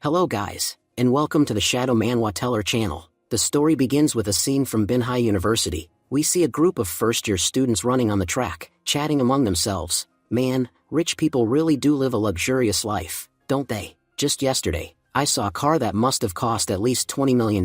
Hello guys, and welcome to the Shadow Manhwa Teller channel. The story begins with a scene from Binhai University. We see a group of first-year students running on the track, chatting among themselves. Man, rich people really do live a luxurious life, don't they? Just yesterday, I saw a car that must have cost at least $20 million.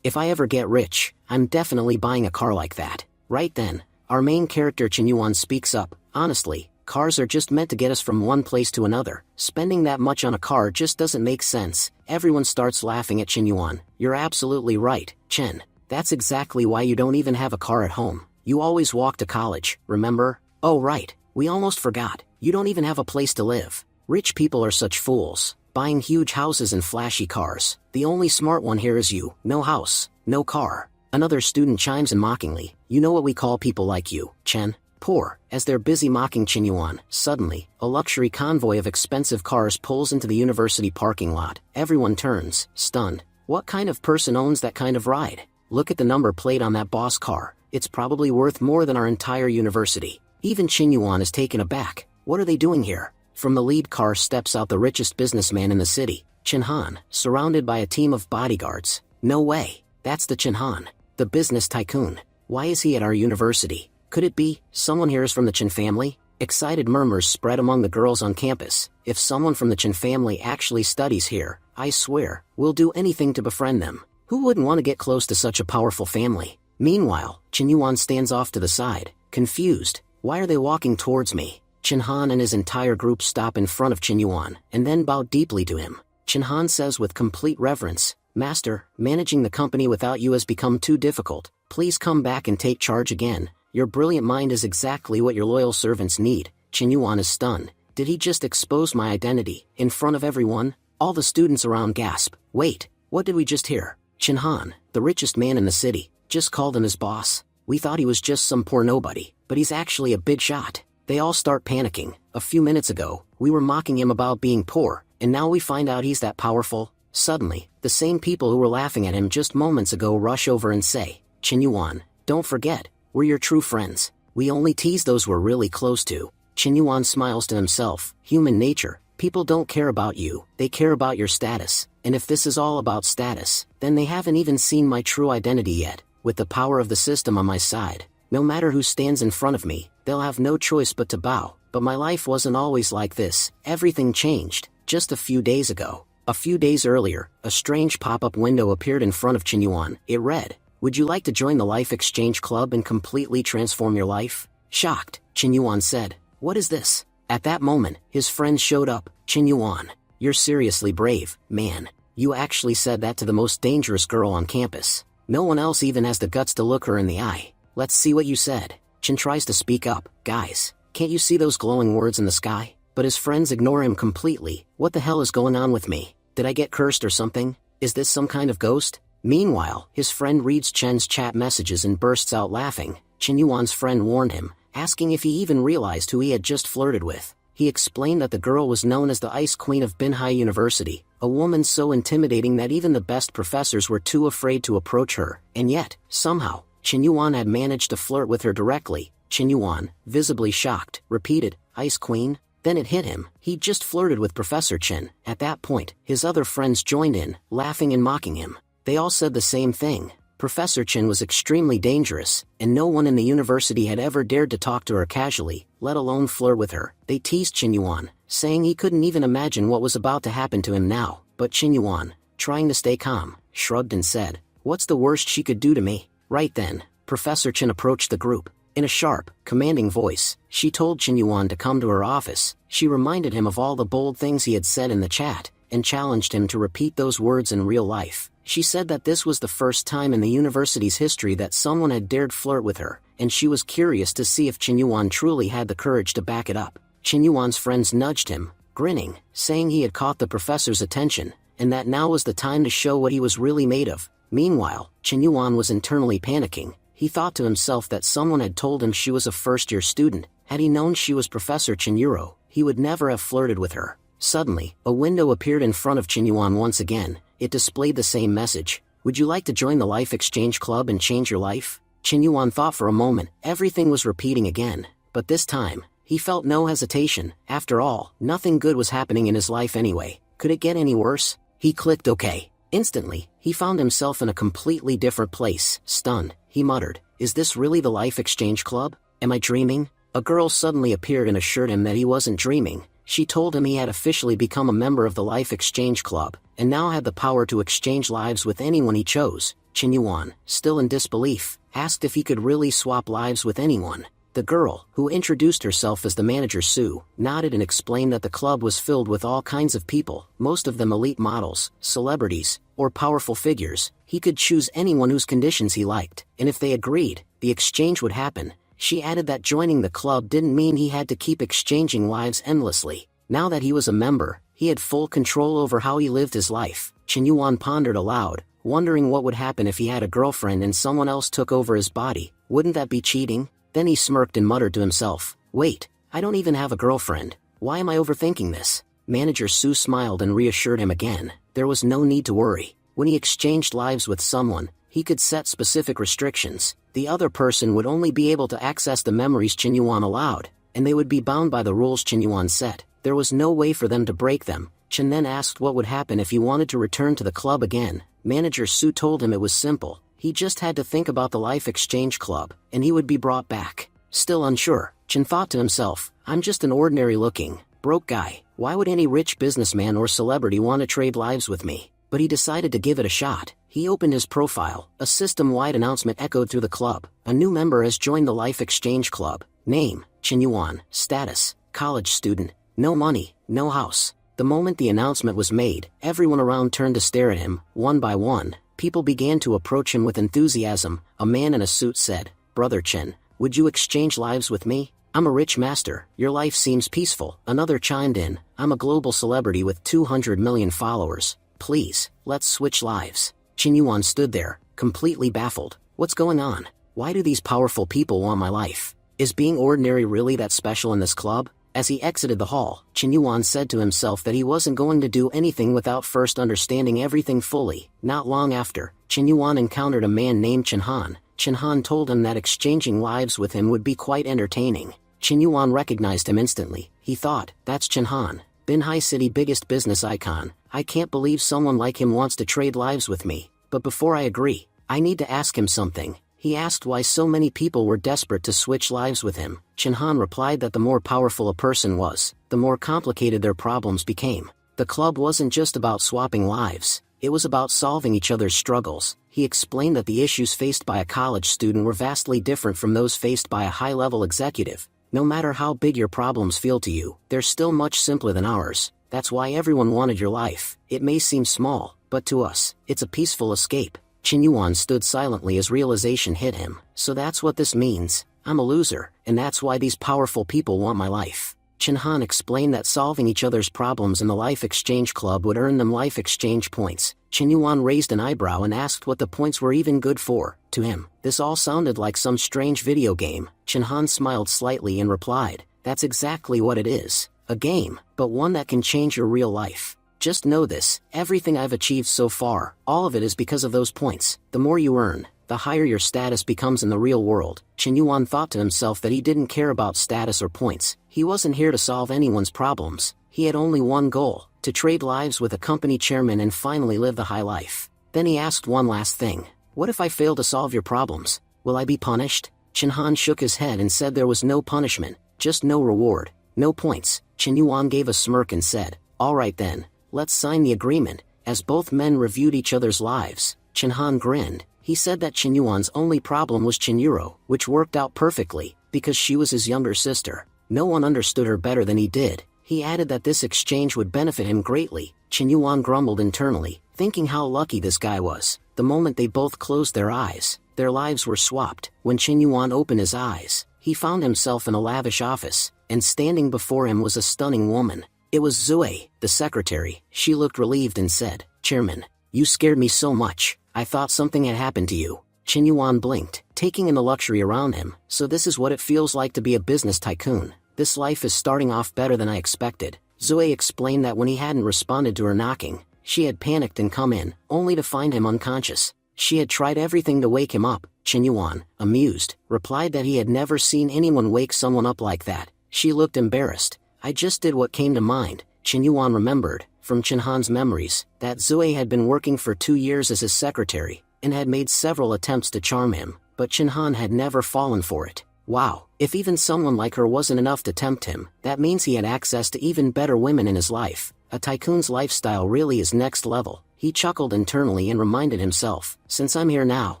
If I ever get rich, I'm definitely buying a car like that. Right then, our main character Chinyuan speaks up. Honestly, cars are just meant to get us from one place to another. Spending that much on a car just doesn't make sense. Everyone starts laughing at Chinyuan. You're absolutely right, Chen. That's exactly why you don't even have a car at home. You always walk to college, remember? Oh right, we almost forgot. You don't even have a place to live. Rich people are such fools, buying huge houses and flashy cars. The only smart one here is you. No house, no car. Another student chimes in mockingly. You know what we call people like you, Chen? Poor. As they're busy mocking Chinyuan, suddenly, a luxury convoy of expensive cars pulls into the university parking lot. Everyone turns, stunned. What kind of person owns that kind of ride? Look at the number plate on that boss car. It's probably worth more than our entire university. Even Chinyuan is taken aback. What are they doing here? From the lead car steps out the richest businessman in the city, Chinhan, surrounded by a team of bodyguards. No way. That's the Chinhan, the business tycoon. Why is he at our university? Could it be someone here is from the Chen family? Excited murmurs spread among the girls on campus. If someone from the Chen family actually studies here, I swear, we'll do anything to befriend them. Who wouldn't want to get close to such a powerful family? Meanwhile, Chinyuan stands off to the side, confused. Why are they walking towards me? Chinhan and his entire group stop in front of Chinyuan, and then bow deeply to him. Chinhan says with complete reverence, Master, managing the company without you has become too difficult. Please come back and take charge again. Your brilliant mind is exactly what your loyal servants need. Chinyuan is stunned. Did he just expose my identity, in front of everyone? All the students around gasp. Wait, what did we just hear? Chinhan, the richest man in the city, just called him his boss. We thought he was just some poor nobody, but he's actually a big shot. They all start panicking. A few minutes ago, we were mocking him about being poor, and now we find out he's that powerful. Suddenly, the same people who were laughing at him just moments ago rush over and say, Chinyuan, don't forget, we're your true friends. We only tease those we're really close to. Chinyuan smiles to himself. Human nature. People don't care about you, they care about your status. And if this is all about status, then they haven't even seen my true identity yet. With the power of the system on my side, no matter who stands in front of me, they'll have no choice but to bow. But my life wasn't always like this. Everything changed, just a few days ago. A few days earlier, a strange pop-up window appeared in front of Chinyuan. It read, Would you like to join the Life Exchange Club and completely transform your life? Shocked, Chinyuan said, What is this? At that moment, his friend showed up. Chinyuan, you're seriously brave, man. You actually said that to the most dangerous girl on campus. No one else even has the guts to look her in the eye. Let's see what you said. Chin tries to speak up. Guys, can't you see those glowing words in the sky? But his friends ignore him completely. What the hell is going on with me? Did I get cursed or something? Is this some kind of ghost? Meanwhile, his friend reads Chen's chat messages and bursts out laughing. Chinyuan's friend warned him, asking if he even realized who he had just flirted with. He explained that the girl was known as the Ice Queen of Binhai University, a woman so intimidating that even the best professors were too afraid to approach her. And yet, somehow, Chinyuan had managed to flirt with her directly. Chinyuan, visibly shocked, repeated, Ice Queen? Then it hit him. He'd just flirted with Professor Chen. At that point, his other friends joined in, laughing and mocking him. They all said the same thing. Professor Chen was extremely dangerous, and no one in the university had ever dared to talk to her casually, let alone flirt with her. They teased Chinyuan, saying he couldn't even imagine what was about to happen to him now. But Chinyuan, trying to stay calm, shrugged and said, What's the worst she could do to me? Right then, Professor Chen approached the group. In a sharp, commanding voice, she told Chinyuan to come to her office. She reminded him of all the bold things he had said in the chat, and challenged him to repeat those words in real life. She said that this was the first time in the university's history that someone had dared flirt with her, and she was curious to see if Chinyuan truly had the courage to back it up. Chinyuan's friends nudged him, grinning, saying he had caught the professor's attention, and that now was the time to show what he was really made of. Meanwhile, Chinyuan was internally panicking. He thought to himself that someone had told him she was a first-year student. Had he known she was Professor Chinyuro, he would never have flirted with her. Suddenly, a window appeared in front of Chinyuan once again. It displayed the same message. Would you like to join the Life Exchange Club and change your life? Chinyuan thought for a moment. Everything was repeating again. But this time, he felt no hesitation. After all, nothing good was happening in his life anyway. Could it get any worse? He clicked OK. Instantly, he found himself in a completely different place. Stunned, he muttered, "Is this really the Life Exchange Club? Am I dreaming?" A girl suddenly appeared and assured him that he wasn't dreaming. She told him he had officially become a member of the Life Exchange Club, and now had the power to exchange lives with anyone he chose. Chen Yuan, still in disbelief, asked if he could really swap lives with anyone. The girl, who introduced herself as the manager Sue, nodded and explained that the club was filled with all kinds of people, most of them elite models, celebrities, or powerful figures. He could choose anyone whose conditions he liked, and if they agreed, the exchange would happen. She added that joining the club didn't mean he had to keep exchanging lives endlessly. Now that he was a member, he had full control over how he lived his life. Chen Yuan pondered aloud, wondering what would happen if he had a girlfriend and someone else took over his body. Wouldn't that be cheating? Then he smirked and muttered to himself, "Wait, I don't even have a girlfriend. Why am I overthinking this?" Manager Sue smiled and reassured him again. There was no need to worry. When he exchanged lives with someone, he could set specific restrictions. The other person would only be able to access the memories Chen Yuan allowed, and they would be bound by the rules Chen Yuan set. There was no way for them to break them. Chen then asked what would happen if he wanted to return to the club again. Manager Sue told him it was simple. He just had to think about the Life Exchange Club, and he would be brought back. Still unsure, Chen thought to himself, "I'm just an ordinary-looking, broke guy. Why would any rich businessman or celebrity want to trade lives with me?" But he decided to give it a shot. He opened his profile. A system-wide announcement echoed through the club. A new member has joined the Life Exchange Club. Name, Chen Yuan. Status, college student. No money, no house. The moment the announcement was made, everyone around turned to stare at him. One by one, people began to approach him with enthusiasm. A man in a suit said, "Brother Chen, would you exchange lives with me? I'm a rich master, your life seems peaceful." Another chimed in, "I'm a global celebrity with 200 million followers. Please, let's switch lives." Chen Yuan stood there, completely baffled. What's going on? Why do these powerful people want my life? Is being ordinary really that special in this club? As he exited the hall, Chen Yuan said to himself that he wasn't going to do anything without first understanding everything fully. Not long after, Chen Yuan encountered a man named Chen Han. Chen Han told him that exchanging lives with him would be quite entertaining. Chen Yuan recognized him instantly. He thought, "That's Chen Han, Binhai City biggest business icon. I can't believe someone like him wants to trade lives with me. But before I agree, I need to ask him something." He asked why so many people were desperate to switch lives with him. Chen Han replied that the more powerful a person was, the more complicated their problems became. The club wasn't just about swapping lives, it was about solving each other's struggles. He explained that the issues faced by a college student were vastly different from those faced by a high-level executive. No matter how big your problems feel to you, they're still much simpler than ours. That's why everyone wanted your life. It may seem small, but to us, it's a peaceful escape. Chen Yuan stood silently as realization hit him. So that's what this means. I'm a loser, and that's why these powerful people want my life. Chen Han explained that solving each other's problems in the Life Exchange Club would earn them life exchange points. Chen Yuan raised an eyebrow and asked what the points were even good for. To him, this all sounded like some strange video game. Chen Han smiled slightly and replied, "That's exactly what it is. A game, but one that can change your real life. Just know this, everything I've achieved so far, all of it is because of those points. The more you earn, the higher your status becomes in the real world." Chen Yuan thought to himself that he didn't care about status or points. He wasn't here to solve anyone's problems. He had only one goal, to trade lives with a company chairman and finally live the high life. Then he asked one last thing. "What if I fail to solve your problems? Will I be punished?" Chen Han shook his head and said there was no punishment, just no reward, no points. Chen Yuan gave a smirk and said, "All right then. Let's sign the agreement." As both men reviewed each other's lives, Chen Han grinned. He said that Chen Yuan's only problem was Chen Yuro, which worked out perfectly, because she was his younger sister. No one understood her better than he did. He added that this exchange would benefit him greatly. Chen Yuan grumbled internally, thinking how lucky this guy was. The moment they both closed their eyes, their lives were swapped. When Chen Yuan opened his eyes, he found himself in a lavish office, and standing before him was a stunning woman. It was Zoe, the secretary. She looked relieved and said, "Chairman, you scared me so much. I thought something had happened to you." Chen Yuan blinked, taking in the luxury around him. So this is what it feels like to be a business tycoon. This life is starting off better than I expected. Zoe explained that when he hadn't responded to her knocking, she had panicked and come in, only to find him unconscious. She had tried everything to wake him up. Chen Yuan, amused, replied that he had never seen anyone wake someone up like that. She looked embarrassed. "I just did what came to mind." Chen Yuan remembered, from Chinhan's memories, that Zue had been working for 2 years as his secretary, and had made several attempts to charm him, but Chinhan had never fallen for it. Wow, if even someone like her wasn't enough to tempt him, that means he had access to even better women in his life. A tycoon's lifestyle really is next level. He chuckled internally and reminded himself, since I'm here now,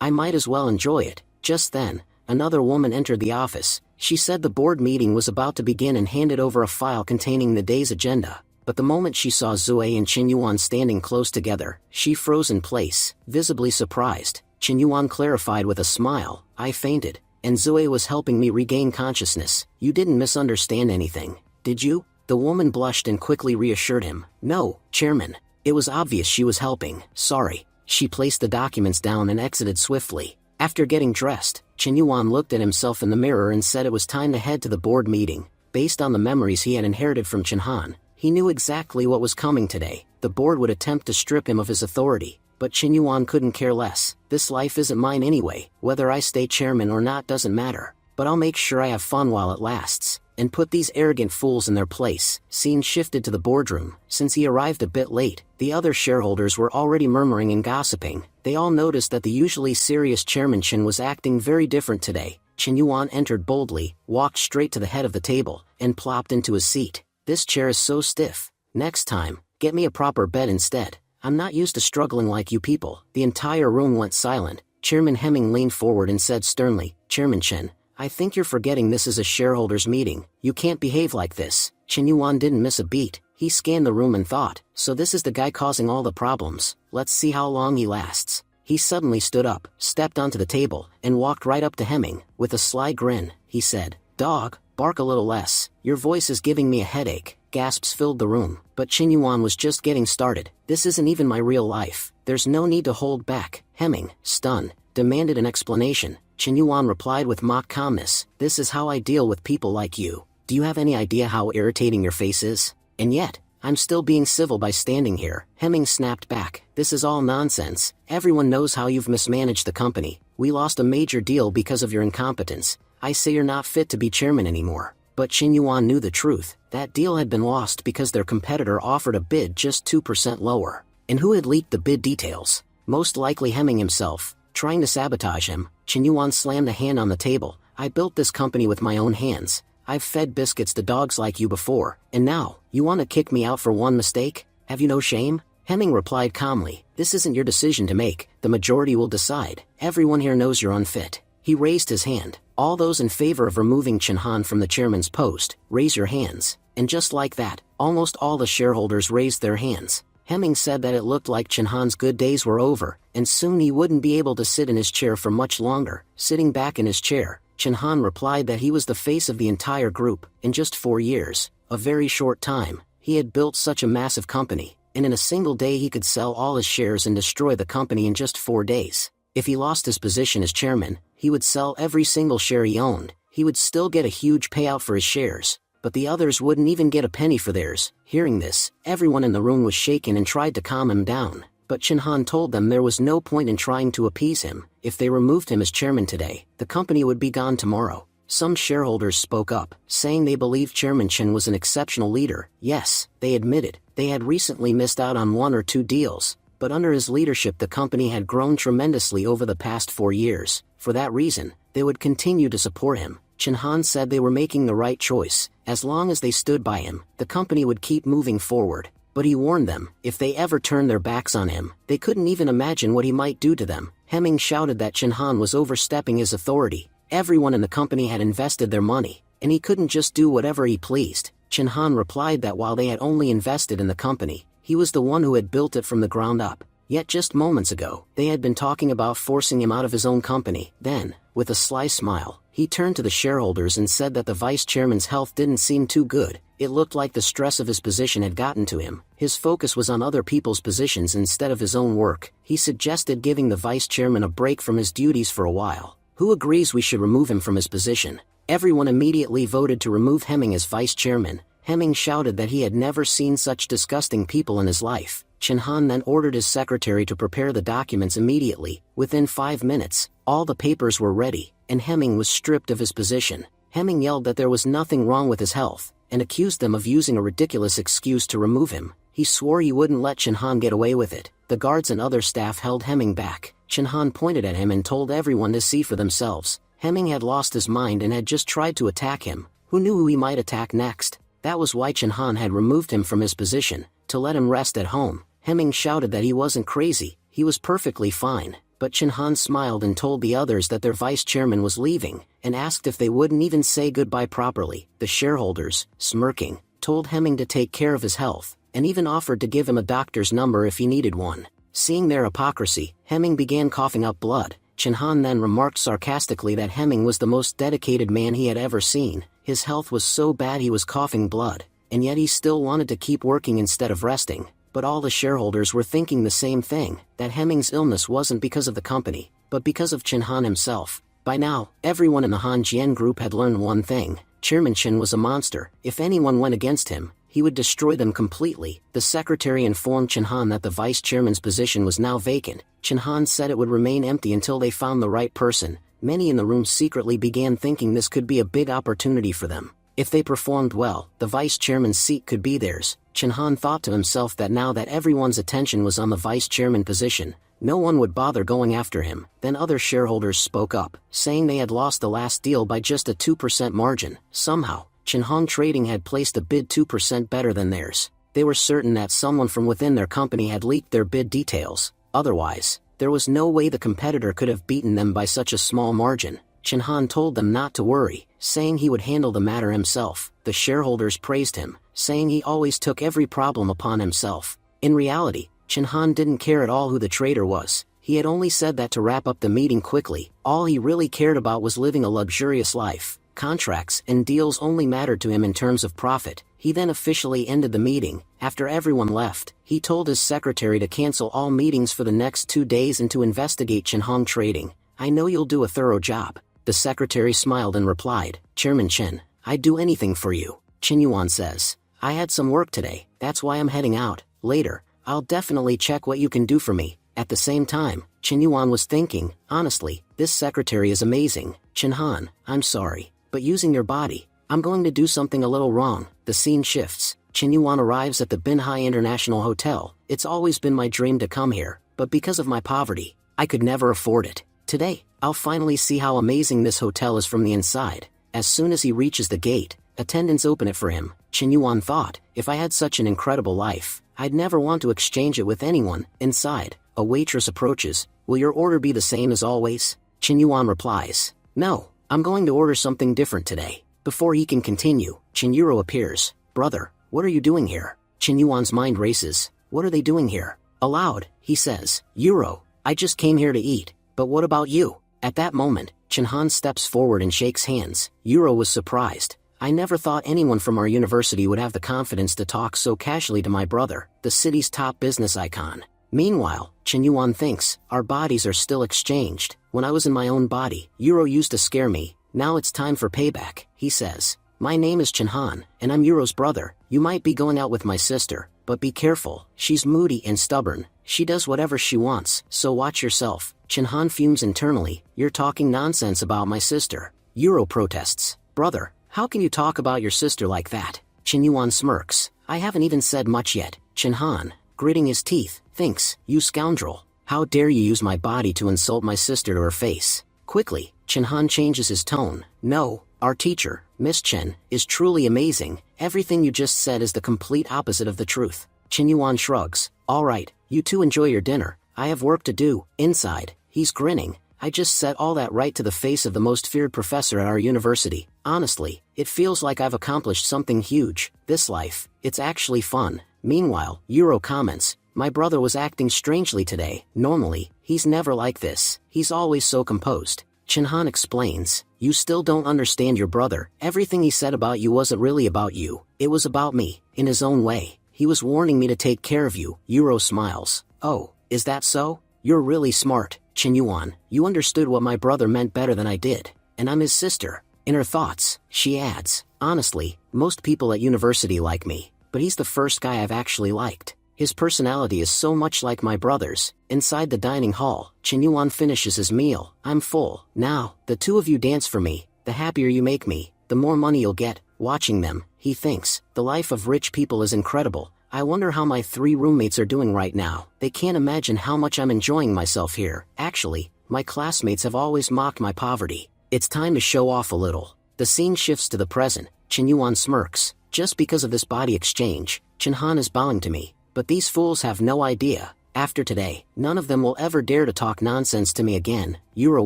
I might as well enjoy it. Just then, another woman entered the office. She said the board meeting was about to begin and handed over a file containing the day's agenda. But the moment she saw Zue and Qin Yuan standing close together, she froze in place, visibly surprised. Qin Yuan clarified with a smile, I fainted, and Zue was helping me regain consciousness. You didn't misunderstand anything, did you? The woman blushed and quickly reassured him. No, Chairman. It was obvious she was helping. Sorry. She placed the documents down and exited swiftly. After getting dressed, Qin Yuan looked at himself in the mirror and said it was time to head to the board meeting. Based on the memories he had inherited from Chinhan, he knew exactly what was coming today. The board would attempt to strip him of his authority, but Qin Yuan couldn't care less. This life isn't mine anyway. Whether I stay chairman or not doesn't matter. But I'll make sure I have fun while it lasts, and put these arrogant fools in their place. Scene shifted to the boardroom. Since he arrived a bit late, the other shareholders were already murmuring and gossiping. They all noticed that the usually serious Chairman Qin was acting very different today. Qin Yuan entered boldly, walked straight to the head of the table, and plopped into his seat. This chair is so stiff. Next time, get me a proper bed instead. I'm not used to struggling like you people. The entire room went silent. Chairman Hemming leaned forward and said sternly, Chairman Chen, I think you're forgetting this is a shareholders' meeting. You can't behave like this. Qin Yuan didn't miss a beat. He scanned the room and thought, so this is the guy causing all the problems. Let's see how long he lasts. He suddenly stood up, stepped onto the table, and walked right up to Hemming. With a sly grin, he said, Dog, bark a little less. Your voice is giving me a headache. Gasps filled the room, but Qin Yuan was just getting started. This isn't even my real life. There's no need to hold back. Hemming, stunned, demanded an explanation. Qin Yuan replied with mock calmness, this is how I deal with people like you. Do you have any idea how irritating your face is? And yet, I'm still being civil by standing here. Hemming snapped back, this is all nonsense. Everyone knows how you've mismanaged the company. We lost a major deal because of your incompetence. I say you're not fit to be chairman anymore. But Qin Yuan knew the truth. That deal had been lost because their competitor offered a bid just 2% lower. And who had leaked the bid details? Most likely Hemming himself. Trying to sabotage him, Qin Yuan slammed a hand on the table. I built this company with my own hands. I've fed biscuits to dogs like you before, and now, you want to kick me out for one mistake? Have you no shame? Hemming replied calmly, this isn't your decision to make, the majority will decide. Everyone here knows you're unfit. He raised his hand. All those in favor of removing Chinhan from the chairman's post, raise your hands. And just like that, almost all the shareholders raised their hands. Hemming said that it looked like Chinhan's good days were over, and soon he wouldn't be able to sit in his chair for much longer. Sitting back in his chair, Chinhan replied that he was the face of the entire group. In just 4 years, a very short time, he had built such a massive company, and in a single day he could sell all his shares and destroy the company in just 4 days. If he lost his position as chairman, he would sell every single share he owned. He would still get a huge payout for his shares, but the others wouldn't even get a penny for theirs. Hearing this, everyone in the room was shaken and tried to calm him down. But Chinhan told them there was no point in trying to appease him. If they removed him as chairman today, the company would be gone tomorrow. Some shareholders spoke up, saying they believed Chairman Chen was an exceptional leader. Yes, they admitted, they had recently missed out on 1 or 2 deals, but under his leadership the company had grown tremendously over the past 4 years. For that reason, they would continue to support him. Chinhan said they were making the right choice. As long as they stood by him, the company would keep moving forward. But he warned them, if they ever turned their backs on him, they couldn't even imagine what he might do to them. Hemming shouted that Chinhan was overstepping his authority. Everyone in the company had invested their money, and he couldn't just do whatever he pleased. Chinhan replied that while they had only invested in the company, he was the one who had built it from the ground up. Yet just moments ago, they had been talking about forcing him out of his own company. Then, with a sly smile, he turned to the shareholders and said that the vice chairman's health didn't seem too good. It looked like the stress of his position had gotten to him. His focus was on other people's positions instead of his own work. He suggested giving the vice chairman a break from his duties for a while. Who agrees we should remove him from his position? Everyone immediately voted to remove Hemming as vice chairman. Hemming shouted that he had never seen such disgusting people in his life. Chinhan then ordered his secretary to prepare the documents immediately. Within 5 minutes, all the papers were ready, and Hemming was stripped of his position. Hemming yelled that there was nothing wrong with his health, and accused them of using a ridiculous excuse to remove him. He swore he wouldn't let Chin-han get away with it. The guards and other staff held Hemming back. Chin-han pointed at him and told everyone to see for themselves. Hemming had lost his mind and had just tried to attack him. Who knew who he might attack next? That was why Chin-han had removed him from his position, to let him rest at home. Hemming shouted that he wasn't crazy, he was perfectly fine. But Chin-han smiled and told the others that their vice chairman was leaving, and asked if they wouldn't even say goodbye properly. The shareholders, smirking, told Hemming to take care of his health, and even offered to give him a doctor's number if he needed one. Seeing their hypocrisy, Hemming began coughing up blood. Chin-han then remarked sarcastically that Hemming was the most dedicated man he had ever seen. His health was so bad he was coughing blood, and yet he still wanted to keep working instead of resting. But all the shareholders were thinking the same thing, that Hemming's illness wasn't because of the company, but because of Chin-han himself. By now, everyone in the Han Jian group had learned one thing: Chairman Chin was a monster. If anyone went against him, he would destroy them completely. The secretary informed Chin-han that the vice chairman's position was now vacant. Chin-han said it would remain empty until they found the right person. Many in the room secretly began thinking this could be a big opportunity for them. If they performed well, the vice chairman's seat could be theirs. Chin-han thought to himself that now that everyone's attention was on the vice chairman position, no one would bother going after him. Then other shareholders spoke up, saying they had lost the last deal by just a 2% margin. Somehow, Chin-han Trading had placed a bid 2% better than theirs. They were certain that someone from within their company had leaked their bid details. Otherwise, there was no way the competitor could have beaten them by such a small margin. Chin-han told them not to worry, saying he would handle the matter himself. The shareholders praised him, saying he always took every problem upon himself. In reality, Chin-han didn't care at all who the traitor was. He had only said that to wrap up the meeting quickly. All he really cared about was living a luxurious life. Contracts and deals only mattered to him in terms of profit. He then officially ended the meeting. After everyone left, he told his secretary to cancel all meetings for the next 2 days and to investigate Chin-han Trading. "I know you'll do a thorough job." The secretary smiled and replied, "Chairman Chen, I'd do anything for you." Chin Yuan says, "I had some work today, that's why I'm heading out. Later, I'll definitely check what you can do for me." At the same time, Chin Yuan was thinking, honestly, this secretary is amazing. "Chin-han, I'm sorry, but using your body, I'm going to do something a little wrong." The scene shifts. Chin Yuan arrives at the Binhai International Hotel. "It's always been my dream to come here, but because of my poverty, I could never afford it. Today, I'll finally see how amazing this hotel is from the inside." As soon as he reaches the gate, attendants open it for him. Chin Yuan thought, if I had such an incredible life, I'd never want to exchange it with anyone. Inside, a waitress approaches. "Will your order be the same as always?" Chin Yuan replies, "No, I'm going to order something different today." Before he can continue, Chin Yuro appears. "Brother, what are you doing here?" Chin Yuan's mind races. What are they doing here? Aloud, he says, "Yuro, I just came here to eat, but what about you?" At that moment, Chin-han steps forward and shakes hands. Yuro was surprised. "I never thought anyone from our university would have the confidence to talk so casually to my brother, the city's top business icon." Meanwhile, Chin Yuan thinks, our bodies are still exchanged. "When I was in my own body, Yuro used to scare me. Now it's time for payback," he says. "My name is Chin-han, and I'm Yuro's brother. You might be going out with my sister, but be careful. She's moody and stubborn. She does whatever she wants, so watch yourself." Chin-han fumes internally. "You're talking nonsense about my sister." Yuro protests. "Brother, how can you talk about your sister like that?" Chin Yuan smirks. "I haven't even said much yet." Chin-han, gritting his teeth, thinks, "You scoundrel. How dare you use my body to insult my sister to her face?" Quickly, Chin-han changes his tone. "No, our teacher, Miss Chen, is truly amazing. Everything you just said is the complete opposite of the truth." Chin Yuan shrugs. "All right, you two enjoy your dinner. I have work to do." Inside, he's grinning. "I just said all that right to the face of the most feared professor at our university. Honestly, it feels like I've accomplished something huge. This life, it's actually fun." Meanwhile, Yuro comments, "My brother was acting strangely today. Normally, he's never like this. He's always so composed." Chin-han explains, "You still don't understand your brother. Everything he said about you wasn't really about you. It was about me, in his own way. He was warning me to take care of you." Yuro smiles. "Oh, is that so? You're really smart." Chin Yuan, "You understood what my brother meant better than I did. And I'm his sister." In her thoughts, she adds, "Honestly, most people at university like me, but he's the first guy I've actually liked. His personality is so much like my brother's." Inside the dining hall, Chin Yuan finishes his meal. "I'm full. Now, the two of you dance for me. The happier you make me, the more money you'll get." Watching them, he thinks, the life of rich people is incredible. I wonder how my 3 roommates are doing right now. They can't imagine how much I'm enjoying myself here. Actually, my classmates have always mocked my poverty. It's time to show off a little. The scene shifts to the present. Qinyuan smirks. Just because of this body exchange, Chinhan is bowing to me. But these fools have no idea. After today, none of them will ever dare to talk nonsense to me again. Yuro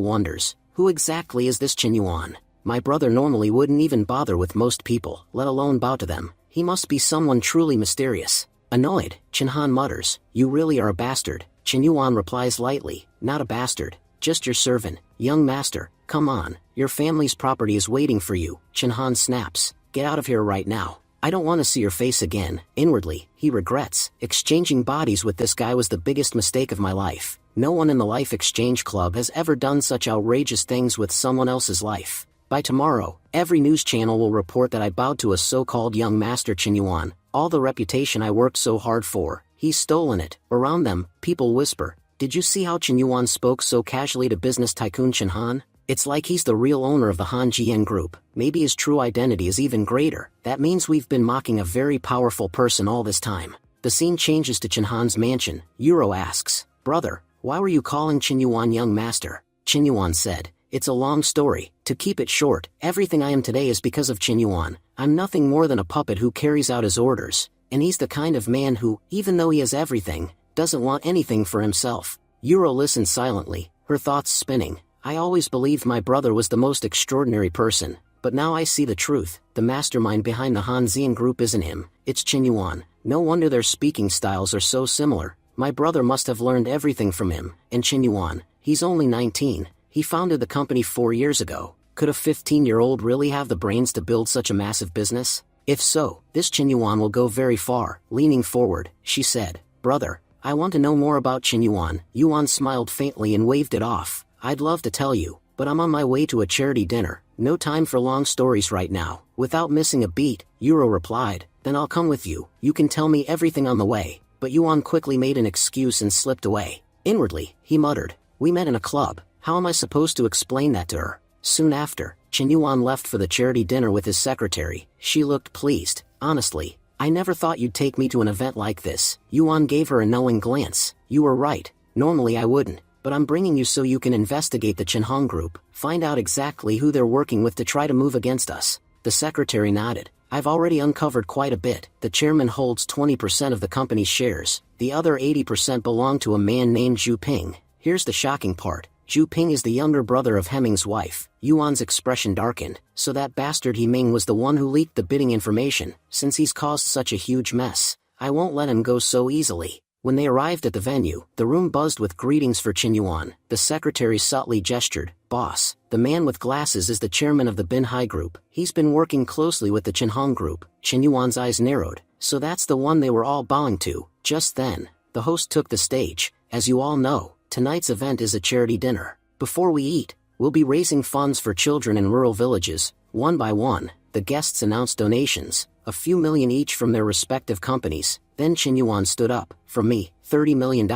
wonders, who exactly is this Qinyuan? My brother normally wouldn't even bother with most people, let alone bow to them. He must be someone truly mysterious. Annoyed, Chinhan mutters, you really are a bastard. Qinyuan replies lightly, not a bastard, just your servant, young master. Come on, your family's property is waiting for you. Chinhan snaps, get out of here right now. I don't want to see your face again. Inwardly, he regrets. Exchanging bodies with this guy was the biggest mistake of my life. No one in the Life Exchange Club has ever done such outrageous things with someone else's life. By tomorrow, every news channel will report that I bowed to a so-called young master Qinyuan. All the reputation I worked so hard for, he's stolen it. Around them, people whisper, did you see how Qinyuan spoke so casually to business tycoon Chinhan? It's like he's the real owner of the Han Jian group. Maybe his true identity is even greater. That means we've been mocking a very powerful person all this time. The scene changes to Chinhan's mansion. Yuro asks, brother, why were you calling Qinyuan young master? Qinyuan said, it's a long story. To keep it short, everything I am today is because of Qinyuan. I'm nothing more than a puppet who carries out his orders. And he's the kind of man who, even though he has everything, doesn't want anything for himself. Yuro listened silently, her thoughts spinning. I always believed my brother was the most extraordinary person, but now I see the truth. The mastermind behind the Han Zian group isn't him, it's Qinyuan. No wonder their speaking styles are so similar. My brother must have learned everything from him. And Qinyuan, he's only 19. He founded the company 4 years ago. Could a 15-year-old really have the brains to build such a massive business? If so, this Qinyuan will go very far. Leaning forward, she said, brother, I want to know more about Qinyuan. Yuan smiled faintly and waved it off. I'd love to tell you, but I'm on my way to a charity dinner. No time for long stories right now. Without missing a beat, Yuro replied, then I'll come with you. You can tell me everything on the way. But Yuan quickly made an excuse and slipped away. Inwardly, he muttered, we met in a club. How am I supposed to explain that to her? Soon after, Qinyuan left for the charity dinner with his secretary. She looked pleased. Honestly, I never thought you'd take me to an event like this. Yuan gave her a knowing glance. You were right. Normally I wouldn't. But I'm bringing you so you can investigate the Chinhan group, find out exactly who they're working with to try to move against us. The secretary nodded. I've already uncovered quite a bit. The chairman holds 20% of the company's shares. The other 80% belong to a man named Zhu Ping. Here's the shocking part. Zhu Ping is the younger brother of Hemming's wife. Yuan's expression darkened. So that bastard He Ming was the one who leaked the bidding information. Since he's caused such a huge mess, I won't let him go so easily. When they arrived at the venue, the room buzzed with greetings for Qinyuan. The secretary subtly gestured, boss. The man with glasses is the chairman of the Binhai group. He's been working closely with the Chinhan group. Qinyuan's eyes narrowed. So that's the one they were all bowing to. Just then, the host took the stage. As you all know, tonight's event is a charity dinner. Before we eat, we'll be raising funds for children in rural villages. One by one, the guests announced donations, a few million each from their respective companies. Then Qinyuan stood up. From me, $30 million.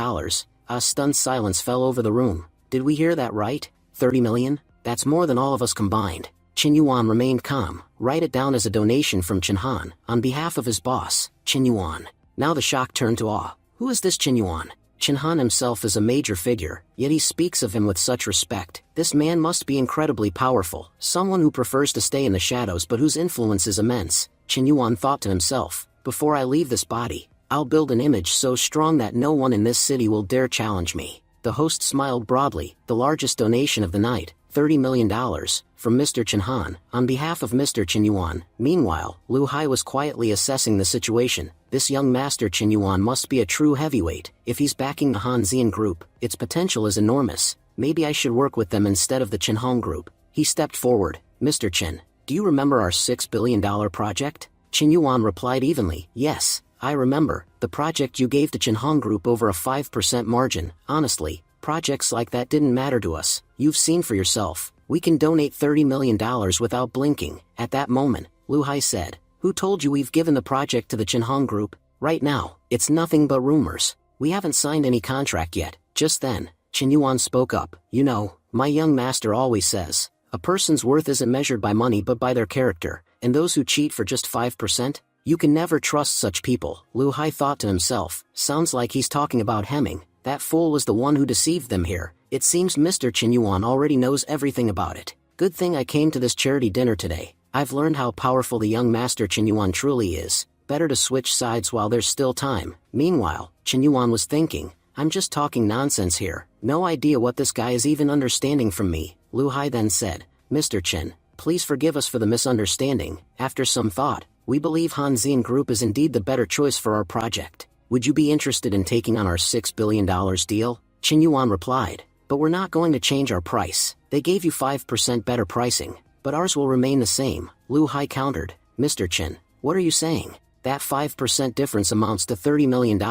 A stunned silence fell over the room. Did we hear that right? 30 million? That's more than all of us combined. Qinyuan remained calm. Write it down as a donation from Chinhan, on behalf of his boss, Qinyuan. Now the shock turned to awe. Who is this Qinyuan? Chinhan himself is a major figure, yet he speaks of him with such respect. This man must be incredibly powerful, someone who prefers to stay in the shadows but whose influence is immense. Qinyuan thought to himself, before I leave this body, I'll build an image so strong that no one in this city will dare challenge me. The host smiled broadly. The largest donation of the night, $30 million, from Mr. Chinhan, on behalf of Mr. Qinyuan. Meanwhile, Lu Hai was quietly assessing the situation. This young master Qinyuan must be a true heavyweight. If he's backing the Han Zian group, its potential is enormous. Maybe I should work with them instead of the Chinhan group. He stepped forward. Mr. Qin, do you remember our $6 billion project? Qinyuan replied evenly, yes. I remember, the project you gave to Chinhan Group over a 5% margin. Honestly, projects like that didn't matter to us. You've seen for yourself. We can donate $30 million without blinking. At that moment, Lu Hai said, who told you we've given the project to the Chinhan Group? Right now, it's nothing but rumors. We haven't signed any contract yet. Just then, Qinyuan spoke up. You know, my young master always says, a person's worth isn't measured by money but by their character, and those who cheat for just 5%? You can never trust such people, Lu Hai thought to himself. Sounds like he's talking about Hemming. That fool was the one who deceived them here. It seems Mr. Chen Yuan already knows everything about it. Good thing I came to this charity dinner today. I've learned how powerful the young Master Chen Yuan truly is. Better to switch sides while there's still time. Meanwhile, Chen Yuan was thinking, I'm just talking nonsense here. No idea what this guy is even understanding from me. Lu Hai then said, Mr. Chen, please forgive us for the misunderstanding. After some thought, we believe Hanxian Group is indeed the better choice for our project. Would you be interested in taking on our $6 billion deal? Chen Yuan replied, but we're not going to change our price. They gave you 5% better pricing, but ours will remain the same. Lu Hai countered, Mr. Chen, what are you saying? That 5% difference amounts to $30 million,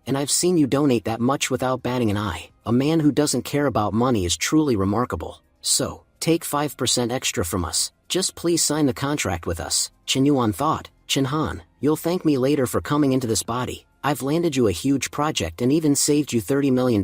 and I've seen you donate that much without batting an eye. A man who doesn't care about money is truly remarkable. So, take 5% extra from us. Just please sign the contract with us. Chen Yuan thought, Chen Han, you'll thank me later for coming into this body. I've landed you a huge project and even saved you $30 million.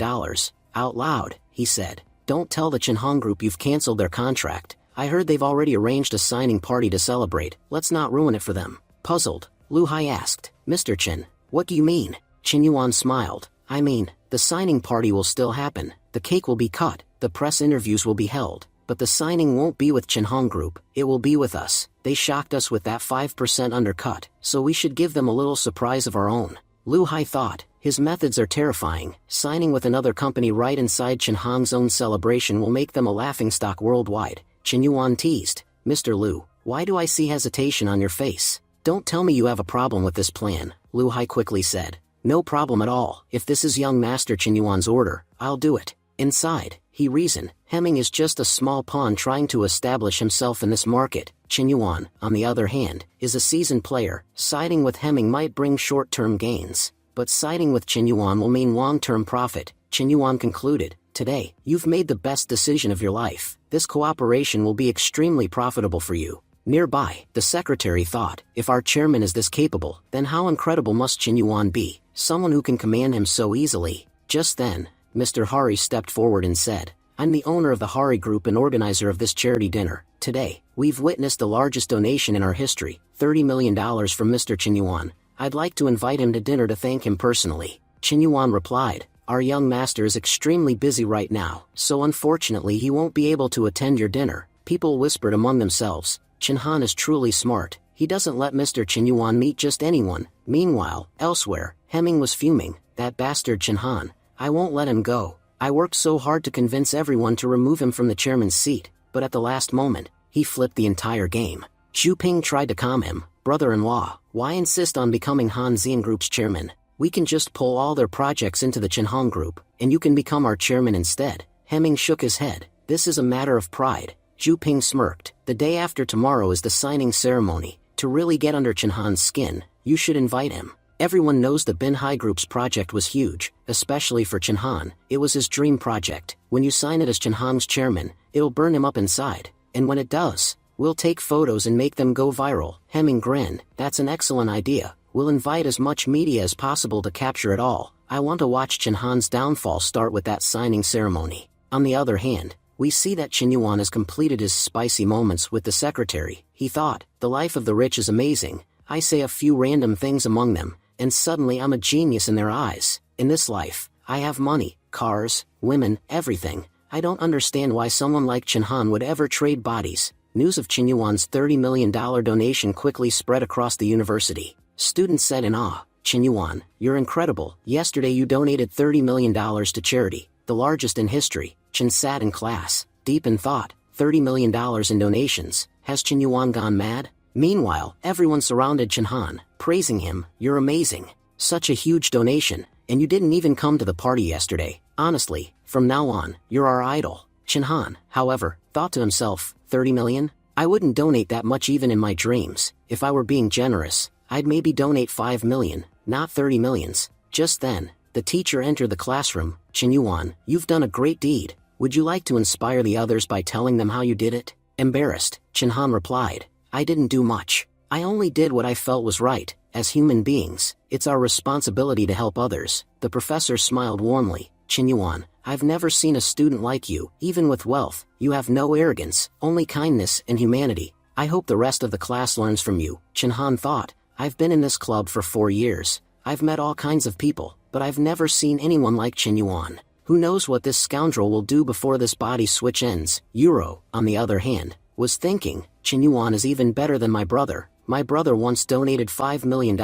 Out loud, he said, don't tell the Chen Han Group you've canceled their contract. I heard they've already arranged a signing party to celebrate. Let's not ruin it for them. Puzzled, Lu Hai asked, Mr. Chen, what do you mean? Chen Yuan smiled, I mean, the signing party will still happen. The cake will be cut, the press interviews will be held, but the signing won't be with Chen Han Group, it will be with us. They shocked us with that 5% undercut, so we should give them a little surprise of our own. Lu Hai thought, his methods are terrifying. Signing with another company right inside Chen Han's own celebration will make them a laughingstock worldwide. Chen Yuan teased, Mr. Lu, why do I see hesitation on your face? Don't tell me you have a problem with this plan, Lu Hai quickly said. No problem at all. If this is young Master Chen Yuan's order, I'll do it. Inside, he reasoned, Hemming is just a small pawn trying to establish himself in this market. Chen Yuan, on the other hand, is a seasoned player. Siding with Hemming might bring short-term gains, but siding with Chen Yuan will mean long-term profit. Chen Yuan concluded, today, you've made the best decision of your life. This cooperation will be extremely profitable for you. Nearby, the secretary thought, if our chairman is this capable, then how incredible must Chen Yuan be, someone who can command him so easily. Just then, Mr. Hari stepped forward and said, I'm the owner of the Hari Group and organizer of this charity dinner. Today, we've witnessed the largest donation in our history, $30 million from Mr. Chen Yuan. I'd like to invite him to dinner to thank him personally. Chen Yuan replied, our young master is extremely busy right now, so unfortunately he won't be able to attend your dinner. People whispered among themselves, Chen Han is truly smart. He doesn't let Mr. Chen Yuan meet just anyone. Meanwhile, elsewhere, Hemming was fuming, that bastard Chen Han. I won't let him go. I worked so hard to convince everyone to remove him from the chairman's seat, but at the last moment, he flipped the entire game. Xu Ping tried to calm him, brother-in-law, why insist on becoming Hanxian Group's chairman? We can just pull all their projects into the Chen Han Group, and you can become our chairman instead. Hemming shook his head, this is a matter of pride. Xu Ping smirked, the day after tomorrow is the signing ceremony. To really get under Chen Han's skin, you should invite him. Everyone knows the Binhai Group's project was huge, especially for Chen Han. It was his dream project. When you sign it as Chen Han's chairman, it'll burn him up inside. And when it does, we'll take photos and make them go viral. Hemming grinned, that's an excellent idea. We'll invite as much media as possible to capture it all. I want to watch Chen Han's downfall start with that signing ceremony. On the other hand, we see that Chen Yuan has completed his spicy moments with the secretary. He thought, the life of the rich is amazing. I say a few random things among them, and suddenly I'm a genius in their eyes. In this life, I have money, cars, women, everything. I don't understand why someone like Chen Han would ever trade bodies. News of Chen Yuan's $30 million donation quickly spread across the university. Students said in awe, Chen Yuan, you're incredible. Yesterday you donated $30 million to charity, the largest in history. Chen sat in class, deep in thought. $30 million in donations. Has Chen Yuan gone mad? Meanwhile, everyone surrounded Chen Han, praising him. You're amazing. Such a huge donation, and you didn't even come to the party yesterday. Honestly, from now on, you're our idol. Chen Han, however, thought to himself, 30 million? I wouldn't donate that much even in my dreams. If I were being generous, I'd maybe donate 5 million, not 30 millions. Just then, the teacher entered the classroom. Chen Yuan, you've done a great deed. Would you like to inspire the others by telling them how you did it? Embarrassed, Chen Han replied, I didn't do much. I only did what I felt was right. As human beings, it's our responsibility to help others. The professor smiled warmly. Chen Yuan, I've never seen a student like you. Even with wealth, you have no arrogance, only kindness and humanity. I hope the rest of the class learns from you. Chen Han thought, I've been in this club for 4 years. I've met all kinds of people, but I've never seen anyone like Chen Yuan. Who knows what this scoundrel will do before this body switch ends? Euro, on the other hand, was thinking, Chen Yuan is even better than my brother. My brother once donated $5 million,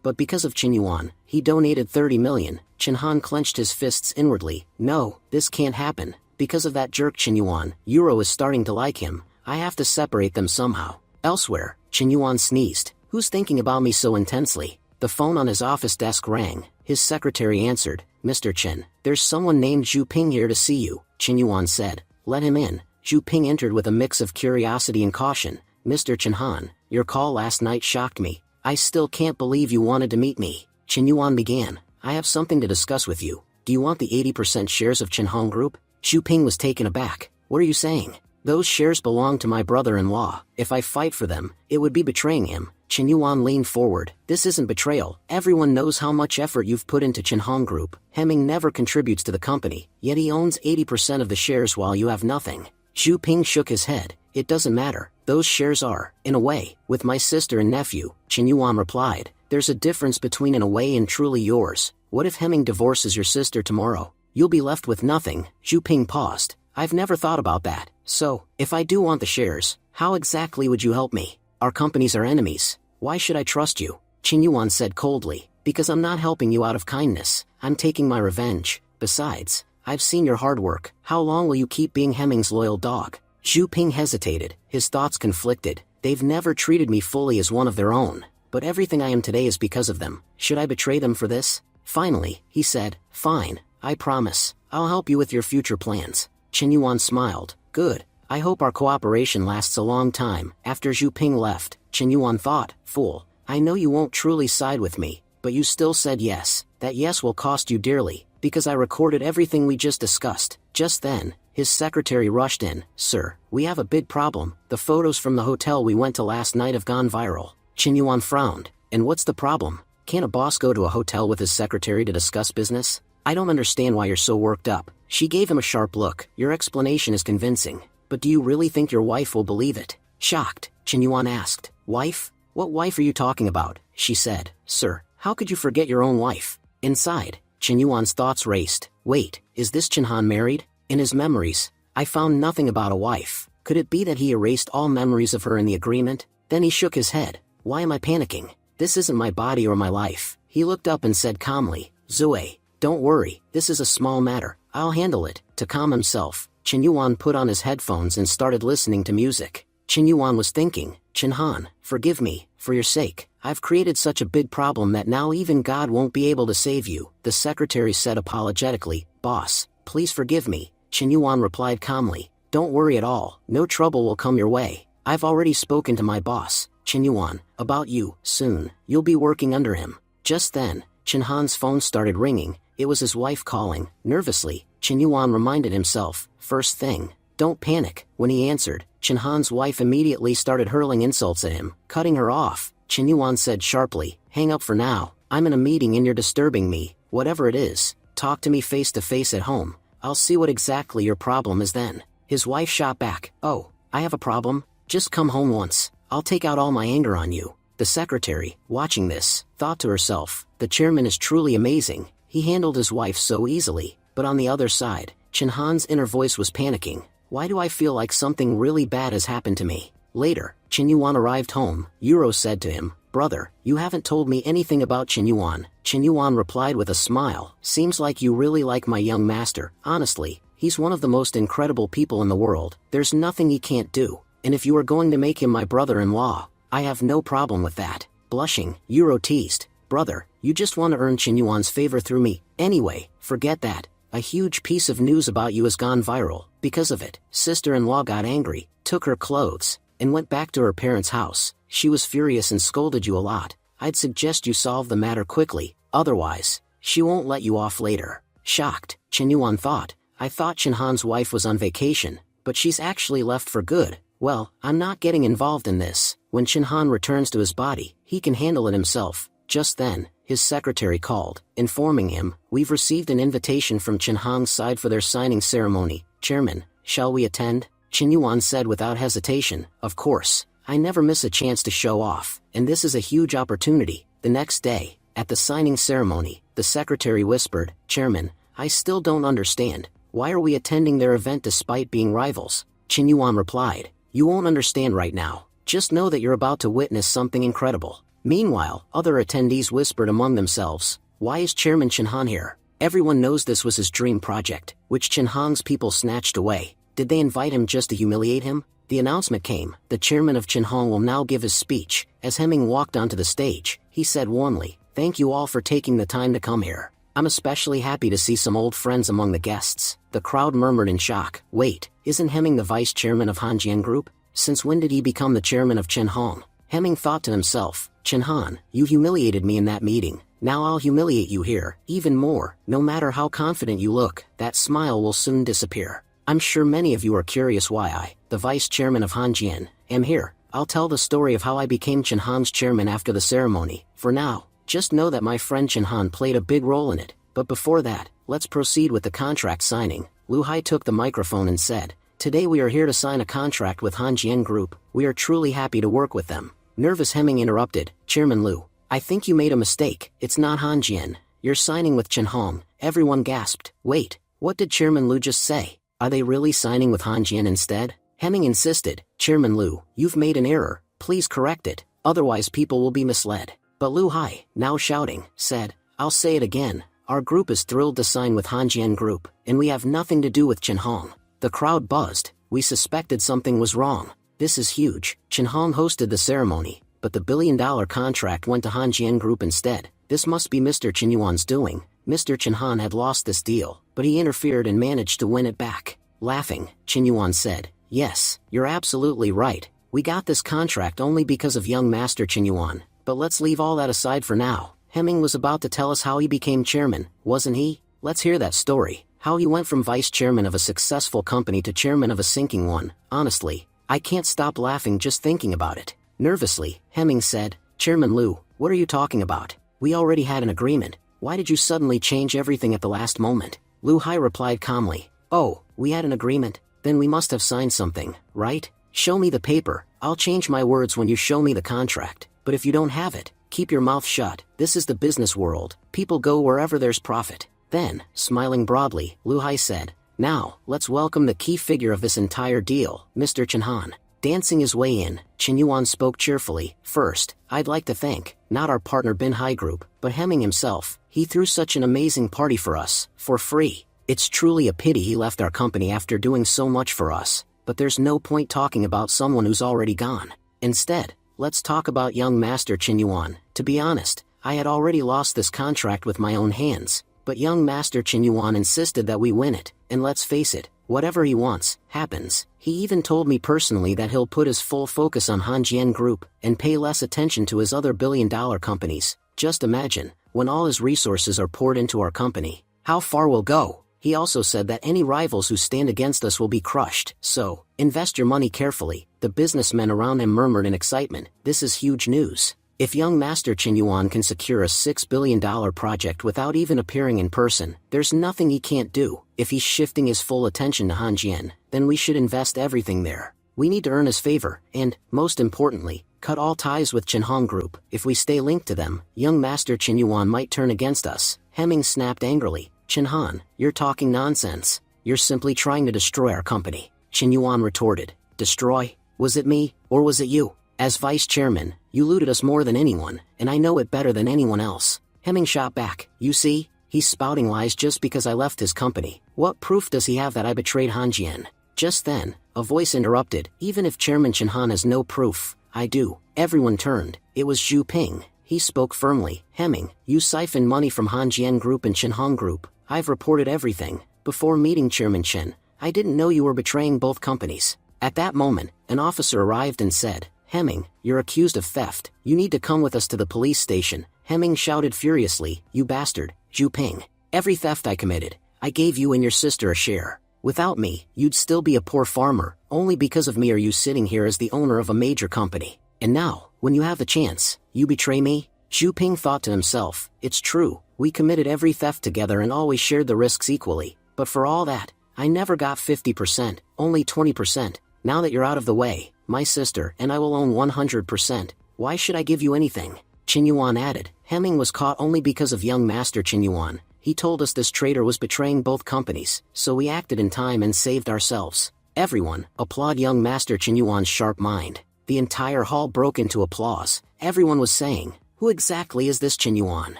but because of Chen Yuan, he donated 30 million. Chen Han clenched his fists inwardly. No, this can't happen. Because of that jerk Chen Yuan, Euro is starting to like him. I have to separate them somehow. Elsewhere, Chen Yuan sneezed. Who's thinking about me so intensely? The phone on his office desk rang. His secretary answered. Mr. Chen, there's someone named Zhu Ping here to see you, Chen Yuan said. Let him in. Zhu Ping entered with a mix of curiosity and caution. Mr. Chen Han, your call last night shocked me. I still can't believe you wanted to meet me. Chen Yuan began. I have something to discuss with you. Do you want the 80% shares of Chen Hong Group? Zhu Ping was taken aback. What are you saying? Those shares belong to my brother-in-law. If I fight for them, it would be betraying him. Chen Yuan leaned forward. This isn't betrayal. Everyone knows how much effort you've put into Chen Hong Group. Hemming never contributes to the company, yet he owns 80% of the shares while you have nothing. Zhu Ping shook his head. It doesn't matter. Those shares are, in a way, with my sister and nephew. Chen Yuan replied. There's a difference between in a way and truly yours. What if Hemming divorces your sister tomorrow? You'll be left with nothing. Zhu Ping paused. I've never thought about that. So, if I do want the shares, how exactly would you help me? Our companies are enemies. Why should I trust you? Chen Yuan said coldly. Because I'm not helping you out of kindness. I'm taking my revenge. Besides, I've seen your hard work. How long will you keep being Hemming's loyal dog? Zhu Ping hesitated. His thoughts conflicted. They've never treated me fully as one of their own. But everything I am today is because of them. Should I betray them for this? Finally, he said, fine, I promise. I'll help you with your future plans. Chen Yuan smiled. Good. I hope our cooperation lasts a long time. After Zhu Ping left, Chen Yuan thought, fool, I know you won't truly side with me, but you still said yes. That yes will cost you dearly, because I recorded everything we just discussed. Just then, his secretary rushed in. Sir, we have a big problem. The photos from the hotel we went to last night have gone viral. Chen Yuan frowned. And what's the problem? Can't a boss go to a hotel with his secretary to discuss business? I don't understand why you're so worked up. She gave him a sharp look. Your explanation is convincing. But do you really think your wife will believe it? Shocked, Chen Yuan asked. Wife? What wife are you talking about? She said. Sir, how could you forget your own wife? Inside, Chen Yuan's thoughts raced. Wait, is this Chen Han married? In his memories, I found nothing about a wife. Could it be that he erased all memories of her in the agreement? Then he shook his head. Why am I panicking? This isn't my body or my life. He looked up and said calmly. Zoe, don't worry, this is a small matter. I'll handle it. To calm himself, Chen Yuan put on his headphones and started listening to music. Chen Yuan was thinking, Chen Han, forgive me, for your sake. I've created such a big problem that now even God won't be able to save you. The secretary said apologetically. Boss, please forgive me. Chen Yuan replied calmly. Don't worry at all. No trouble will come your way. I've already spoken to my boss, Chen Yuan, about you. Soon, you'll be working under him. Just then, Chen Han's phone started ringing. It was his wife calling. Nervously, Chen Yuan reminded himself, first thing, don't panic. When he answered, Chen Han's wife immediately started hurling insults at him, cutting her off. Chen Yuan said sharply, hang up for now. I'm in a meeting and you're disturbing me. Whatever it is, talk to me face to face at home. I'll see what exactly your problem is then. His wife shot back. Oh, I have a problem? Just come home once. I'll take out all my anger on you. The secretary, watching this, thought to herself, the chairman is truly amazing. He handled his wife so easily. But on the other side, Chen Han's inner voice was panicking. Why do I feel like something really bad has happened to me? Later, Chen Yuan arrived home. Euro said to him, brother, you haven't told me anything about Chen Yuan. Chen Yuan replied with a smile. Seems like you really like my young master. Honestly, he's one of the most incredible people in the world. There's nothing he can't do. And if you are going to make him my brother-in-law, I have no problem with that. Blushing, Euro teased. Brother, you just want to earn Chen Yuan's favor through me. Anyway, forget that. A huge piece of news about you has gone viral. Because of it, sister-in-law got angry, took her clothes, and went back to her parents' house. She was furious and scolded you a lot. I'd suggest you solve the matter quickly, otherwise, she won't let you off later. Shocked, Chen Yuan thought, I thought Chen Han's wife was on vacation, but she's actually left for good. Well, I'm not getting involved in this. When Chen Han returns to his body, he can handle it himself. Just then, his secretary called, informing him, we've received an invitation from Chen Hong's side for their signing ceremony. Chairman, shall we attend? Chen Yuan said without hesitation, of course, I never miss a chance to show off, and this is a huge opportunity. The next day, at the signing ceremony, the secretary whispered, Chairman, I still don't understand. Why are we attending their event despite being rivals? Chin Yuan replied, You won't understand right now. Just know that you're about to witness something incredible. Meanwhile, other attendees whispered among themselves, Why is Chairman Chen Han here? Everyone knows this was his dream project, which Chen Hong's people snatched away. Did they invite him just to humiliate him? The announcement came. The chairman of Chen Hong will now give his speech. As Hemming walked onto the stage, he said warmly, Thank you all for taking the time to come here. I'm especially happy to see some old friends among the guests. The crowd murmured in shock. Wait, isn't Hemming the vice chairman of Hanjian Group? Since when did he become the chairman of Chen Hong? Hemming thought to himself, Chen Han, you humiliated me in that meeting. Now I'll humiliate you here, even more. No matter how confident you look, that smile will soon disappear. I'm sure many of you are curious why I, the vice chairman of Hanjian, am here. I'll tell the story of how I became Chen Han's chairman after the ceremony. For now, just know that my friend Chen Han played a big role in it. But before that, let's proceed with the contract signing. Lu Hai took the microphone and said, Today we are here to sign a contract with Hanjian Group. We are truly happy to work with them. Nervous Hemming interrupted, Chairman Lu, I think you made a mistake. It's not Hanjian. You're signing with Chen Hong. Everyone gasped. Wait, what did Chairman Lu just say? Are they really signing with Hanjian instead? Hemming insisted, Chairman Lu, you've made an error. Please correct it. Otherwise people will be misled. But Lu Hai, now shouting, said, I'll say it again. Our group is thrilled to sign with Hanjian Group, and we have nothing to do with Chen Hong. The crowd buzzed. We suspected something was wrong. This is huge. Chen Hong hosted the ceremony, but the billion-dollar contract went to Hanjian Group instead. This must be Mr. Chen Yuan's doing. Mr. Chen Han had lost this deal, but he interfered and managed to win it back. Laughing, Chen Yuan said, Yes, you're absolutely right. We got this contract only because of young Master Chen Yuan, but let's leave all that aside for now. Hemming was about to tell us how he became chairman, wasn't he? Let's hear that story. How he went from vice chairman of a successful company to chairman of a sinking one. Honestly, I can't stop laughing just thinking about it. Nervously, Hemming said, Chairman Lu, what are you talking about? We already had an agreement. Why did you suddenly change everything at the last moment? Lu Hai replied calmly, Oh, we had an agreement? Then we must have signed something, right? Show me the paper. I'll change my words when you show me the contract. But if you don't have it, keep your mouth shut. This is the business world. People go wherever there's profit. Then, smiling broadly, Lu Hai said, Now, let's welcome the key figure of this entire deal, Mr. Chen Han. Dancing his way in, Chen Yuan spoke cheerfully. First, I'd like to thank, not our partner Bin Hai Group, but Hemming himself. He threw such an amazing party for us, for free. It's truly a pity he left our company after doing so much for us, but there's no point talking about someone who's already gone. Instead, let's talk about young Master Chen Yuan. To be honest, I had already lost this contract with my own hands, but young Master Chen Yuan insisted that we win it, and let's face it, whatever he wants, happens. He even told me personally that he'll put his full focus on Hanjian Group, and pay less attention to his other billion-dollar companies. Just imagine, when all his resources are poured into our company, how far we'll go. He also said that any rivals who stand against us will be crushed. So, invest your money carefully. The businessmen around him murmured in excitement. This is huge news. If young Master Chen Yuan can secure a $6 billion project without even appearing in person, there's nothing he can't do. If he's shifting his full attention to Hanjian, then we should invest everything there. We need to earn his favor, and, most importantly, cut all ties with Chen Hong Group. If we stay linked to them, young Master Chen Yuan might turn against us. Hemming snapped angrily. Chen Han, you're talking nonsense. You're simply trying to destroy our company. Chen Yuan retorted. Destroy? Was it me, or was it you? As vice chairman, you looted us more than anyone, and I know it better than anyone else. Hemming shot back. You see? He's spouting lies just because I left his company. What proof does he have that I betrayed Hanjian? Just then, a voice interrupted. Even if Chairman Chen Han has no proof, I do. Everyone turned. It was Zhu Ping. He spoke firmly. Hemming, you siphoned money from Hanjian Group and Chen Hong Group. I've reported everything. Before meeting Chairman Chen, I didn't know you were betraying both companies. At that moment, an officer arrived and said, Hemming, you're accused of theft. You need to come with us to the police station. Hemming shouted furiously, You bastard, Zhu Ping. Every theft I committed, I gave you and your sister a share. Without me, you'd still be a poor farmer. Only because of me are you sitting here as the owner of a major company. And now, when you have the chance, you betray me? Zhu Ping thought to himself, It's true, we committed every theft together and always shared the risks equally. But for all that, I never got 50%, only 20%. Now that you're out of the way, my sister and I will own 100%. Why should I give you anything? Qinyuan added. Hemming was caught only because of young Master Qinyuan. He told us this traitor was betraying both companies, so we acted in time and saved ourselves. Everyone, applaud young Master Qinyuan's sharp mind. The entire hall broke into applause. Everyone was saying, who exactly is this Qinyuan?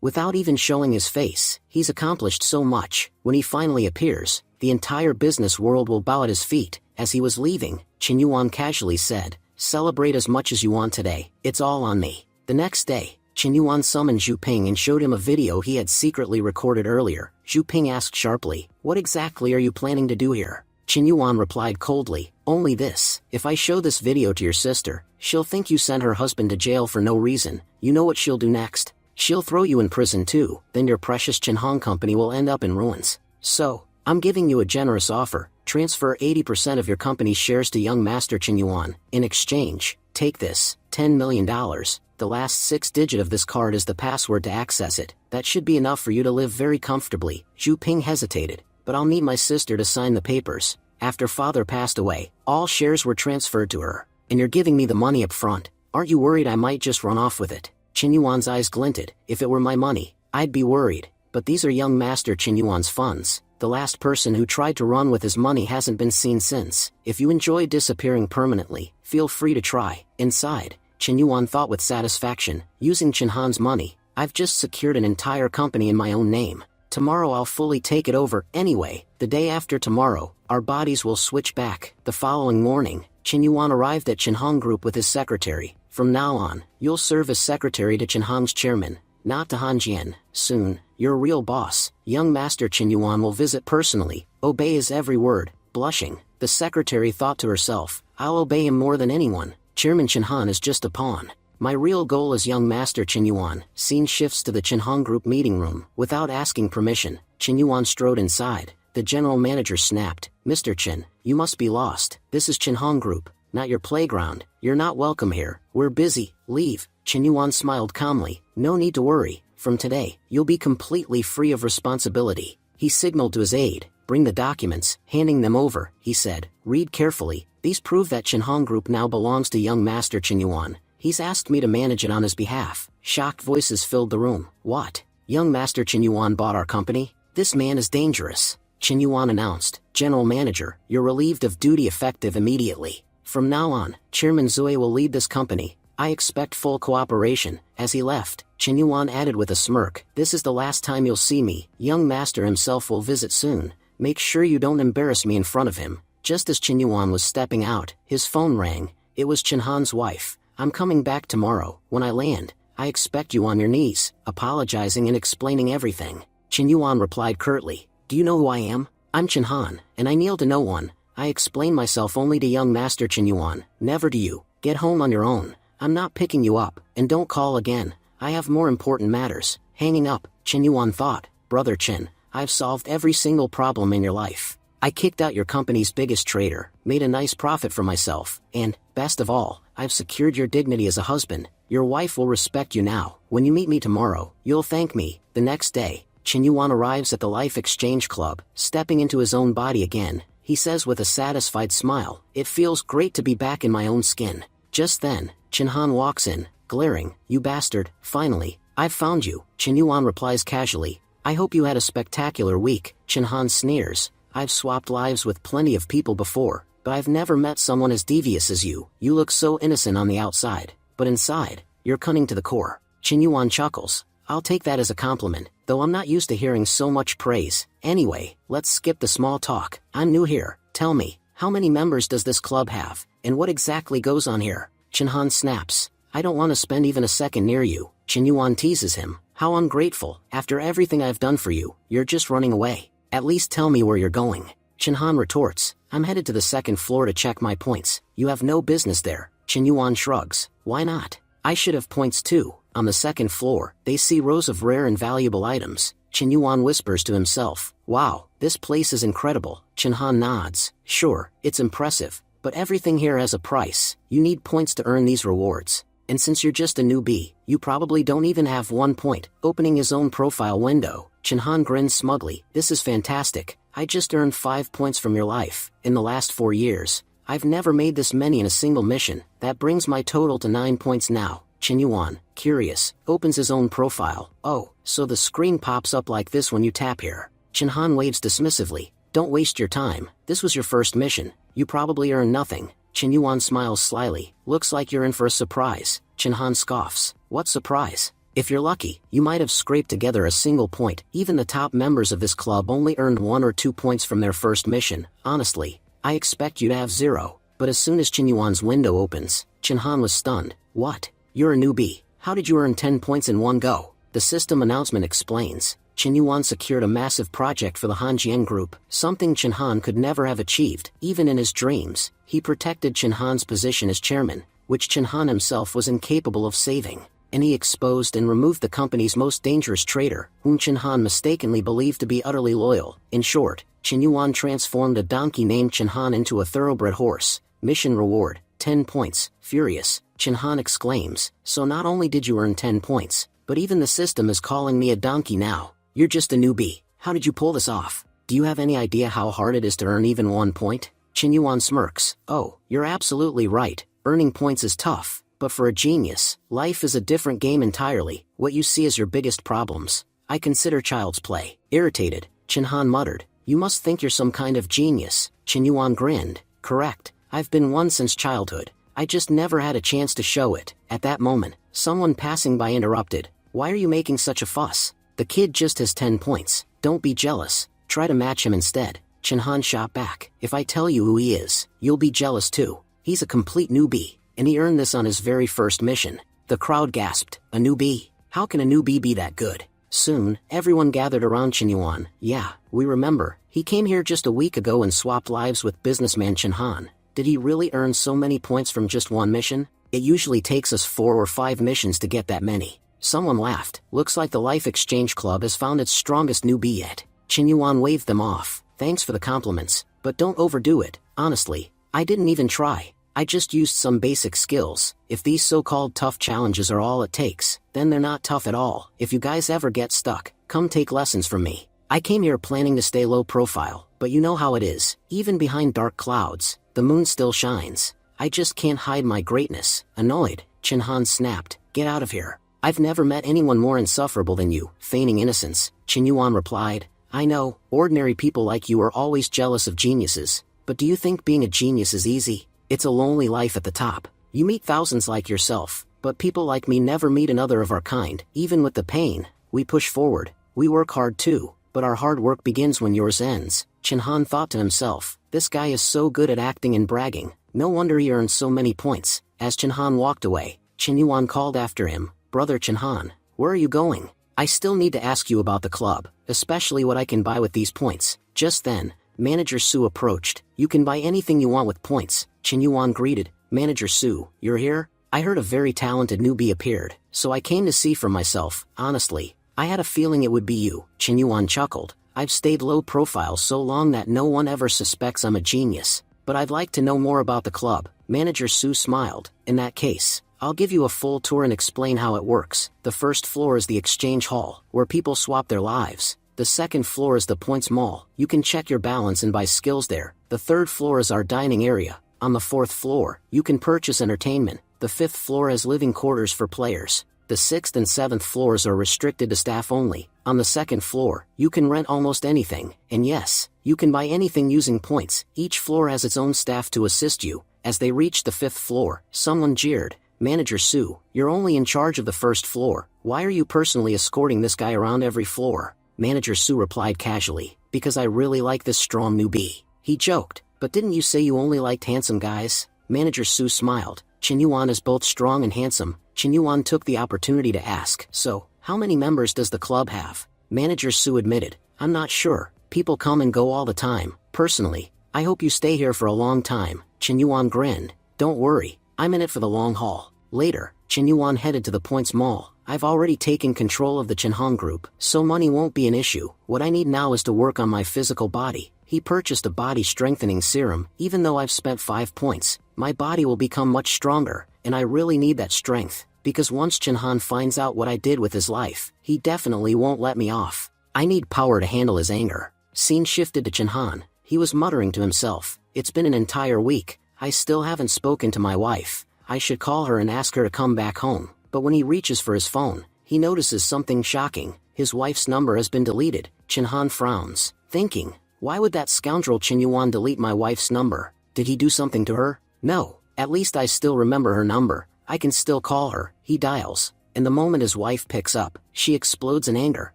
Without even showing his face, he's accomplished so much. When he finally appears, the entire business world will bow at his feet. As he was leaving, Qinyuan casually said, celebrate as much as you want today, it's all on me. The next day, Qinyuan summoned Zhu Ping and showed him a video he had secretly recorded earlier. Zhu Ping asked sharply, what exactly are you planning to do here? Qinyuan replied coldly, only this, if I show this video to your sister, she'll think you sent her husband to jail for no reason. You know what she'll do next? She'll throw you in prison too, then your precious Chinhong company will end up in ruins. So, I'm giving you a generous offer, transfer 80% of your company's shares to young Master Qinyuan. In exchange, take this, $10 million. The last 6 digit of this card is the password to access it. That should be enough for you to live very comfortably. Zhu Ping hesitated, but I'll need my sister to sign the papers. After father passed away, all shares were transferred to her. And you're giving me the money up front. Aren't you worried I might just run off with it? Qinyuan's eyes glinted. If it were my money, I'd be worried. But these are young Master Qinyuan's funds. The last person who tried to run with his money hasn't been seen since. If you enjoy disappearing permanently, feel free to try. Inside, Qinyuan thought with satisfaction, using Chinhan's money, I've just secured an entire company in my own name. Tomorrow I'll fully take it over. Anyway, the day after tomorrow, our bodies will switch back. The following morning, Qinyuan arrived at Chinhong Group with his secretary. From now on, you'll serve as secretary to Chinhong's chairman, not to Han Jian. Soon, your real boss, young Master Qinyuan will visit personally, obey his every word. Blushing, the secretary thought to herself, I'll obey him more than anyone. Chairman Chinhan is just a pawn. My real goal is young Master Qinyuan. Scene shifts to the Chinhong Group meeting room. Without asking permission, Qinyuan strode inside. The general manager snapped, Mr. Qin, you must be lost. This is Chinhong Group, not your playground. You're not welcome here. We're busy. Leave. Qinyuan smiled calmly. No need to worry. From today, you'll be completely free of responsibility. He signaled to his aide, bring the documents. Handing them over, he said, read carefully. These prove that Chinhong Group now belongs to young Master Qinyuan. He's asked me to manage it on his behalf. Shocked voices filled the room. What? Young Master Qinyuan bought our company? This man is dangerous. Qinyuan announced, General Manager, you're relieved of duty effective immediately. From now on, Chairman Zui will lead this company. I expect full cooperation. As he left, Qinyuan added with a smirk, this is the last time you'll see me. Young Master himself will visit soon. Make sure you don't embarrass me in front of him. Just as Qinyuan was stepping out, his phone rang. It was Chinhan's wife. I'm coming back tomorrow. When I land, I expect you on your knees, apologizing and explaining everything. Qinyuan replied curtly, do you know who I am? I'm Chinhan, and I kneel to no one. I explain myself only to young Master Qinyuan, never to you. Get home on your own. I'm not picking you up, and don't call again. I have more important matters. Hanging up, Qinyuan thought, Brother Qin, I've solved every single problem in your life. I kicked out your company's biggest traitor, made a nice profit for myself, and, best of all, I've secured your dignity as a husband. Your wife will respect you now. When you meet me tomorrow, you'll thank me. The next day, Qinyuan arrives at the Life Exchange Club, stepping into his own body again. He says with a satisfied smile, it feels great to be back in my own skin. Just then, Chinhan walks in, glaring, you bastard, finally, I've found you. Qinyuan replies casually, I hope you had a spectacular week. Chinhan sneers, I've swapped lives with plenty of people before, but I've never met someone as devious as you. You look so innocent on the outside, but inside, you're cunning to the core. Qinyuan chuckles, I'll take that as a compliment, though I'm not used to hearing so much praise. Anyway, let's skip the small talk. I'm new here. Tell me, how many members does this club have, and what exactly goes on here? Chinhan snaps, I don't want to spend even a second near you. Qinyuan teases him, how ungrateful. After everything I've done for you, you're just running away. At least tell me where you're going. Chinhan retorts, I'm headed to the second floor to check my points. You have no business there. Qinyuan shrugs, why not? I should have points too. On the second floor, they see rows of rare and valuable items. Qinyuan whispers to himself, wow, this place is incredible. Chinhan nods, sure, it's impressive, but everything here has a price. You need points to earn these rewards. And since you're just a newbie, you probably don't even have 1 point. Opening his own profile window, Chinhan grins smugly, this is fantastic. I just earned 5 points from your life. In the last 4 years, I've never made this many in a single mission. That brings my total to 9 points now. Chen Yuan, curious, opens his own profile. Oh, so the screen pops up like this when you tap here. Chen Han waves dismissively. Don't waste your time. This was your first mission. You probably earned nothing. Chen Yuan smiles slyly. Looks like you're in for a surprise. Chen Han scoffs. What surprise? If you're lucky, you might have scraped together a single point. Even the top members of this club only earned 1 or 2 points from their first mission. Honestly, I expect you to have 0. But as soon as Chen Yuan's window opens, Chen Han was stunned. What? You're a newbie. How did you earn 10 points in one go? The system announcement explains. Chen Yuan secured a massive project for the Hanjian group, something Chen Han could never have achieved, even in his dreams. He protected Chen Han's position as chairman, which Chen Han himself was incapable of saving, and he exposed and removed the company's most dangerous traitor, whom Chen Han mistakenly believed to be utterly loyal. In short, Chen Yuan transformed a donkey named Chen Han into a thoroughbred horse. Mission reward, 10 points. Furious, Chen Han exclaims, so not only did you earn 10 points, but even the system is calling me a donkey now. You're just a newbie. How did you pull this off? Do you have any idea how hard it is to earn even 1 point? Chen Yuan smirks. Oh, you're absolutely right. Earning points is tough, but for a genius, life is a different game entirely. What you see as your biggest problems, I consider child's play. Irritated, Chen Han muttered, you must think you're some kind of genius. Chen Yuan grinned. Correct, I've been one since childhood. I just never had a chance to show it. At that moment, someone passing by interrupted. Why are you making such a fuss? The kid just has 10 points. Don't be jealous. Try to match him instead. Chen Han shot back. If I tell you who he is, you'll be jealous too. He's a complete newbie, and he earned this on his very first mission. The crowd gasped. A newbie? How can a newbie be that good? Soon, everyone gathered around Chen Yuan. Yeah, we remember. He came here just a week ago and swapped lives with businessman Chen Han. Did he really earn so many points from just one mission? It usually takes us 4 or 5 missions to get that many. Someone laughed. Looks like the Life Exchange Club has found its strongest newbie yet. Chen Yuan waved them off. Thanks for the compliments, but don't overdo it. Honestly, I didn't even try. I just used some basic skills. If these so-called tough challenges are all it takes, then they're not tough at all. If you guys ever get stuck, come take lessons from me. I came here planning to stay low profile, but you know how it is. Even behind dark clouds, the moon still shines. I just can't hide my greatness. Annoyed, Chen Han snapped. Get out of here. I've never met anyone more insufferable than you. Feigning innocence, Chen Yuan replied. I know, ordinary people like you are always jealous of geniuses. But do you think being a genius is easy? It's a lonely life at the top. You meet thousands like yourself, but people like me never meet another of our kind. Even with the pain, we push forward. We work hard too, but our hard work begins when yours ends. Chen Han thought to himself, this guy is so good at acting and bragging. No wonder he earned so many points. As Chen Han walked away, Chen Yuan called after him, Brother Chen Han, where are you going? I still need to ask you about the club, especially what I can buy with these points. Just then, Manager Su approached. You can buy anything you want with points. Chen Yuan greeted. Manager Su, you're here? I heard a very talented newbie appeared, so I came to see for myself. Honestly, I had a feeling it would be you. Chen Yuan chuckled. I've stayed low profile so long that no one ever suspects I'm a genius. But I'd like to know more about the club. Manager Su smiled. In that case, I'll give you a full tour and explain how it works. The first floor is the exchange hall, where people swap their lives. The second floor is the points mall. You can check your balance and buy skills there. The third floor is our dining area. On the fourth floor, you can purchase entertainment. The fifth floor has living quarters for players. The sixth and seventh floors are restricted to staff only. On the second floor, you can rent almost anything. And yes, you can buy anything using points. Each floor has its own staff to assist you. As they reached the fifth floor, someone jeered. Manager Su, you're only in charge of the first floor. Why are you personally escorting this guy around every floor? Manager Su replied casually, because I really like this strong newbie. He joked, but didn't you say you only liked handsome guys? Manager Su smiled. Chen Yuan is both strong and handsome. Chen Yuan took the opportunity to ask, so, how many members does the club have? Manager Su admitted, I'm not sure. People come and go all the time. Personally, I hope you stay here for a long time. Chen Yuan grinned. Don't worry, I'm in it for the long haul. Later, Chen Yuan headed to the Points Mall. I've already taken control of the Chen Han group, so money won't be an issue. What I need now is to work on my physical body. He purchased a body strengthening serum. Even though I've spent 5 points, my body will become much stronger, and I really need that strength, because once Chen Han finds out what I did with his life, he definitely won't let me off. I need power to handle his anger. Scene shifted to Chen Han. He was muttering to himself. It's been an entire week. I still haven't spoken to my wife. I should call her and ask her to come back home. But when he reaches for his phone, he notices something shocking. His wife's number has been deleted. Chin-han frowns, thinking, why would that scoundrel Chin-yuan delete my wife's number? Did he do something to her? No, at least I still remember her number. I can still call her. He dials, and the moment his wife picks up, she explodes in anger.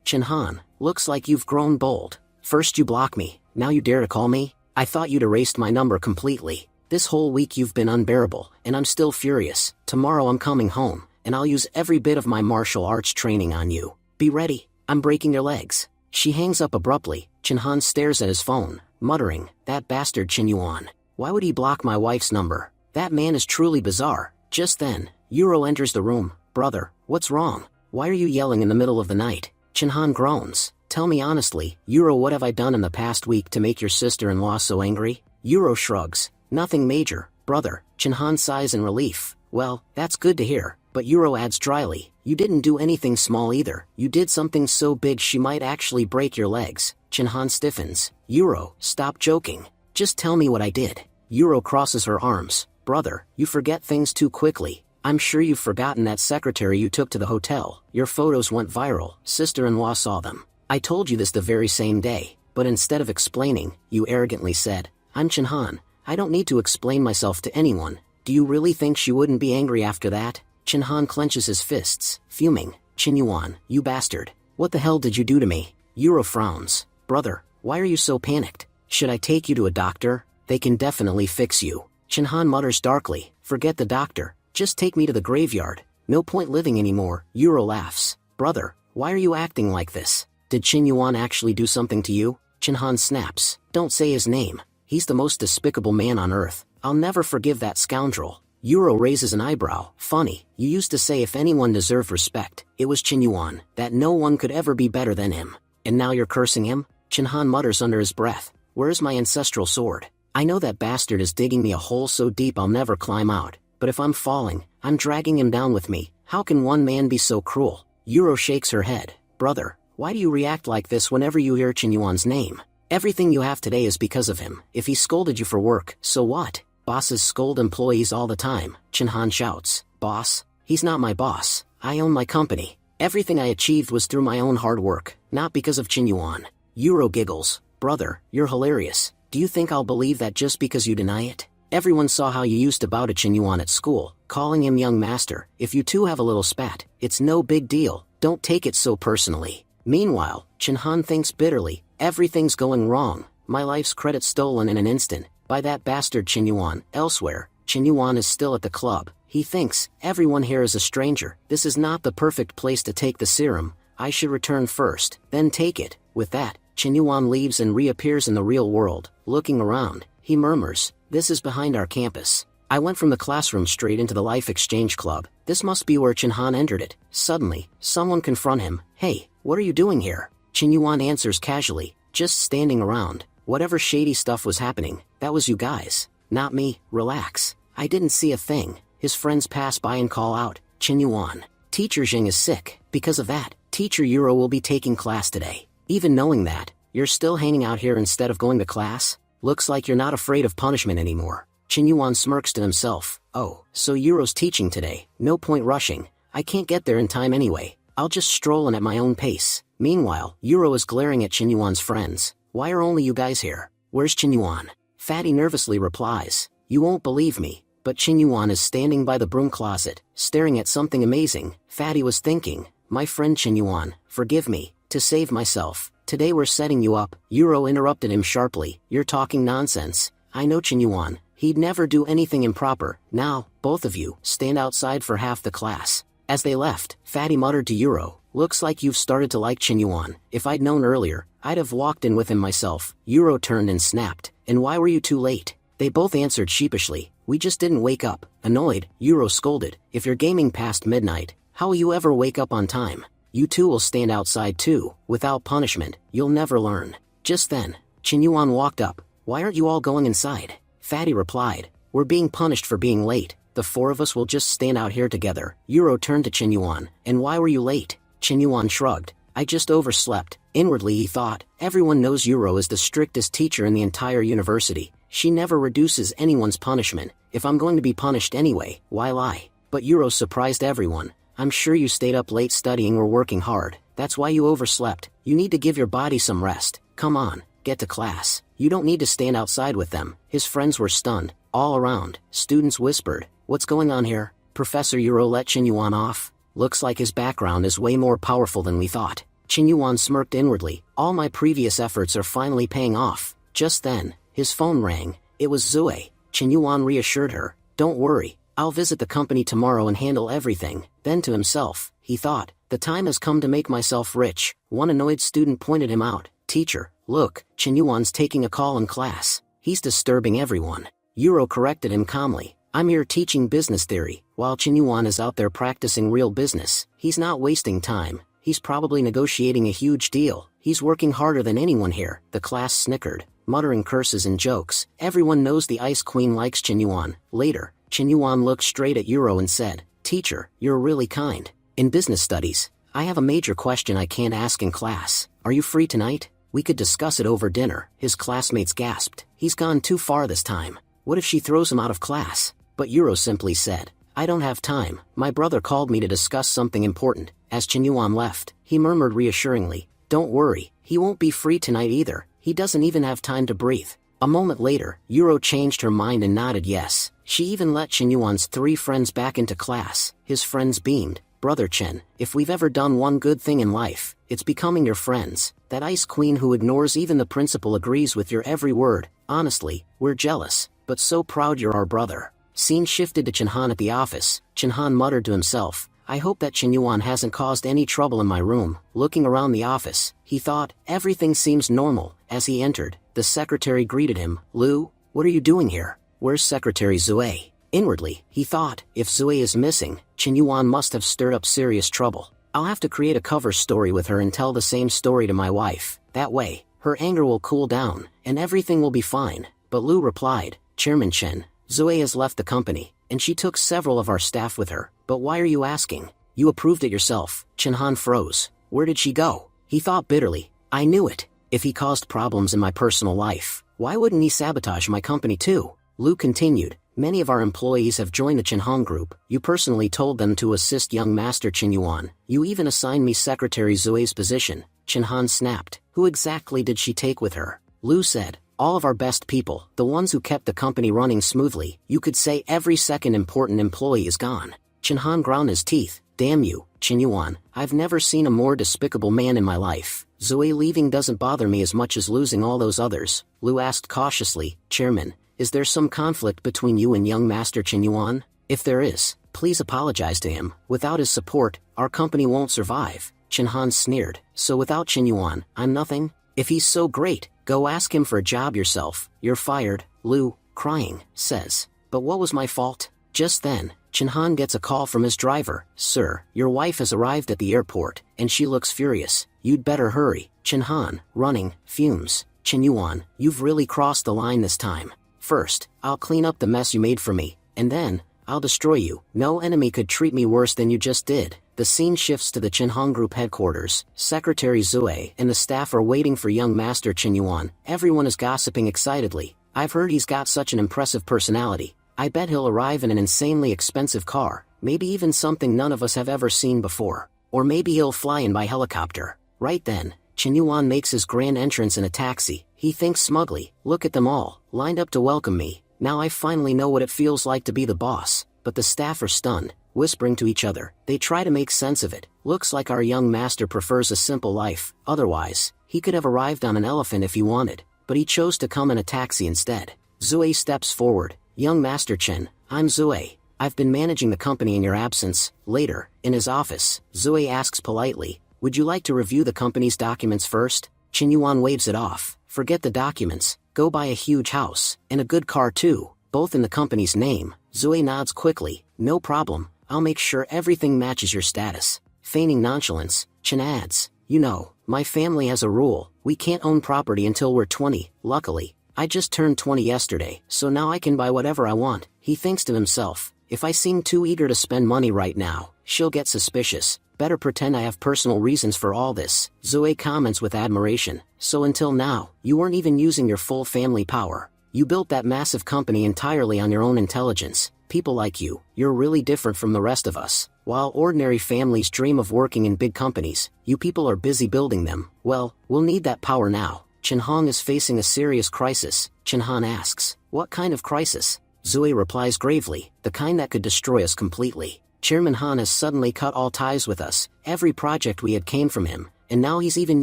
Chin-han, looks like you've grown bold. First you block me, now you dare to call me? I thought you'd erased my number completely. This whole week you've been unbearable, and I'm still furious. Tomorrow I'm coming home, and I'll use every bit of my martial arts training on you. Be ready, I'm breaking your legs. She hangs up abruptly. Chin-han stares at his phone, muttering, that bastard Chin-yuan. Why would he block my wife's number? That man is truly bizarre. Just then, Euro enters the room. Brother, what's wrong? Why are you yelling in the middle of the night? Chin-han groans. Tell me honestly, Euro, what have I done in the past week to make your sister-in-law so angry? Euro shrugs. Nothing major, brother. Chin-han sighs in relief. Well, that's good to hear, but Euro adds dryly, you didn't do anything small either. You did something so big she might actually break your legs. Chin-han stiffens. Euro, stop joking. Just tell me what I did. Euro crosses her arms. Brother, you forget things too quickly. I'm sure you've forgotten that secretary you took to the hotel. Your photos went viral. Sister-in-law saw them. I told you this the very same day, but instead of explaining, you arrogantly said, I'm Chin-han. I don't need to explain myself to anyone. Do you really think she wouldn't be angry after that? Chin-han clenches his fists, fuming. Chin-yuan, you bastard. What the hell did you do to me? Euro frowns. Brother, why are you so panicked? Should I take you to a doctor? They can definitely fix you. Chin-han mutters darkly. Forget the doctor. Just take me to the graveyard. No point living anymore. Euro laughs. Brother, why are you acting like this? Did Chin-yuan actually do something to you? Chin-han snaps. Don't say his name. He's the most despicable man on earth. I'll never forgive that scoundrel. Euro raises an eyebrow. Funny, you used to say if anyone deserved respect, it was Chin-yuan, that no one could ever be better than him. And now you're cursing him? Chin-han mutters under his breath. Where's my ancestral sword? I know that bastard is digging me a hole so deep I'll never climb out, but if I'm falling, I'm dragging him down with me. How can one man be so cruel? Euro shakes her head. Brother, why do you react like this whenever you hear Chin-yuan's name? Everything you have today is because of him. If he scolded you for work, so what? Bosses scold employees all the time, Chin-han shouts. Boss? He's not my boss. I own my company. Everything I achieved was through my own hard work, not because of Chin-yuan. Euro giggles. Brother, you're hilarious. Do you think I'll believe that just because you deny it? Everyone saw how you used to bow to Chin-yuan at school, calling him young master. If you two have a little spat, it's no big deal. Don't take it so personally. Meanwhile, Chin-han thinks bitterly. Everything's going wrong. My life's credit stolen in an instant. By that bastard Chin-yuan. Elsewhere, Chin-yuan is still at the club. He thinks, everyone here is a stranger. This is not the perfect place to take the serum. I should return first, then take it. With that, Chin-yuan leaves and reappears in the real world. Looking around, he murmurs, this is behind our campus. I went from the classroom straight into the Life Exchange Club. This must be where Chin-han entered it. Suddenly, someone confront him. Hey, what are you doing here? Chin-yuan answers casually, just standing around. Whatever shady stuff was happening, that was you guys. Not me. Relax. I didn't see a thing. His friends pass by and call out, Chin-yuan. Teacher Jing is sick. Because of that, Teacher Euro will be taking class today. Even knowing that, you're still hanging out here instead of going to class? Looks like you're not afraid of punishment anymore. Chin-yuan smirks to himself. Oh, so Euro's teaching today. No point rushing. I can't get there in time anyway. I'll just stroll in at my own pace. Meanwhile, Euro is glaring at Chin-yuan's friends. Why are only you guys here? Where's Chin-yuan? Fatty nervously replies. You won't believe me, but Chin-yuan is standing by the broom closet, staring at something amazing. Fatty was thinking, my friend Chin-yuan, forgive me, to save myself. Today we're setting you up. Euro interrupted him sharply. You're talking nonsense. I know Chin-yuan. He'd never do anything improper. Now, both of you, stand outside for half the class. As they left, Fatty muttered to Euro, looks like you've started to like Chin-yuan. If I'd known earlier, I'd have walked in with him myself. Euro turned and snapped. And why were you too late? They both answered sheepishly. We just didn't wake up. Annoyed, Euro scolded. If you're gaming past midnight, how will you ever wake up on time? You two will stand outside too. Without punishment, you'll never learn. Just then, Chin-yuan walked up. Why aren't you all going inside? Fatty replied. We're being punished for being late. The four of us will just stand out here together. Euro turned to Chin-yuan. And why were you late? Chin-yuan shrugged. I just overslept. Inwardly he thought, everyone knows Euro is the strictest teacher in the entire university. She never reduces anyone's punishment. If I'm going to be punished anyway, why lie? But Euro surprised everyone. I'm sure you stayed up late studying or working hard. That's why you overslept. You need to give your body some rest. Come on, get to class. You don't need to stand outside with them. His friends were stunned. All around, students whispered, "What's going on here?" Professor Euro let Qinyuan off. Looks like his background is way more powerful than we thought. Qinyuan smirked inwardly. All my previous efforts are finally paying off. Just then, his phone rang. It was Zue. Qinyuan reassured her, "Don't worry, I'll visit the company tomorrow and handle everything." Then to himself, he thought, "The time has come to make myself rich." One annoyed student pointed him out. "Teacher, look, Qinyuan's taking a call in class. He's disturbing everyone." Euro corrected him calmly. "I'm here teaching business theory, while Qinyuan is out there practicing real business. He's not wasting time. He's probably negotiating a huge deal. He's working harder than anyone here." The class snickered, muttering curses and jokes. Everyone knows the Ice Queen likes Qinyuan. Later, Qinyuan looked straight at Euro and said, "Teacher, you're really kind. In business studies, I have a major question I can't ask in class. Are you free tonight? We could discuss it over dinner." His classmates gasped. He's gone too far this time. What if she throws him out of class? But Euro simply said, "I don't have time. My brother called me to discuss something important." As Qinyuan left, he murmured reassuringly, "Don't worry, he won't be free tonight either. He doesn't even have time to breathe." A moment later, Euro changed her mind and nodded yes. She even let Qinyuan's 3 friends back into class. His friends beamed. "Brother Chen, if we've ever done one good thing in life, it's becoming your friends. That Ice Queen who ignores even the principal agrees with your every word. Honestly, we're jealous, but so proud you're our brother." Scene shifted to Chenhan at the office. Chenhan muttered to himself, "I hope that Qinyuan hasn't caused any trouble in my room." Looking around the office, he thought, everything seems normal. As he entered, the secretary greeted him. "Lu, what are you doing here? Where's Secretary Zue?" Inwardly, he thought, if Zue is missing, Qinyuan must have stirred up serious trouble. "I'll have to create a cover story with her and tell the same story to my wife. That way, her anger will cool down, and everything will be fine." But Lu replied, "Chairman Chen, Zue has left the company, and she took several of our staff with her. But why are you asking? You approved it yourself." Chenhan froze. Where did she go? He thought bitterly. I knew it. If he caused problems in my personal life, why wouldn't he sabotage my company too? Lu continued, "Many of our employees have joined the Chenhan group. You personally told them to assist young Master Qinyuan. You even assigned me Secretary Zue's position." Chenhan snapped. "Who exactly did she take with her?" Lu said, "All of our best people, the ones who kept the company running smoothly. You could say every second important employee is gone." Chenhan ground his teeth. "Damn you, Qinyuan, I've never seen a more despicable man in my life. Zue leaving doesn't bother me as much as losing all those others." Lu asked cautiously, "Chairman, is there some conflict between you and young Master Qinyuan? If there is, please apologize to him. Without his support, our company won't survive." Chenhan sneered. "So without Qinyuan, I'm nothing? If he's so great, go ask him for a job yourself. You're fired." Lu, crying, says, "But what was my fault?" Just then, Chenhan gets a call from his driver. "Sir, your wife has arrived at the airport, and she looks furious. You'd better hurry." Chenhan, running, fumes. "Qinyuan, you've really crossed the line this time. First, I'll clean up the mess you made for me, and then, I'll destroy you. No enemy could treat me worse than you just did." The scene shifts to the Chenhan Group headquarters. Secretary Zue and the staff are waiting for young Master Qinyuan. Everyone is gossiping excitedly. "I've heard he's got such an impressive personality. I bet he'll arrive in an insanely expensive car, maybe even something none of us have ever seen before. Or maybe he'll fly in by helicopter." Right then, Qinyuan makes his grand entrance in a taxi. He thinks smugly, "Look at them all, lined up to welcome me. Now I finally know what it feels like to be the boss." But the staff are stunned, whispering to each other. They try to make sense of it. "Looks like our young master prefers a simple life. Otherwise, he could have arrived on an elephant if he wanted, but he chose to come in a taxi instead." Zue steps forward. "Young Master Chen, I'm Zue. I've been managing the company in your absence." Later, in his office, Zue asks politely, "Would you like to review the company's documents first?" Qinyuan waves it off. "Forget the documents. Go buy a huge house, and a good car too, both in the company's name." Zue nods quickly. "No problem. I'll make sure everything matches your status." Feigning nonchalance, Chen adds, "You know, my family has a rule. We can't own property until we're 20. Luckily, I just turned 20 yesterday, so now I can buy whatever I want." He thinks to himself, "If I seem too eager to spend money right now, she'll get suspicious. Better pretend I have personal reasons for all this." Zue comments with admiration, "So until now, you weren't even using your full family power." You built that massive company entirely on your own intelligence. People like you, you're really different from the rest of us. While ordinary families dream of working in big companies, you people are busy building them. Well, we'll need that power now. Chinhong is facing a serious crisis. Chinhan asks, what kind of crisis? Zui replies gravely, the kind that could destroy us completely. Chairman Han has suddenly cut all ties with us. Every project we had came from him, and now he's even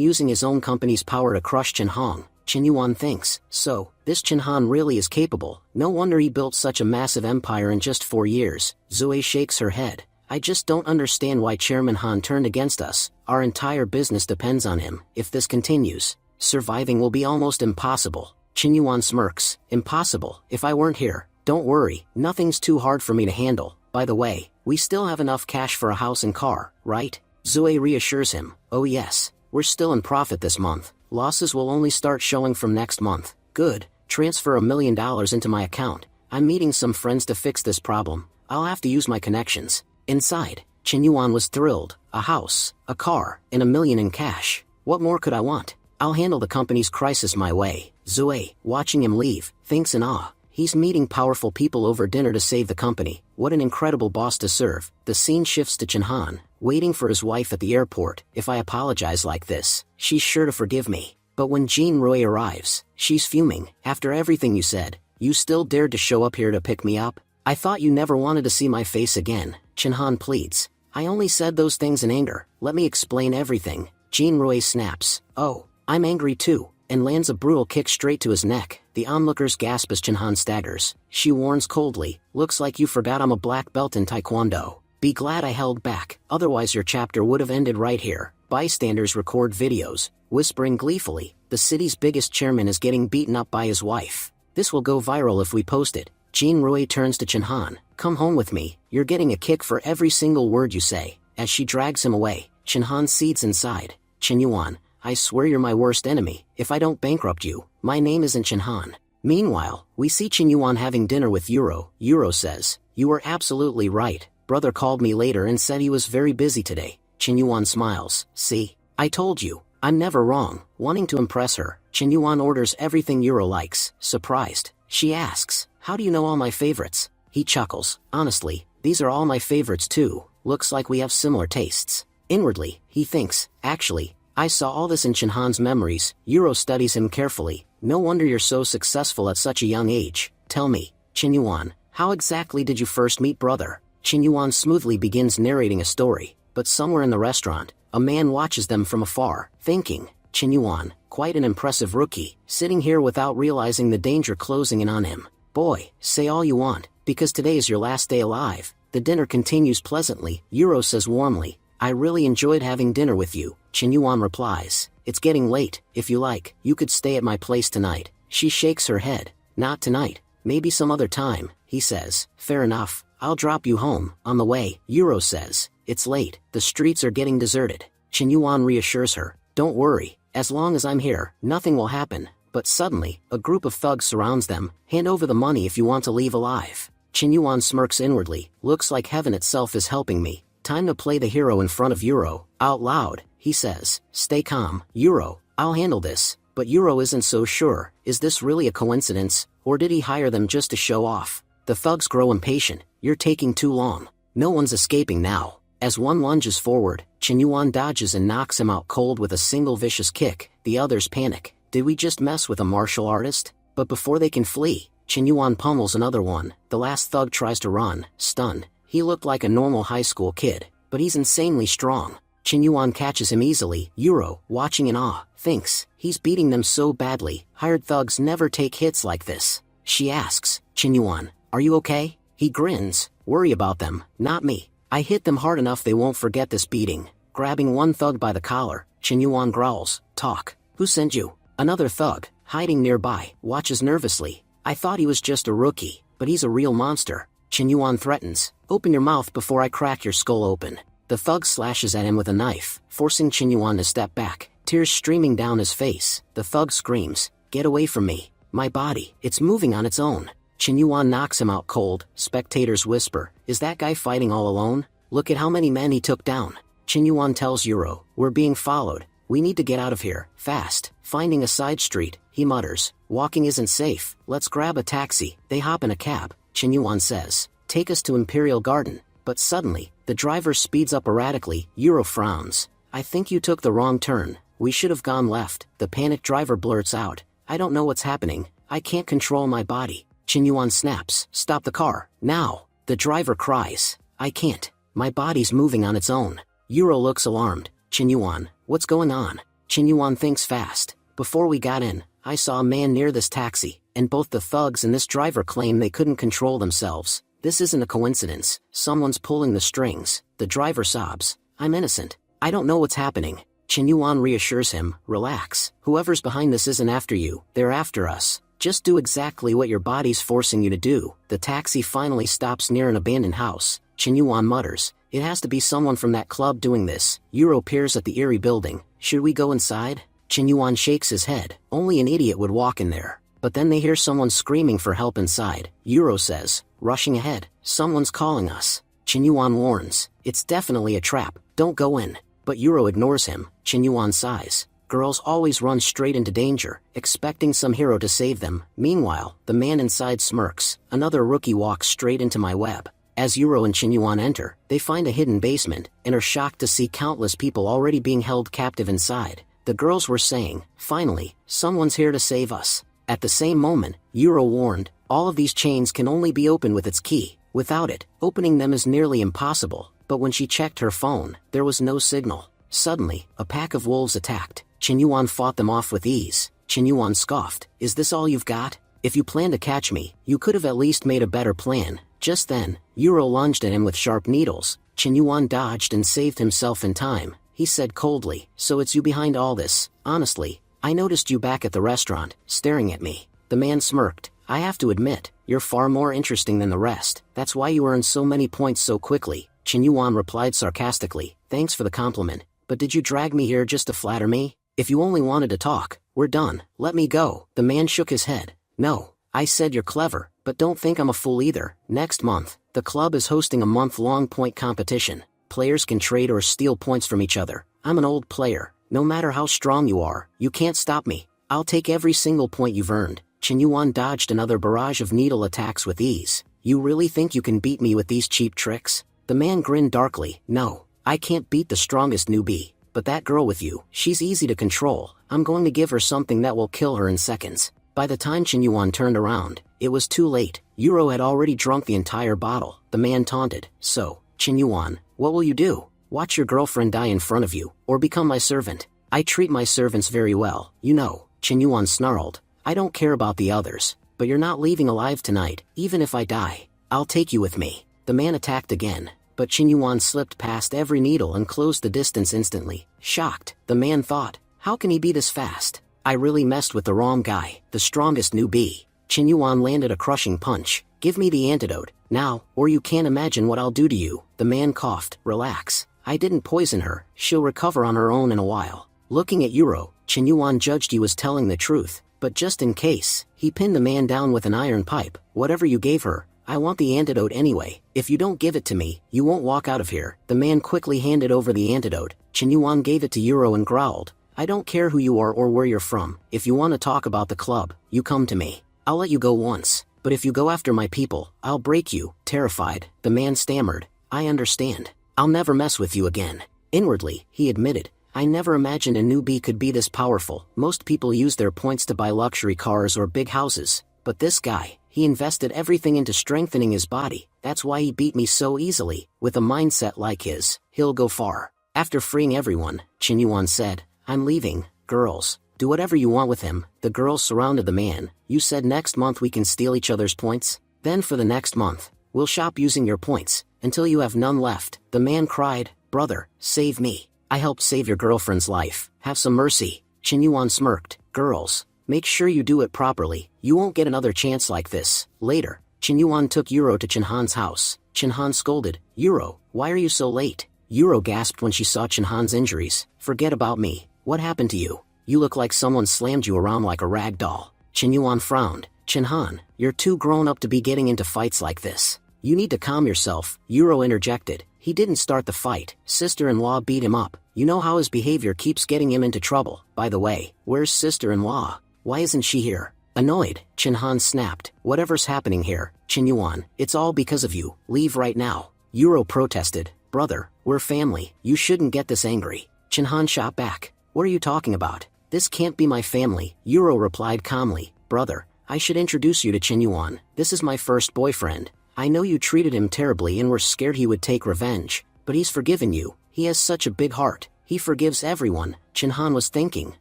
using his own company's power to crush Chinhong. Chen Yuan thinks, so, this Chinhan really is capable. No wonder he built such a massive empire in just 4 years. Zui shakes her head. I just don't understand why Chairman Han turned against us. Our entire business depends on him. If this continues, surviving will be almost impossible. Chen Yuan smirks. Impossible? If I weren't here, don't worry, nothing's too hard for me to handle. By the way, we still have enough cash for a house and car, right? Zui reassures him. Oh yes, we're still in profit this month. Losses will only start showing from next month. Good, transfer $1 million into my account. I'm meeting some friends to fix this problem. I'll have to use my connections. Inside, Chen Yuan was thrilled. A house, a car, and $1 million in cash. What more could I want? I'll handle the company's crisis my way. Zui, watching him leave, thinks in awe. He's meeting powerful people over dinner to save the company. What an incredible boss to serve. The scene shifts to Chinhan, waiting for his wife at the airport. If I apologize like this, she's sure to forgive me. But when Jean Roy arrives, she's fuming. After everything you said, you still dared to show up here to pick me up? I thought you never wanted to see my face again. Chinhan pleads. I only said those things in anger. Let me explain everything. Jean Roy snaps. Oh, I'm angry too, and lands a brutal kick straight to his neck. The onlookers gasp as Chinhan staggers. She warns coldly, looks like you forgot I'm a black belt in Taekwondo. Be glad I held back, otherwise your chapter would have ended right here. Bystanders record videos, whispering gleefully, the city's biggest chairman is getting beaten up by his wife. This will go viral if we post it. Jean Roy turns to Chinhan. Come home with me, you're getting a kick for every single word you say. As she drags him away, Chinhan seethes inside. Chen Yuan, I swear you're my worst enemy. If I don't bankrupt you, my name isn't Chinhan. Meanwhile, we see Chen Yuan having dinner with Euro. Euro says, you were absolutely right. Brother called me later and said he was very busy today. Chen Yuan smiles. See? I told you. I'm never wrong. Wanting to impress her, Chen Yuan orders everything Euro likes. Surprised, she asks, how do you know all my favorites? He chuckles. Honestly, these are all my favorites too. Looks like we have similar tastes. Inwardly, he thinks, actually, I saw all this in Chinhan's memories. Euro studies him carefully. No wonder you're so successful at such a young age. Tell me, Chen Yuan, how exactly did you first meet brother? Chen Yuan smoothly begins narrating a story, but somewhere in the restaurant, a man watches them from afar, thinking, Chen Yuan, quite an impressive rookie, sitting here without realizing the danger closing in on him. Boy, say all you want, because today is your last day alive. The dinner continues pleasantly. Euro says warmly, I really enjoyed having dinner with you. Chen Yuan replies, it's getting late. If you like, you could stay at my place tonight. She shakes her head. Not tonight. Maybe some other time, he says. Fair enough. I'll drop you home. On the way, Euro says, it's late. The streets are getting deserted. Chen Yuan reassures her. Don't worry. As long as I'm here, nothing will happen. But suddenly, a group of thugs surrounds them. Hand over the money if you want to leave alive. Chen Yuan smirks inwardly. Looks like heaven itself is helping me. Time to play the hero in front of Euro. Out loud, he says, stay calm, Euro, I'll handle this. But Euro isn't so sure. Is this really a coincidence, or did he hire them just to show off? The thugs grow impatient. You're taking too long. No one's escaping now. As one lunges forward, Chen Yuan dodges and knocks him out cold with a single vicious kick. The others panic. Did we just mess with a martial artist? But before they can flee, Chen Yuan pummels another one. The last thug tries to run, stunned. He looked like a normal high school kid, but he's insanely strong. Chen Yuan catches him easily. Euro, watching in awe, thinks, he's beating them so badly. Hired thugs never take hits like this. She asks, Chen Yuan, are you okay? He grins. Worry about them, not me. I hit them hard enough they won't forget this beating. Grabbing one thug by the collar, Chen Yuan growls, talk. Who sent you? Another thug, hiding nearby, watches nervously. I thought he was just a rookie, but he's a real monster. Chen Yuan threatens, open your mouth before I crack your skull open. The thug slashes at him with a knife, forcing Chen Yuan to step back, tears streaming down his face. The thug screams, get away from me. My body, it's moving on its own. Chen Yuan knocks him out cold. Spectators whisper, is that guy fighting all alone? Look at how many men he took down. Chen Yuan tells Euro, we're being followed. We need to get out of here, fast. Finding a side street, he mutters, Walking isn't safe, let's grab a taxi. They hop in a cab, Chinyuan says. Take us to Imperial Garden. But suddenly, the driver speeds up erratically. Yuro frowns. I think you took the wrong turn. We should have gone left. The panicked driver blurts out. I don't know what's happening. I can't control my body. Chinyuan snaps. Stop the car, now. The driver cries. I can't. My body's moving on its own. Yuro looks alarmed. Chinyuan, what's going on? Chinyuan thinks fast. Before we got in, I saw a man near this taxi, and both the thugs and this driver claim they couldn't control themselves. This isn't a coincidence. Someone's pulling the strings. The driver sobs. I'm innocent. I don't know what's happening. Chinyuan reassures him. Relax. Whoever's behind this isn't after you. They're after us. Just do exactly what your body's forcing you to do. The taxi finally stops near an abandoned house. Chinyuan mutters. It has to be someone from that club doing this. Yuro peers at the eerie building. Should we go inside? Chinyuan shakes his head. Only an idiot would walk in there. But then they hear someone screaming for help inside. Yuro says, rushing ahead, someone's calling us. Chinyuan warns, it's definitely a trap, don't go in. But Yuro ignores him. Chinyuan sighs. Girls always run straight into danger, expecting some hero to save them. Meanwhile, the man inside smirks. Another rookie walks straight into my web. As Yuro and Chinyuan enter, they find a hidden basement, and are shocked to see countless people already being held captive inside. The girls were saying, finally, someone's here to save us. At the same moment, Yuro warned, all of these chains can only be opened with its key. Without it, opening them is nearly impossible. But when she checked her phone, there was no signal. Suddenly, a pack of wolves attacked. Chinyuan fought them off with ease. Chinyuan scoffed, is this all you've got? If you plan to catch me, you could have at least made a better plan. Just then, Yuro lunged at him with sharp needles. Chinyuan dodged and saved himself in time. He said coldly, so it's you behind all this. Honestly, I noticed you back at the restaurant, staring at me. The man smirked. I have to admit, you're far more interesting than the rest. That's why you earned so many points so quickly. Chinyuan replied sarcastically, thanks for the compliment. But did you drag me here just to flatter me? If you only wanted to talk, we're done. Let me go. The man shook his head. No, I said you're clever, but don't think I'm a fool either. Next month, the club is hosting a month-long point competition. Players can trade or steal points from each other. I'm an old player. No matter how strong you are, you can't stop me. I'll take every single point you've earned. Chinyuan dodged another barrage of needle attacks with ease. You really think you can beat me with these cheap tricks? The man grinned darkly. No, I can't beat the strongest newbie. But that girl with you, she's easy to control. I'm going to give her something that will kill her in seconds. By the time Chinyuan turned around, it was too late. Yuro had already drunk the entire bottle. The man taunted. So, Chinyuan, what will you do? Watch your girlfriend die in front of you, or become my servant. I treat my servants very well, you know. Chinyuan snarled. I don't care about the others, but you're not leaving alive tonight. Even if I die, I'll take you with me. The man attacked again, but Chinyuan slipped past every needle and closed the distance instantly. Shocked, the man thought, how can he be this fast? I really messed with the wrong guy, the strongest newbie. Chinyuan landed a crushing punch. Give me the antidote, now, or you can't imagine what I'll do to you. The man coughed. Relax. I didn't poison her. She'll recover on her own in a while. Looking at Yuro, Chinyuan judged he was telling the truth, but just in case, he pinned the man down with an iron pipe. Whatever you gave her, I want the antidote anyway. If you don't give it to me, you won't walk out of here. The man quickly handed over the antidote. Chinyuan gave it to Yuro and growled. I don't care who you are or where you're from. If you want to talk about the club, you come to me. I'll let you go once. But if you go after my people, I'll break you. Terrified, the man stammered. I understand. I'll never mess with you again. Inwardly, he admitted, I never imagined a newbie could be this powerful. Most people use their points to buy luxury cars or big houses. But this guy, he invested everything into strengthening his body. That's why he beat me so easily. With a mindset like his, he'll go far. After freeing everyone, Chinyuan said, I'm leaving. Girls, do whatever you want with him. The girls surrounded the man. You said next month we can steal each other's points? Then for the next month, we'll shop using your points, until you have none left. The man cried, brother, save me. I helped save your girlfriend's life. Have some mercy. Chinyuan smirked. Girls, make sure you do it properly. You won't get another chance like this. Later, Chinyuan took Yuro to Chinhan's house. Chinhan scolded, Yuro, why are you so late? Yuro gasped when she saw Chinhan's injuries. Forget about me. What happened to you? You look like someone slammed you around like a rag doll. Chinyuan frowned. Chinhan, you're too grown up to be getting into fights like this. You need to calm yourself. Yuro interjected. He didn't start the fight. Sister-in-law beat him up. You know how his behavior keeps getting him into trouble. By the way, where's sister-in-law? Why isn't she here? Annoyed, Chinhan snapped, "Whatever's happening here, Qinyuan, it's all because of you, leave right now." Euro protested, "Brother, we're family, you shouldn't get this angry." Chinhan shot back, "What are you talking about? This can't be my family." Euro replied calmly, "Brother, I should introduce you to Qinyuan, this is my first boyfriend. I know you treated him terribly and were scared he would take revenge, but he's forgiven you, he has such a big heart, he forgives everyone." Chinhan was thinking,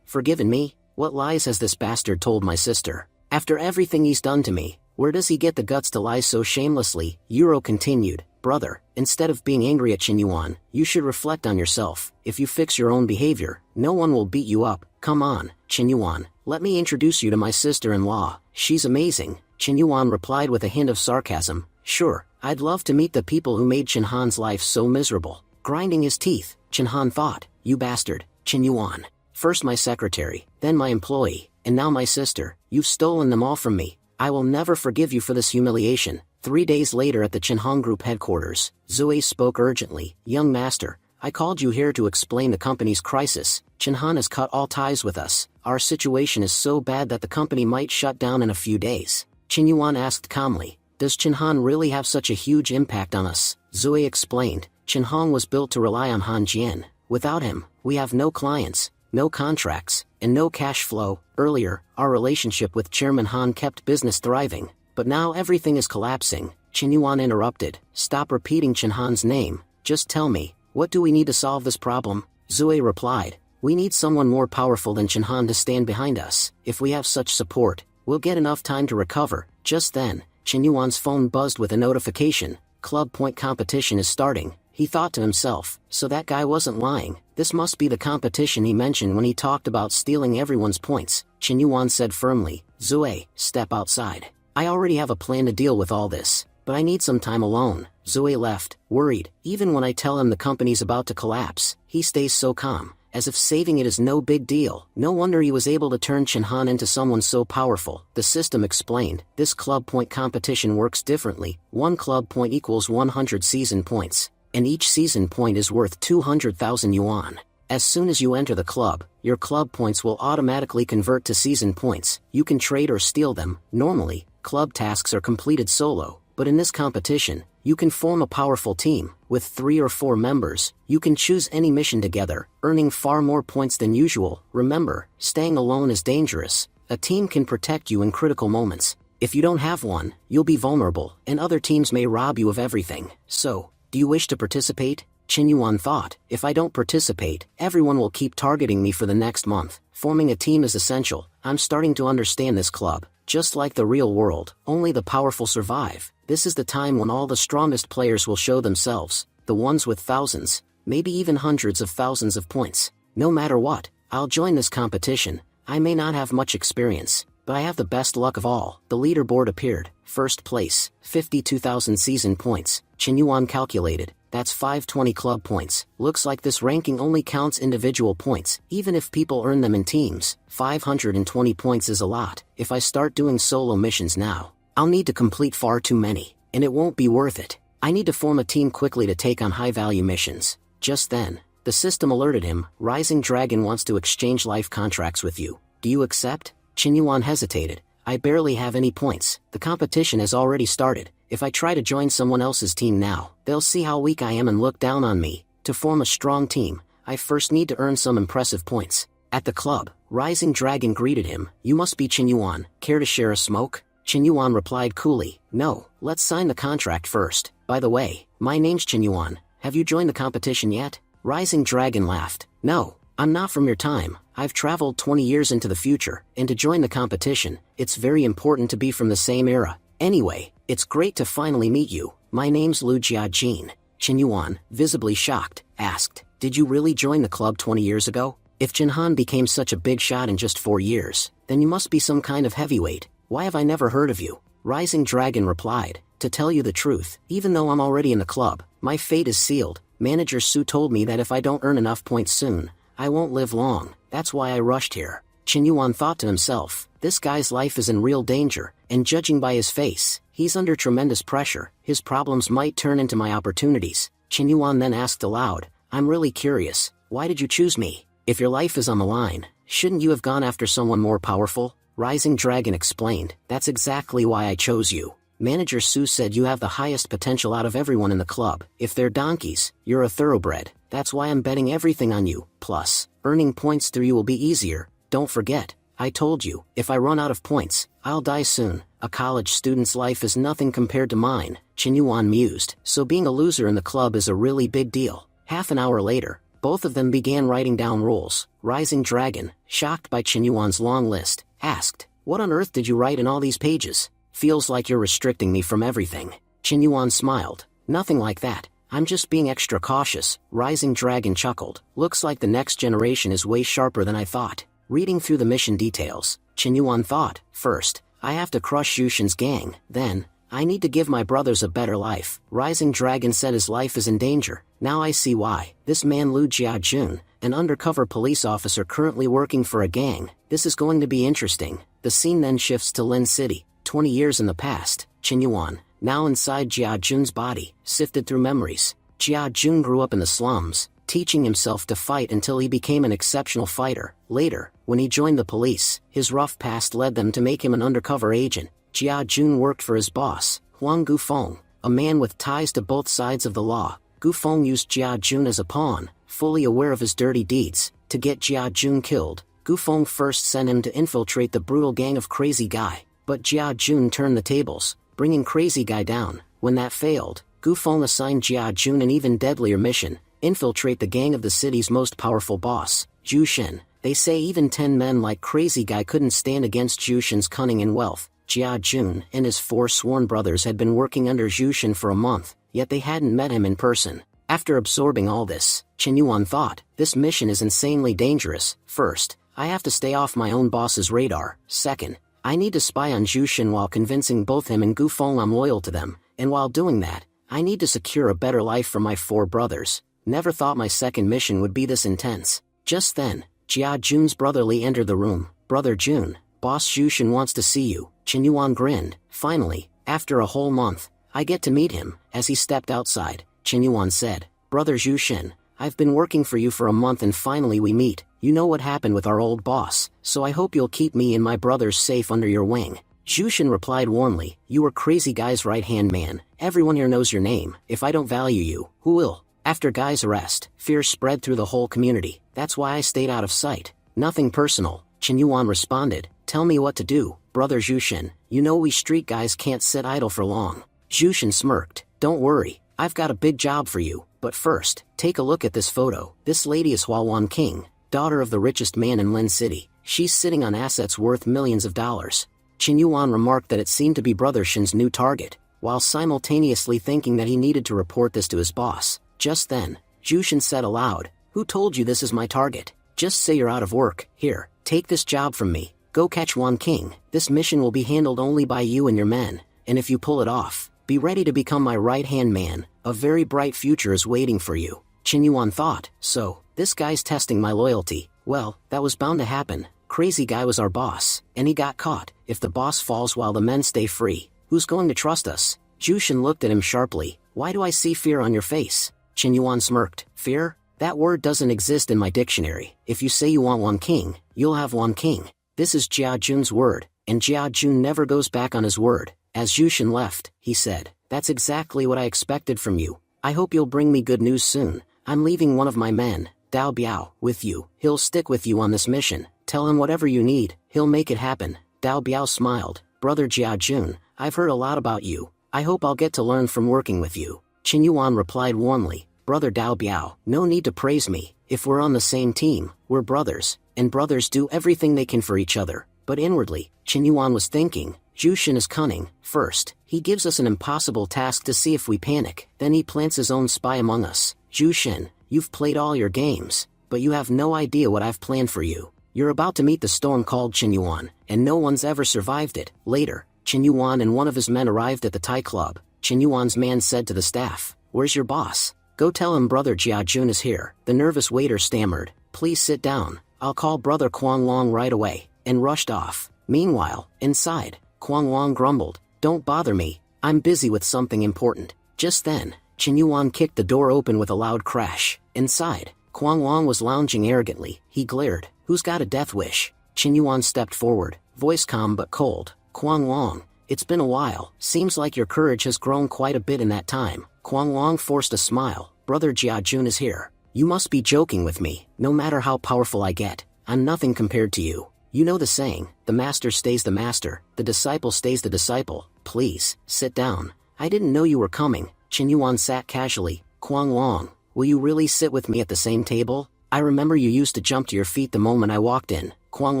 "Forgiven me? What lies has this bastard told my sister? After everything he's done to me, where does he get the guts to lie so shamelessly?" Euro continued, "Brother, instead of being angry at Qinyuan, you should reflect on yourself. If you fix your own behavior, no one will beat you up. Come on, Qinyuan, let me introduce you to my sister-in-law, she's amazing." Qinyuan replied with a hint of sarcasm, "Sure, I'd love to meet the people who made Chinhan's life so miserable." Grinding his teeth, Chinhan thought, "You bastard, Qinyuan. First my secretary, then my employee, and now my sister, you've stolen them all from me. I will never forgive you for this humiliation." 3 days later at the Chinhan Group headquarters, Zue spoke urgently, "Young master, I called you here to explain the company's crisis. Chinhan has cut all ties with us. Our situation is so bad that the company might shut down in a few days." Qinyuan asked calmly, "Does Chinhan really have such a huge impact on us?" Zue explained, "Chinhan was built to rely on Han Jian. Without him, we have no clients, no contracts, and no cash flow. Earlier, our relationship with Chairman Han kept business thriving, but now everything is collapsing." Qinyuan interrupted, "Stop repeating Chinhan's name, just tell me, what do we need to solve this problem?" Zue replied, "We need someone more powerful than Chinhan to stand behind us. If we have such support, we'll get enough time to recover." Just then, Qinyuan's phone buzzed with a notification, "Club point competition is starting." He thought to himself, so that guy wasn't lying, this must be the competition he mentioned when he talked about stealing everyone's points. Qinyuan said firmly, "Zue, step outside. I already have a plan to deal with all this, but I need some time alone." Zue left, worried. Even when I tell him the company's about to collapse, he stays so calm, as if saving it is no big deal. No wonder he was able to turn Chinhan into someone so powerful. The system explained, "This club point competition works differently. 1 club point equals 100 season points, and each season point is worth 200,000 yuan. As soon as you enter the club, your club points will automatically convert to season points. You can trade or steal them. Normally, club tasks are completed solo, but in this competition, you can form a powerful team. With 3 or 4 members, you can choose any mission together, earning far more points than usual. Remember, staying alone is dangerous. A team can protect you in critical moments. If you don't have one, you'll be vulnerable, and other teams may rob you of everything. So, do you wish to participate?" Qinyuan thought, "If I don't participate, everyone will keep targeting me for the next month. Forming a team is essential. I'm starting to understand this club. Just like the real world, only the powerful survive. This is the time when all the strongest players will show themselves, the ones with thousands, maybe even hundreds of thousands of points. No matter what, I'll join this competition. I may not have much experience, but I have the best luck of all." The leaderboard appeared. First place, 52,000 season points. Qinyuan calculated, that's 520 club points. Looks like this ranking only counts individual points, even if people earn them in teams. 520 points is a lot. If I start doing solo missions now, I'll need to complete far too many, and it won't be worth it. I need to form a team quickly to take on high-value missions. Just then, the system alerted him, "Rising Dragon wants to exchange life contracts with you. Do you accept?" Qinyuan hesitated. "I barely have any points. The competition has already started. If I try to join someone else's team now, they'll see how weak I am and look down on me. To form a strong team, I first need to earn some impressive points." At the club, Rising Dragon greeted him. "You must be Qinyuan. Care to share a smoke?" Qinyuan replied coolly, "No, let's sign the contract first. By the way, my name's Qinyuan. Have you joined the competition yet?" Rising Dragon laughed. "No, I'm not from your time. I've traveled 20 years into the future, and to join the competition, it's very important to be from the same era. Anyway, it's great to finally meet you. My name's Lu Jiajin." Qinyuan, visibly shocked, asked, "Did you really join the club 20 years ago? If Chinhan became such a big shot in just 4 years, then you must be some kind of heavyweight. Why have I never heard of you?" Rising Dragon replied, "To tell you the truth, even though I'm already in the club, my fate is sealed. Manager Su told me that if I don't earn enough points soon, I won't live long. That's why I rushed here." Qinyuan thought to himself, this guy's life is in real danger, and judging by his face, he's under tremendous pressure. His problems might turn into my opportunities. Qinyuan then asked aloud, "I'm really curious, why did you choose me? If your life is on the line, shouldn't you have gone after someone more powerful?" Rising Dragon explained, "That's exactly why I chose you. Manager Sue said you have the highest potential out of everyone in the club. If they're donkeys, you're a thoroughbred. That's why I'm betting everything on you. Plus, earning points through you will be easier. Don't forget, I told you, if I run out of points, I'll die soon. A college student's life is nothing compared to mine," Qinyuan mused. So being a loser in the club is a really big deal. Half an hour later, both of them began writing down roles. Rising Dragon, shocked by Qinyuan's long list, asked, "What on earth did you write in all these pages? Feels like you're restricting me from everything." Qinyuan smiled. "Nothing like that. I'm just being extra cautious." Rising Dragon chuckled. "Looks like the next generation is way sharper than I thought." Reading through the mission details, Qinyuan thought, "First, I have to crush Yushin's gang. Then, I need to give my brothers a better life." Rising Dragon said his life is in danger. "Now I see why. This man Lu Jiajun, an undercover police officer currently working for a gang. This is going to be interesting." The scene then shifts to Lin City. 20 years in the past, Qinyuan, now inside Jiajun's body, sifted through memories. Jiajun grew up in the slums, teaching himself to fight until he became an exceptional fighter. Later, when he joined the police, his rough past led them to make him an undercover agent. Jiajun worked for his boss, Huang Gufeng, a man with ties to both sides of the law. Gufeng used Jiajun as a pawn, fully aware of his dirty deeds. To get Jiajun killed, Gufeng first sent him to infiltrate the brutal gang of Crazy Guy. But Jiajun turned the tables, bringing Crazy Guy down. When that failed, Gufeng assigned Jiajun an even deadlier mission: infiltrate the gang of the city's most powerful boss, Jushin. They say even 10 men like Crazy Guy couldn't stand against Jushin's cunning and wealth. Jiajun and his 4 sworn brothers had been working under Jushin for a month, yet they hadn't met him in person. After absorbing all this, Qinyuan thought, "This mission is insanely dangerous. First, I have to stay off my own boss's radar. Second, I need to spy on Jushin while convincing both him and Gufeng I'm loyal to them, and while doing that, I need to secure a better life for my 4 brothers. Never thought my second mission would be this intense." Just then, Jiajun's brother Li entered the room. "Brother Jun, Boss Jushin wants to see you." Qinyuan grinned. "Finally, after a whole month, I get to meet him." As he stepped outside, Qinyuan said, "Brother Jushin, I've been working for you for a month and finally we meet. You know what happened with our old boss, so I hope you'll keep me and my brothers safe under your wing." Jushin replied warmly, "You were Crazy Guy's right-hand man. Everyone here knows your name. If I don't value you, who will?" After Guy's arrest, fear spread through the whole community. "That's why I stayed out of sight." "Nothing personal," Qinyuan responded. "Tell me what to do, Brother Jushin. You know we street guys can't sit idle for long." Jushin smirked. "Don't worry, I've got a big job for you. But first, take a look at this photo. This lady is Huawan King, daughter of the richest man in Lin City. She's sitting on assets worth millions of dollars." Qinyuan remarked that it seemed to be Brother Shin's new target, while simultaneously thinking that he needed to report this to his boss. Just then, Jushin said aloud, "Who told you this is my target? Just say you're out of work. Here, take this job from me. Go catch Wan King. This mission will be handled only by you and your men, and if you pull it off, be ready to become my right-hand man. A very bright future is waiting for you." Qinyuan thought, "So, this guy's testing my loyalty. Well, that was bound to happen. Crazy Guy was our boss, and he got caught. If the boss falls while the men stay free, who's going to trust us?" Jushin looked at him sharply. "Why do I see fear on your face?" Qinyuan smirked. "Fear? That word doesn't exist in my dictionary. If you say you want Wan King, you'll have Wan King. This is Jiajun's word, and Jiajun never goes back on his word." As Jushin left, he said, "That's exactly what I expected from you. I hope you'll bring me good news soon. I'm leaving one of my men, Dao Biao, with you. He'll stick with you on this mission. Tell him whatever you need, he'll make it happen." Dao Biao smiled. "Brother Jiajun, I've heard a lot about you. I hope I'll get to learn from working with you." Qinyuan replied warmly, "Brother Dao Biao, no need to praise me. If we're on the same team, we're brothers, and brothers do everything they can for each other." But inwardly, Qinyuan was thinking, Jushin is cunning. First, he gives us an impossible task to see if we panic, then he plants his own spy among us. Jushin, you've played all your games, but you have no idea what I've planned for you. You're about to meet the storm called Qinyuan, and no one's ever survived it. Later, Qinyuan and one of his men arrived at the Thai club. Qinyuan's man said to the staff, "Where's your boss? Go tell him Brother Jiajun is here." The nervous waiter stammered, "Please sit down. I'll call Brother Quang Long right away," and rushed off. Meanwhile, inside, Quang Long grumbled, "Don't bother me. I'm busy with something important." Just then, Qinyuan kicked the door open with a loud crash. Inside, Quang Long was lounging arrogantly. He glared, "Who's got a death wish?" Qinyuan stepped forward. voice calm but cold. Kwang Long, it's been a while. Seems like your courage has grown quite a bit in that time. Kwang Long forced a smile. Brother Jiajun is here. You must be joking with me. No matter how powerful I get, I'm nothing compared to you. You know the saying, the master stays the master, the disciple stays the disciple. Please, sit down. I didn't know you were coming. Chen Yuan sat casually. Kwang Long, will you really sit with me at the same table? I remember you used to jump to your feet the moment I walked in. Kwang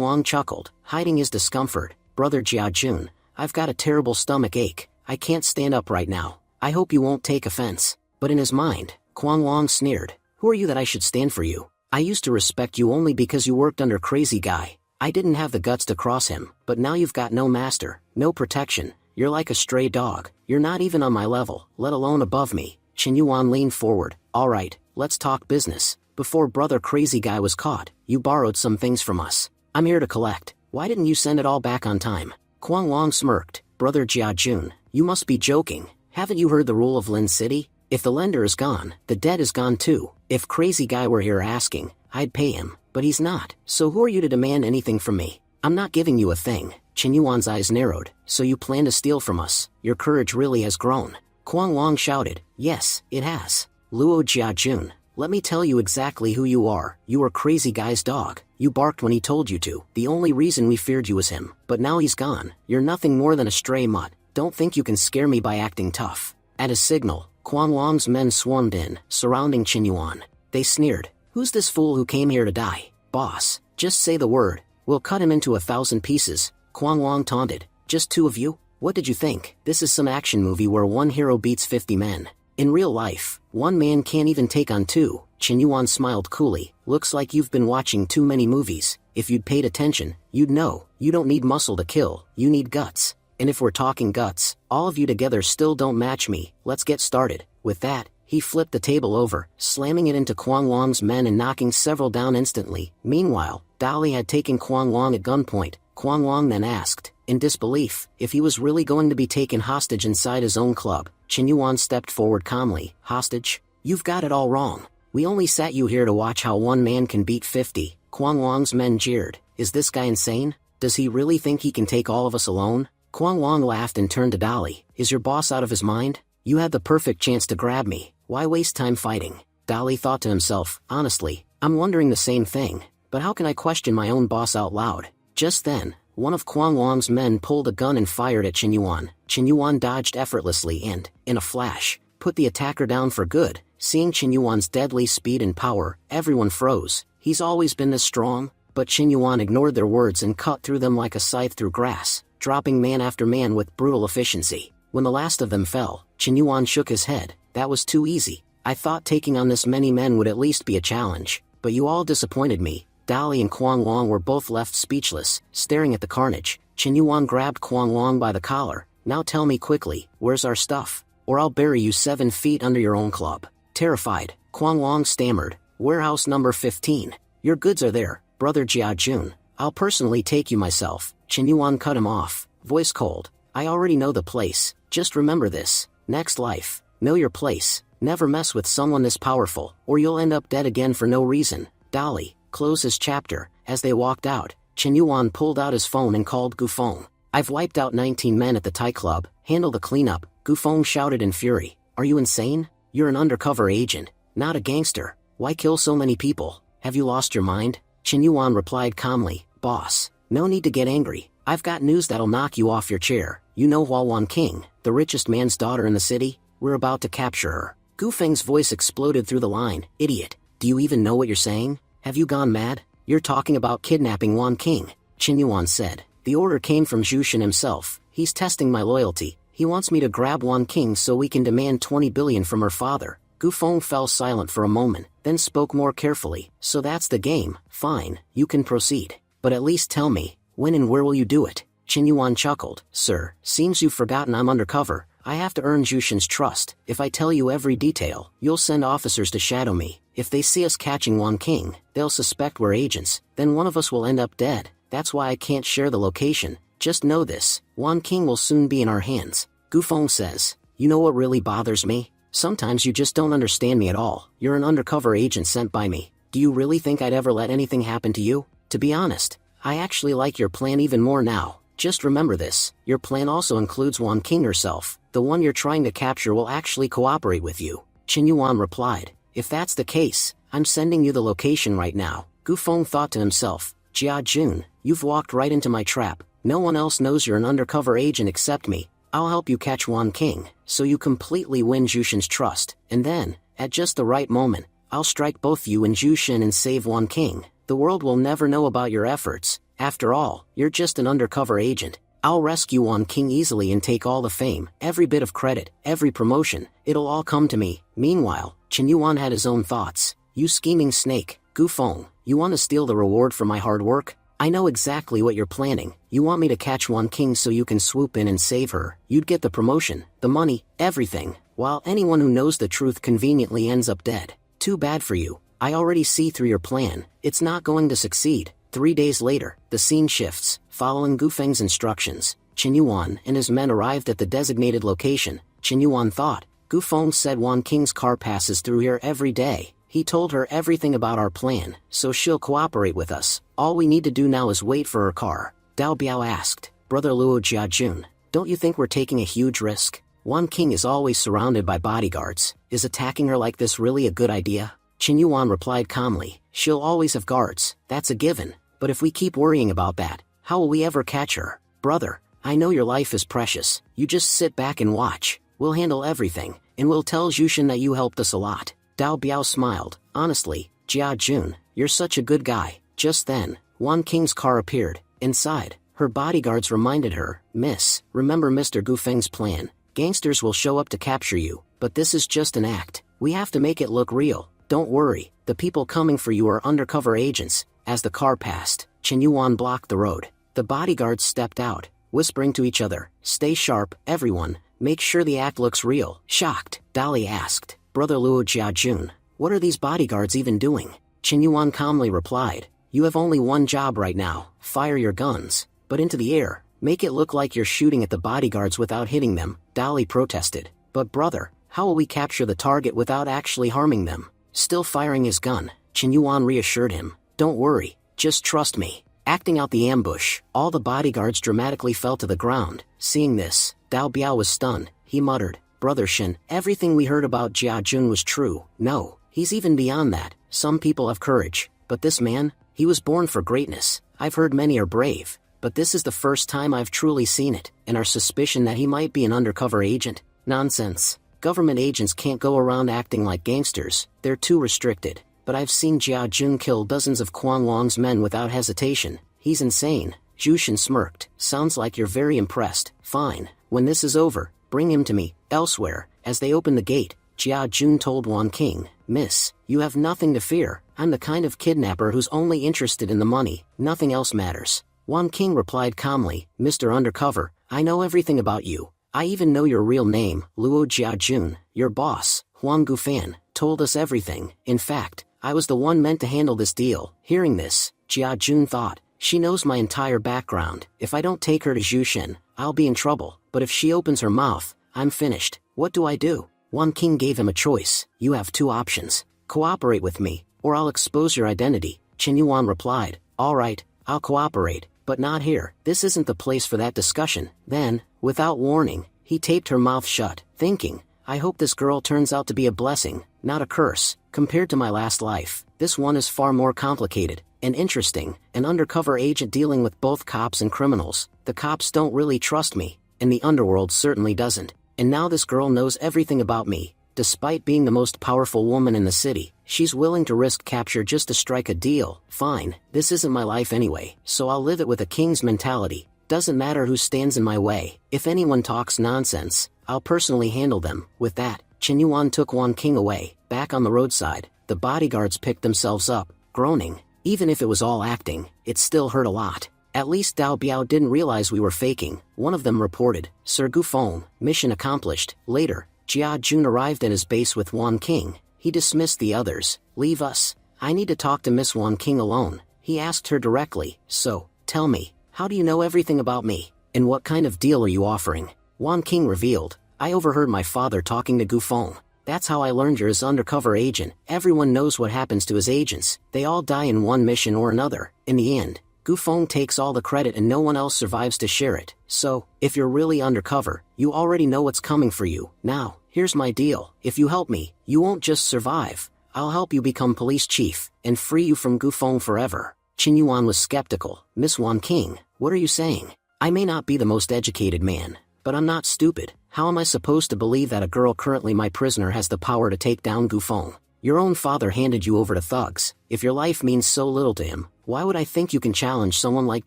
Long chuckled, hiding his discomfort. Brother Jiajun, I've got a terrible stomach ache. I can't stand up right now. I hope you won't take offense. But in his mind, Kwang Long sneered. Who are you that I should stand for you? I used to respect you only because you worked under Crazy Guy. I didn't have the guts to cross him, but now you've got no master, no protection. You're like a stray dog. You're not even on my level, let alone above me. Chen Yuan leaned forward. Alright, let's talk business. Before Brother Crazy Guy was caught, you borrowed some things from us. I'm here to collect. Why didn't you send it all back on time? Kwang Long smirked. Brother Jiajun, you must be joking. Haven't you heard the rule of Lin City? If the lender is gone, the debt is gone too. If Crazy Guy were here asking, I'd pay him, but he's not. So who are you to demand anything from me? I'm not giving you a thing. Chen Yuan's eyes narrowed. So you plan to steal from us? Your courage really has grown. Kwang Long shouted. Yes, it has. Luo Jiajun, let me tell you exactly who you are. You were Crazy Guy's dog. You barked when he told you to. The only reason we feared you was him. But now he's gone. You're nothing more than a stray mutt. Don't think you can scare me by acting tough. At a signal, Kwang Long's men swarmed in, surrounding Chen Yuan. They sneered. Who's this fool who came here to die? Boss, just say the word. We'll cut him into 1,000 pieces. Kwang Long taunted. Just 2 of you? What did you think? This is some action movie where one hero beats 50 men. In real life, one man can't even take on 2. Chen Yuan smiled coolly. Looks like you've been watching too many movies. If you'd paid attention, you'd know. You don't need muscle to kill, you need guts. And if we're talking guts, all of you together still don't match me. Let's get started. With that, he flipped the table over, slamming it into Kwang Long's men and knocking several down instantly. Meanwhile, Dali had taken Kwang Long at gunpoint. Kwang Long then asked, in disbelief, if he was really going to be taken hostage inside his own club. Chen Yuan stepped forward calmly. Hostage? You've got it all wrong. We only sat you here to watch how one man can beat 50. Kwang Long's men jeered. Is this guy insane? Does he really think he can take all of us alone? Kwang Long laughed and turned to Dali. Is your boss out of his mind? You had the perfect chance to grab me. Why waste time fighting? Dali thought to himself, honestly, I'm wondering the same thing. But how can I question my own boss out loud? Just then, one of Kwang Long's men pulled a gun and fired at Chen Yuan. Chen Yuan dodged effortlessly and, in a flash, put the attacker down for good. Seeing Chen Yuan's deadly speed and power, everyone froze. He's always been this strong? But Chen Yuan ignored their words and cut through them like a scythe through grass, dropping man after man with brutal efficiency. When the last of them fell, Chen Yuan shook his head. That was too easy. I thought taking on this many men would at least be a challenge. But you all disappointed me. Dali and Kwang Long were both left speechless, staring at the carnage. Chen Yuan grabbed Kwang Long by the collar. Now tell me quickly, where's our stuff? Or I'll bury you 7 feet under your own club. Terrified, Kwang Long stammered. Warehouse number 15. Your goods are there, Brother Jiajun. I'll personally take you myself. Chen Yuan cut him off, voice cold. I already know the place. Just remember this. Next life, know your place. Never mess with someone this powerful, or you'll end up dead again for no reason. Dali, close his chapter. As they walked out, Chen Yuan pulled out his phone and called Gufeng. I've wiped out 19 men at the Thai club. Handle the cleanup. Gufeng shouted in fury. Are you insane? You're an undercover agent, not a gangster. Why kill so many people? Have you lost your mind? Chen Yuan replied calmly. Boss, no need to get angry. I've got news that'll knock you off your chair. You know Hua Wan King, the richest man's daughter in the city? We're about to capture her. Gufeng's voice exploded through the line. Idiot, do you even know what you're saying? Have you gone mad? You're talking about kidnapping Wan King, Chen Yuan said. The order came from Jushin himself. He's testing my loyalty. He wants me to grab Wan King so we can demand 20 billion from her father. Gufeng fell silent for a moment, then spoke more carefully. So that's the game. Fine, you can proceed. But at least tell me, when and where will you do it? Chen Yuan chuckled. Sir, seems you've forgotten I'm undercover. I have to earn Jushin's trust. If I tell you every detail, you'll send officers to shadow me. If they see us catching Wan King, they'll suspect we're agents. Then one of us will end up dead. That's why I can't share the location. Just know this, Wan King will soon be in our hands. Gufeng says, you know what really bothers me? Sometimes you just don't understand me at all. You're an undercover agent sent by me. Do you really think I'd ever let anything happen to you? To be honest, I actually like your plan even more now. Just remember this, your plan also includes Wan King herself. The one you're trying to capture will actually cooperate with you. Qin Yuan replied. If that's the case, I'm sending you the location right now. Gu Feng thought to himself. Jia Jun, you've walked right into my trap. No one else knows you're an undercover agent except me. I'll help you catch Wan King, so you completely win Jushin's trust, and then, at just the right moment, I'll strike both you and Jushin and save Wan King. The world will never know about your efforts. After all, you're just an undercover agent. I'll rescue Wan King easily and take all the fame, every bit of credit, every promotion. It'll all come to me. Meanwhile, Qin Yuan had his own thoughts. You scheming snake, Gu Feng, you want to steal the reward for my hard work? I know exactly what you're planning. You want me to catch Wan King so you can swoop in and save her. You'd get the promotion, the money, everything, while anyone who knows the truth conveniently ends up dead. Too bad for you. I already see through your plan. It's not going to succeed. 3 days later, the scene shifts. Following Gu Feng's instructions, Qin Yuan and his men arrived at the designated location. Qin Yuan thought, Gu Feng said Wan King's car passes through here every day. He told her everything about our plan, so she'll cooperate with us. All we need to do now is wait for her car. Dao Biao asked, Brother Luo Jiajun, don't you think we're taking a huge risk? Wan King is always surrounded by bodyguards. Is attacking her like this really a good idea? Qin Yuan replied calmly, she'll always have guards, that's a given. But if we keep worrying about that, how will we ever catch her? Brother, I know your life is precious. You just sit back and watch. We'll handle everything, and we'll tell Jushin that you helped us a lot. Dao Biao smiled. Honestly, Jia Jun, you're such a good guy. Just then, Wan King's car appeared. Inside, her bodyguards reminded her, Miss, remember Mr. Gu Feng's plan. Gangsters will show up to capture you, but this is just an act. We have to make it look real. Don't worry, the people coming for you are undercover agents. As the car passed, Qin Yuan blocked the road. The bodyguards stepped out, whispering to each other, Stay sharp, everyone, make sure the act looks real. Shocked, Dali asked, Brother Luo Jiajun, what are these bodyguards even doing? Qin Yuan calmly replied, You have only one job right now, fire your guns, but into the air, make it look like you're shooting at the bodyguards without hitting them. Dali protested, But brother, how will we capture the target without actually harming them? Still firing his gun, Qin Yuan reassured him, Don't worry, just trust me. Acting out the ambush, all the bodyguards dramatically fell to the ground. Seeing this, Dao Biao was stunned. He muttered, Brother Shin, everything we heard about Jia Jun was true. No, he's even beyond that. Some people have courage, but this man, he was born for greatness. I've heard many are brave, but this is the first time I've truly seen it, and our suspicion that he might be an undercover agent. Nonsense. Government agents can't go around acting like gangsters, they're too restricted. But I've seen Jia Jun kill dozens of Quan Long's men without hesitation. He's insane. Jushin smirked. Sounds like you're very impressed. Fine, when this is over, bring him to me. Elsewhere, as they opened the gate, Jia Jun told Wan King, Miss, you have nothing to fear. I'm the kind of kidnapper who's only interested in the money. Nothing else matters. Wan King replied calmly, Mr. Undercover, I know everything about you. I even know your real name, Luo Jiajun. Your boss, Huang Gufan, told us everything. In fact, I was the one meant to handle this deal. Hearing this, Jia Jun thought, she knows my entire background. If I don't take her to Jushin, I'll be in trouble. But if she opens her mouth, I'm finished. What do I do? Wan King gave him a choice. You have two options. Cooperate with me, or I'll expose your identity. Qin Yuan replied, All right, I'll cooperate, but not here. This isn't the place for that discussion. Then, without warning, he taped her mouth shut, thinking, I hope this girl turns out to be a blessing, not a curse. Compared to my last life, this one is far more complicated and interesting. An undercover agent dealing with both cops and criminals. The cops don't really trust me, and the underworld certainly doesn't. And now this girl knows everything about me. Despite being the most powerful woman in the city, she's willing to risk capture just to strike a deal. Fine, this isn't my life anyway, so I'll live it with a king's mentality. Doesn't matter who stands in my way. If anyone talks nonsense, I'll personally handle them. With that, Qin Yuan took Wan King away. Back on the roadside, the bodyguards picked themselves up, groaning. Even if it was all acting, it still hurt a lot. At least Dao Biao didn't realize we were faking. One of them reported, Sir Gu Feng, mission accomplished. Later, Jia Jun arrived at his base with Wan King. He dismissed the others. Leave us. I need to talk to Miss Wan King alone. He asked her directly, So, tell me, how do you know everything about me? And what kind of deal are you offering? Wan King revealed, I overheard my father talking to Gu Feng. That's how I learned you're his undercover agent. Everyone knows what happens to his agents. They all die in one mission or another. In the end, Gufeng takes all the credit and no one else survives to share it. So, if you're really undercover, you already know what's coming for you. Now, here's my deal. If you help me, you won't just survive. I'll help you become police chief, and free you from Gufeng forever. Qin Yuan was skeptical. Miss Wan King, what are you saying? I may not be the most educated man, but I'm not stupid. How am I supposed to believe that a girl currently my prisoner has the power to take down Gufeng? Your own father handed you over to thugs. If your life means so little to him, why would I think you can challenge someone like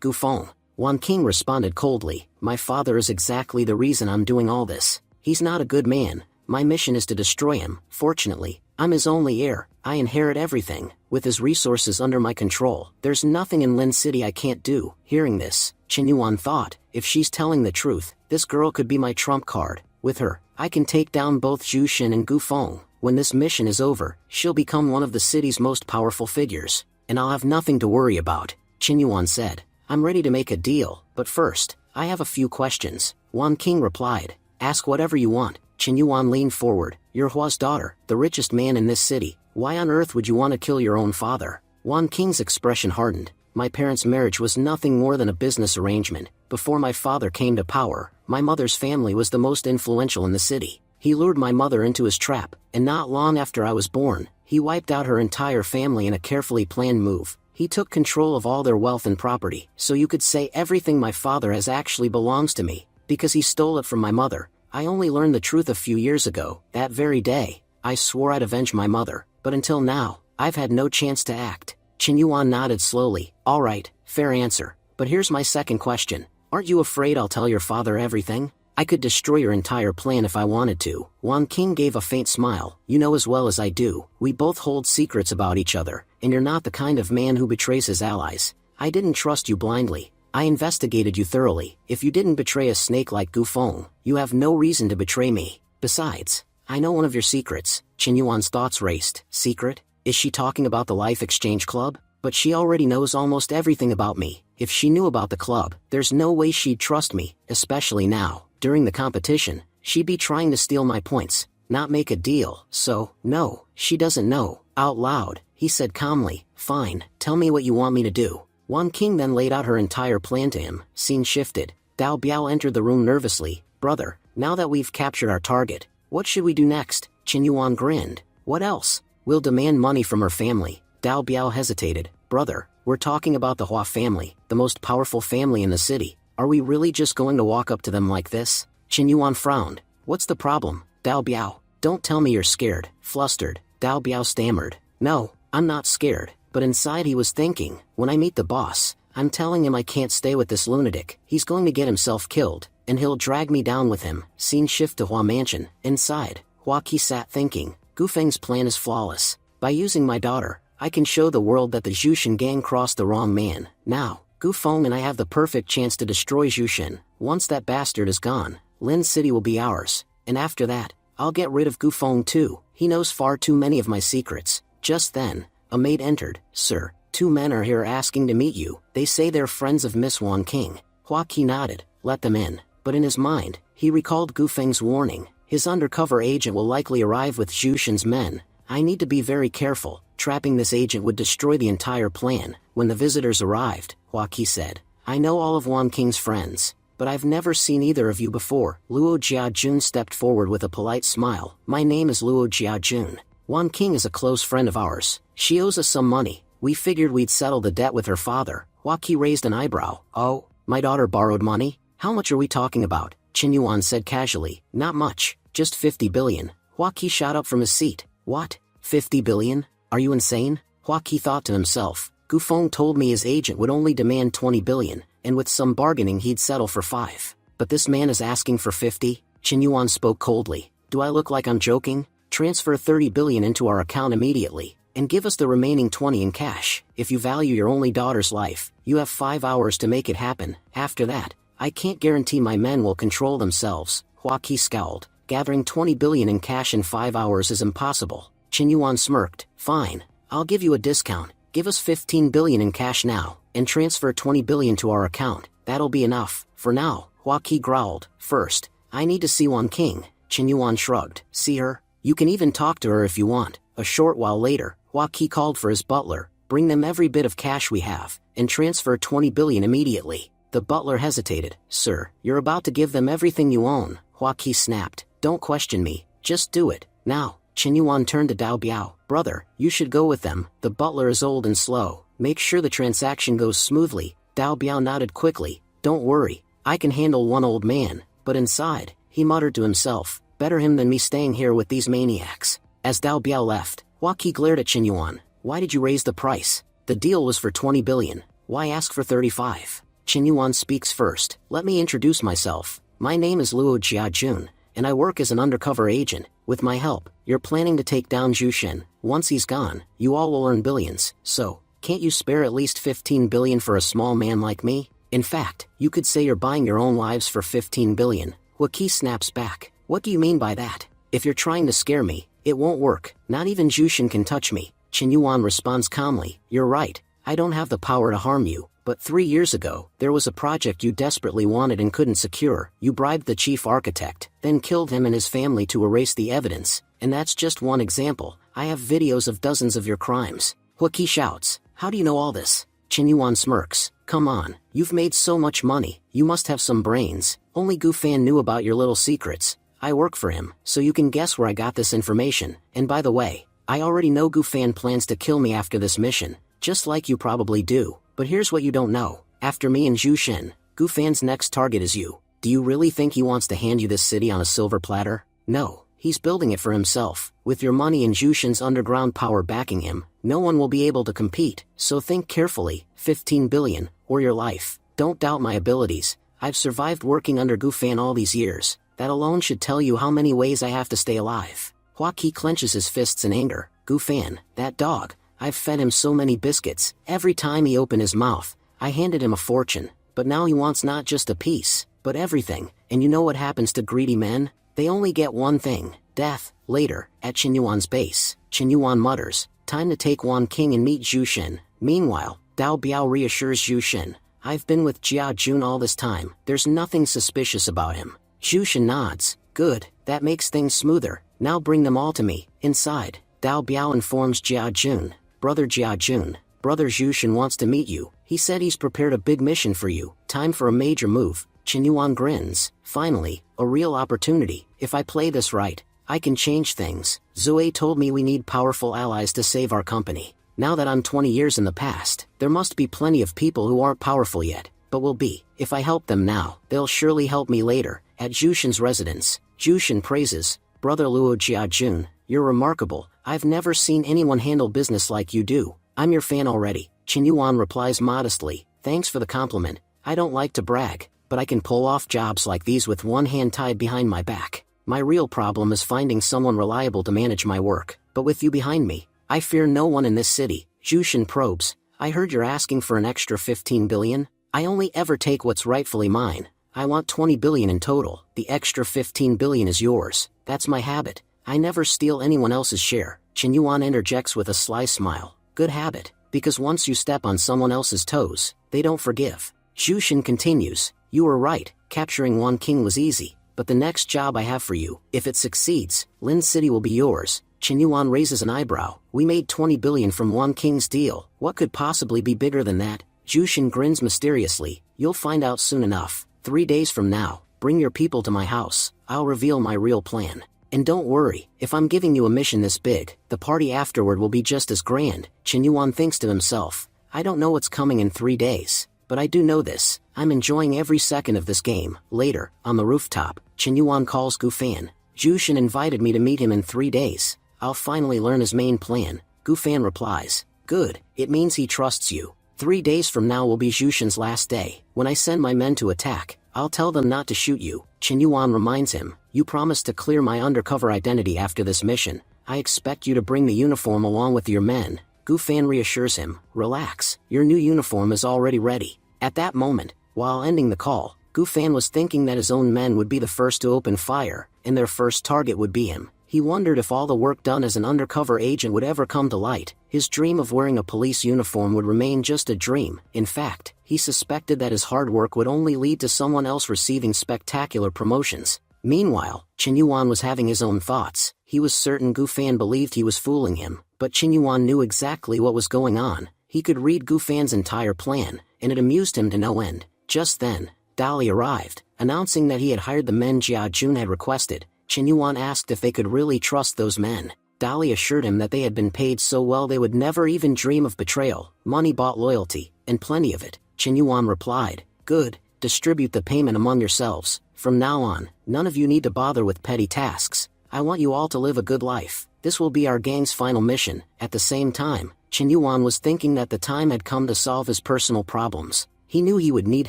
Gufeng? Wan King responded coldly. My father is exactly the reason I'm doing all this. He's not a good man. My mission is to destroy him. Fortunately, I'm his only heir. I inherit everything. With his resources under my control, there's nothing in Lin City I can't do. Hearing this, Qin Yuan thought, if she's telling the truth, this girl could be my trump card. With her, I can take down both Zhu Xin and Gufeng. When this mission is over, she'll become one of the city's most powerful figures, and I'll have nothing to worry about. Qin Yuan said, I'm ready to make a deal, but first, I have a few questions. Wan King replied, ask whatever you want. Qin Yuan leaned forward, you're Hua's daughter, the richest man in this city. Why on earth would you want to kill your own father? Wan King's expression hardened. My parents' marriage was nothing more than a business arrangement. Before my father came to power, my mother's family was the most influential in the city. He lured my mother into his trap, and not long after I was born, he wiped out her entire family in a carefully planned move. He took control of all their wealth and property, so you could say everything my father has actually belongs to me, because he stole it from my mother. I only learned the truth a few years ago. That very day, I swore I'd avenge my mother, but until now, I've had no chance to act. Qin Yuan nodded slowly. All right, fair answer. But here's my second question. Aren't you afraid I'll tell your father everything? I could destroy your entire plan if I wanted to. Wan King gave a faint smile. You know as well as I do, we both hold secrets about each other, and you're not the kind of man who betrays his allies. I didn't trust you blindly. I investigated you thoroughly. If you didn't betray a snake like Gufeng, you have no reason to betray me. Besides, I know one of your secrets. Qin Yuan's thoughts raced. Secret? Is she talking about the Life Exchange Club? But she already knows almost everything about me. If she knew about the club, there's no way she'd trust me, especially now. During the competition, she'd be trying to steal my points, not make a deal. So, no, she doesn't know. Out loud, he said calmly, fine, tell me what you want me to do. Wan King then laid out her entire plan to him. Scene shifted. Dao Biao entered the room nervously. Brother, now that we've captured our target, what should we do next? Qin Yuan grinned. What else? We'll demand money from her family. Dao Biao hesitated. Brother, we're talking about the Hua family, the most powerful family in the city. Are we really just going to walk up to them like this? Qin Yuan frowned. What's the problem? Dao Biao, don't tell me you're scared. Flustered, Dao Biao stammered. No, I'm not scared. But inside he was thinking, when I meet the boss, I'm telling him I can't stay with this lunatic. He's going to get himself killed, and he'll drag me down with him. Scene shift to Hua Mansion. Inside, Hua Qi sat thinking, Gufeng's plan is flawless. By using my daughter, I can show the world that the Jushin gang crossed the wrong man. Now, Gufeng and I have the perfect chance to destroy Jushin. Once that bastard is gone, Lin City will be ours. And after that, I'll get rid of Gufeng too. He knows far too many of my secrets. Just then, a maid entered. Sir, 2 men are here asking to meet you. They say they're friends of Miss Wan King. Hua Qi nodded. Let them in. But in his mind, he recalled Gufeng's warning. His undercover agent will likely arrive with Jushin's men. I need to be very careful. Trapping this agent would destroy the entire plan. When the visitors arrived, Hua Qi said, I know all of Wan King's friends, but I've never seen either of you before. Luo Jiajun stepped forward with a polite smile. My name is Luo Jiajun. Wan King is a close friend of ours. She owes us some money. We figured we'd settle the debt with her father. Hua Qi raised an eyebrow. Oh, my daughter borrowed money? How much are we talking about? Qin Yuan said casually. Not much, just 50 billion. Hua Qi shot up from his seat. What? 50 billion? Are you insane? Hua Qi thought to himself. Gufeng told me his agent would only demand 20 billion, and with some bargaining he'd settle for 5. But this man is asking for 50? Qin Yuan spoke coldly. Do I look like I'm joking? Transfer 30 billion into our account immediately, and give us the remaining 20 in cash. If you value your only daughter's life, you have 5 hours to make it happen. After that, I can't guarantee my men will control themselves. Hua Qi scowled. Gathering 20 billion in cash in 5 hours is impossible. Qin Yuan smirked. Fine, I'll give you a discount. Give us 15 billion in cash now, and transfer 20 billion to our account. That'll be enough. For now, Hua Qi growled. First, I need to see Wan King. Qin Yuan shrugged. See her? You can even talk to her if you want. A short while later, Hua Qi called for his butler. bring them every bit of cash we have, and transfer 20 billion immediately. The butler hesitated. Sir, you're about to give them everything you own, Hua Qi snapped. Don't question me, just do it, now. Chen Yuan turned to Dao Biao. Brother, you should go with them, the butler is old and slow. Make sure the transaction goes smoothly. Dao Biao nodded quickly. Don't worry, I can handle one old man. But inside, he muttered to himself, better him than me staying here with these maniacs. As Dao Biao left, Hua Qi glared at Chen Yuan. Why did you raise the price? The deal was for 20 billion. Why ask for 35? Chen Yuan speaks first. Let me introduce myself. My name is Luo Jiajun, and I work as an undercover agent. With my help, you're planning to take down Zhu Shen. Once he's gone, you all will earn billions. So, can't you spare at least 15 billion for a small man like me? In fact, you could say you're buying your own lives for 15 billion. Hua Qi snaps back. What do you mean by that? If you're trying to scare me, it won't work. Not even Zhu Shen can touch me. Chen Yuan responds calmly. You're right. I don't have the power to harm you. But 3 years ago, there was a project you desperately wanted and couldn't secure. You bribed the chief architect, then killed him and his family to erase the evidence. And that's just one example. I have videos of dozens of your crimes. Hua Qi shouts. How do you know all this? Chen Yuan smirks. Come on, you've made so much money, you must have some brains. Only Gu Fan knew about your little secrets. I work for him, so you can guess where I got this information. And by the way, I already know Gu Fan plans to kill me after this mission, just like you probably do. But here's what you don't know. After me and Zhu Shen, Gu Fan's next target is you. Do you really think he wants to hand you this city on a silver platter? No, he's building it for himself. With your money and Zhu Shen's underground power backing him, no one will be able to compete. So think carefully, 15 billion, or your life. Don't doubt my abilities. I've survived working under Gu Fan all these years. That alone should tell you how many ways I have to stay alive. Hua Qi clenches his fists in anger. Gu Fan, that dog. I've fed him so many biscuits. Every time he opened his mouth, I handed him a fortune. But now he wants not just a piece, but everything. And you know what happens to greedy men? They only get one thing, death. Later, at Chen Yuan's base, Chen Yuan mutters, time to take Wan King and meet Zhu Shen. Meanwhile, Dao Biao reassures Zhu Shen. I've been with Jia Jun all this time. There's nothing suspicious about him. Zhu Shen nods. Good, that makes things smoother. Now bring them all to me. Inside, Dao Biao informs Jia Jun. Brother Jia Jun, Brother Zhu Shen wants to meet you. He said he's prepared a big mission for you. Time for a major move. Chen Yuan grins. Finally, a real opportunity. If I play this right, I can change things. Zoe told me we need powerful allies to save our company. Now that I'm 20 years in the past, there must be plenty of people who aren't powerful yet, but will be. If I help them now, they'll surely help me later. At Zhu Shen's residence, Zhu Shen praises, Brother Luo Jiajun, you're remarkable. I've never seen anyone handle business like you do. I'm your fan already. Chen Yuan replies modestly, thanks for the compliment. I don't like to brag, but I can pull off jobs like these with one hand tied behind my back. My real problem is finding someone reliable to manage my work. But with you behind me, I fear no one in this city. Zhu Shen probes. I heard you're asking for an extra 15 billion? I only ever take what's rightfully mine. I want 20 billion in total. The extra 15 billion is yours. That's my habit. I never steal anyone else's share. Chen Yuan interjects with a sly smile. Good habit, because once you step on someone else's toes, they don't forgive. Zhu Shen continues. You were right, capturing Wan King was easy, but the next job I have for you, if it succeeds, Lin City will be yours. Chen Yuan raises an eyebrow. We made 20 billion from Wan King's deal. What could possibly be bigger than that? Zhu Shen grins mysteriously. You'll find out soon enough. 3 days from now, bring your people to my house. I'll reveal my real plan. And don't worry, if I'm giving you a mission this big, the party afterward will be just as grand. Chen Yuan thinks to himself, I don't know what's coming in 3 days, but I do know this. I'm enjoying every second of this game. Later, on the rooftop, Chen Yuan calls Gu Fan. Zhu Shen invited me to meet him in 3 days. I'll finally learn his main plan. Gu Fan replies, good, it means he trusts you. 3 days from now will be Zhu Shen's last day. When I send my men to attack, I'll tell them not to shoot you. Chen Yuan reminds him, you promised to clear my undercover identity after this mission. I expect you to bring the uniform along with your men. Gu Fan reassures him, relax, your new uniform is already ready. At that moment, while ending the call, Gu Fan was thinking that his own men would be the first to open fire, and their first target would be him. He wondered if all the work done as an undercover agent would ever come to light. His dream of wearing a police uniform would remain just a dream. In fact, he suspected that his hard work would only lead to someone else receiving spectacular promotions. Meanwhile, Chen Yuan was having his own thoughts. He was certain Gu Fan believed he was fooling him, but Chen Yuan knew exactly what was going on. He could read Gufan's entire plan, and it amused him to no end. Just then, Dali arrived, announcing that he had hired the men Jia Jun had requested. Chen Yuan asked if they could really trust those men. Dali assured him that they had been paid so well they would never even dream of betrayal. Money bought loyalty, and plenty of it. Chen Yuan replied, "Good, distribute the payment among yourselves. From now on, none of you need to bother with petty tasks. I want you all to live a good life. This will be our gang's final mission." At the same time, Chen Yuan was thinking that the time had come to solve his personal problems. He knew he would need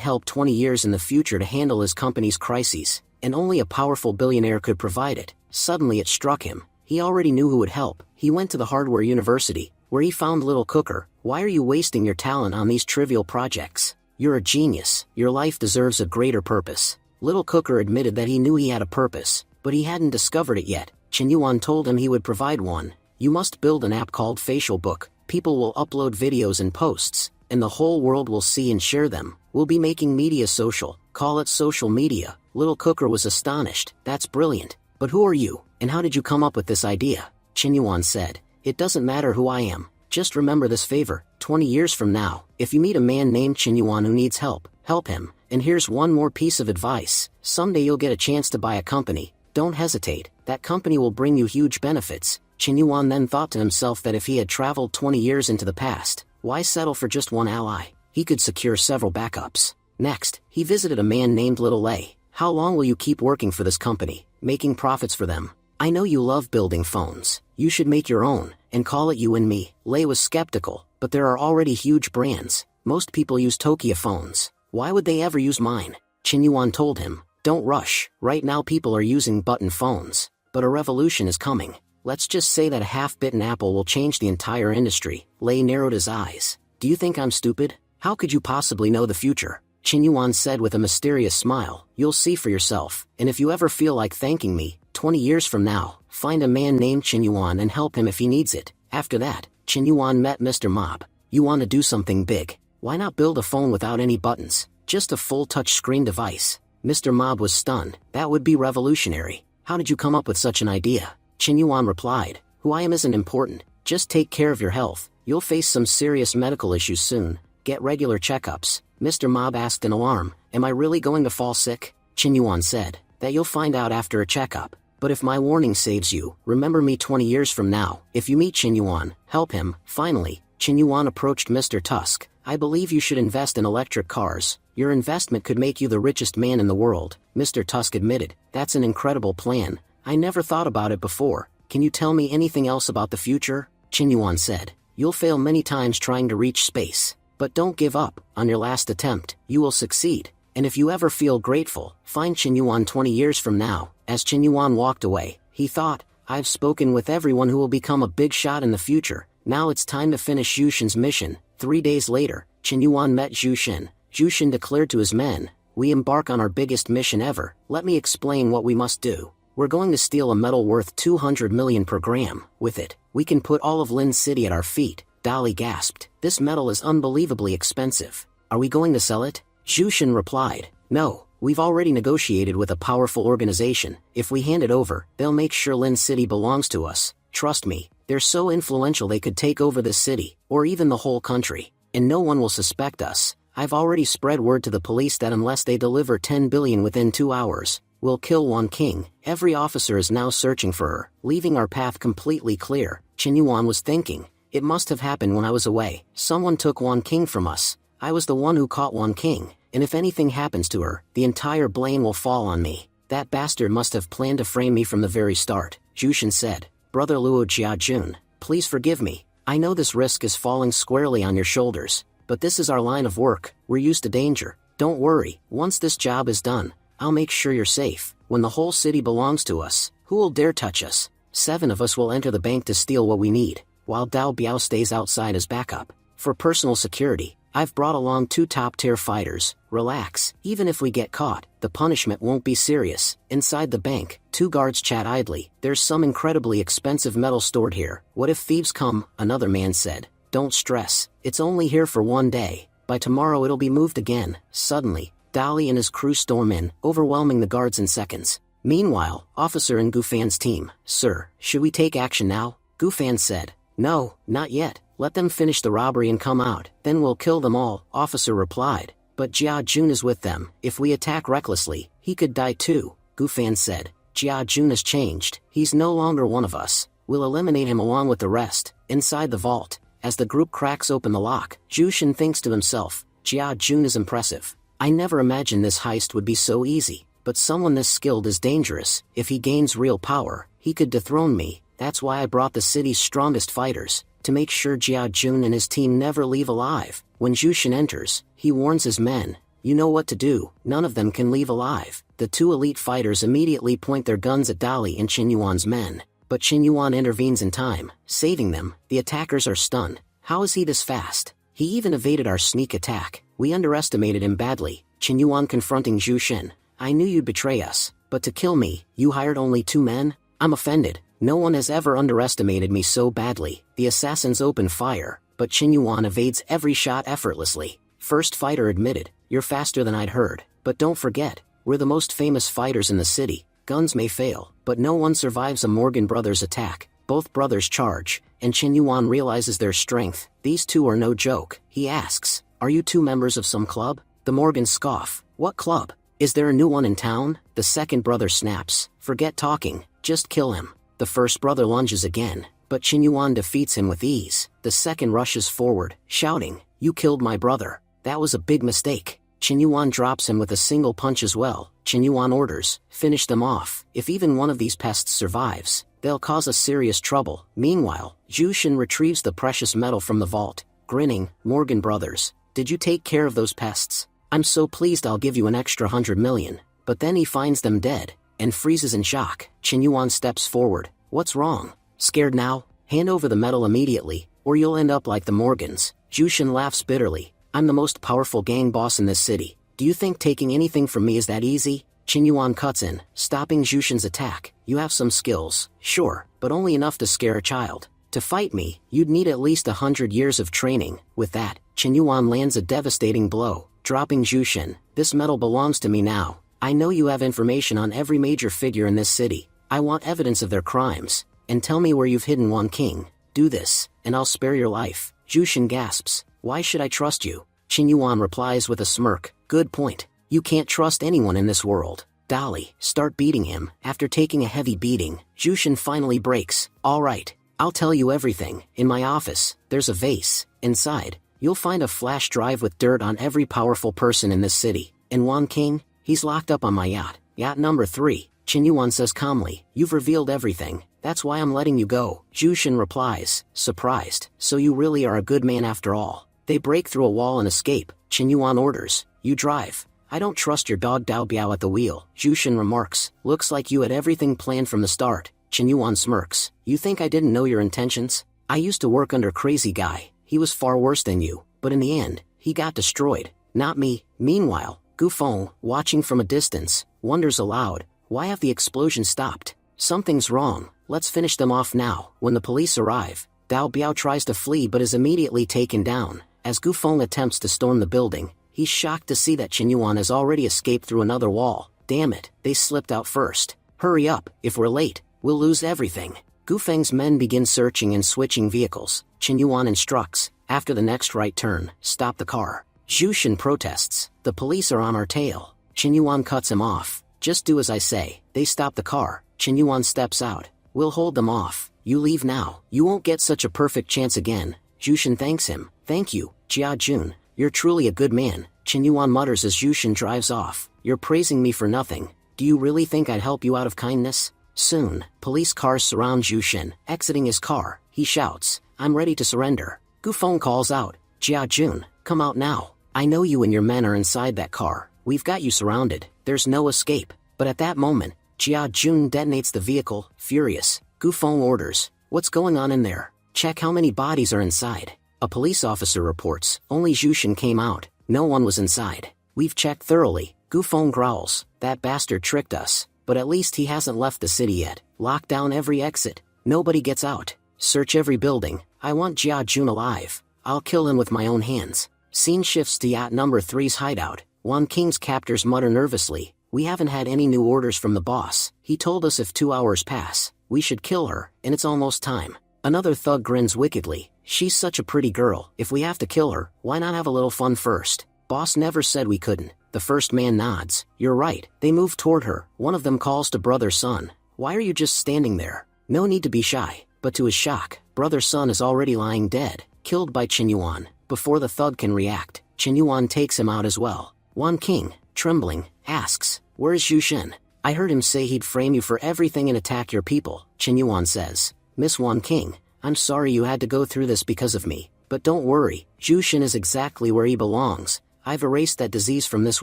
help 20 years in the future to handle his company's crises, and only a powerful billionaire could provide it. Suddenly it struck him. He already knew who would help. He went to the hardware university, where he found Little Cooker. "Why are you wasting your talent on these trivial projects? You're a genius. Your life deserves a greater purpose." Little Cooker admitted that he knew he had a purpose, but he hadn't discovered it yet. Chen Yuan told him he would provide one. "You must build an app called Facial Book. People will upload videos and posts, and the whole world will see and share them. We'll be making media social. Call it social media." Little Cooker was astonished. "That's brilliant. But who are you, and how did you come up with this idea?" Chen Yuan said, "It doesn't matter who I am. Just remember this favor. 20 years from now, if you meet a man named Chen Yuan who needs help, help him. And here's one more piece of advice. Someday you'll get a chance to buy a company. Don't hesitate. That company will bring you huge benefits." Chen Yuan then thought to himself that if he had traveled 20 years into the past, why settle for just one ally? He could secure several backups. Next, he visited a man named Little Lei. "How long will you keep working for this company, making profits for them? I know you love building phones. You should make your own, and call it You and Me." Lei was skeptical, but there are already huge brands. Most people use Nokia phones. Why would they ever use mine? Chen Yuan told him, "Don't rush. Right now people are using button phones. But a revolution is coming. Let's just say that a half-bitten apple will change the entire industry." Lei narrowed his eyes. "Do you think I'm stupid? How could you possibly know the future?" Chen Yuan said with a mysterious smile, "You'll see for yourself, and if you ever feel like thanking me, 20 years from now, find a man named Chen Yuan and help him if he needs it." After that, Chen Yuan met Mr. Mob. "You want to do something big? Why not build a phone without any buttons? Just a full touch-screen device?" Mr. Mob was stunned. "That would be revolutionary. How did you come up with such an idea?" Chen Yuan replied, "Who I am isn't important. Just take care of your health. You'll face some serious medical issues soon. Get regular checkups." Mr. Mob asked in alarm, "Am I really going to fall sick?" Chen Yuan said, "That you'll find out after a checkup. But if my warning saves you, remember me 20 years from now. If you meet Chen Yuan, help him." Finally, Chen Yuan approached Mr. Tusk. "I believe you should invest in electric cars. Your investment could make you the richest man in the world." Mr. Tusk admitted, "That's an incredible plan. I never thought about it before. Can you tell me anything else about the future?" Chen Yuan said, "You'll fail many times trying to reach space. But don't give up. On your last attempt, you will succeed. And if you ever feel grateful, find Chen Yuan 20 years from now." As Chen Yuan walked away, he thought, "I've spoken with everyone who will become a big shot in the future. Now it's time to finish Zhu Shen's mission." 3 days later, Chen Yuan met Zhu Shen. Zhu Shen declared to his men, "We embark on our biggest mission ever. Let me explain what we must do. We're going to steal a metal worth 200 million per gram. With it, we can put all of Lin City at our feet." Dali gasped, "This metal is unbelievably expensive. Are we going to sell it?" Zhu Shen replied, "No, we've already negotiated with a powerful organization. If we hand it over, they'll make sure Lin City belongs to us. Trust me, they're so influential they could take over this city, or even the whole country. And no one will suspect us. I've already spread word to the police that unless they deliver 10 billion within 2 hours, we'll kill Wan King. Every officer is now searching for her, leaving our path completely clear." Chen Yuan was thinking, "It must have happened when I was away. Someone took Wan King from us. I was the one who caught Wan King, and if anything happens to her, the entire blame will fall on me. That bastard must have planned to frame me from the very start." Zhu Shen said, "Brother Luo Jiajun, please forgive me. I know this risk is falling squarely on your shoulders, but this is our line of work. We're used to danger. Don't worry, once this job is done, I'll make sure you're safe. When the whole city belongs to us, who will dare touch us? 7 of us will enter the bank to steal what we need, while Dao Biao stays outside as backup. For personal security, I've brought along 2 top-tier fighters. Relax, even if we get caught, the punishment won't be serious." Inside the bank, 2 guards chat idly. "There's some incredibly expensive metal stored here. What if thieves come?" Another man said, "Don't stress, it's only here for 1 day. By tomorrow it'll be moved again." Suddenly, Dali and his crew storm in, overwhelming the guards in seconds. Meanwhile, officer in Gufan's team, "Sir, should we take action now?" Gufan said, "No, not yet. let them finish the robbery and come out, then we'll kill them all, officer replied. But Jia Jun is with them. If we attack recklessly, he could die too, Gufan said. Jia Jun has changed. He's no longer one of us. We'll eliminate him along with the rest. Inside the vault, as the group cracks open the lock, Jushin thinks to himself, Jia Jun is impressive. I never imagined this heist would be so easy, but someone this skilled is dangerous. If he gains real power, he could dethrone me. That's why I brought the city's strongest fighters, to make sure Jia Jun and his team never leave alive. When Jushin enters, he warns his men, you know what to do, none of them can leave alive. The two elite fighters immediately point their guns at Dali and Qinyuan's men, but Qinyuan intervenes in time, saving them. The attackers are stunned. How is he this fast? He even evaded our sneak attack. We underestimated him badly. Qinyuan confronting Jushin. I knew you'd betray us, but to kill me, you hired only 2 men? I'm offended. No one has ever underestimated me so badly. The assassins open fire, but Qinyuan evades every shot effortlessly. First fighter admitted, you're faster than I'd heard, but don't forget, we're the most famous fighters in the city. Guns may fail, but no one survives a Morgan brothers attack. Both brothers charge, and Qinyuan realizes their strength. These two are no joke. He asks, are you 2 members of some club? The Morgans scoff. What club? Is there a new one in town? The second brother snaps, forget talking, just kill him. The first brother lunges again, but Qinyuan defeats him with ease. The second rushes forward, shouting, you killed my brother. That was a big mistake. Qinyuan drops him with a single punch as well. Qinyuan orders, finish them off. If even one of these pests survives, they'll cause us serious trouble. Meanwhile, Jushin retrieves the precious metal from the vault. Grinning, Morgan brothers, did you take care of those pests? I'm so pleased, I'll give you an extra 100 million. But then he finds them dead, and freezes in shock. Qinyuan steps forward. What's wrong? Scared now? Hand over the metal immediately, or you'll end up like the Morgans. Jushin laughs bitterly. I'm the most powerful gang boss in this city. Do you think taking anything from me is that easy? Qinyuan cuts in, stopping Jushin's attack. You have some skills, sure, but only enough to scare a child. To fight me, you'd need at least 100 years of training. With that, Qinyuan lands a devastating blow, dropping Jushin. This metal belongs to me now. I know you have information on every major figure in this city. I want evidence of their crimes, and tell me where you've hidden Wan King. Do this, and I'll spare your life. Jushin gasps, why should I trust you? Qinyuan replies with a smirk, good point. You can't trust anyone in this world. Dali, start beating him. After taking a heavy beating, Jushin finally breaks. Alright, I'll tell you everything. In my office, there's a vase. Inside, you'll find a flash drive with dirt on every powerful person in this city. And Wan King? He's locked up on my yacht. Yacht number 3. Qinyuan says calmly, you've revealed everything. That's why I'm letting you go. Jushin replies, surprised. So you really are a good man after all. They break through a wall and escape. Qinyuan orders, you drive. I don't trust your dog Dao Biao at the wheel. Jushin remarks, looks like you had everything planned from the start. Qinyuan smirks, you think I didn't know your intentions? I used to work under Crazy Guy. He was far worse than you, but in the end, he got destroyed. Not me. Meanwhile, Gufeng, watching from a distance, wonders aloud, why have the explosions stopped? Something's wrong. Let's finish them off now. When the police arrive, Dao Biao tries to flee but is immediately taken down. As Gufeng attempts to storm the building, he's shocked to see that Qinyuan has already escaped through another wall. Damn it, they slipped out first. Hurry up, if we're late, we'll lose everything. Gufeng's men begin searching and switching vehicles. Qinyuan instructs, after the next right turn, stop the car. Jushin protests, the police are on our tail. Qinyuan cuts him off. Just do as I say. They stop the car. Qinyuan steps out. We'll hold them off. You leave now. You won't get such a perfect chance again. Jushin thanks him. Thank you, Jia Jun. You're truly a good man. Qinyuan mutters as Jushin drives off. You're praising me for nothing. Do you really think I'd help you out of kindness? Soon, police cars surround Jushin. Exiting his car, he shouts, I'm ready to surrender. Gufeng calls out, Jia Jun, come out now. I know you and your men are inside that car. We've got you surrounded. There's no escape. But at that moment, Jia Jun detonates the vehicle, furious. Gufeng orders, what's going on in there? Check how many bodies are inside. A police officer reports, only Jushin came out. No one was inside. We've checked thoroughly. Gufeng growls, that bastard tricked us. But at least he hasn't left the city yet. Lock down every exit. Nobody gets out. Search every building. I want Jia Jun alive. I'll kill him with my own hands. Scene shifts to yacht number 3's hideout. Wan King's captors mutter nervously, we haven't had any new orders from the boss. He told us if 2 hours pass, we should kill her, and it's almost time. Another thug grins wickedly. She's such a pretty girl. If we have to kill her, why not have a little fun first? Boss never said we couldn't. The first man nods. You're right. They move toward her. One of them calls to brother Sun. Why are you just standing there? No need to be shy. But to his shock, brother Sun is already lying dead, killed by Qinyuan. Before the thug can react, Qinyuan takes him out as well. Wan King, trembling, asks, where is Zhu Shen? I heard him say he'd frame you for everything and attack your people, Qinyuan says. Miss Wan King, I'm sorry you had to go through this because of me, but don't worry, Zhu Shen is exactly where he belongs. I've erased that disease from this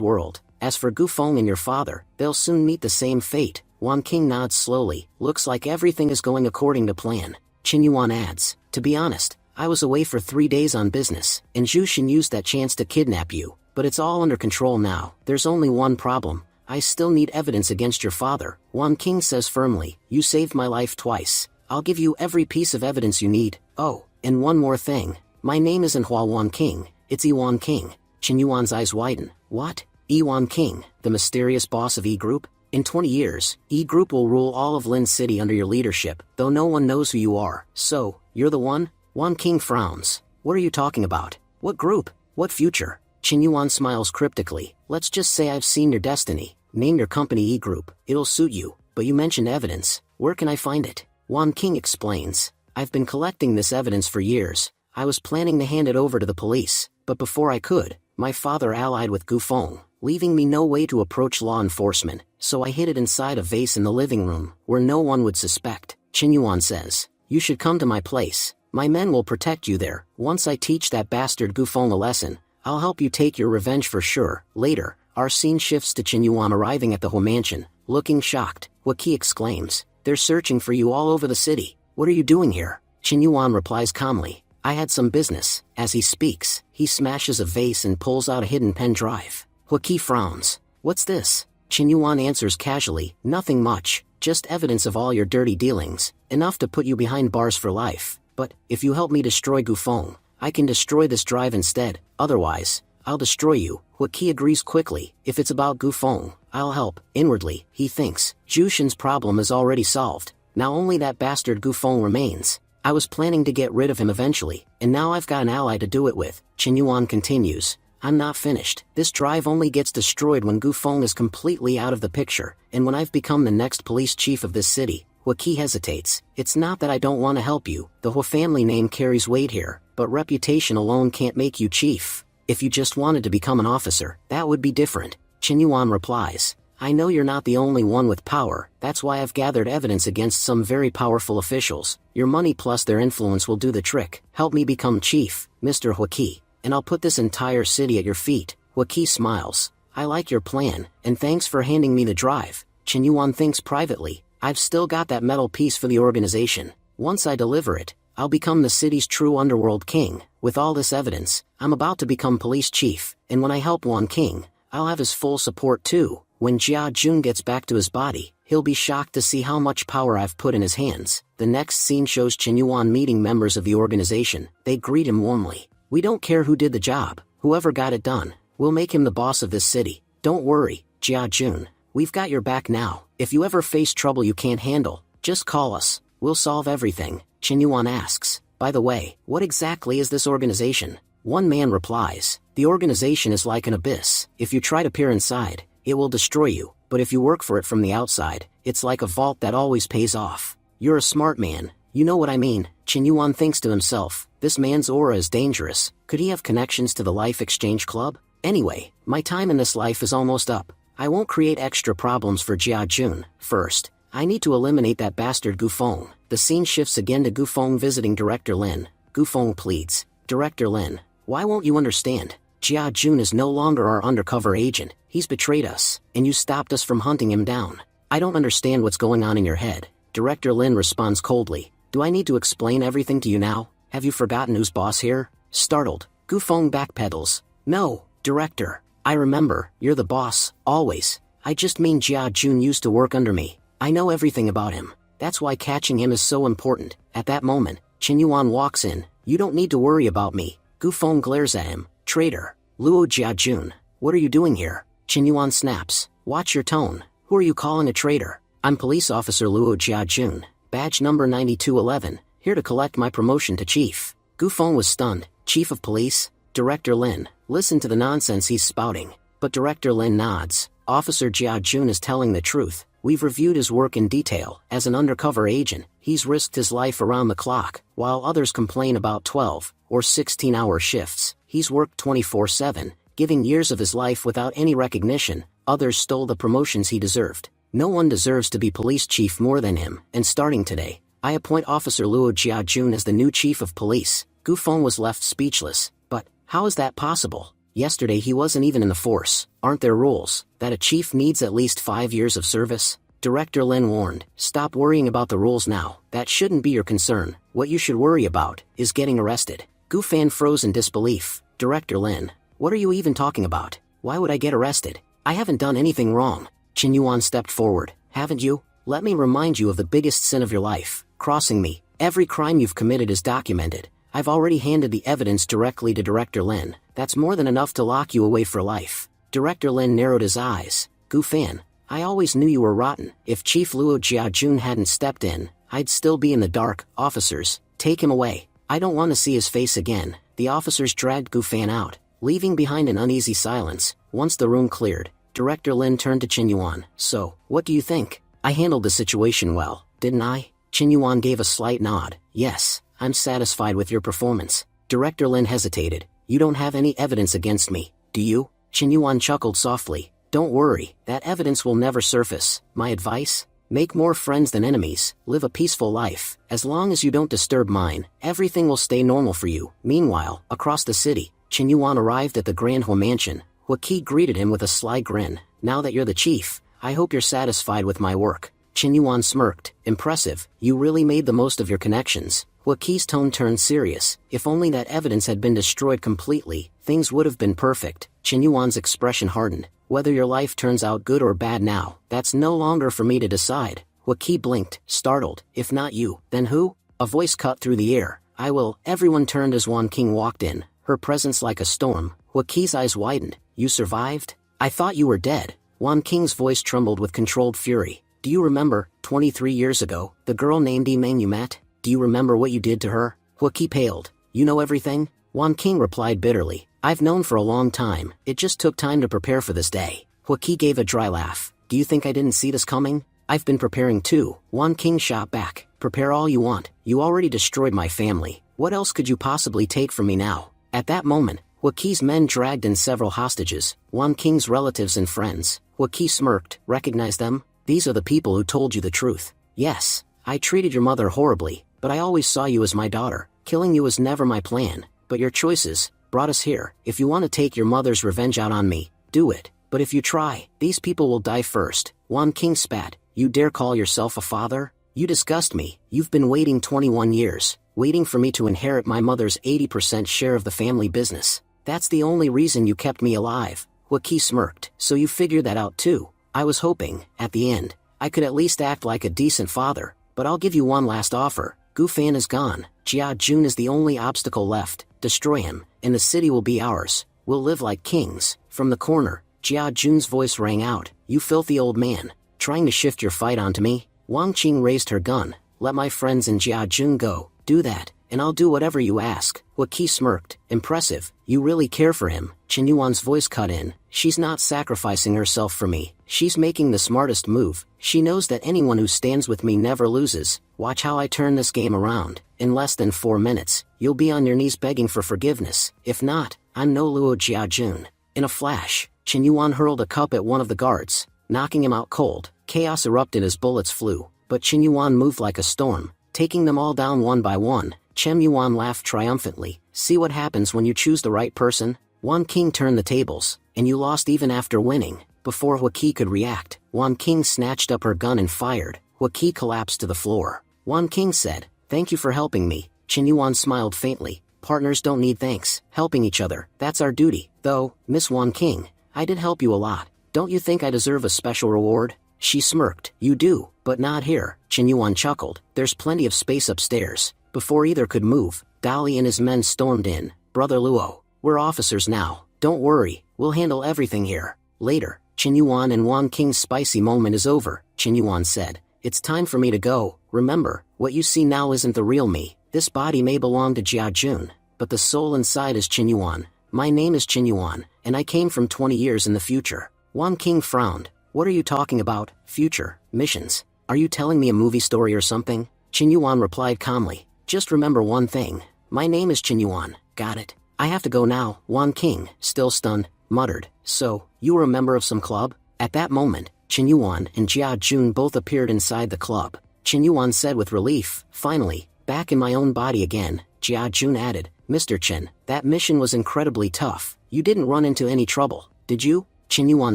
world. As for Gu Feng and your father, they'll soon meet the same fate. Wan King nods slowly. Looks like everything is going according to plan. Qinyuan adds, to be honest, I was away for 3 days on business, and Zhu Shen used that chance to kidnap you, but it's all under control now. There's only one problem. I still need evidence against your father. Wan King says firmly, you saved my life twice. I'll give you every piece of evidence you need. Oh, and one more thing. My name isn't Hua Wan King, it's Yi Wan King. Qinyuan's eyes widen. What? Yi Wan King, the mysterious boss of E Group? In 20 years, E Group will rule all of Lin City under your leadership, though no one knows who you are. So, you're the one? Wan King frowns. What are you talking about? What group? What future? Qinyuan smiles cryptically. Let's just say I've seen your destiny. Name your company E Group. It'll suit you. But you mentioned evidence. Where can I find it? Wan King explains. I've been collecting this evidence for years. I was planning to hand it over to the police, but before I could, my father allied with Gu Feng, leaving me no way to approach law enforcement, so I hid it inside a vase in the living room, where no one would suspect. Qinyuan says, you should come to my place. My men will protect you there. Once I teach that bastard Gu Feng a lesson, I'll help you take your revenge for sure. Later, our scene shifts to Qinyuan arriving at the Hua mansion, looking shocked. Waki exclaims, they're searching for you all over the city. What are you doing here? Qinyuan replies calmly, I had some business. As he speaks, he smashes a vase and pulls out a hidden pen drive. Waki frowns. What's this? Qinyuan answers casually, nothing much, just evidence of all your dirty dealings, enough to put you behind bars for life. But, if you help me destroy Gu Feng, I can destroy this drive instead, otherwise, I'll destroy you. Waki agrees quickly. If it's about Gu Feng, I'll help. Inwardly, he thinks, Zhu Shen's problem is already solved. Now only that bastard Gu Feng remains. I was planning to get rid of him eventually, and now I've got an ally to do it with. Qinyuan continues, I'm not finished. This drive only gets destroyed when Gu Feng is completely out of the picture, and when I've become the next police chief of this city. Waki hesitates. It's not that I don't want to help you. The Hua family name carries weight here, but reputation alone can't make you chief. If you just wanted to become an officer, that would be different. Qinyuan replies, I know you're not the only one with power, that's why I've gathered evidence against some very powerful officials. Your money plus their influence will do the trick. Help me become chief, Mr. Waki, and I'll put this entire city at your feet. Waki smiles. I like your plan, and thanks for handing me the drive. Qinyuan thinks privately, I've still got that metal piece for the organization. Once I deliver it, I'll become the city's true underworld king. With all this evidence, I'm about to become police chief, and when I help Wan King, I'll have his full support too. When Jia Jun gets back to his body, he'll be shocked to see how much power I've put in his hands. The next scene shows Qinyuan meeting members of the organization. They greet him warmly. We don't care who did the job, whoever got it done, we'll make him the boss of this city. Don't worry, Jia Jun, we've got your back now. If you ever face trouble you can't handle, just call us. We'll solve everything. Qinyuan asks, by the way, what exactly is this organization? One man replies, the organization is like an abyss. If you try to peer inside, it will destroy you, but if you work for it from the outside, it's like a vault that always pays off. You're a smart man, you know what I mean. Qinyuan thinks to himself, this man's aura is dangerous. Could he have connections to the Life Exchange Club? Anyway, my time in this life is almost up. I won't create extra problems for Jia Jun. First, I need to eliminate that bastard Gu Feng. The scene shifts again to Gu Feng visiting Director Lin. Gu Feng pleads, Director Lin, why won't you understand? Jia Jun is no longer our undercover agent. He's betrayed us, and you stopped us from hunting him down. I don't understand what's going on in your head. Director Lin responds coldly. Do I need to explain everything to you now? Have you forgotten who's boss here? Startled, Gu Feng backpedals. No, Director. I remember, you're the boss, always. I just mean Jia Jun used to work under me. I know everything about him. That's why catching him is so important. At that moment, Qinyuan walks in. You don't need to worry about me. Gu Feng glares at him. Traitor. Luo Jia Jun, what are you doing here? Qinyuan snaps. Watch your tone. Who are you calling a traitor? I'm Police Officer Luo Jia Jun, badge number 9211. here to collect my promotion to chief. Gu Feng was stunned. Chief of police? Director Lin, listen to the nonsense he's spouting. But Director Lin nods. Officer Jia Jun is telling the truth. We've reviewed his work in detail. As an undercover agent, he's risked his life around the clock. While others complain about 12 or 16-hour shifts, he's worked 24/7, giving years of his life without any recognition. Others stole the promotions he deserved. No one deserves to be police chief more than him, and starting today, I appoint Officer Luo Jiajun as the new chief of police. Gu Feng was left speechless. But, how is that possible? Yesterday he wasn't even in the force. Aren't there rules that a chief needs at least 5 years of service? Director Lin warned. Stop worrying about the rules now. That shouldn't be your concern. What you should worry about is getting arrested. Gu Fan froze in disbelief. Director Lin, what are you even talking about? Why would I get arrested? I haven't done anything wrong. Qin Yuan stepped forward. Haven't you? Let me remind you of the biggest sin of your life, crossing me. Every crime you've committed is documented. I've already handed the evidence directly to Director Lin. That's more than enough to lock you away for life. Director Lin narrowed his eyes. Gu Fan, I always knew you were rotten. If Chief Luo Jiajun hadn't stepped in, I'd still be in the dark. Officers, take him away. I don't want to see his face again. The officers dragged Gu Fan out, leaving behind an uneasy silence. Once the room cleared, Director Lin turned to Qin Yuan. So, what do you think? I handled the situation well, didn't I? Qin Yuan gave a slight nod. Yes, I'm satisfied with your performance. Director Lin hesitated. You don't have any evidence against me, do you? Qin Yuan chuckled softly. Don't worry, that evidence will never surface. My advice? Make more friends than enemies, live a peaceful life. As long as you don't disturb mine, everything will stay normal for you. Meanwhile, across the city, Qin Yuan arrived at the Grand Hua mansion. Hua Qi greeted him with a sly grin. Now that you're the chief, I hope you're satisfied with my work. Qin Yuan smirked. Impressive, you really made the most of your connections. Hua Qi's tone turned serious. If only that evidence had been destroyed completely, things would have been perfect. Qin Yuan's expression hardened. Whether your life turns out good or bad now, that's no longer for me to decide. Hua Qi blinked, startled. If not you, then who? A voice cut through the air. I will. Everyone turned as Wan King walked in, her presence like a storm. Hua Qi's eyes widened. You survived? I thought you were dead. Wan King's voice trembled with controlled fury. Do you remember, 23 years ago, the girl named Yimeng you met? Do you remember what you did to her? Hua Qi paled. You know everything? Wan King replied bitterly. I've known for a long time. It just took time to prepare for this day. Hua Qi gave a dry laugh. Do you think I didn't see this coming? I've been preparing too. Wan King shot back. Prepare all you want. You already destroyed my family. What else could you possibly take from me now? At that moment, Hua Qi's men dragged in several hostages, Wan King's relatives and friends. Hua Qi smirked. Recognize them? These are the people who told you the truth. Yes, I treated your mother horribly, but I always saw you as my daughter. Killing you was never my plan, but your choices brought us here. If you want to take your mother's revenge out on me, do it. But if you try, these people will die first. Wan King spat. You dare call yourself a father? You disgust me. You've been waiting 21 years, waiting for me to inherit my mother's 80% share of the family business. That's the only reason you kept me alive. Hua Qi smirked. So you figured that out too. I was hoping, at the end, I could at least act like a decent father, but I'll give you one last offer. Gu Fan is gone. Jia Jun is the only obstacle left. Destroy him, and the city will be ours. We'll live like kings. From the corner, Jia Jun's voice rang out. You filthy old man, trying to shift your fight onto me? Wang Qing raised her gun. Let my friends and Jia Jun go. Do that, and I'll do whatever you ask. Hua Qi smirked. Impressive. You really care for him. Qin Yuan's voice cut in. She's not sacrificing herself for me. She's making the smartest move. She knows that anyone who stands with me never loses. Watch how I turn this game around. In less than 4 minutes, you'll be on your knees begging for forgiveness. If not, I'm no Luo Jiajun. In a flash, Qin Yuan hurled a cup at one of the guards, knocking him out cold. Chaos erupted as bullets flew, but Qin Yuan moved like a storm, taking them all down one by one. Chen Yuan laughed triumphantly. See what happens when you choose the right person? Wan King turned the tables, and you lost even after winning. Before Hua Qi could react, Wan King snatched up her gun and fired. Hua Qi collapsed to the floor. Wan King said, Thank you for helping me. Qin Yuan smiled faintly. Partners don't need thanks. Helping each other, that's our duty. Though, Miss Wan King, I did help you a lot. Don't you think I deserve a special reward? She smirked. You do, but not here. Qin Yuan chuckled. There's plenty of space upstairs. Before either could move, Dali and his men stormed in. Brother Luo, we're officers now. Don't worry, we'll handle everything here. Later, Qin Yuan and Wan King's spicy moment is over, Qin Yuan said. it's time for me to go. Remember, what you see now isn't the real me. This body may belong to Jia-jun, but the soul inside is Qin Yuan. My name is Qin Yuan, and I came from 20 years in the future. Wan King frowned. What are you talking about? Future? Missions? Are you telling me a movie story or something? Qin Yuan replied calmly. Just remember one thing. My name is Qin Yuan. Got it? I have to go now. Wan King, still stunned, muttered. So, you were a member of some club? At that moment, Qin Yuan and Jia-jun both appeared inside the club. Qin Yuan said with relief, finally, back in my own body again. Jia-jun added, Mr. Qin, that mission was incredibly tough. You didn't run into any trouble, did you? Qin Yuan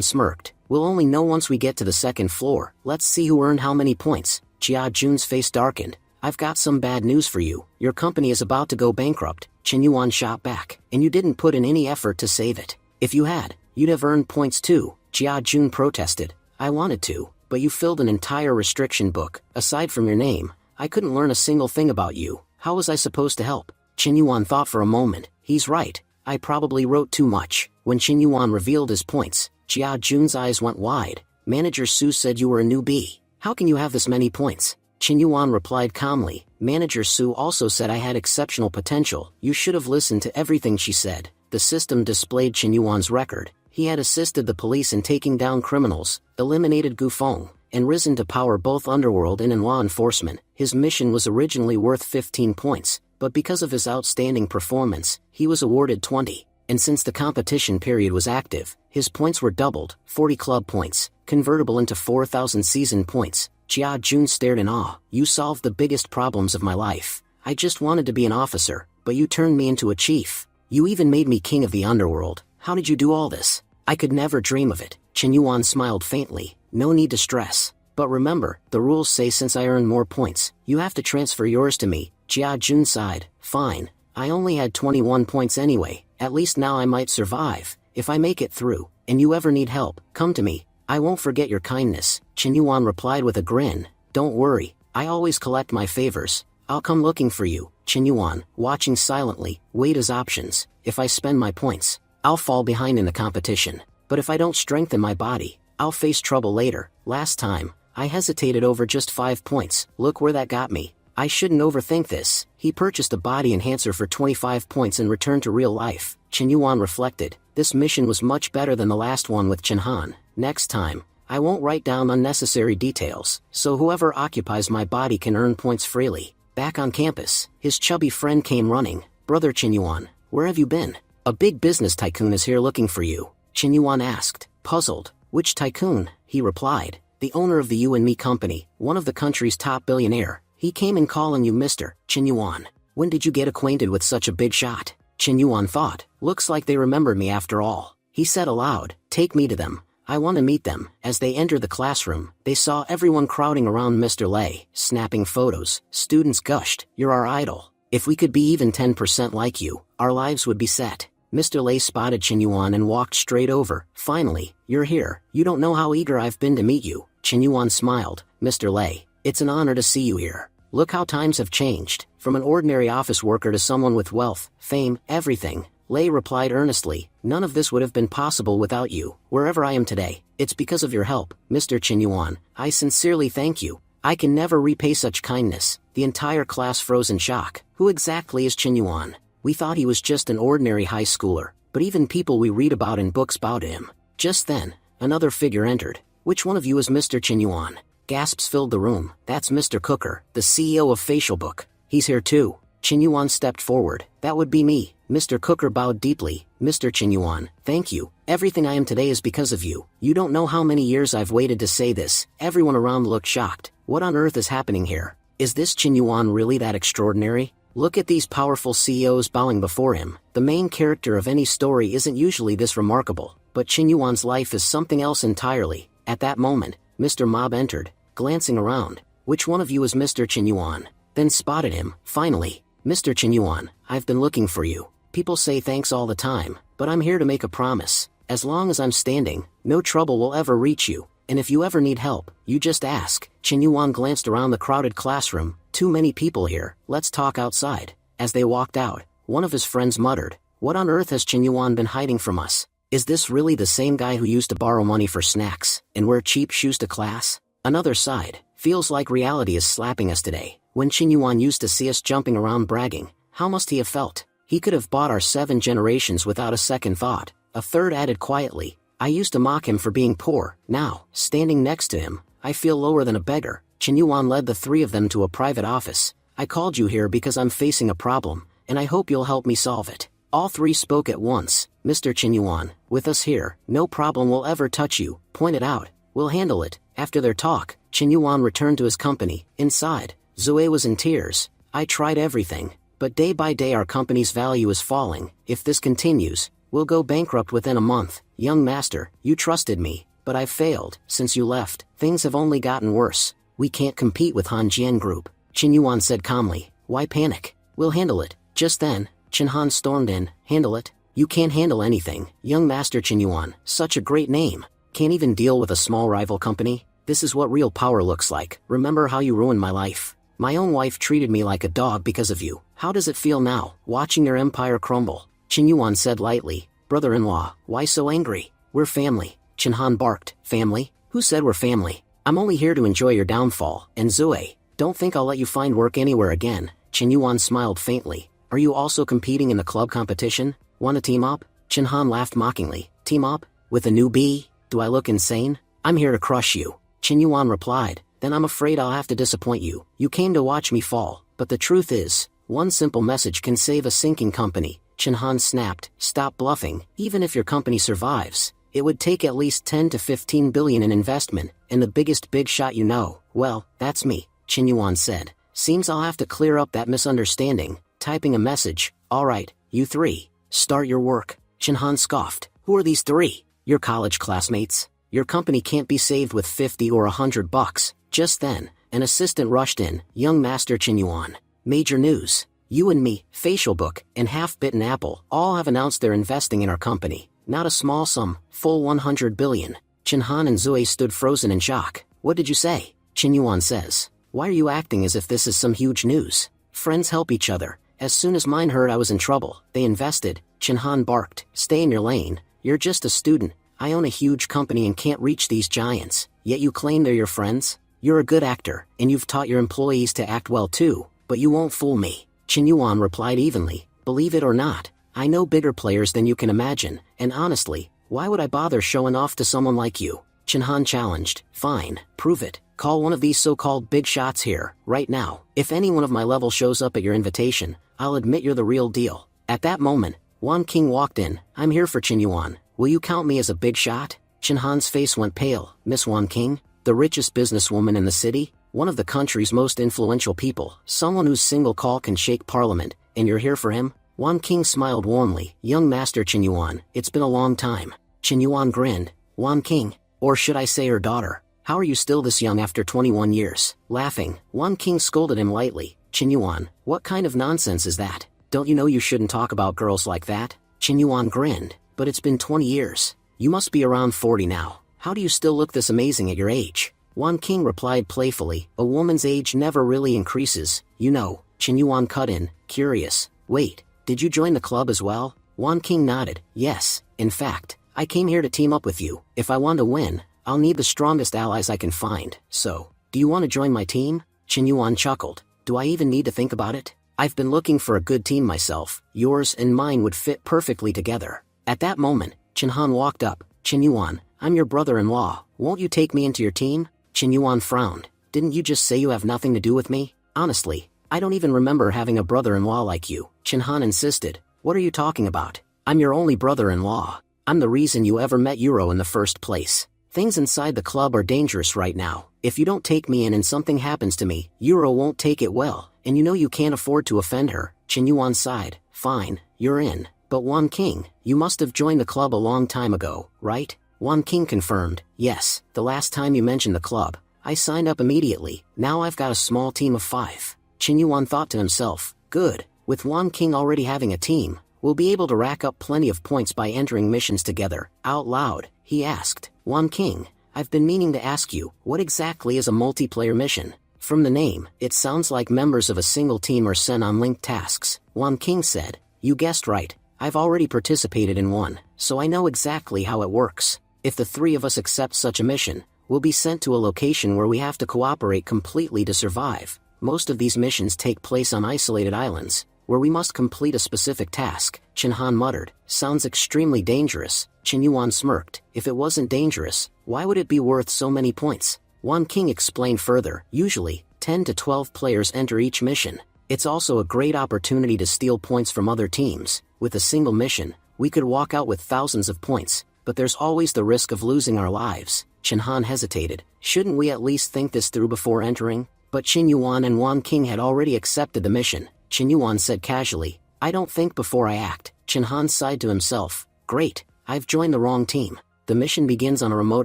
smirked. We'll only know once we get to the second floor. Let's see who earned how many points. Jia-jun's face darkened. I've got some bad news for you. Your company is about to go bankrupt. Qin Yuan shot back. And you didn't put in any effort to save it. If you had, you'd have earned points too. Jia-jun protested. I wanted to, but you filled an entire restriction book. Aside from your name, I couldn't learn a single thing about you. How was I supposed to help? Qin Yuan thought for a moment. He's right. I probably wrote too much. When Qin Yuan revealed his points, Jia-jun's eyes went wide. Manager Su said you were a newbie. How can you have this many points? Qin Yuan replied calmly. Manager Su also said I had exceptional potential. You should have listened to everything she said. The system displayed Qin Yuan's record. He had assisted the police in taking down criminals, eliminated Gufeng, and risen to power both underworld and in law enforcement. His mission was originally worth 15 points, but because of his outstanding performance, he was awarded 20. And since the competition period was active, his points were doubled, 40 club points, convertible into 4,000 season points. Jia-jun stared in awe. You solved the biggest problems of my life. I just wanted to be an officer, but you turned me into a chief. You even made me king of the underworld. How did you do all this? I could never dream of it. Qin Yuan smiled faintly. No need to stress. But remember, the rules say since I earned more points, you have to transfer yours to me. Jia-jun sighed. Fine. I only had 21 points anyway. At least now I might survive. If I make it through, and you ever need help, come to me. I won't forget your kindness. Qin Yuan replied with a grin. Don't worry. I always collect my favors. I'll come looking for you. Qin Yuan, watching silently, weighed his options. If I spend my points, I'll fall behind in the competition. But if I don't strengthen my body, I'll face trouble later. Last time, I hesitated over just 5 points. Look where that got me. I shouldn't overthink this. He purchased a body enhancer for 25 points and returned to real life. Qin Yuan reflected. This mission was much better than the last one with Chen Han. Next time, I won't write down unnecessary details, so whoever occupies my body can earn points freely. Back on campus, his chubby friend came running. Brother Qin Yuan, where have you been? A big business tycoon is here looking for you. Qin Yuan asked, puzzled. Which tycoon? He replied. The owner of the You and Me company, one of the country's top billionaire. He came in calling you Mr. Qin Yuan. When did you get acquainted with such a big shot? Qin Yuan thought. Looks like they remembered me after all. He said aloud, take me to them. I want to meet them. As they entered the classroom, they saw everyone crowding around Mr. Lei, snapping photos. Students gushed, you're our idol. If we could be even 10% like you, our lives would be set. Mr. Lei spotted Qin Yuan and walked straight over. Finally, you're here. You don't know how eager I've been to meet you. Qin Yuan smiled. Mr. Lei, it's an honor to see you here. Look how times have changed. From an ordinary office worker to someone with wealth, fame, everything. Lei replied earnestly, none of this would have been possible without you. Wherever I am today, it's because of your help. Mr. Qin Yuan, I sincerely thank you. I can never repay such kindness. The entire class froze in shock. Who exactly is Qin Yuan? We thought he was just an ordinary high schooler, but even people we read about in books bow to him. Just then, another figure entered. Which one of you is Mr. Qin Yuan? Gasps filled the room. That's Mr. Cooker, the CEO of Facial Book. He's here too. Qin Yuan stepped forward. That would be me. Mr. Cooker bowed deeply. Mr. Qin Yuan, thank you. Everything I am today is because of you. You don't know how many years I've waited to say this. Everyone around looked shocked. What on earth is happening here? Is this Qin Yuan really that extraordinary? Look at these powerful CEOs bowing before him. The main character of any story isn't usually this remarkable, but Qin Yuan's life is something else entirely. At that moment, Mr. Mob entered, glancing around. Which one of you is Mr. Qin Yuan? Then spotted him. Finally, Mr. Qin Yuan, I've been looking for you. People say thanks all the time, but I'm here to make a promise. As long as I'm standing, no trouble will ever reach you. And if you ever need help, you just ask. Qin Yuan glanced around the crowded classroom. Too many people here, let's talk outside. As they walked out, one of his friends muttered, what on earth has Qin Yuan been hiding from us? Is this really the same guy who used to borrow money for snacks, and wear cheap shoes to class? Another side, feels like reality is slapping us today. When Qin Yuan used to see us jumping around bragging, how must he have felt? He could have bought our 7 generations without a second thought. A third added quietly, I used to mock him for being poor. Now, standing next to him, I feel lower than a beggar. Qin Yuan led the 3 of them to a private office. I called you here because I'm facing a problem, and I hope you'll help me solve it. All 3 spoke at once. Mr. Qin Yuan, with us here, no problem will ever touch you. Point it out. We'll handle it. After their talk, Qin Yuan returned to his company. Inside, Zoe was in tears. I tried everything, but day by day our company's value is falling. If this continues, we'll go bankrupt within a month. Young master, you trusted me, but I've failed. Since you left, things have only gotten worse. We can't compete with Han Jian Group. Qin Yuan said calmly. Why panic? We'll handle it. Just then, Qin Han stormed in. Handle it? You can't handle anything. Young master Qin Yuan, such a great name. Can't even deal with a small rival company? This is what real power looks like. Remember how you ruined my life? My own wife treated me like a dog because of you. How does it feel now, watching your empire crumble? Qin Yuan said lightly. Brother-in-law, why so angry? We're family. Qin Han barked. Family? Who said we're family? I'm only here to enjoy your downfall. And Zoe, don't think I'll let you find work anywhere again. Qin Yuan smiled faintly. Are you also competing in the club competition? Want to team up? Qin Han laughed mockingly. Team up? With a newbie? Do I look insane? I'm here to crush you. Qin Yuan replied. Then I'm afraid I'll have to disappoint you. You came to watch me fall, but the truth is, one simple message can save a sinking company. Qin Han snapped. Stop bluffing. Even if your company survives, it would take at least 10 to 15 billion in investment, and the biggest big shot you know. Well, that's me, Qin Yuan said. Seems I'll have to clear up that misunderstanding. Typing a message. Alright, you 3. Start your work. Qin Han scoffed. Who are these 3? Your college classmates? Your company can't be saved with 50 or $100. Just then, an assistant rushed in. Young master Qin Yuan. Major news. You and me, Facial Book, and Half-Bitten Apple all have announced they're investing in our company. Not a small sum, full 100 billion. Qin Han and Zoe stood frozen in shock. What did you say? Qin Yuan says. Why are you acting as if this is some huge news? Friends help each other. As soon as mine heard I was in trouble, they invested. Qin Han barked. Stay in your lane. You're just a student. I own a huge company and can't reach these giants. Yet you claim they're your friends? You're a good actor, and you've taught your employees to act well too, but you won't fool me. Qin Yuan replied evenly. Believe it or not, I know bigger players than you can imagine, and honestly, why would I bother showing off to someone like you? Qin Han challenged. Fine, prove it. Call one of these so-called big shots here, right now. If anyone of my level shows up at your invitation, I'll admit you're the real deal. At that moment, Wan King walked in. I'm here for Qin Yuan. Will you count me as a big shot? Qin Han's face went pale. Miss Wan King? The richest businesswoman in the city? One of the country's most influential people, someone whose single call can shake parliament, and you're here for him? Wan King smiled warmly. Young master Qin Yuan, it's been a long time. Qin Yuan grinned. Wan King, or should I say her daughter, how are you still this young after 21 years? Laughing, Wan King scolded him lightly. Qin Yuan, what kind of nonsense is that? Don't you know you shouldn't talk about girls like that? Qin Yuan grinned. But it's been 20 years. You must be around 40 now. How do you still look this amazing at your age? Wan King replied playfully. A woman's age never really increases, you know. Qin Yuan cut in, curious. Wait, did you join the club as well? Wan King nodded. Yes, in fact, I came here to team up with you. If I want to win, I'll need the strongest allies I can find. So, do you want to join my team? Qin Yuan chuckled. Do I even need to think about it? I've been looking for a good team myself. Yours and mine would fit perfectly together. At that moment, Qin Han walked up. Qin Yuan, I'm your brother-in-law. Won't you take me into your team? Qin Yuan frowned. Didn't you just say you have nothing to do with me? Honestly, I don't even remember having a brother-in-law like you. Qin Han insisted. What are you talking about? I'm your only brother-in-law. I'm the reason you ever met Euro in the first place. Things inside the club are dangerous right now. If you don't take me in and something happens to me, Euro won't take it well, and you know you can't afford to offend her. Qin Yuan sighed. Fine, you're in. But Wan King, you must have joined the club a long time ago, right? Wan King confirmed. Yes, the last time you mentioned the club, I signed up immediately. Now I've got a small team of 5. Qin Yuan thought to himself. Good, with Wan King already having a team, we'll be able to rack up plenty of points by entering missions together. Out loud, he asked. Wan King, I've been meaning to ask you, what exactly is a multiplayer mission? From the name, it sounds like members of a single team are sent on linked tasks. Wan King said. You guessed right. I've already participated in one, so I know exactly how it works. If the 3 of us accept such a mission, We'll be sent to a location where we have to cooperate completely to survive. Most of these missions take place on isolated islands, where we must complete a specific task, Chinhan muttered. Sounds extremely dangerous. Qinyuan smirked. If it wasn't dangerous, why would it be worth so many points? Wan King explained further. Usually, 10 to 12 players enter each mission. It's also a great opportunity to steal points from other teams. With a single mission, we could walk out with thousands of points, but there's always the risk of losing our lives. Chinhan hesitated. Shouldn't we at least think this through before entering? But Qinyuan and Wan King had already accepted the mission. Qinyuan said casually, I don't think before I act. Chinhan sighed to himself. Great, I've joined the wrong team. The mission begins on a remote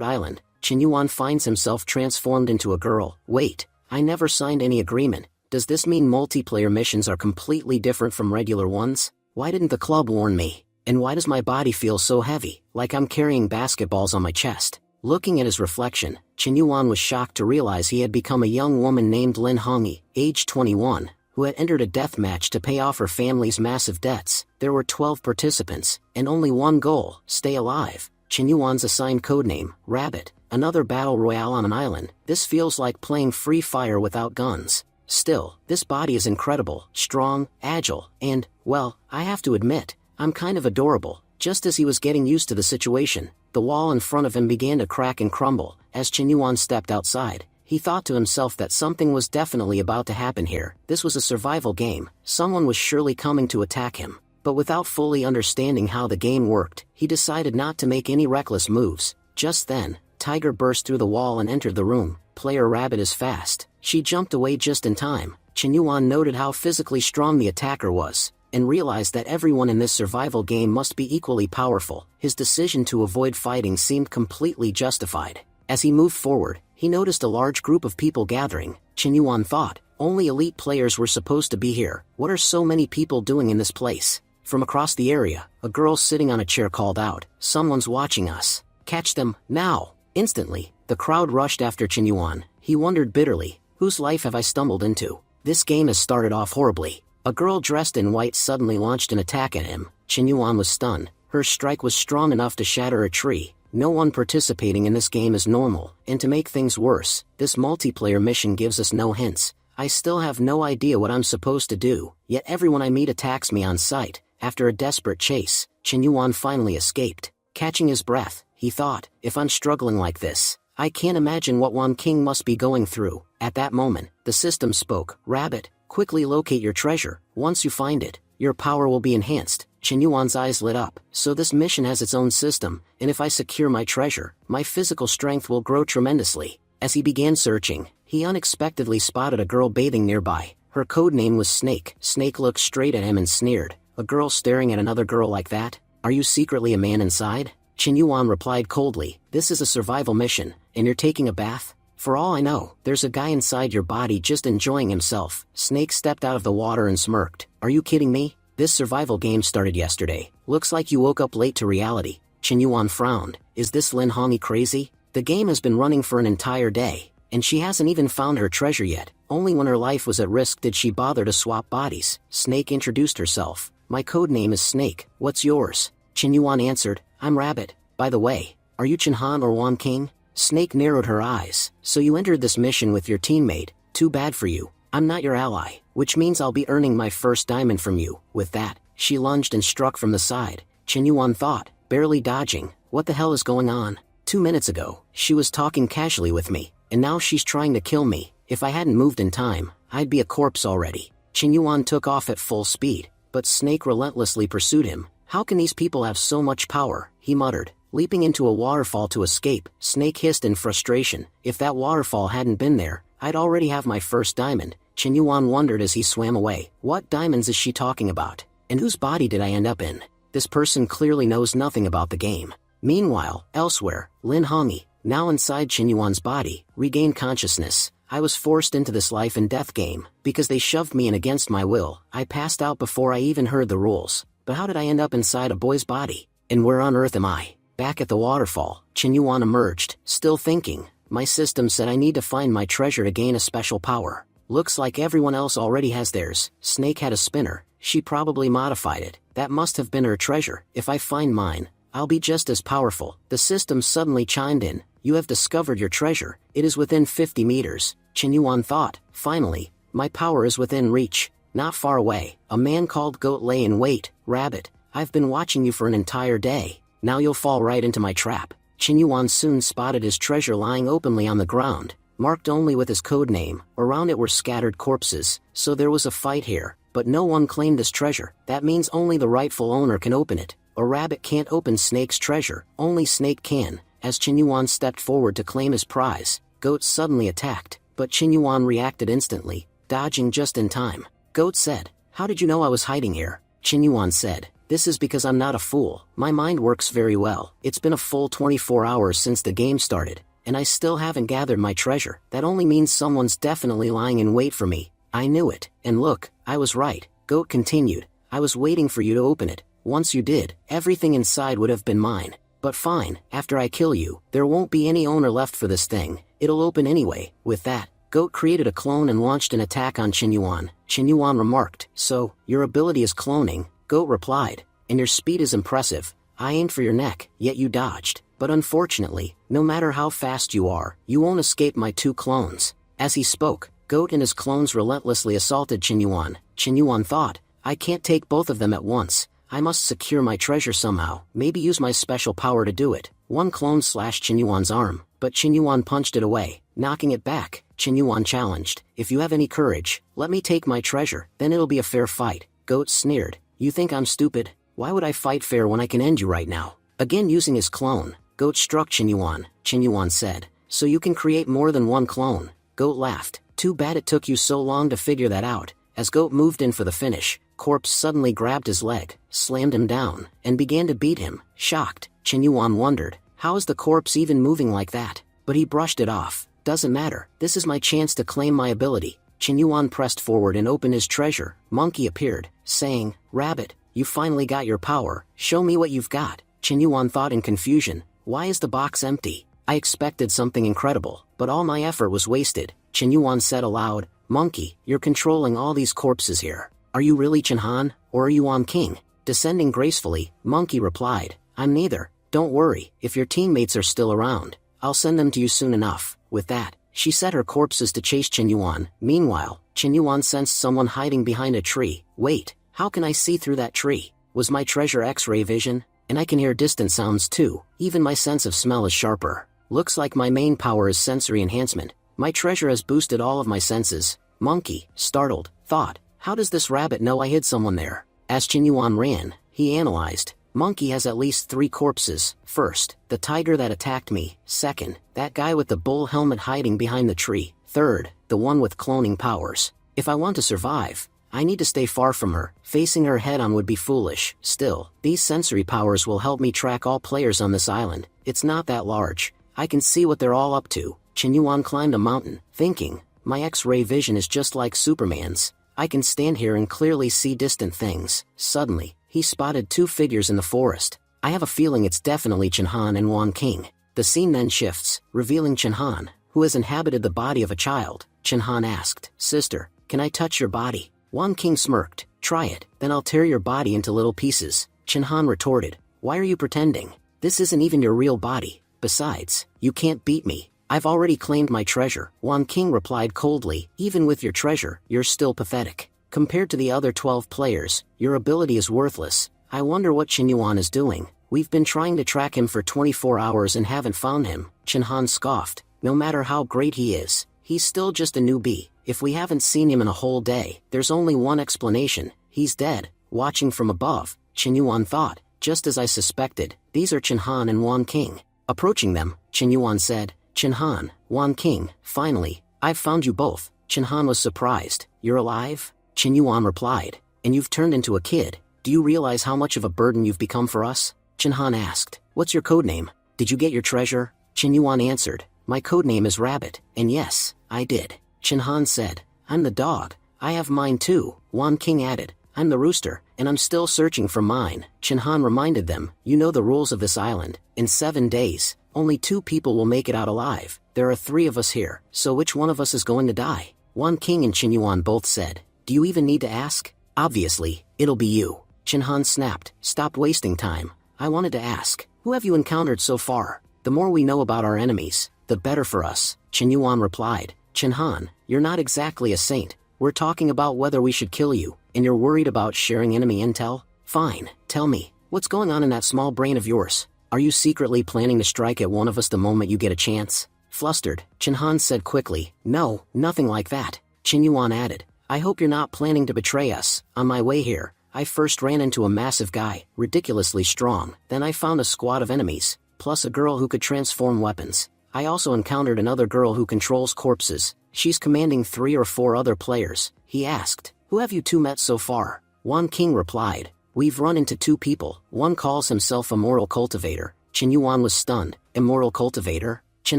island. Qinyuan finds himself transformed into a girl. Wait, I never signed any agreement. Does this mean multiplayer missions are completely different from regular ones? Why didn't the club warn me? And why does my body feel so heavy, like I'm carrying basketballs on my chest? Looking at his reflection, Qinyuan was shocked to realize he had become a young woman named Lin Hongyi, aged 21, who had entered a death match to pay off her family's massive debts. There were 12 participants, and only one goal, stay alive. Qinyuan's assigned codename, Rabbit, another battle royale on an island. This feels like playing Free Fire without guns. Still, this body is incredible, strong, agile, and, well, I have to admit, I'm kind of adorable. Just as he was getting used to the situation, the wall in front of him began to crack and crumble. As Qinyuan stepped outside, he thought to himself that something was definitely about to happen here. This was a survival game. Someone was surely coming to attack him. But without fully understanding how the game worked, he decided not to make any reckless moves. Just then, Tiger burst through the wall and entered the room. Player Rabbit is fast. She jumped away just in time. Qinyuan noted how physically strong the attacker was, and realized that everyone in this survival game must be equally powerful. His decision to avoid fighting seemed completely justified. As he moved forward, he noticed a large group of people gathering. Qinyuan thought, only elite players were supposed to be here. What are so many people doing in this place? From across the area, a girl sitting on a chair called out, someone's watching us. Catch them, now! Instantly, the crowd rushed after Qinyuan. He wondered bitterly, whose life have I stumbled into? This game has started off horribly. A girl dressed in white suddenly launched an attack at him. Qinyuan was stunned. Her strike was strong enough to shatter a tree. No one participating in this game is normal, and to make things worse, this multiplayer mission gives us no hints. I still have no idea what I'm supposed to do, yet everyone I meet attacks me on sight. After a desperate chase, Qinyuan finally escaped. Catching his breath, he thought, if I'm struggling like this, I can't imagine what Wan King must be going through. At that moment, the system spoke. Rabbit, quickly locate your treasure. Once you find it, your power will be enhanced. Qinyuan's eyes lit up. So this mission has its own system, and if I secure my treasure, my physical strength will grow tremendously. As he began searching, he unexpectedly spotted a girl bathing nearby. Her codename was Snake. Snake looked straight at him and sneered. A girl staring at another girl like that? Are you secretly a man inside? Qinyuan replied coldly, this is a survival mission, and you're taking a bath? For all I know, there's a guy inside your body just enjoying himself. Snake stepped out of the water and smirked. Are you kidding me? This survival game started yesterday. Looks like you woke up late to reality. Qinyuan frowned. Is this Lin Hongyi crazy? The game has been running for an entire day, and she hasn't even found her treasure yet. Only when her life was at risk did she bother to swap bodies. Snake introduced herself. My codename is Snake. What's yours? Qinyuan answered, I'm Rabbit. By the way, are you Chinhan or Wan King? Snake narrowed her eyes. So you entered this mission with your teammate. Too bad for you. I'm not your ally, which means I'll be earning my first diamond from you. With that, she lunged and struck from the side. Qinyuan thought, barely dodging. What the hell is going on? 2 minutes ago, she was talking casually with me, and now she's trying to kill me. If I hadn't moved in time, I'd be a corpse already. Qinyuan took off at full speed, but Snake relentlessly pursued him. How can these people have so much power? He muttered. Leaping into a waterfall to escape, Snake hissed in frustration. If that waterfall hadn't been there, I'd already have my first diamond. Qinyuan wondered as he swam away. What diamonds is she talking about? And whose body did I end up in? This person clearly knows nothing about the game. Meanwhile, elsewhere, Lin Hongyi, now inside Qinyuan's body, regained consciousness. I was forced into this life and death game, because they shoved me in against my will. I passed out before I even heard the rules. But how did I end up inside a boy's body? And where on earth am I? Back at the waterfall, Qinyuan emerged, still thinking. My system said I need to find my treasure to gain a special power. Looks like everyone else already has theirs. Snake had a spinner. She probably modified it. That must have been her treasure. If I find mine, I'll be just as powerful. The system suddenly chimed in. You have discovered your treasure. It is within 50 meters. Chen Yuan thought. Finally, my power is within reach. Not far away, a man called Goat lay in wait. Rabbit, I've been watching you for an entire day. Now you'll fall right into my trap. Chen Yuan soon spotted his treasure lying openly on the ground, marked only with his code name. Around it were scattered corpses, so there was a fight here, but no one claimed this treasure. That means only the rightful owner can open it. A rabbit can't open Snake's treasure, only Snake can. As Chen Yuan stepped forward to claim his prize, Goat suddenly attacked, but Chen Yuan reacted instantly, dodging just in time. Goat said, "How did you know I was hiding here?" Chen Yuan said, "This is because I'm not a fool. My mind works very well. It's been a full 24 hours since the game started, and I still haven't gathered my treasure. That only means someone's definitely lying in wait for me. I knew it, and look, I was right." Goat continued, "I was waiting for you to open it. Once you did, everything inside would have been mine. But fine, after I kill you, there won't be any owner left for this thing. It'll open anyway." With that, Goat created a clone and launched an attack on Chen Yuan. Chen Yuan remarked, "So, your ability is cloning?" Goat replied, "And your speed is impressive. I aimed for your neck, yet you dodged. But unfortunately, no matter how fast you are, you won't escape my two clones." As he spoke, Goat and his clones relentlessly assaulted Chen Yuan. Chen Yuan thought, "I can't take both of them at once. I must secure my treasure somehow, maybe use my special power to do it." One clone slashed Chen Yuan's arm, but Chen Yuan punched it away, knocking it back. Chen Yuan challenged, "If you have any courage, let me take my treasure, then it'll be a fair fight." Goat sneered, "You think I'm stupid? Why would I fight fair when I can end you right now?" Again using his clone, Goat struck Chen Yuan. Chen Yuan said, "So you can create more than one clone?" Goat laughed, "Too bad it took you so long to figure that out." As Goat moved in for the finish, Corpse suddenly grabbed his leg, slammed him down, and began to beat him. Shocked, Chen Yuan wondered, how is the corpse even moving like that? But he brushed it off. "Doesn't matter, this is my chance to claim my ability." Chen Yuan pressed forward and opened his treasure. Monkey appeared, saying, "Rabbit, you finally got your power. Show me what you've got." Chen Yuan thought in confusion, "Why is the box empty? I expected something incredible, but all my effort was wasted." Chen Yuan said aloud, "Monkey, you're controlling all these corpses here. Are you really Chen Han, or are you Wang King?" Descending gracefully, Monkey replied, "I'm neither. Don't worry, if your teammates are still around, I'll send them to you soon enough." With that, she set her corpses to chase Chen Yuan. Meanwhile, Chen Yuan sensed someone hiding behind a tree. "Wait, how can I see through that tree? Was my treasure X-ray vision? And I can hear distant sounds too. Even my sense of smell is sharper. Looks like my main power is sensory enhancement. My treasure has boosted all of my senses." Monkey, startled, thought, "How does this rabbit know I hid someone there?" As Chen Yuan ran, he analyzed. Monkey has at least 3 corpses. First, the tiger that attacked me. Second, that guy with the bull helmet hiding behind the tree. Third, the one with cloning powers. If I want to survive, I need to stay far from her. Facing her head-on would be foolish. Still, these sensory powers will help me track all players on this island. It's not that large. I can see what they're all up to. Chen Yuan climbed a mountain, thinking, my X-ray vision is just like Superman's. I can stand here and clearly see distant things. Suddenly, he spotted 2 figures in the forest. I have a feeling it's definitely Chen Han and Wang King. The scene then shifts, revealing Chen Han, who has inhabited the body of a child. Chen Han asked, "Sister, can I touch your body?" Wang King smirked, "Try it, then I'll tear your body into little pieces." Chen Han retorted, "Why are you pretending? This isn't even your real body. Besides, you can't beat me. I've already claimed my treasure." Wang King replied coldly, "Even with your treasure, you're still pathetic. Compared to the other 12 players, your ability is worthless. I wonder what Chen Yuan is doing. We've been trying to track him for 24 hours and haven't found him." Chen Han scoffed, "No matter how great he is, he's still just a newbie. If we haven't seen him in a whole day, there's only one explanation. He's dead." Watching from above, Chen Yuan thought, "Just as I suspected, these are Chen Han and Wang King." Approaching them, Chen Yuan said, "Chen Han, Wang King, finally, I've found you both." Chen Han was surprised. "You're alive?" Chen Yuan replied, "And you've turned into a kid. Do you realize how much of a burden you've become for us?" Chen Han asked, "What's your codename? Did you get your treasure?" Chen Yuan answered, "My codename is Rabbit, and yes, I did." Chen Han said, "I'm the dog. I have mine too." Wang King added, "I'm the rooster, and I'm still searching for mine." Chen Han reminded them, "You know the rules of this island. In 7 days, only 2 people will make it out alive. There are 3 of us here, so which one of us is going to die?" Wang King and Chen Yuan both said, "Do you even need to ask? Obviously, it'll be you." Chen Han snapped, "Stop wasting time. I wanted to ask, who have you encountered so far?" The more we know about our enemies, the better for us, Chen Yuan replied. Chen Han, you're not exactly a saint. We're talking about whether we should kill you, and you're worried about sharing enemy intel? Fine, tell me, what's going on in that small brain of yours? Are you secretly planning to strike at one of us the moment you get a chance? Flustered, Chen Han said quickly. No, nothing like that. Chen Yuan added. I hope you're not planning to betray us. On my way here, I first ran into a massive guy, ridiculously strong. Then I found a squad of enemies, plus a girl who could transform weapons. I also encountered another girl who controls corpses. She's commanding 3 or 4 other players. He asked, who have you two met so far? Wan King replied, we've run into 2 people. One calls himself a moral cultivator. Chen Yuan was stunned. Immoral cultivator? Chen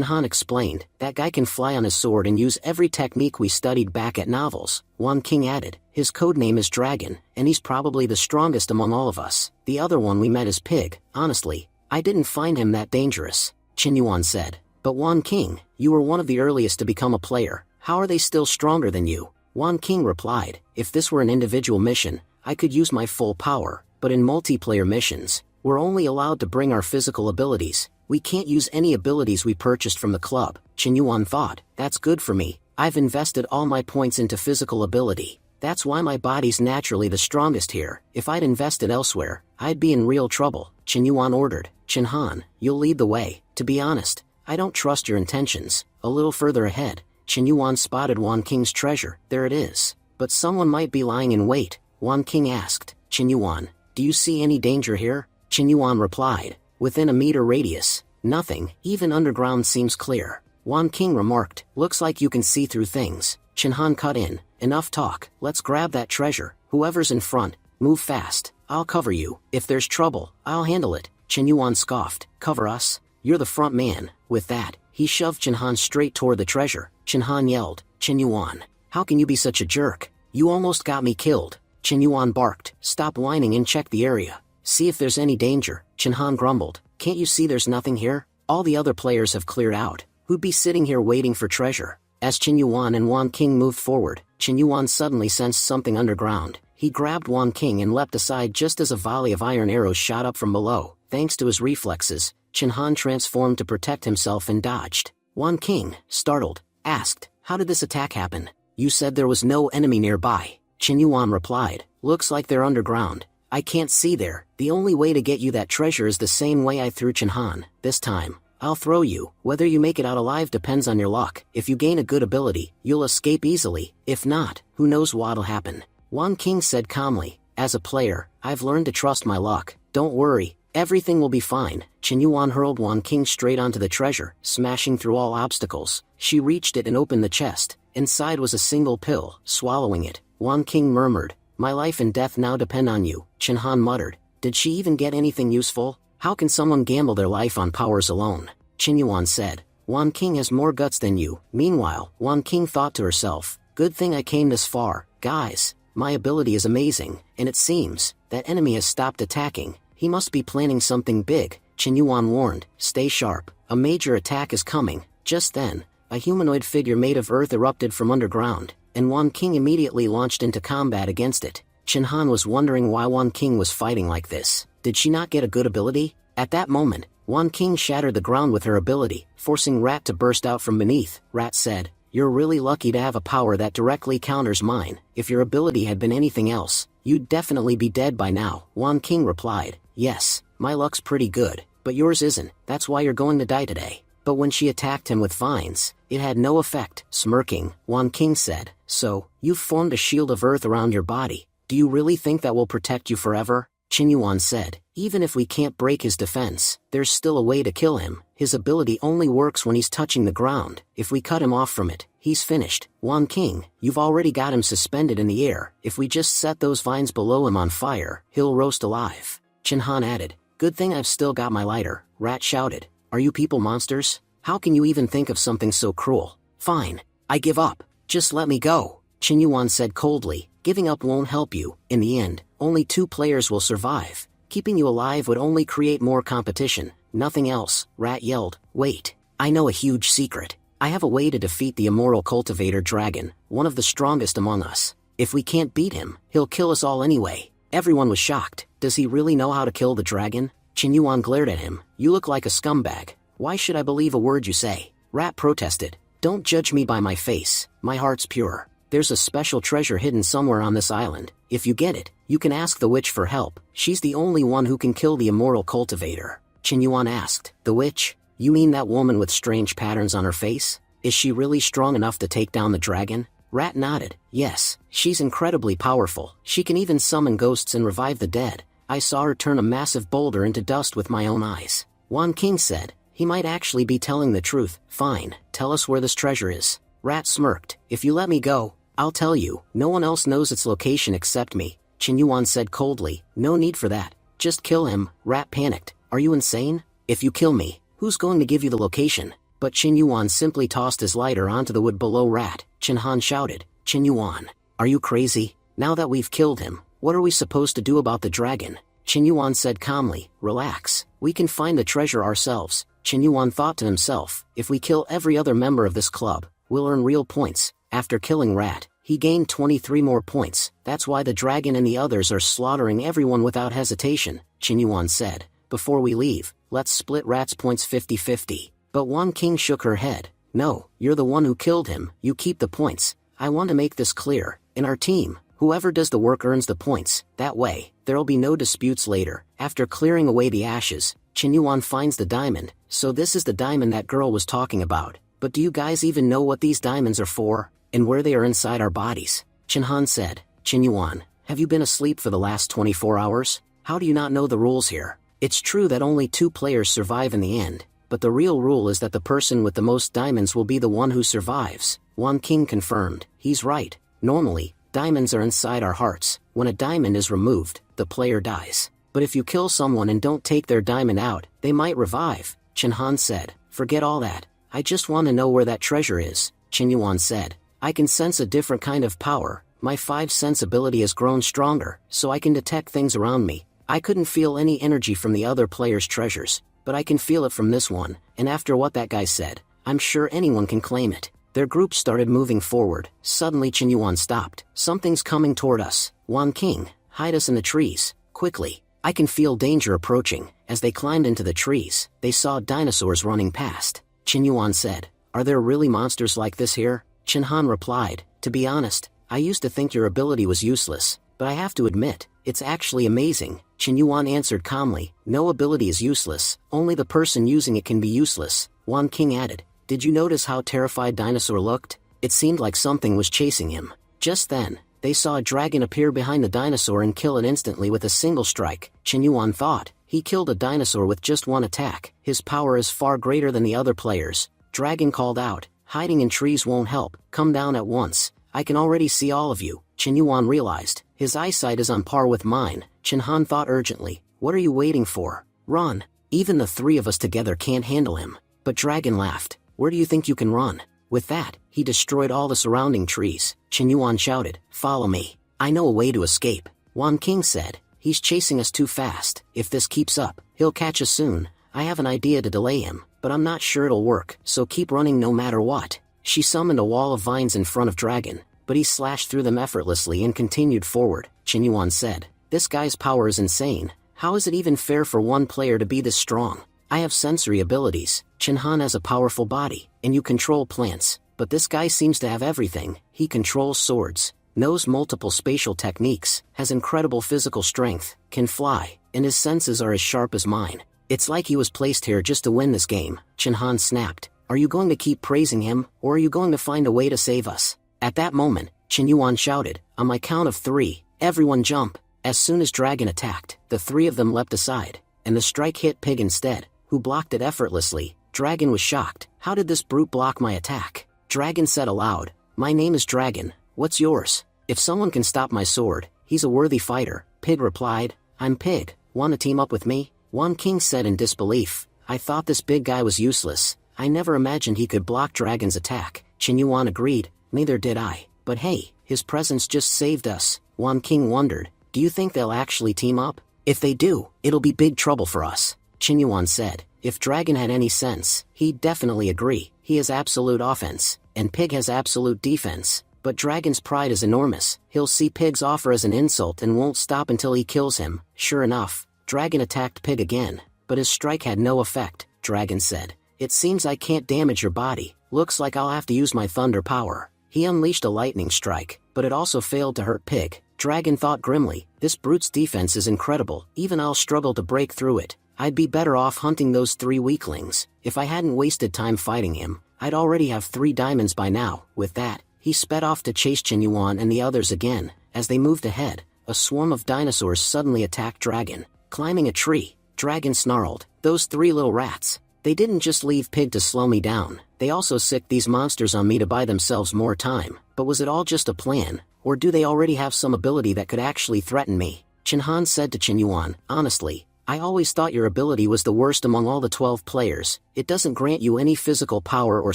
Han explained, that guy can fly on his sword and use every technique we studied back at novels. Wan King added, his codename is Dragon, and he's probably the strongest among all of us. The other one we met is Pig. Honestly, I didn't find him that dangerous, Chen Yuan said. But Wan King, you were one of the earliest to become a player. How are they still stronger than you? Wan King replied, if this were an individual mission, I could use my full power, but in multiplayer missions, we're only allowed to bring our physical abilities. We can't use any abilities we purchased from the club. Chen Yuan thought, that's good for me. I've invested all my points into physical ability. That's why my body's naturally the strongest here. If I'd invested elsewhere, I'd be in real trouble. Chen Yuan ordered, Chen Han, you'll lead the way. To be honest, I don't trust your intentions. A little further ahead, Chen Yuan spotted Wan King's treasure. There it is. But someone might be lying in wait. Wan King asked, Chen Yuan, do you see any danger here? Chen Yuan replied, within a meter radius, nothing, even underground seems clear. Wan King remarked, looks like you can see through things. Chen Han cut in, enough talk, let's grab that treasure. Whoever's in front, move fast. I'll cover you. If there's trouble, I'll handle it. Chen Yuan scoffed, cover us? You're the front man. With that, he shoved Chen Han straight toward the treasure. Chen Han yelled, Chen Yuan, how can you be such a jerk? You almost got me killed. Chen Yuan barked, stop whining and check the area. See if there's any danger. Chen Han grumbled, can't you see there's nothing here? All the other players have cleared out. Who'd be sitting here waiting for treasure? As Chen Yuan and Wan King moved forward, Chen Yuan suddenly sensed something underground. He grabbed Wan King and leapt aside just as a volley of iron arrows shot up from below. Thanks to his reflexes, Chen Han transformed to protect himself and dodged. Wan King, startled, asked, how did this attack happen? You said there was no enemy nearby. Chen Yuan replied, looks like they're underground. I can't see there. The only way to get you that treasure is the same way I threw Chen Han. This time, I'll throw you. Whether you make it out alive depends on your luck. If you gain a good ability, you'll escape easily. If not, who knows what'll happen. Wan King said calmly, as a player, I've learned to trust my luck. Don't worry, everything will be fine. Chen Yuan hurled Wan King straight onto the treasure, smashing through all obstacles. She reached it and opened the chest. Inside was a single pill. Swallowing it, Wan King murmured, my life and death now depend on you. Chen Han muttered, did she even get anything useful? How can someone gamble their life on powers alone? Chen Yuan said, Wan King has more guts than you. Meanwhile, Wan King thought to herself, good thing I came this far. Guys, my ability is amazing, and it seems that enemy has stopped attacking. He must be planning something big. Chen Yuan warned, stay sharp. A major attack is coming. Just then, a humanoid figure made of earth erupted from underground, and Wan King immediately launched into combat against it. Chen Han was wondering why Wan King was fighting like this. Did she not get a good ability? At that moment, Wan King shattered the ground with her ability, forcing Rat to burst out from beneath. Rat said, you're really lucky to have a power that directly counters mine. If your ability had been anything else, you'd definitely be dead by now. Wan King replied, yes, my luck's pretty good, but yours isn't. That's why you're going to die today. But when she attacked him with vines, it had no effect. Smirking, Wan King said, so, you've formed a shield of earth around your body. Do you really think that will protect you forever? Chen Yuan said, even if we can't break his defense, there's still a way to kill him. His ability only works when he's touching the ground. If we cut him off from it, he's finished. Wan King, you've already got him suspended in the air. If we just set those vines below him on fire, he'll roast alive. Chen Han added, good thing I've still got my lighter. Rat shouted, are you people monsters? How can you even think of something so cruel? Fine, I give up. Just let me go. Chen Yuan said coldly, giving up won't help you. In the end, only 2 players will survive. Keeping you alive would only create more competition, nothing else. Rat yelled, wait, I know a huge secret. I have a way to defeat the immoral cultivator dragon, one of the strongest among us. If we can't beat him, he'll kill us all anyway. Everyone was shocked. Does he really know how to kill the dragon? Chen Yuan glared at him, you look like a scumbag. Why should I believe a word you say? Rat protested. Don't judge me by my face, my heart's pure. There's a special treasure hidden somewhere on this island. If you get it, you can ask the witch for help. She's the only one who can kill the immortal cultivator. Qinyuan asked. The witch? You mean that woman with strange patterns on her face? Is she really strong enough to take down the dragon? Rat nodded. Yes, she's incredibly powerful. She can even summon ghosts and revive the dead. I saw her turn a massive boulder into dust with my own eyes. Wan King said. He might actually be telling the truth. Fine, tell us where this treasure is. Rat smirked. If you let me go, I'll tell you. No one else knows its location except me. Qinyuan said coldly. No need for that. Just kill him. Rat panicked. Are you insane? If you kill me, who's going to give you the location? But Qinyuan simply tossed his lighter onto the wood below Rat. Qinhan shouted. Qinyuan, are you crazy? Now that we've killed him, what are we supposed to do about the dragon? Qinyuan said calmly. Relax. We can find the treasure ourselves. Qinyuan thought to himself. If we kill every other member of this club, we'll earn real points. After killing Rat, he gained 23 more points. That's why the dragon and the others are slaughtering everyone without hesitation, Qinyuan said. Before we leave, let's split Rat's points 50-50. But Wan King shook her head. No, you're the one who killed him. You keep the points. I want to make this clear. In our team, whoever does the work earns the points. That way, there'll be no disputes later. After clearing away the ashes, Qinyuan finds the diamond. So this is the diamond that girl was talking about. But do you guys even know what these diamonds are for, and where they are inside our bodies? Qinhan said. Qinyuan, have you been asleep for the last 24 hours? How do you not know the rules here? It's true that only 2 players survive in the end, but the real rule is that the person with the most diamonds will be the one who survives. Wan King confirmed. He's right. Normally, diamonds are inside our hearts. When a diamond is removed, the player dies. But if you kill someone and don't take their diamond out, they might revive. Qinhan said. Forget all that. I just want to know where that treasure is. Qinyuan said. I can sense a different kind of power. My 5 sense ability has grown stronger, so I can detect things around me. I couldn't feel any energy from the other players' treasures, but I can feel it from this one, and after what that guy said, I'm sure anyone can claim it. Their group started moving forward. Suddenly Qinyuan stopped. Something's coming toward us. Wan King, hide us in the trees, quickly. I can feel danger approaching. As they climbed into the trees, they saw dinosaurs running past. Qinyuan said, Are there really monsters like this here? Qinhan replied, To be honest, I used to think your ability was useless, but I have to admit, it's actually amazing. Qinyuan answered calmly, No ability is useless, only the person using it can be useless. Wan King added, Did you notice how terrified Dinosaur looked? It seemed like something was chasing him. Just then, they saw a dragon appear behind the dinosaur and kill it instantly with a single strike. Qinyuan thought, he killed a dinosaur with just one attack. His power is far greater than the other players. Dragon called out, Hiding in trees won't help, come down at once. I can already see all of you. Qinyuan realized, his eyesight is on par with mine. Qinhan thought urgently, What are you waiting for? Run. Even the 3 of us together can't handle him. But Dragon laughed, Where do you think you can run? With that, he destroyed all the surrounding trees. Qinyuan shouted, Follow me. I know a way to escape. Wan King said, He's chasing us too fast. If this keeps up, he'll catch us soon. I have an idea to delay him, but I'm not sure it'll work, so keep running no matter what. She summoned a wall of vines in front of Dragon, but he slashed through them effortlessly and continued forward. Qinyuan said, This guy's power is insane. How is it even fair for one player to be this strong? I have sensory abilities. Qinhan has a powerful body, and you control plants, but this guy seems to have everything. He controls swords, knows multiple spatial techniques, has incredible physical strength, can fly, and his senses are as sharp as mine. It's like he was placed here just to win this game. Qinhan snapped, Are you going to keep praising him, or are you going to find a way to save us? At that moment, Qinyuan shouted, On my count of 3, everyone jump. As soon as Dragon attacked, the 3 of them leapt aside, and the strike hit Pig instead, who blocked it effortlessly. Dragon was shocked. How did this brute block my attack? Dragon said aloud, My name is Dragon. What's yours? If someone can stop my sword, he's a worthy fighter. Pig replied, I'm Pig. Want to team up with me? Wan King said in disbelief, I thought this big guy was useless. I never imagined he could block Dragon's attack. Qinyuan agreed, Neither did I. But hey, his presence just saved us. Wan King wondered, Do you think they'll actually team up? If they do, it'll be big trouble for us. Qinyuan said, If Dragon had any sense, he'd definitely agree. He has absolute offense, and Pig has absolute defense. But Dragon's pride is enormous. He'll see Pig's offer as an insult and won't stop until he kills him. Sure enough, Dragon attacked Pig again, but his strike had no effect. Dragon said, It seems I can't damage your body, looks like I'll have to use my thunder power. He unleashed a lightning strike, but it also failed to hurt Pig. Dragon thought grimly, this brute's defense is incredible, even I'll struggle to break through it. I'd be better off hunting those 3 weaklings. If I hadn't wasted time fighting him, I'd already have 3 diamonds by now. With that, he sped off to chase Qinyuan and the others again. As they moved ahead, a swarm of dinosaurs suddenly attacked Dragon. Climbing a tree, Dragon snarled, those 3 little rats. They didn't just leave Pig to slow me down, they also sicked these monsters on me to buy themselves more time. But was it all just a plan, or do they already have some ability that could actually threaten me? Qinhan said to Qinyuan, honestly, I always thought your ability was the worst among all the 12 players. It doesn't grant you any physical power or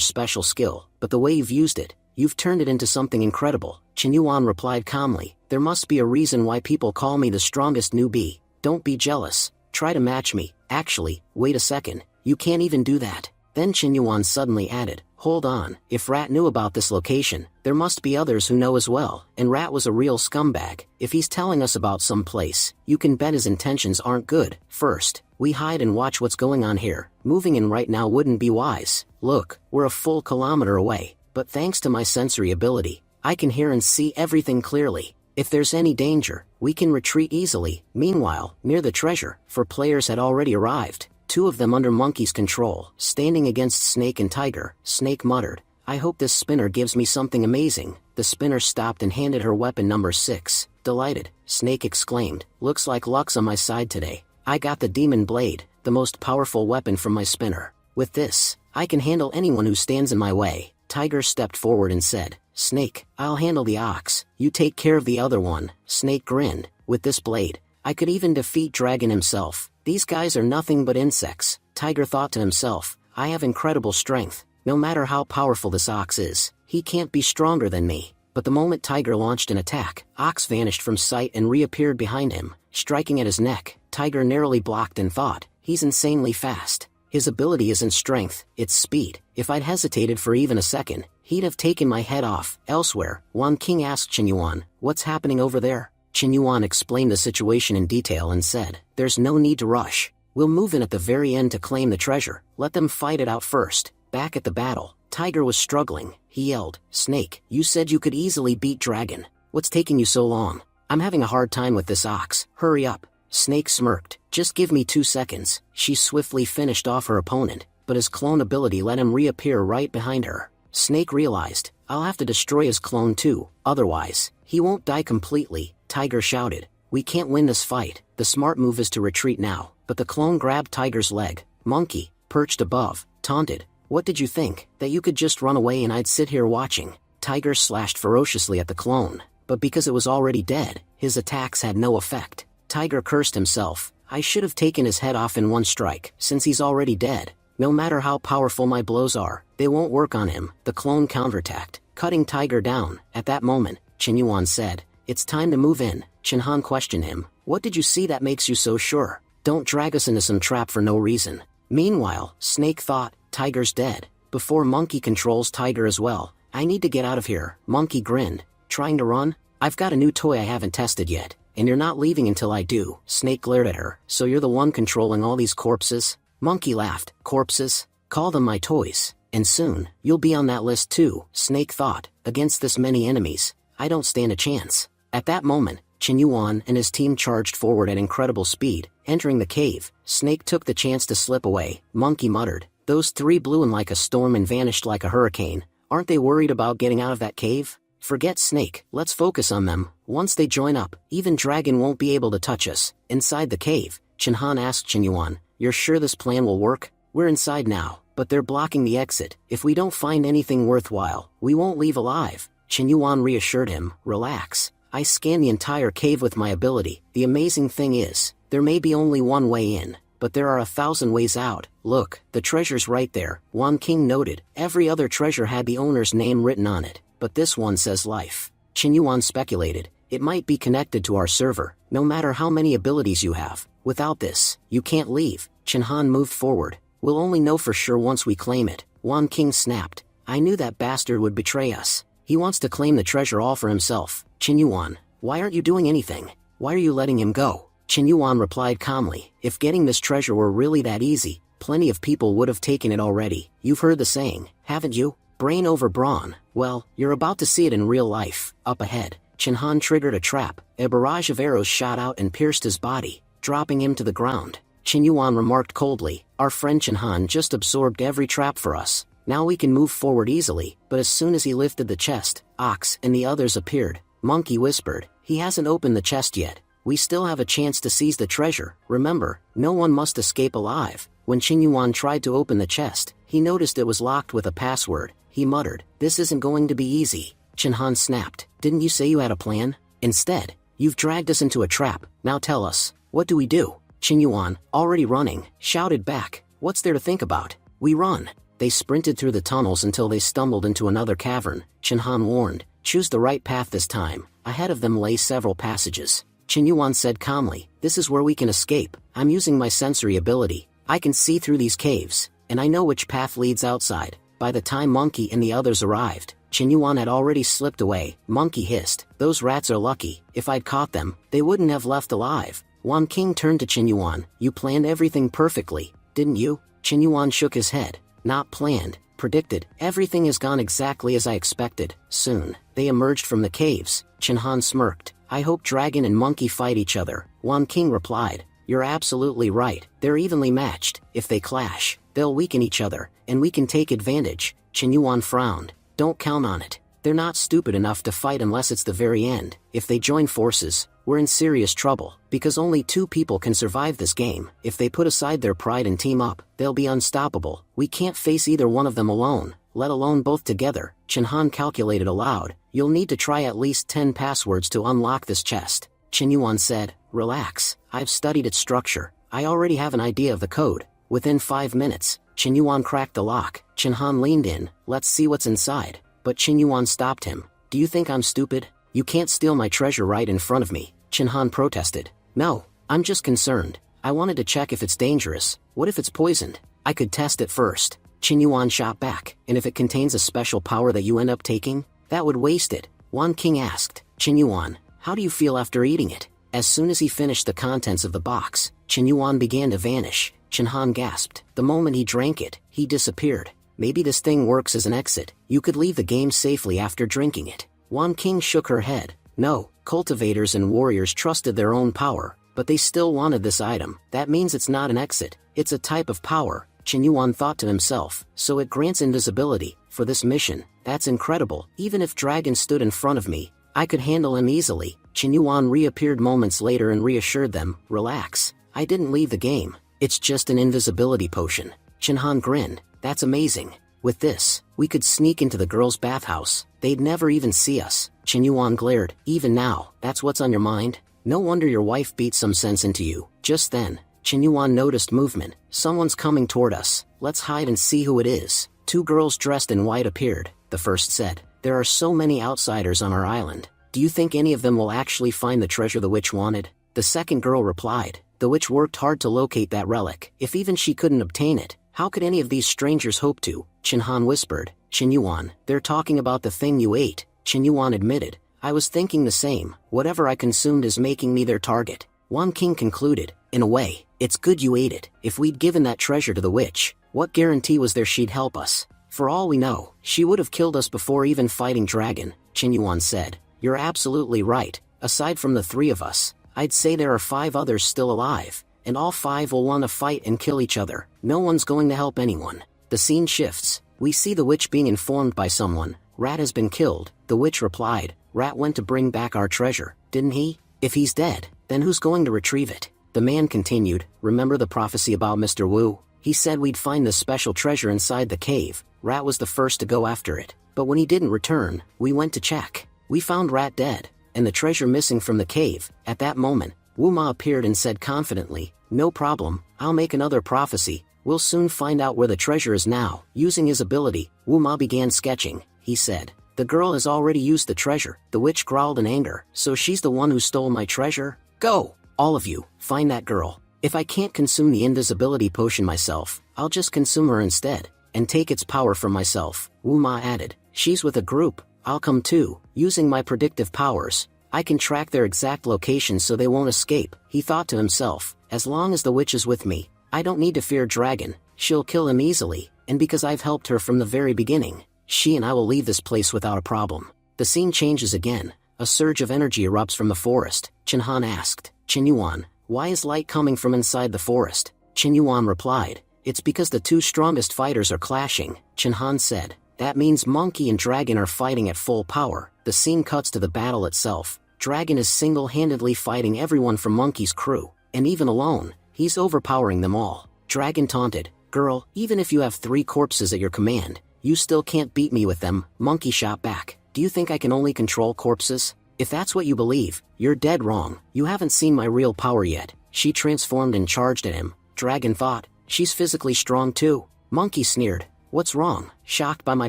special skill, but the way you've used it, you've turned it into something incredible. Qinyuan replied calmly, there must be a reason why people call me the strongest newbie. Don't be jealous, try to match me. Actually, wait a second, you can't even do that. Then Qinyuan suddenly added, hold on, if Rat knew about this location, there must be others who know as well, and Rat was a real scumbag. If he's telling us about some place, you can bet his intentions aren't good. First, we hide and watch what's going on here. Moving in right now wouldn't be wise. Look, we're a full kilometer away, but thanks to my sensory ability, I can hear and see everything clearly. If there's any danger, we can retreat easily. Meanwhile, near the treasure, 4 players had already arrived. 2 of them under Monkey's control, standing against Snake and Tiger. Snake muttered, I hope this spinner gives me something amazing. The spinner stopped and handed her weapon number 6. Delighted, Snake exclaimed, looks like luck's on my side today. I got the Demon Blade, the most powerful weapon from my spinner. With this, I can handle anyone who stands in my way. Tiger stepped forward and said, Snake, I'll handle the ox, you take care of the other one. Snake grinned, with this blade, I could even defeat Dragon himself. These guys are nothing but insects. Tiger thought to himself, I have incredible strength. No matter how powerful this ox is, he can't be stronger than me. But the moment Tiger launched an attack, Ox vanished from sight and reappeared behind him, striking at his neck. Tiger narrowly blocked and thought, he's insanely fast. His ability isn't strength, it's speed. If I'd hesitated for even a second, he'd have taken my head off. Elsewhere, Wan King asked Qinyuan, what's happening over there? Qinyuan explained the situation in detail and said, there's no need to rush. We'll move in at the very end to claim the treasure. Let them fight it out first. Back at the battle, Tiger was struggling. He yelled, Snake, you said you could easily beat Dragon. What's taking you so long? I'm having a hard time with this ox. Hurry up. Snake smirked. Just give me 2 seconds. She swiftly finished off her opponent, but his clone ability let him reappear right behind her. Snake realized, I'll have to destroy his clone too, otherwise, he won't die completely. Tiger shouted, we can't win this fight. The smart move is to retreat now. But the clone grabbed Tiger's leg. Monkey, perched above, taunted, what did you think, that you could just run away and I'd sit here watching? Tiger slashed ferociously at the clone, but because it was already dead, his attacks had no effect. Tiger cursed himself, I should have taken his head off in one strike, since he's already dead. No matter how powerful my blows are, they won't work on him. The clone counterattacked, cutting Tiger down. At that moment, Qinyuan said, it's time to move in. Qinhan questioned him, what did you see that makes you so sure? Don't drag us into some trap for no reason. Meanwhile, Snake thought, Tiger's dead. Before Monkey controls Tiger as well, I need to get out of here. Monkey grinned, trying to run? I've got a new toy I haven't tested yet, and you're not leaving until I do. Snake glared at her, so you're the one controlling all these corpses? Monkey laughed, corpses? Call them my toys, and soon, you'll be on that list too. Snake thought, against this many enemies, I don't stand a chance. At that moment, Qinyuan and his team charged forward at incredible speed, entering the cave. Snake took the chance to slip away. Monkey muttered, those 3 blew in like a storm and vanished like a hurricane. Aren't they worried about getting out of that cave? Forget Snake, let's focus on them. Once they join up, even Dragon won't be able to touch us. Inside the cave, Qinhan asked Qinyuan, you're sure this plan will work? We're inside now, but they're blocking the exit. If we don't find anything worthwhile, we won't leave alive. Qinyuan reassured him, relax. I scanned the entire cave with my ability. The amazing thing is, there may be only one way in, but there are 1,000 ways out. Look, the treasure's right there. Wan King noted, every other treasure had the owner's name written on it, but this one says life. Qinyuan speculated, it might be connected to our server, no matter how many abilities you have. Without this, you can't leave. Qinhan moved forward. We'll only know for sure once we claim it. Wan King snapped, I knew that bastard would betray us. He wants to claim the treasure all for himself. Qinyuan, why aren't you doing anything? Why are you letting him go? Qinyuan replied calmly, if getting this treasure were really that easy, Plenty of people would have taken it already. You've heard the saying, haven't you? Brain over brawn. Well, you're about to see it in real life. Up ahead, Chinhan triggered a trap. A barrage of arrows shot out and pierced his body, dropping him to the ground. Qin Yuan remarked coldly, our friend Chinhan just absorbed every trap for us. Now we can move forward easily. But as soon as he lifted the chest, Ox and the others appeared. Monkey whispered, he hasn't opened the chest yet. We still have a chance to seize the treasure. Remember, no one must escape alive. When Qin Yuan tried to open the chest, he noticed it was locked with a password. He muttered, this isn't going to be easy. Chinhan snapped, didn't you say you had a plan? Instead, you've dragged us into a trap. Now tell us, what do we do? Qin Yuan, already running, shouted back, what's there to think about? We run. They sprinted through the tunnels until they stumbled into another cavern. Chinhan warned, choose the right path this time. Ahead of them lay several passages. Qin Yuan said calmly, this is where we can escape. I'm using my sensory ability. I can see through these caves, and I know which path leads outside. By the time Monkey and the others arrived, Qin Yuan had already slipped away. Monkey hissed, those rats are lucky. If I'd caught them, they wouldn't have left alive. Wan King turned to Qin Yuan, you planned everything perfectly, didn't you? Qin Yuan shook his head, not planned, predicted. Everything has gone exactly as I expected. Soon, they emerged from the caves. Chinhan smirked, I hope Dragon and Monkey fight each other. Wan King replied, you're absolutely right. They're evenly matched. If they clash, they'll weaken each other, and we can take advantage. Qin Yuan frowned. Don't count on it. They're not stupid enough to fight unless it's the very end. If they join forces, we're in serious trouble, because only two people can survive this game. If they put aside their pride and team up, they'll be unstoppable. We can't face either one of them alone, let alone both together. Chinhan calculated aloud, you'll need to try at least 10 passwords to unlock this chest. Qin Yuan said, relax, I've studied its structure. I already have an idea of the code. Within 5 minutes, Qin Yuan cracked the lock. Chinhan leaned in, let's see what's inside. But Qin Yuan stopped him. Do you think I'm stupid? You can't steal my treasure right in front of me. Chinhan protested. No, I'm just concerned. I wanted to check if it's dangerous. What if it's poisoned? I could test it first. Qin Yuan shot back. And if it contains a special power that you end up taking? That would waste it. Wan King asked. Qin Yuan, how do you feel after eating it? As soon as he finished the contents of the box, Qin Yuan began to vanish. Chinhan gasped. The moment he drank it, he disappeared. Maybe this thing works as an exit. You could leave the game safely after drinking it. Wan King shook her head. No, cultivators and warriors trusted their own power, but they still wanted this item. That means it's not an exit, it's a type of power. Qin Yuan thought to himself, so it grants invisibility. For this mission, that's incredible. Even if Dragon stood in front of me, I could handle him easily. Qin Yuan reappeared moments later and reassured them, relax, I didn't leave the game. It's just an invisibility potion. Chinhan grinned, that's amazing. With this, we could sneak into the girls' bathhouse. They'd never even see us. Qin Yuan glared, even now, that's what's on your mind? No wonder your wife beat some sense into you. Just then, Qin Yuan noticed movement. Someone's coming toward us. Let's hide and see who it is. 2 girls dressed in white appeared. The first said, there are so many outsiders on our island. Do you think any of them will actually find the treasure the witch wanted? The second girl replied, the witch worked hard to locate that relic. If even she couldn't obtain it, how could any of these strangers hope to? Chinhan whispered, Qin Yuan, they're talking about the thing you ate. Qin Yuan admitted, I was thinking the same. Whatever I consumed is making me their target. Wan King concluded, in a way, it's good you ate it. If we'd given that treasure to the witch, what guarantee was there she'd help us? For all we know, she would have killed us before even fighting Dragon. Qin Yuan said, you're absolutely right. Aside from the 3 of us, I'd say there are 5 others still alive, and all 5 will want to fight and kill each other. No one's going to help anyone. The scene shifts. We see the witch being informed by someone. Rat has been killed. The witch replied, Rat went to bring back our treasure, didn't he? If he's dead, then who's going to retrieve it? The man continued, remember the prophecy about Mr. Wu? He said we'd find this special treasure inside the cave. Rat was the first to go after it. But when he didn't return, we went to check. We found Rat dead, and the treasure missing from the cave. At that moment, Wu Ma appeared and said confidently, no problem, I'll make another prophecy. We'll soon find out where the treasure is now. Using his ability, Wu Ma began sketching. He said, the girl has already used the treasure. The witch growled in anger. So she's the one who stole my treasure? Go! All of you, find that girl. If I can't consume the invisibility potion myself, I'll just consume her instead, and take its power from myself. Wu Ma added, she's with a group. I'll come too. Using my predictive powers, I can track their exact location so they won't escape. He thought to himself, as long as the witch is with me, I don't need to fear Dragon. she'll kill him easily, and because I've helped her from the very beginning, she and I will leave this place without a problem. The scene changes again. A surge of energy erupts from the forest. Chinhan asked, Qinyuan, why is light coming from inside the forest? Qinyuan replied, it's because the two strongest fighters are clashing. Chinhan said, that means Monkey and Dragon are fighting at full power. The scene cuts to the battle itself. Dragon is single-handedly fighting everyone from Monkey's crew, and even alone, he's overpowering them all. Dragon taunted, girl, even if you have 3 corpses at your command, you still can't beat me with them. Monkey shot back, do you think I can only control corpses? If that's what you believe, you're dead wrong. You haven't seen my real power yet. She transformed and charged at him. Dragon thought, she's physically strong too. Monkey sneered, what's wrong? Shocked by my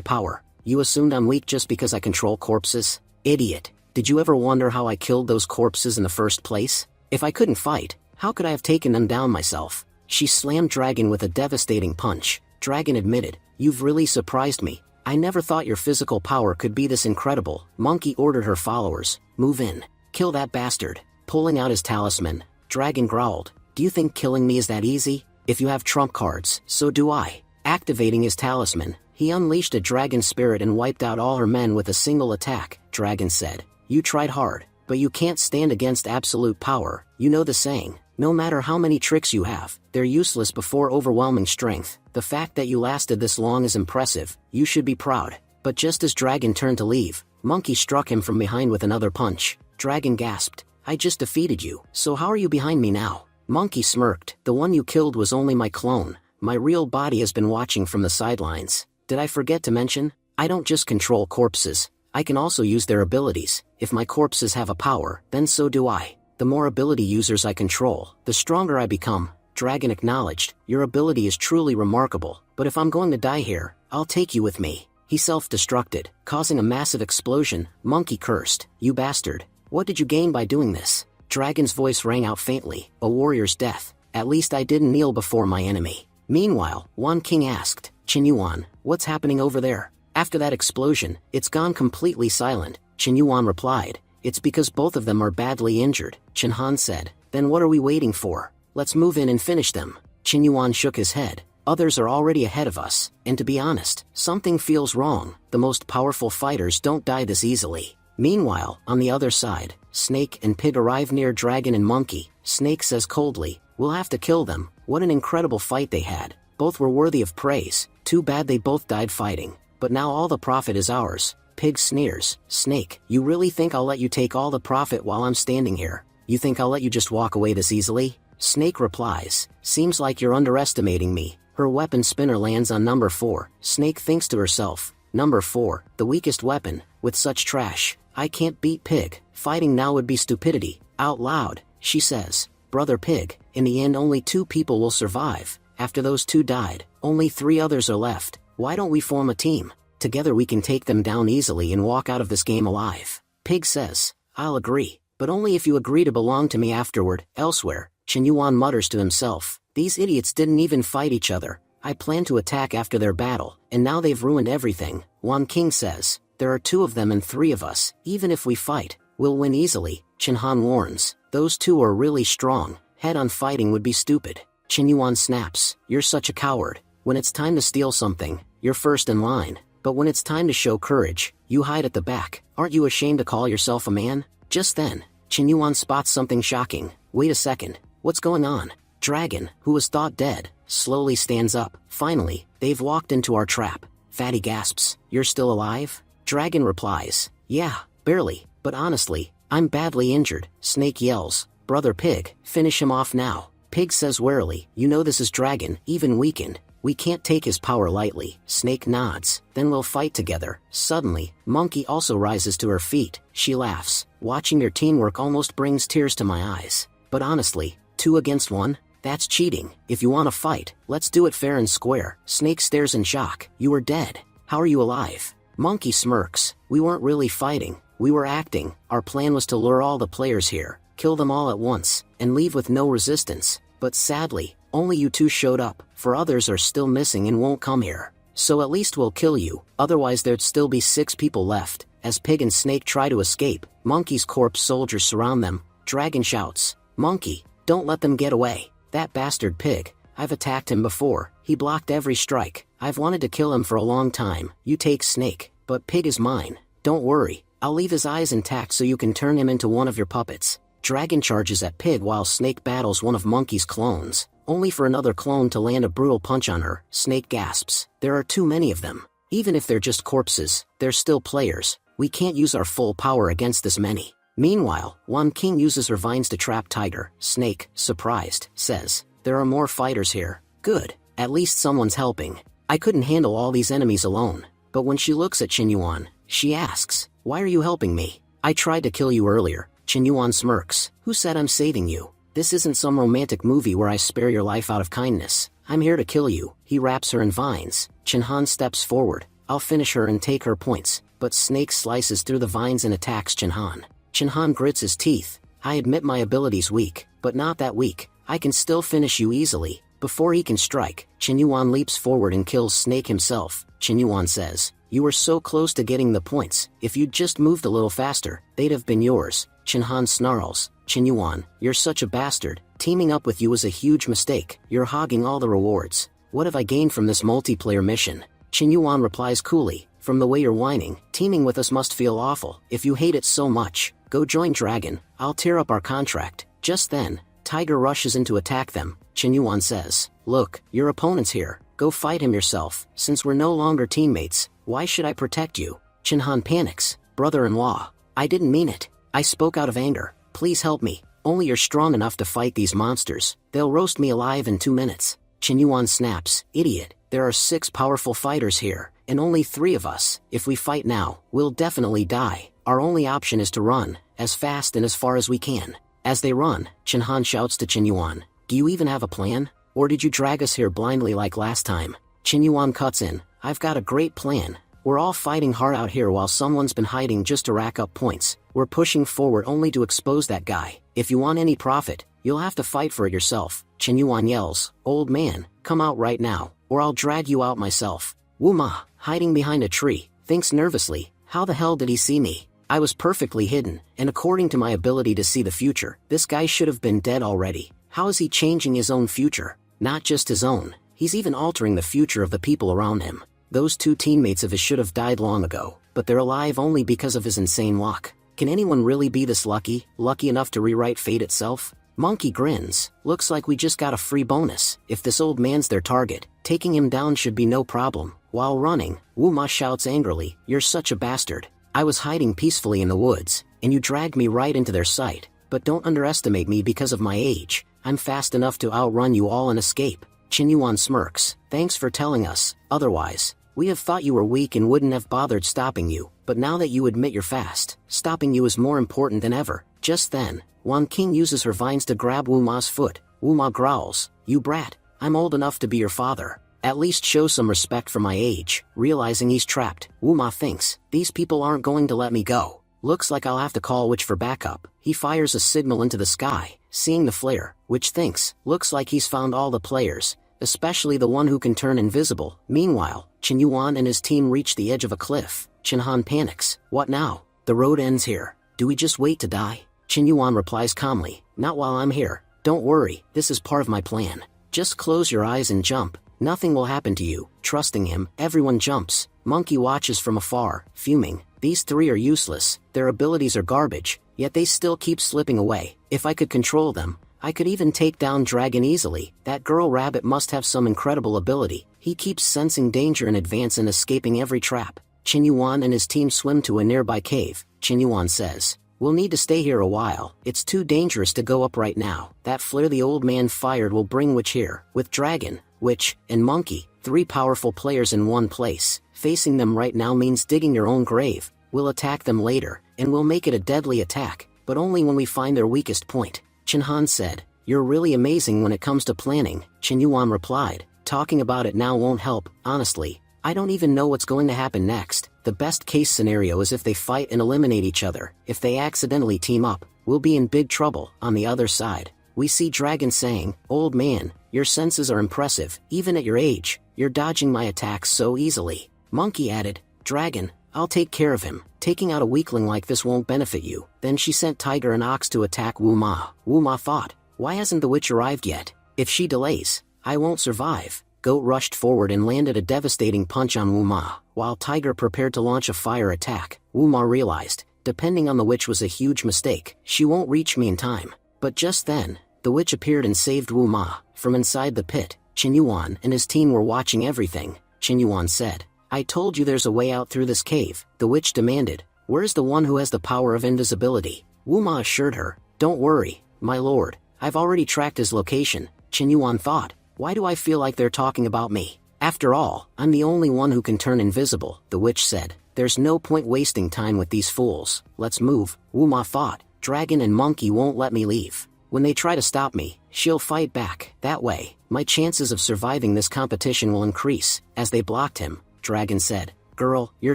power. You assumed I'm weak just because I control corpses? Idiot. Did you ever wonder how I killed those corpses in the first place? If I couldn't fight, how could I have taken them down myself? She slammed Dragon with a devastating punch. Dragon admitted, you've really surprised me. I never thought your physical power could be this incredible. Monkey ordered her followers, move in. Kill that bastard. Pulling out his talisman, Dragon growled, do you think killing me is that easy? If you have trump cards, so do I. Activating his talisman, he unleashed a dragon spirit and wiped out all her men with a single attack. Dragon said, you tried hard, but you can't stand against absolute power. You know the saying, no matter how many tricks you have, they're useless before overwhelming strength. The fact that you lasted this long is impressive. You should be proud. But just as Dragon turned to leave, Monkey struck him from behind with another punch. Dragon gasped, I just defeated you, so how are you behind me now? Monkey smirked, the one you killed was only my clone. My real body has been watching from the sidelines. Did I forget to mention? I don't just control corpses. I can also use their abilities. If my corpses have a power, then so do I. The more ability users I control, the stronger I become. Dragon acknowledged, your ability is truly remarkable, but if I'm going to die here, I'll take you with me. He self-destructed, causing a massive explosion. Monkey cursed, you bastard. What did you gain by doing this? Dragon's voice rang out faintly, a warrior's death. At least I didn't kneel before my enemy. Meanwhile, Wan King asked, Qinyuan, what's happening over there? After that explosion, it's gone completely silent. Qinyuan replied, it's because both of them are badly injured. Chinhan said, then what are we waiting for? Let's move in and finish them. Qinyuan shook his head. Others are already ahead of us, and to be honest, something feels wrong. The most powerful fighters don't die this easily. Meanwhile, on the other side, Snake and Pig arrive near Dragon and Monkey. Snake says coldly, we'll have to kill them. What an incredible fight they had. Both were worthy of praise. Too bad they both died fighting. But now all the profit is ours. Pig sneers, Snake, you really think I'll let you take all the profit while I'm standing here? You think I'll let you just walk away this easily? Snake replies, seems like you're underestimating me. Her weapon spinner lands on number 4. Snake thinks to herself, number 4, the weakest weapon. With such trash, I can't beat Pig. Fighting now would be stupidity. Out loud, she says, Brother Pig, in the end only 2 people will survive. After those 2 died, only 3 others are left. Why don't we form a team? Together we can take them down easily and walk out of this game alive. Pig says, I'll agree, but only if you agree to belong to me afterward. Elsewhere, Qinyuan mutters to himself, these idiots didn't even fight each other. I planned to attack after their battle, and now they've ruined everything. Wan King says, there are 2 of them and 3 of us. Even if we fight, we'll win easily. Chinhan warns, those 2 are really strong. Head-on fighting would be stupid. Qinyuan snaps, you're such a coward. When it's time to steal something, you're first in line. But when it's time to show courage, you hide at the back. Aren't you ashamed to call yourself a man? Just then, Qinyuan spots something shocking. Wait a second, what's going on? Dragon, who was thought dead, slowly stands up. Finally, they've walked into our trap. Fatty gasps, you're still alive? Dragon replies, yeah, barely, but honestly, I'm badly injured. Snake yells, Brother Pig, finish him off now. Pig says warily, you know this is Dragon, even weakened. We can't take his power lightly. Snake nods, then we'll fight together. Suddenly, Monkey also rises to her feet. She laughs. Watching your teamwork almost brings tears to my eyes. But honestly, 2 against 1? That's cheating. If you want to fight, let's do it fair and square. Snake stares in shock. You were dead. How are you alive? Monkey smirks. We weren't really fighting. We were acting. Our plan was to lure all the players here, kill them all at once, and leave with no resistance. But sadly, only you 2 showed up. For others are still missing and won't come here. So at least we'll kill you, otherwise there'd still be 6 people left. As Pig and Snake try to escape, Monkey's corpse soldiers surround them. Dragon shouts, Monkey, don't let them get away. That bastard Pig, I've attacked him before. He blocked every strike. I've wanted to kill him for a long time. You take Snake, but Pig is mine. Don't worry, I'll leave his eyes intact so you can turn him into one of your puppets. Dragon charges at Pig while Snake battles one of Monkey's clones, only for another clone to land a brutal punch on her. Snake gasps. There are too many of them. Even if they're just corpses, they're still players. We can't use our full power against this many. Meanwhile, Wan King uses her vines to trap Tiger. Snake, surprised, says, "There are more fighters here." Good, at least someone's helping. I couldn't handle all these enemies alone. But when she looks at Qinyuan, she asks, "Why are you helping me? I tried to kill you earlier." Qinyuan smirks. "Who said I'm saving you? This isn't some romantic movie where I spare your life out of kindness. I'm here to kill you." He wraps her in vines. Qinyuan steps forward. "I'll finish her and take her points." But Snake slices through the vines and attacks Qinyuan. Qinyuan grits his teeth. "I admit my ability's weak, but not that weak. I can still finish you easily." Before he can strike, Qinyuan leaps forward and kills Snake himself. Qinyuan says, "You were so close to getting the points. If you'd just moved a little faster, they'd have been yours." Qinyuan snarls. "Qinyuan, you're such a bastard. Teaming up with you was a huge mistake. You're hogging all the rewards. What have I gained from this multiplayer mission?" Qinyuan replies coolly, "From the way you're whining, teaming with us must feel awful. If you hate it so much, go join Dragon. I'll tear up our contract." Just then, Tiger rushes in to attack them. Qinyuan says, "Look, your opponent's here. Go fight him yourself. Since we're no longer teammates, why should I protect you?" Qinyuan panics. "Brother-in-law, I didn't mean it. I spoke out of anger. Please help me. Only you're strong enough to fight these monsters. They'll roast me alive in 2 minutes." Qinyuan snaps, "Idiot, there are 6 powerful fighters here, and only 3 of us. If we fight now, we'll definitely die. Our only option is to run, as fast and as far as we can." As they run, Qinyuan shouts to Qinyuan, "Do you even have a plan? Or did you drag us here blindly like last time?" Qinyuan cuts in, "I've got a great plan. We're all fighting hard out here while someone's been hiding just to rack up points. We're pushing forward only to expose that guy. If you want any profit, you'll have to fight for it yourself." Qinyuan yells, "Old man, come out right now, or I'll drag you out myself." Wu Ma, hiding behind a tree, thinks nervously, "How the hell did he see me? I was perfectly hidden, and according to my ability to see the future, this guy should have been dead already. How is he changing his own future? Not just his own, he's even altering the future of the people around him. Those 2 teammates of his should have died long ago, but they're alive only because of his insane luck. Can anyone really be this lucky enough to rewrite fate itself?" Monkey grins. "Looks like we just got a free bonus. If this old man's their target, taking him down should be no problem." While running, Wu Ma shouts angrily, "You're such a bastard. I was hiding peacefully in the woods, and you dragged me right into their sight. But don't underestimate me because of my age. I'm fast enough to outrun you all and escape." Qinyuan smirks. "Thanks for telling us. Otherwise, we have thought you were weak and wouldn't have bothered stopping you. But now that you admit you're fast, stopping you is more important than ever." Just then, Wan King uses her vines to grab Wu Ma's foot. Wu Ma growls, "You brat, I'm old enough to be your father. At least show some respect for my age." Realizing he's trapped, Wu Ma thinks, "These people aren't going to let me go. Looks like I'll have to call Witch for backup." He fires a signal into the sky. Seeing the flare, Witch thinks, "Looks like he's found all the players, especially the one who can turn invisible." Meanwhile, Qinyuan and his team reach the edge of a cliff. Qinyuan panics. "What now? The road ends here. Do we just wait to die?" Qinyuan replies calmly, "Not while I'm here. Don't worry, this is part of my plan. Just close your eyes and jump. Nothing will happen to you." Trusting him, everyone jumps. Monkey watches from afar, fuming. These 3 are useless, their abilities are garbage, yet they still keep slipping away. If I could control them, I could even take down Dragon easily. That girl rabbit must have some incredible ability. He keeps sensing danger in advance and escaping every trap. Qinyuan and his team swim to a nearby cave. Qinyuan says, "We'll need to stay here a while. It's too dangerous to go up right now. That flare the old man fired will bring Witch here." With Dragon, Witch, and Monkey, 3 powerful players in one place, facing them right now means digging your own grave. We'll attack them later, and we'll make it a deadly attack, but only when we find their weakest point. Qinyuan said, "You're really amazing when it comes to planning." Qinyuan replied, "Talking about it now won't help. Honestly, I don't even know what's going to happen next. The best case scenario is if they fight and eliminate each other. If they accidentally team up, we'll be in big trouble." On the other side, we see Dragon saying, "Old man, your senses are impressive. Even at your age, you're dodging my attacks so easily." Monkey added, "Dragon, I'll take care of him. Taking out a weakling like this won't benefit you." Then she sent Tiger and Ox to attack Wu Ma. Wu Ma thought, "Why hasn't the witch arrived yet? If she delays, I won't survive." Goat rushed forward and landed a devastating punch on Wuma. While Tiger prepared to launch a fire attack, Wuma realized, depending on the witch was a huge mistake. She won't reach me in time. But just then, the witch appeared and saved Wuma. From inside the pit, Chen Yuan and his team were watching everything. Chen Yuan said, "I told you there's a way out through this cave," the witch demanded. "Where's the one who has the power of invisibility?" Wuma assured her, "Don't worry, my lord, I've already tracked his location." Chen Yuan thought, "Why do I feel like they're talking about me? After all, I'm the only one who can turn invisible," the witch said. "There's no point wasting time with these fools. Let's move." Wuma thought, "Dragon and monkey won't let me leave. When they try to stop me, she'll fight back. That way, my chances of surviving this competition will increase." As they blocked him, Dragon said, "Girl, you're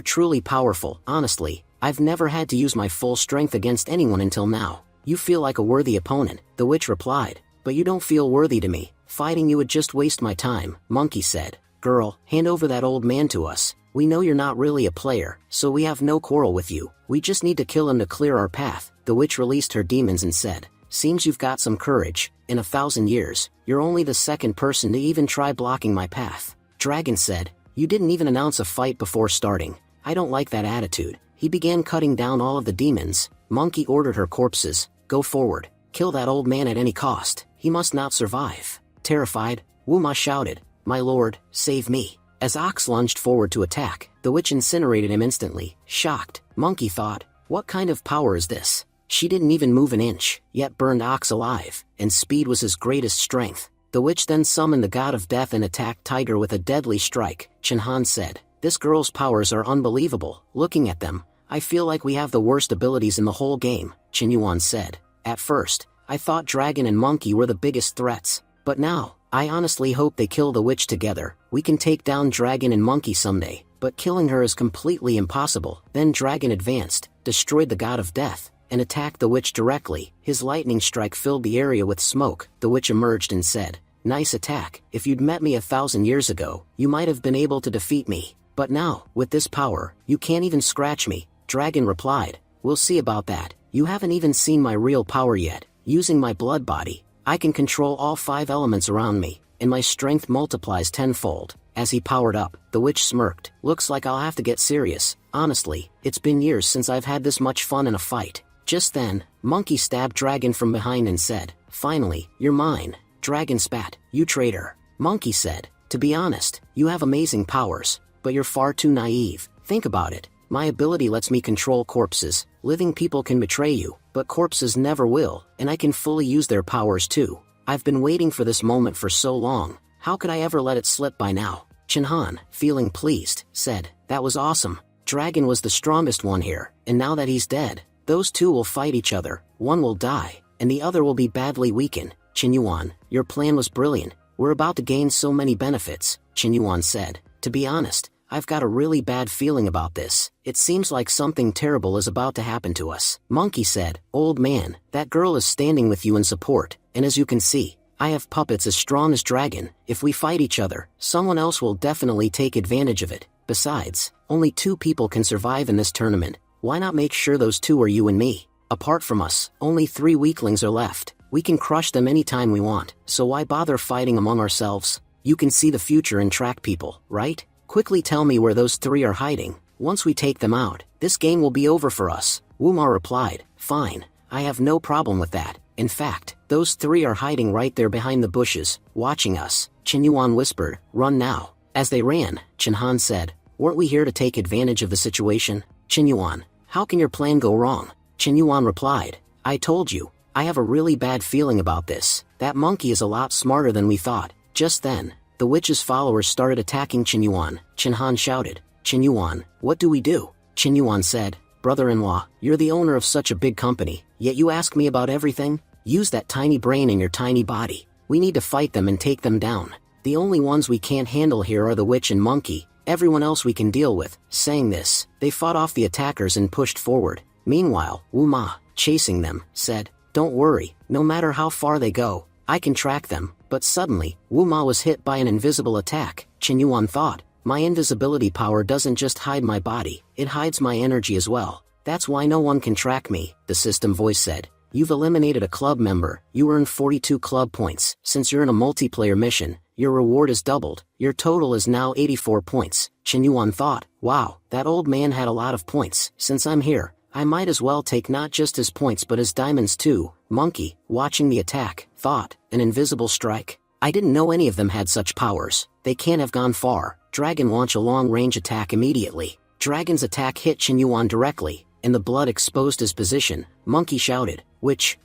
truly powerful. Honestly, I've never had to use my full strength against anyone until now. You feel like a worthy opponent," the witch replied. "But you don't feel worthy to me. Fighting you would just waste my time," Monkey said. "Girl, hand over that old man to us. We know you're not really a player, so we have no quarrel with you. We just need to kill him to clear our path." The witch released her demons and said, "Seems you've got some courage. In 1,000 years, you're only the second person to even try blocking my path." Dragon said, "You didn't even announce a fight before starting. I don't like that attitude." He began cutting down all of the demons. Monkey ordered her corpses, "Go forward. Kill that old man at any cost. He must not survive." Terrified, Wuma shouted, "My lord, save me." As Ox lunged forward to attack, the witch incinerated him instantly. Shocked, Monkey thought, "What kind of power is this?" She didn't even move an inch, yet burned Ox alive, and speed was his greatest strength. The witch then summoned the god of death and attacked Tiger with a deadly strike. Chen Han said, "This girl's powers are unbelievable. Looking at them, I feel like we have the worst abilities in the whole game." Chen Yuan said, "At first, I thought Dragon and Monkey were the biggest threats. But now, I honestly hope they kill the witch together. We can take down Dragon and Monkey someday, but killing her is completely impossible." Then Dragon advanced, destroyed the god of death, and attacked the witch directly. His lightning strike filled the area with smoke. The witch emerged and said, "Nice attack. If you'd met me 1,000 years ago, you might have been able to defeat me. But now, with this power, you can't even scratch me." Dragon replied, "We'll see about that. You haven't even seen my real power yet. Using my blood body, I can control all 5 elements around me, and my strength multiplies tenfold." As he powered up, the witch smirked. "Looks like I'll have to get serious. Honestly, it's been years since I've had this much fun in a fight." Just then, Monkey stabbed Dragon from behind and said, "Finally, you're mine." Dragon spat, "You traitor." Monkey said, "To be honest, you have amazing powers, but you're far too naive. Think about it. My ability lets me control corpses. Living people can betray you, but corpses never will, and I can fully use their powers too. I've been waiting for this moment for so long. How could I ever let it slip by now?" Chen Han, feeling pleased, said, "That was awesome. Dragon was the strongest one here, and now that he's dead, those two will fight each other. One will die, and the other will be badly weakened." Chen Yuan, "Your plan was brilliant. We're about to gain so many benefits." Chen Yuan said, "To be honest, I've got a really bad feeling about this. It seems like something terrible is about to happen to us." Monkey said, "Old man, that girl is standing with you in support, and as you can see, I have puppets as strong as Dragon. If we fight each other, someone else will definitely take advantage of it. Besides, only 2 people can survive in this tournament. Why not make sure those 2 are you and me? Apart from us, only 3 weaklings are left. We can crush them anytime we want, so why bother fighting among ourselves? You can see the future and track people, right? Quickly tell me where those 3 are hiding. Once we take them out, this game will be over for us." Wuma replied, "Fine, I have no problem with that. In fact, those 3 are hiding right there behind the bushes, watching us." Chen Yuan whispered, "Run now." As they ran, Chen Han said, "Weren't we here to take advantage of the situation?" Chen Yuan, "How can your plan go wrong?" Chen Yuan replied, "I told you, I have a really bad feeling about this. That monkey is a lot smarter than we thought." Just then, the witch's followers started attacking Chen Yuan. Chen Han shouted, "Chen Yuan, what do we do?" Chen Yuan said, "Brother-in-law, you're the owner of such a big company, yet you ask me about everything? Use that tiny brain in your tiny body. We need to fight them and take them down. The only ones we can't handle here are the witch and monkey. Everyone else we can deal with." Saying this, they fought off the attackers and pushed forward. Meanwhile, Wuma, chasing them, said, "Don't worry, no matter how far they go, I can track them." But suddenly, Wuma was hit by an invisible attack. Chen Yuan thought, "My invisibility power doesn't just hide my body, it hides my energy as well. That's why no one can track me," the system voice said. You've eliminated a club member, you earn 42 club points. Since you're in a multiplayer mission, your reward is doubled. Your total is now 84 points. Chen Yuan thought, wow, that old man had a lot of points. Since I'm here, I might as well take not just his points but his diamonds too. Monkey, watching the attack, thought, an invisible strike? I didn't know any of them had such powers. They can't have gone far. Dragon launch a long-range attack immediately. Dragon's attack hit Chen Yuan directly, and the blood exposed his position. Monkey shouted,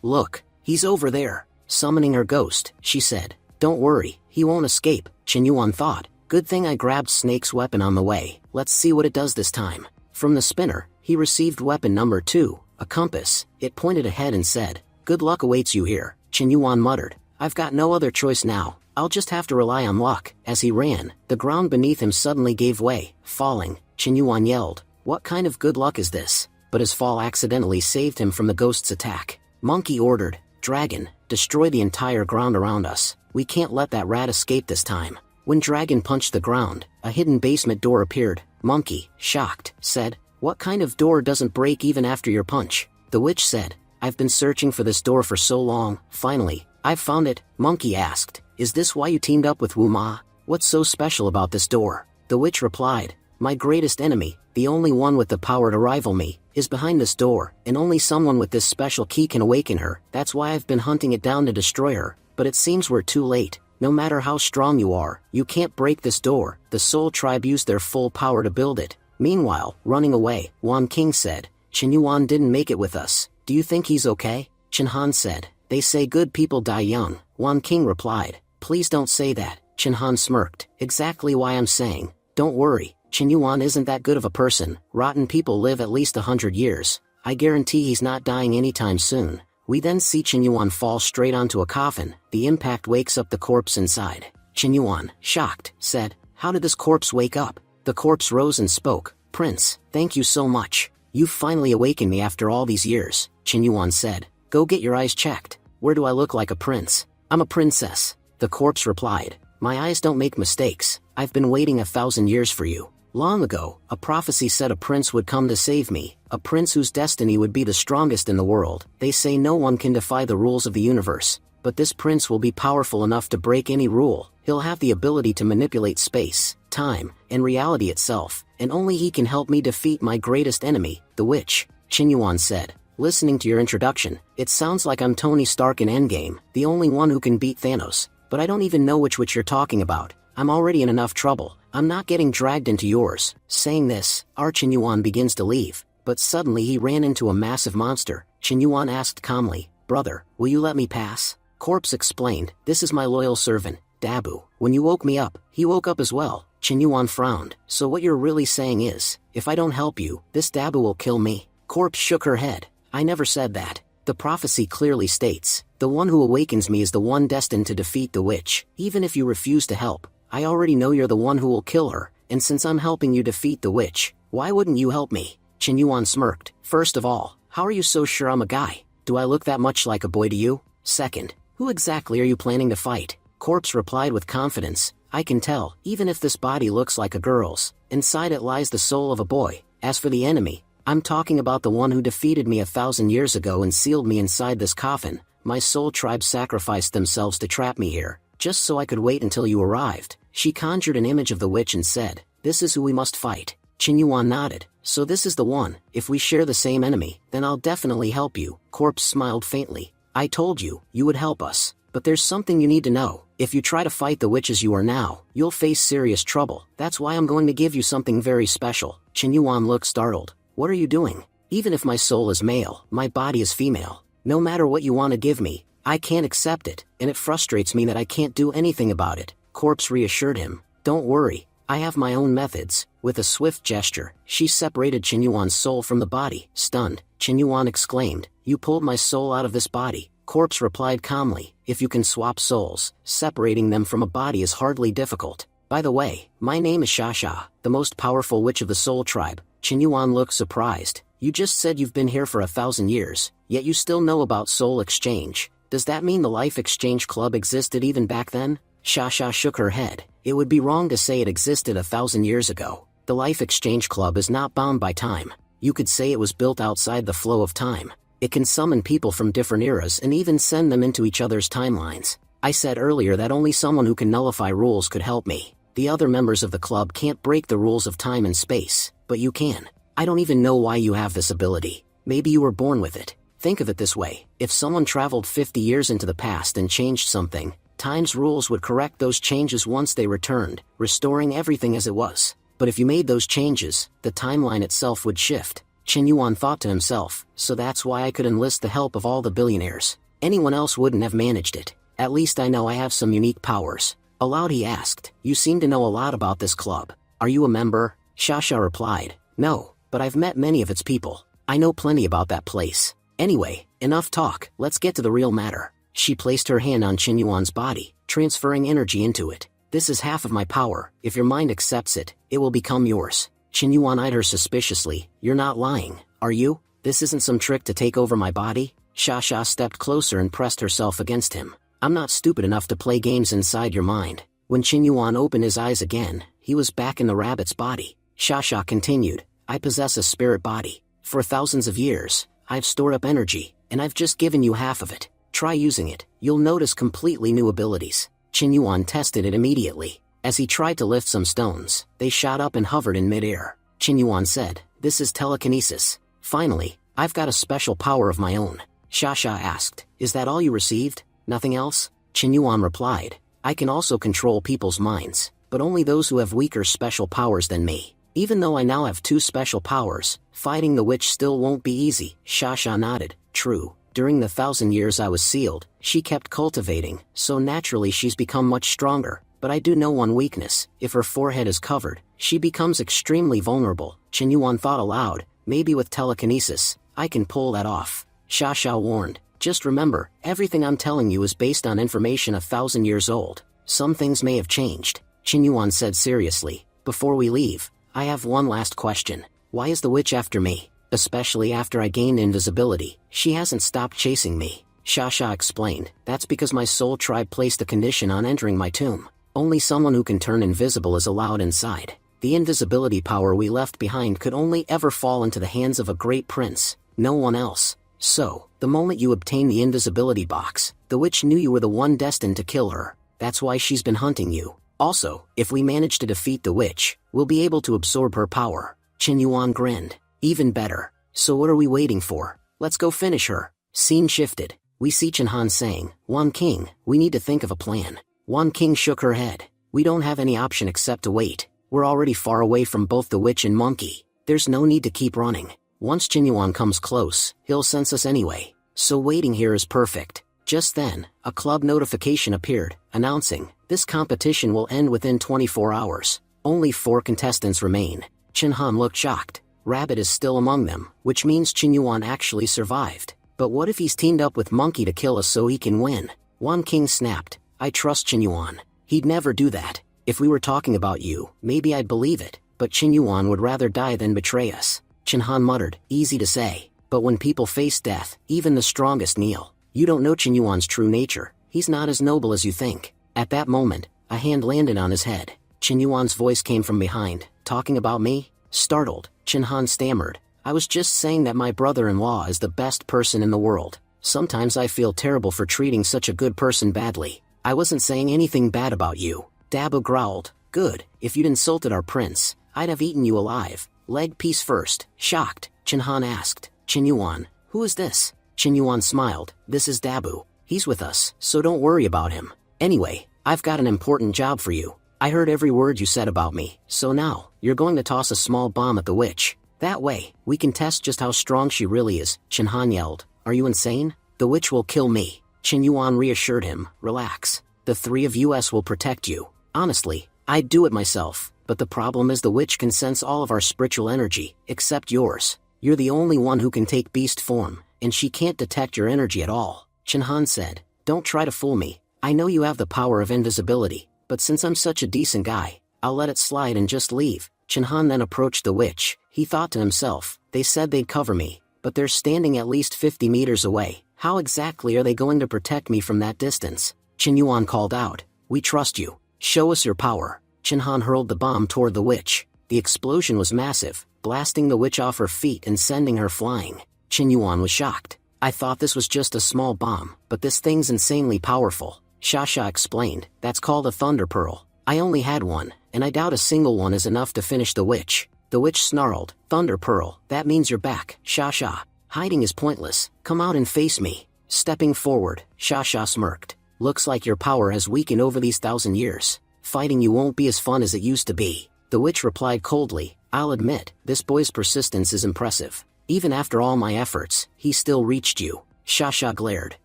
look, he's over there. Summoning her ghost, she said, don't worry, he won't escape. Chen Yuan thought, good thing I grabbed Snake's weapon on the way. Let's see what it does this time. From the spinner, he received weapon number 2, a compass. It pointed ahead and said, good luck awaits you here. Chen Yuan muttered, I've got no other choice now. I'll just have to rely on luck. As he ran, the ground beneath him suddenly gave way, falling. Chen Yuan yelled, what kind of good luck is this? But his fall accidentally saved him from the ghost's attack. Monkey ordered, Dragon, destroy the entire ground around us. We can't let that rat escape this time. When Dragon punched the ground, a hidden basement door appeared. Monkey, shocked, said, what kind of door doesn't break even after your punch? The witch said, I've been searching for this door for so long. Finally, I've found it. Monkey asked, is this why you teamed up with Wu Ma? What's so special about this door? The witch replied, my greatest enemy, the only one with the power to rival me, is behind this door, and only someone with this special key can awaken her. That's why I've been hunting it down to destroy her, but it seems we're too late. No matter how strong you are, you can't break this door. The Soul Tribe used their full power to build it. Meanwhile, running away, Wan King said, Chen Yuan didn't make it with us. Do you think he's okay? Chen Han said, they say good people die young. Wan King replied, please don't say that. Chen Han smirked, exactly why I'm saying, don't worry. Chen Yuan isn't that good of a person. Rotten people live at least 100 years. I guarantee he's not dying anytime soon. We then see Chen Yuan fall straight onto a coffin. The impact wakes up the corpse inside. Chen Yuan, shocked, said, how did this corpse wake up? The corpse rose and spoke, Prince, thank you so much. You've finally awakened me after all these years. Chen Yuan said, go get your eyes checked. Where do I look like a prince? I'm a princess. The corpse replied, my eyes don't make mistakes. I've been waiting 1,000 years for you. Long ago, a prophecy said a prince would come to save me, a prince whose destiny would be the strongest in the world. They say no one can defy the rules of the universe, but this prince will be powerful enough to break any rule. He'll have the ability to manipulate space, time, and reality itself, and only he can help me defeat my greatest enemy, the witch. Chen Yuan said, listening to your introduction, it sounds like I'm Tony Stark in Endgame, the only one who can beat Thanos, but I don't even know which witch you're talking about. I'm already in enough trouble. I'm not getting dragged into yours. Saying this, Chen Yuan begins to leave, but suddenly he ran into a massive monster. Chen Yuan asked calmly, brother, will you let me pass? Corpse explained, this is my loyal servant, Dabu. When you woke me up, he woke up as well. Chen Yuan frowned, so what you're really saying is, if I don't help you, this Dabu will kill me? Corpse shook her head, I never said that. The prophecy clearly states, the one who awakens me is the one destined to defeat the witch. Even if you refuse to help, I already know you're the one who will kill her, and since I'm helping you defeat the witch, why wouldn't you help me? Chen Yuan smirked. First of all, how are you so sure I'm a guy? Do I look that much like a boy to you? Second, who exactly are you planning to fight? Corpse replied with confidence, I can tell, even if this body looks like a girl's, inside it lies the soul of a boy. As for the enemy, I'm talking about the one who defeated me 1,000 years ago and sealed me inside this coffin. My soul tribe sacrificed themselves to trap me here, just so I could wait until you arrived. She conjured an image of the witch and said, this is who we must fight. Chen Yuan nodded, so this is the one. If we share the same enemy, then I'll definitely help you. Corpse smiled faintly. I told you, you would help us. But there's something you need to know. If you try to fight the witch as you are now, you'll face serious trouble. That's why I'm going to give you something very special. Chen Yuan looked startled. What are you doing? Even if my soul is male, my body is female. No matter what you want to give me, I can't accept it, and it frustrates me that I can't do anything about it. Corpse reassured him, don't worry, I have my own methods. With a swift gesture, she separated Chen Yuan's soul from the body. Stunned, Chen Yuan exclaimed, you pulled my soul out of this body. Corpse replied calmly, if you can swap souls, separating them from a body is hardly difficult. By the way, my name is Shasha, the most powerful witch of the Soul Tribe. Chen Yuan looked surprised. You just said you've been here for 1,000 years, yet you still know about soul exchange. Does that mean the Life Exchange Club existed even back then? Shasha shook her head. It would be wrong to say it existed 1,000 years ago. The Life Exchange Club is not bound by time. You could say it was built outside the flow of time. It can summon people from different eras and even send them into each other's timelines. I said earlier that only someone who can nullify rules could help me. The other members of the club can't break the rules of time and space, but you can. I don't even know why you have this ability. Maybe you were born with it. Think of it this way, if someone traveled 50 years into the past and changed something, time's rules would correct those changes once they returned, restoring everything as it was. But if you made those changes, the timeline itself would shift. Chen Yuan thought to himself, so that's why I could enlist the help of all the billionaires. Anyone else wouldn't have managed it. At least I know I have some unique powers. Aloud he asked, you seem to know a lot about this club. Are you a member? Shasha replied, no, but I've met many of its people. I know plenty about that place. Anyway, enough talk, let's get to the real matter. She placed her hand on Chen Yuan's body, transferring energy into it. This is half of my power. If your mind accepts it, it will become yours. Chen Yuan eyed her suspiciously. You're not lying, are you? This isn't some trick to take over my body? Shasha stepped closer and pressed herself against him. I'm not stupid enough to play games inside your mind. When Chen Yuan opened his eyes again, he was back in the rabbit's body. Shasha continued, I possess a spirit body. For thousands of years, I've stored up energy, and I've just given you half of it. Try using it, you'll notice completely new abilities. Chen Yuan tested it immediately. As he tried to lift some stones, they shot up and hovered in midair. Chen Yuan said, this is telekinesis. Finally, I've got a special power of my own. Shasha asked, is that all you received? Nothing else? Chen Yuan replied, I can also control people's minds, but only those who have weaker special powers than me. Even though I now have 2 special powers, fighting the witch still won't be easy. Shasha nodded, true. During the 1,000 years I was sealed, she kept cultivating, so naturally she's become much stronger. But I do know one weakness, if her forehead is covered, she becomes extremely vulnerable. Chen Yuan thought aloud, maybe with telekinesis, I can pull that off. Shasha warned, just remember, everything I'm telling you is based on information 1,000 years old. Some things may have changed. Chen Yuan said seriously, before we leave, I have one last question. Why is the witch after me? Especially after I gained invisibility, she hasn't stopped chasing me. Shasha explained, that's because my soul tribe placed a condition on entering my tomb. Only someone who can turn invisible is allowed inside. The invisibility power we left behind could only ever fall into the hands of a great prince, no one else. So, the moment you obtain the invisibility box, the witch knew you were the one destined to kill her. That's why she's been hunting you. Also, if we manage to defeat the witch, we'll be able to absorb her power. Chen Yuan grinned. Even better. So what are we waiting for? Let's go finish her. Scene shifted. We see Chen Han saying, Wan King, we need to think of a plan. Wan King shook her head. We don't have any option except to wait. We're already far away from both the witch and monkey. There's no need to keep running. Once Chen Yuan comes close, he'll sense us anyway. So waiting here is perfect. Just then, a club notification appeared, announcing, this competition will end within 24 hours. Only 4 contestants remain. Chen Han looked shocked. Rabbit is still among them, which means Chen Yuan actually survived. But what if he's teamed up with Monkey to kill us so he can win? Wan King snapped, I trust Chen Yuan. He'd never do that. If we were talking about you, maybe I'd believe it, but Chen Yuan would rather die than betray us. Chen Han muttered, easy to say, but when people face death, even the strongest kneel. You don't know Chen Yuan's true nature, he's not as noble as you think. At that moment, a hand landed on his head. Chen Yuan's voice came from behind, talking about me? Startled, Chen Han stammered, I was just saying that my brother-in-law is the best person in the world. Sometimes I feel terrible for treating such a good person badly. I wasn't saying anything bad about you. Dabu growled, good, if you'd insulted our prince, I'd have eaten you alive. Leg piece first. Shocked, Chen Han asked, Chen Yuan, who is this? Chen Yuan smiled, this is Dabu. He's with us, so don't worry about him. Anyway, I've got an important job for you. I heard every word you said about me, so now, you're going to toss a small bomb at the witch. That way, we can test just how strong she really is. Chen Han yelled, are you insane? The witch will kill me. Chen Yuan reassured him, relax. The 3 of us will protect you. Honestly, I'd do it myself, but the problem is the witch can sense all of our spiritual energy, except yours. You're the only one who can take beast form, and she can't detect your energy at all. Chen Han said, don't try to fool me. I know you have the power of invisibility, but since I'm such a decent guy, I'll let it slide and just leave. Chen Han then approached the witch. He thought to himself, they said they'd cover me, but they're standing at least 50 meters away. How exactly are they going to protect me from that distance? Chen Yuan called out, we trust you. Show us your power. Chen Han hurled the bomb toward the witch. The explosion was massive, blasting the witch off her feet and sending her flying. Chen Yuan was shocked. I thought this was just a small bomb, but this thing's insanely powerful. Shasha explained. That's called a thunder pearl. I only had one, and I doubt a single one is enough to finish the witch. The witch snarled. Thunder pearl, that means you're back, Shasha. Hiding is pointless. Come out and face me. Stepping forward, Shasha smirked. Looks like your power has weakened over these 1,000 years. Fighting you won't be as fun as it used to be. The witch replied coldly. I'll admit, this boy's persistence is impressive. Even after all my efforts, he still reached you. Shasha glared.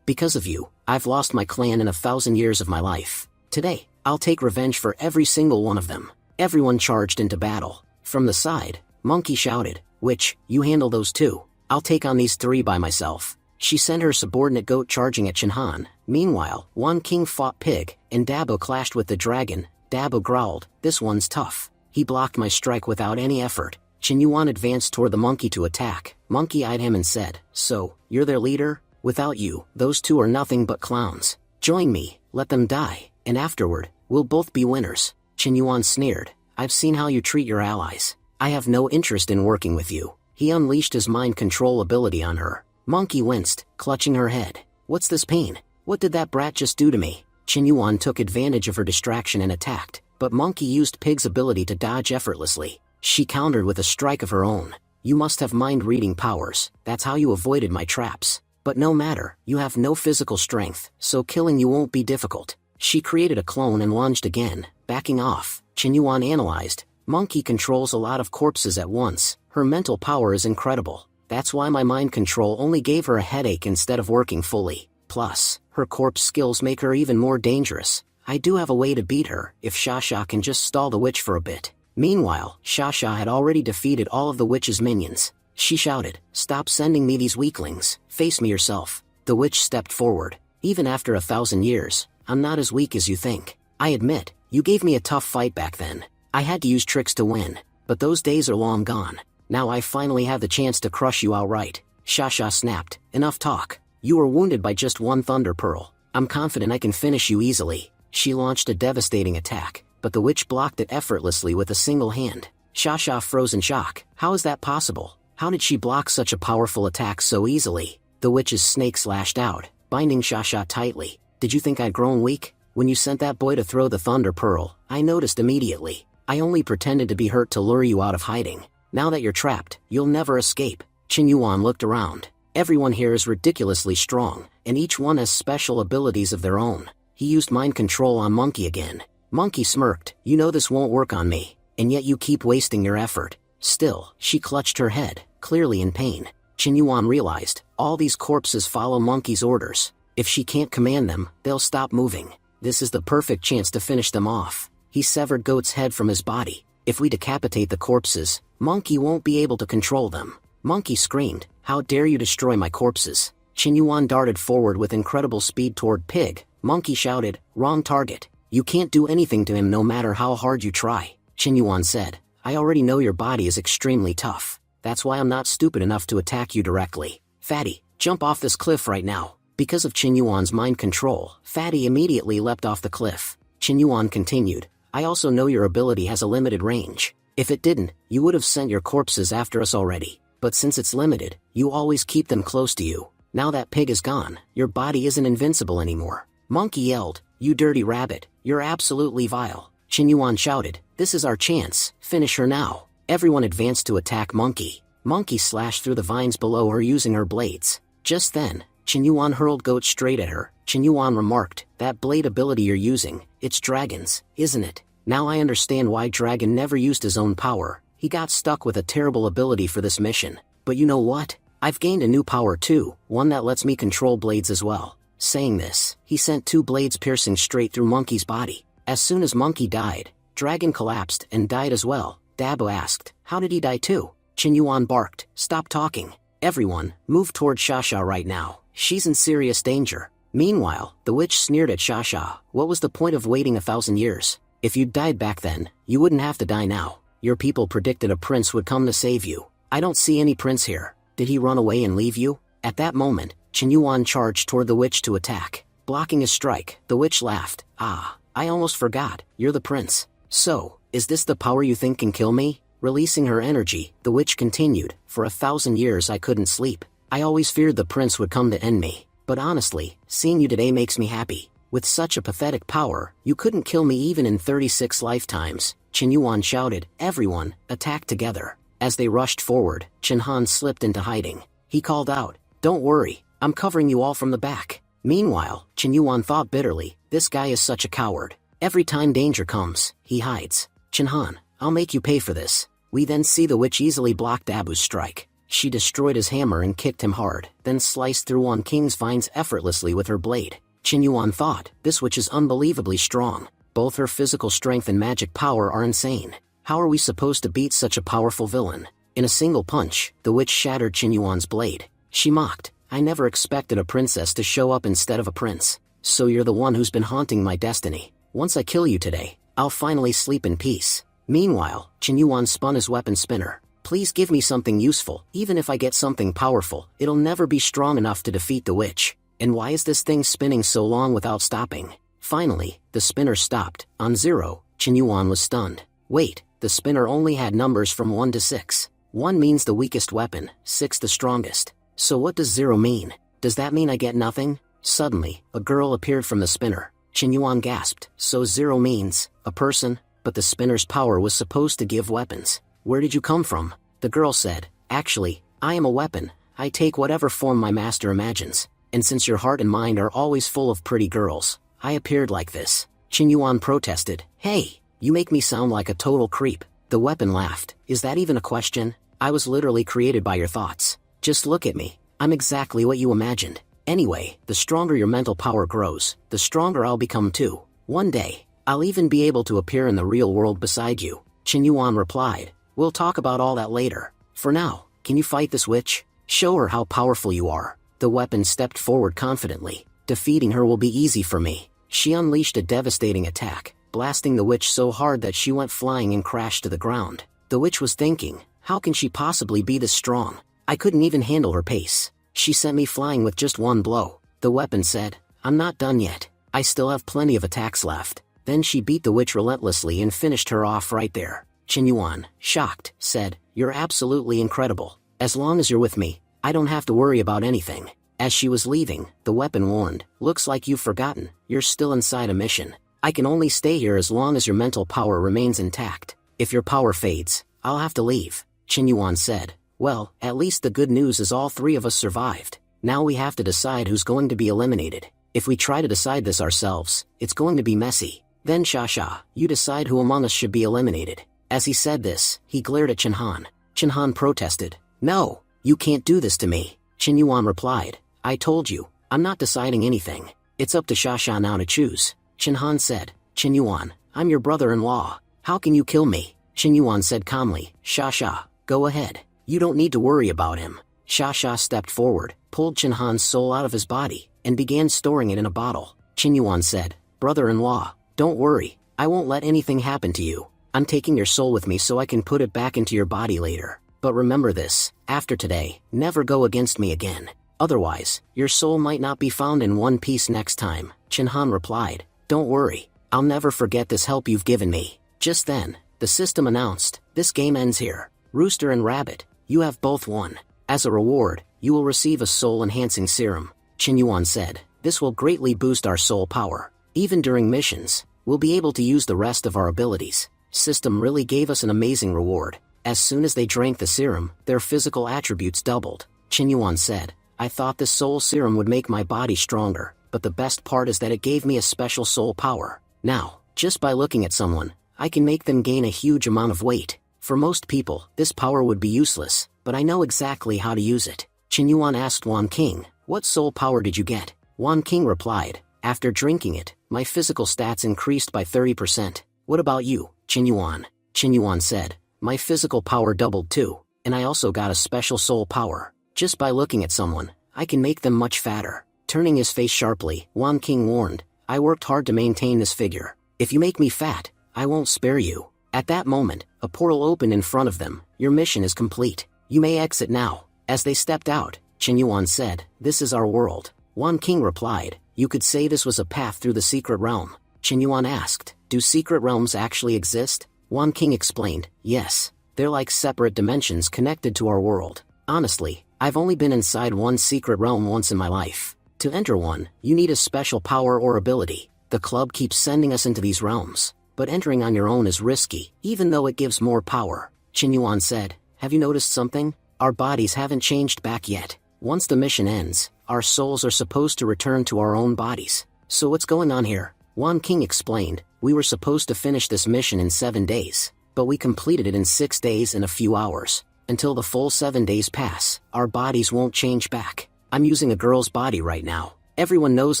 Because of you, I've lost my clan in 1,000 years of my life. Today, I'll take revenge for every single one of them. Everyone charged into battle. From the side, Monkey shouted, Witch, you handle those two. I'll take on these 3 by myself. She sent her subordinate goat charging at Chinhan. Meanwhile, Wan King fought Pig, and Dabo clashed with the dragon. Dabo growled, this one's tough. He blocked my strike without any effort. Chen Yuan advanced toward the monkey to attack. Monkey eyed him and said, So, you're their leader? Without you, those 2 are nothing but clowns. Join me, let them die, and afterward, we'll both be winners. Chen Yuan sneered. I've seen how you treat your allies. I have no interest in working with you. He unleashed his mind control ability on her. Monkey winced, clutching her head. What's this pain? What did that brat just do to me? Chen Yuan took advantage of her distraction and attacked, but Monkey used Pig's ability to dodge effortlessly. She countered with a strike of her own. You must have mind-reading powers, that's how you avoided my traps. But no matter, you have no physical strength, so killing you won't be difficult. She created a clone and lunged again, backing off. Chen Yuan analyzed. Monkey controls a lot of corpses at once. Her mental power is incredible. That's why my mind control only gave her a headache instead of working fully. Plus, her corpse skills make her even more dangerous. I do have a way to beat her, if Shasha can just stall the witch for a bit. Meanwhile, Shasha had already defeated all of the witch's minions. She shouted, Stop sending me these weaklings, face me yourself. The witch stepped forward. Even after 1,000 years, I'm not as weak as you think. I admit, you gave me a tough fight back then. I had to use tricks to win, but those days are long gone. Now I finally have the chance to crush you outright. Shasha snapped, Enough talk. You were wounded by just 1 thunder pearl. I'm confident I can finish you easily. She launched a devastating attack, but the witch blocked it effortlessly with a single hand. Shasha froze in shock. How is that possible? How did she block such a powerful attack so easily? The witch's snake lashed out, binding Shasha tightly. Did you think I'd grown weak? When you sent that boy to throw the thunder pearl, I noticed immediately. I only pretended to be hurt to lure you out of hiding. Now that you're trapped, you'll never escape. Chen Yuan looked around. Everyone here is ridiculously strong, and each one has special abilities of their own. He used mind control on Monkey again. Monkey smirked. You know this won't work on me, and yet you keep wasting your effort. Still, she clutched her head, clearly in pain. Chen Yuan realized, all these corpses follow Monkey's orders. If she can't command them, they'll stop moving. This is the perfect chance to finish them off. He severed Goat's head from his body. If we decapitate the corpses, Monkey won't be able to control them. Monkey screamed, How dare you destroy my corpses? Chen Yuan darted forward with incredible speed toward Pig. Monkey shouted, Wrong target. You can't do anything to him no matter how hard you try. Chen Yuan said, I already know your body is extremely tough. That's why I'm not stupid enough to attack you directly. Fatty, jump off this cliff right now. Because of Chen Yuan's mind control, Fatty immediately leapt off the cliff. Chen Yuan continued, I also know your ability has a limited range. If it didn't, you would have sent your corpses after us already. But since it's limited, you always keep them close to you. Now that Pig is gone, your body isn't invincible anymore. Monkey yelled, You dirty rabbit, you're absolutely vile. Chen Yuan shouted, This is our chance, finish her now. Everyone advanced to attack Monkey. Monkey slashed through the vines below her using her blades. Just then, Chen Yuan hurled Goat straight at her. Chen Yuan remarked, That blade ability you're using, it's Dragon's, isn't it? Now I understand why Dragon never used his own power. He got stuck with a terrible ability for this mission. But you know what? I've gained a new power too, one that lets me control blades as well. Saying this, he sent 2 blades piercing straight through Monkey's body. As soon as Monkey died, Dragon collapsed and died as well. Dabo asked, How did he die too? Chen Yuan barked, Stop talking. Everyone, move toward Shasha right now. She's in serious danger. Meanwhile, the witch sneered at Shasha. What was the point of waiting 1,000 years? If you'd died back then, you wouldn't have to die now. Your people predicted a prince would come to save you. I don't see any prince here. Did he run away and leave you? At that moment, Chen Yuan charged toward the witch to attack. Blocking his strike, the witch laughed. Ah, I almost forgot, you're the prince. So, is this the power you think can kill me? Releasing her energy, the witch continued, For 1,000 years I couldn't sleep. I always feared the prince would come to end me, but honestly, seeing you today makes me happy. With such a pathetic power, you couldn't kill me even in 36 lifetimes, Chen Yuan shouted. Everyone, attack together. As they rushed forward, Chen Han slipped into hiding. He called out, "Don't worry, I'm covering you all from the back." Meanwhile, Chen Yuan thought bitterly, this guy is such a coward. Every time danger comes, he hides. Chen Han, I'll make you pay for this. We then see the witch easily blocked Abu's strike. She destroyed his hammer and kicked him hard, then sliced through Wan King's vines effortlessly with her blade. Chen Yuan thought, this witch is unbelievably strong. Both her physical strength and magic power are insane. How are we supposed to beat such a powerful villain? In a single punch, the witch shattered Chen Yuan's blade. She mocked, I never expected a princess to show up instead of a prince. So you're the one who's been haunting my destiny. Once I kill you today, I'll finally sleep in peace. Meanwhile, Chen Yuan spun his weapon spinner. Please give me something useful. Even if I get something powerful, it'll never be strong enough to defeat the witch. And why is this thing spinning so long without stopping? Finally, the spinner stopped. On 0, Chen Yuan was stunned. Wait, the spinner only had numbers from 1 to 6. 1 means the weakest weapon, 6 the strongest. So what does 0 mean? Does that mean I get nothing? Suddenly, a girl appeared from the spinner. Chen Yuan gasped. So 0 means a person? But the spinner's power was supposed to give weapons. Where did you come from? The girl said, actually, I am a weapon. I take whatever form my master imagines. And since your heart and mind are always full of pretty girls, I appeared like this. Chen Yuan protested. Hey, you make me sound like a total creep. The weapon laughed. Is that even a question? I was literally created by your thoughts. Just look at me. I'm exactly what you imagined. Anyway, the stronger your mental power grows, the stronger I'll become too. One day, I'll even be able to appear in the real world beside you. Chen Yuan replied. We'll talk about all that later. For now, can you fight this witch? Show her how powerful you are. The weapon stepped forward confidently. Defeating her will be easy for me. She unleashed a devastating attack, blasting the witch so hard that she went flying and crashed to the ground. The witch was thinking, how can she possibly be this strong? I couldn't even handle her pace. She sent me flying with just 1 blow. The weapon said, I'm not done yet. I still have plenty of attacks left. Then she beat the witch relentlessly and finished her off right there. Chen Yuan, shocked, said, you're absolutely incredible. As long as you're with me, I don't have to worry about anything. As she was leaving, the weapon warned, looks like you've forgotten, you're still inside a mission. I can only stay here as long as your mental power remains intact. If your power fades, I'll have to leave. Chen Yuan said, well, at least the good news is all 3 of us survived. Now we have to decide who's going to be eliminated. If we try to decide this ourselves, it's going to be messy. Then Sha, you decide who among us should be eliminated. As he said this, he glared at Chen Han. Chen Han protested, no, you can't do this to me. Chen Yuan replied, I told you, I'm not deciding anything. It's up to Sha now to choose. Chen Han said, Chen Yuan, I'm your brother-in-law. How can you kill me? Chen Yuan said calmly, Sha, go ahead. You don't need to worry about him. Sha stepped forward, pulled Chen Han's soul out of his body, and began storing it in a bottle. Chen Yuan said, brother-in-law, don't worry, I won't let anything happen to you. I'm taking your soul with me so I can put it back into your body later. But remember this, after today, never go against me again. Otherwise, your soul might not be found in one piece next time. Chen Han replied, don't worry, I'll never forget this help you've given me. Just then, the system announced, this game ends here. Rooster and Rabbit, you have both won. As a reward, you will receive a soul-enhancing serum. Chen Yuan said, this will greatly boost our soul power. Even during missions, we'll be able to use the rest of our abilities. System really gave us an amazing reward. As soon as they drank the serum, their physical attributes doubled. Chen Yuan said, I thought this soul serum would make my body stronger, but the best part is that it gave me a special soul power. Now, just by looking at someone, I can make them gain a huge amount of weight. For most people, this power would be useless, but I know exactly how to use it. Chen Yuan asked Wan King, what soul power did you get? Wan King replied, after drinking it, my physical stats increased by 30%. What about you, Chen Yuan? Chen Yuan said, my physical power doubled too, and I also got a special soul power. Just by looking at someone, I can make them much fatter. Turning his face sharply, Wan King warned, I worked hard to maintain this figure. If you make me fat, I won't spare you. At that moment, a portal opened in front of them. Your mission is complete. You may exit now. As they stepped out, Chen Yuan said, this is our world. Wan King replied, you could say this was a path through the secret realm. Chen Yuan asked, do secret realms actually exist? Wan King explained, yes. They're like separate dimensions connected to our world. Honestly, I've only been inside one secret realm once in my life. To enter one, you need a special power or ability. The club keeps sending us into these realms, but entering on your own is risky, even though it gives more power. Qinyuan said, have you noticed something? Our bodies haven't changed back yet. Once the mission ends, our souls are supposed to return to our own bodies. So what's going on here? Wan King explained, we were supposed to finish this mission in 7 days, but we completed it in 6 days and a few hours. Until the full 7 days pass, our bodies won't change back. I'm using a girl's body right now. Everyone knows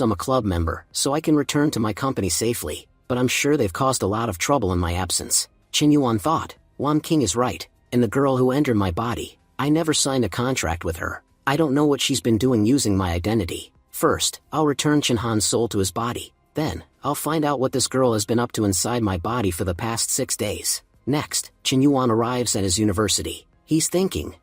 I'm a club member, so I can return to my company safely, but I'm sure they've caused a lot of trouble in my absence. Qinyuan thought, Wan King is right, and the girl who entered my body, I never signed a contract with her. I don't know what she's been doing using my identity. First, I'll return Chenhan's soul to his body. Then, I'll find out what this girl has been up to inside my body for the past 6 days. Next, Qinyuan arrives at his university. He's thinking,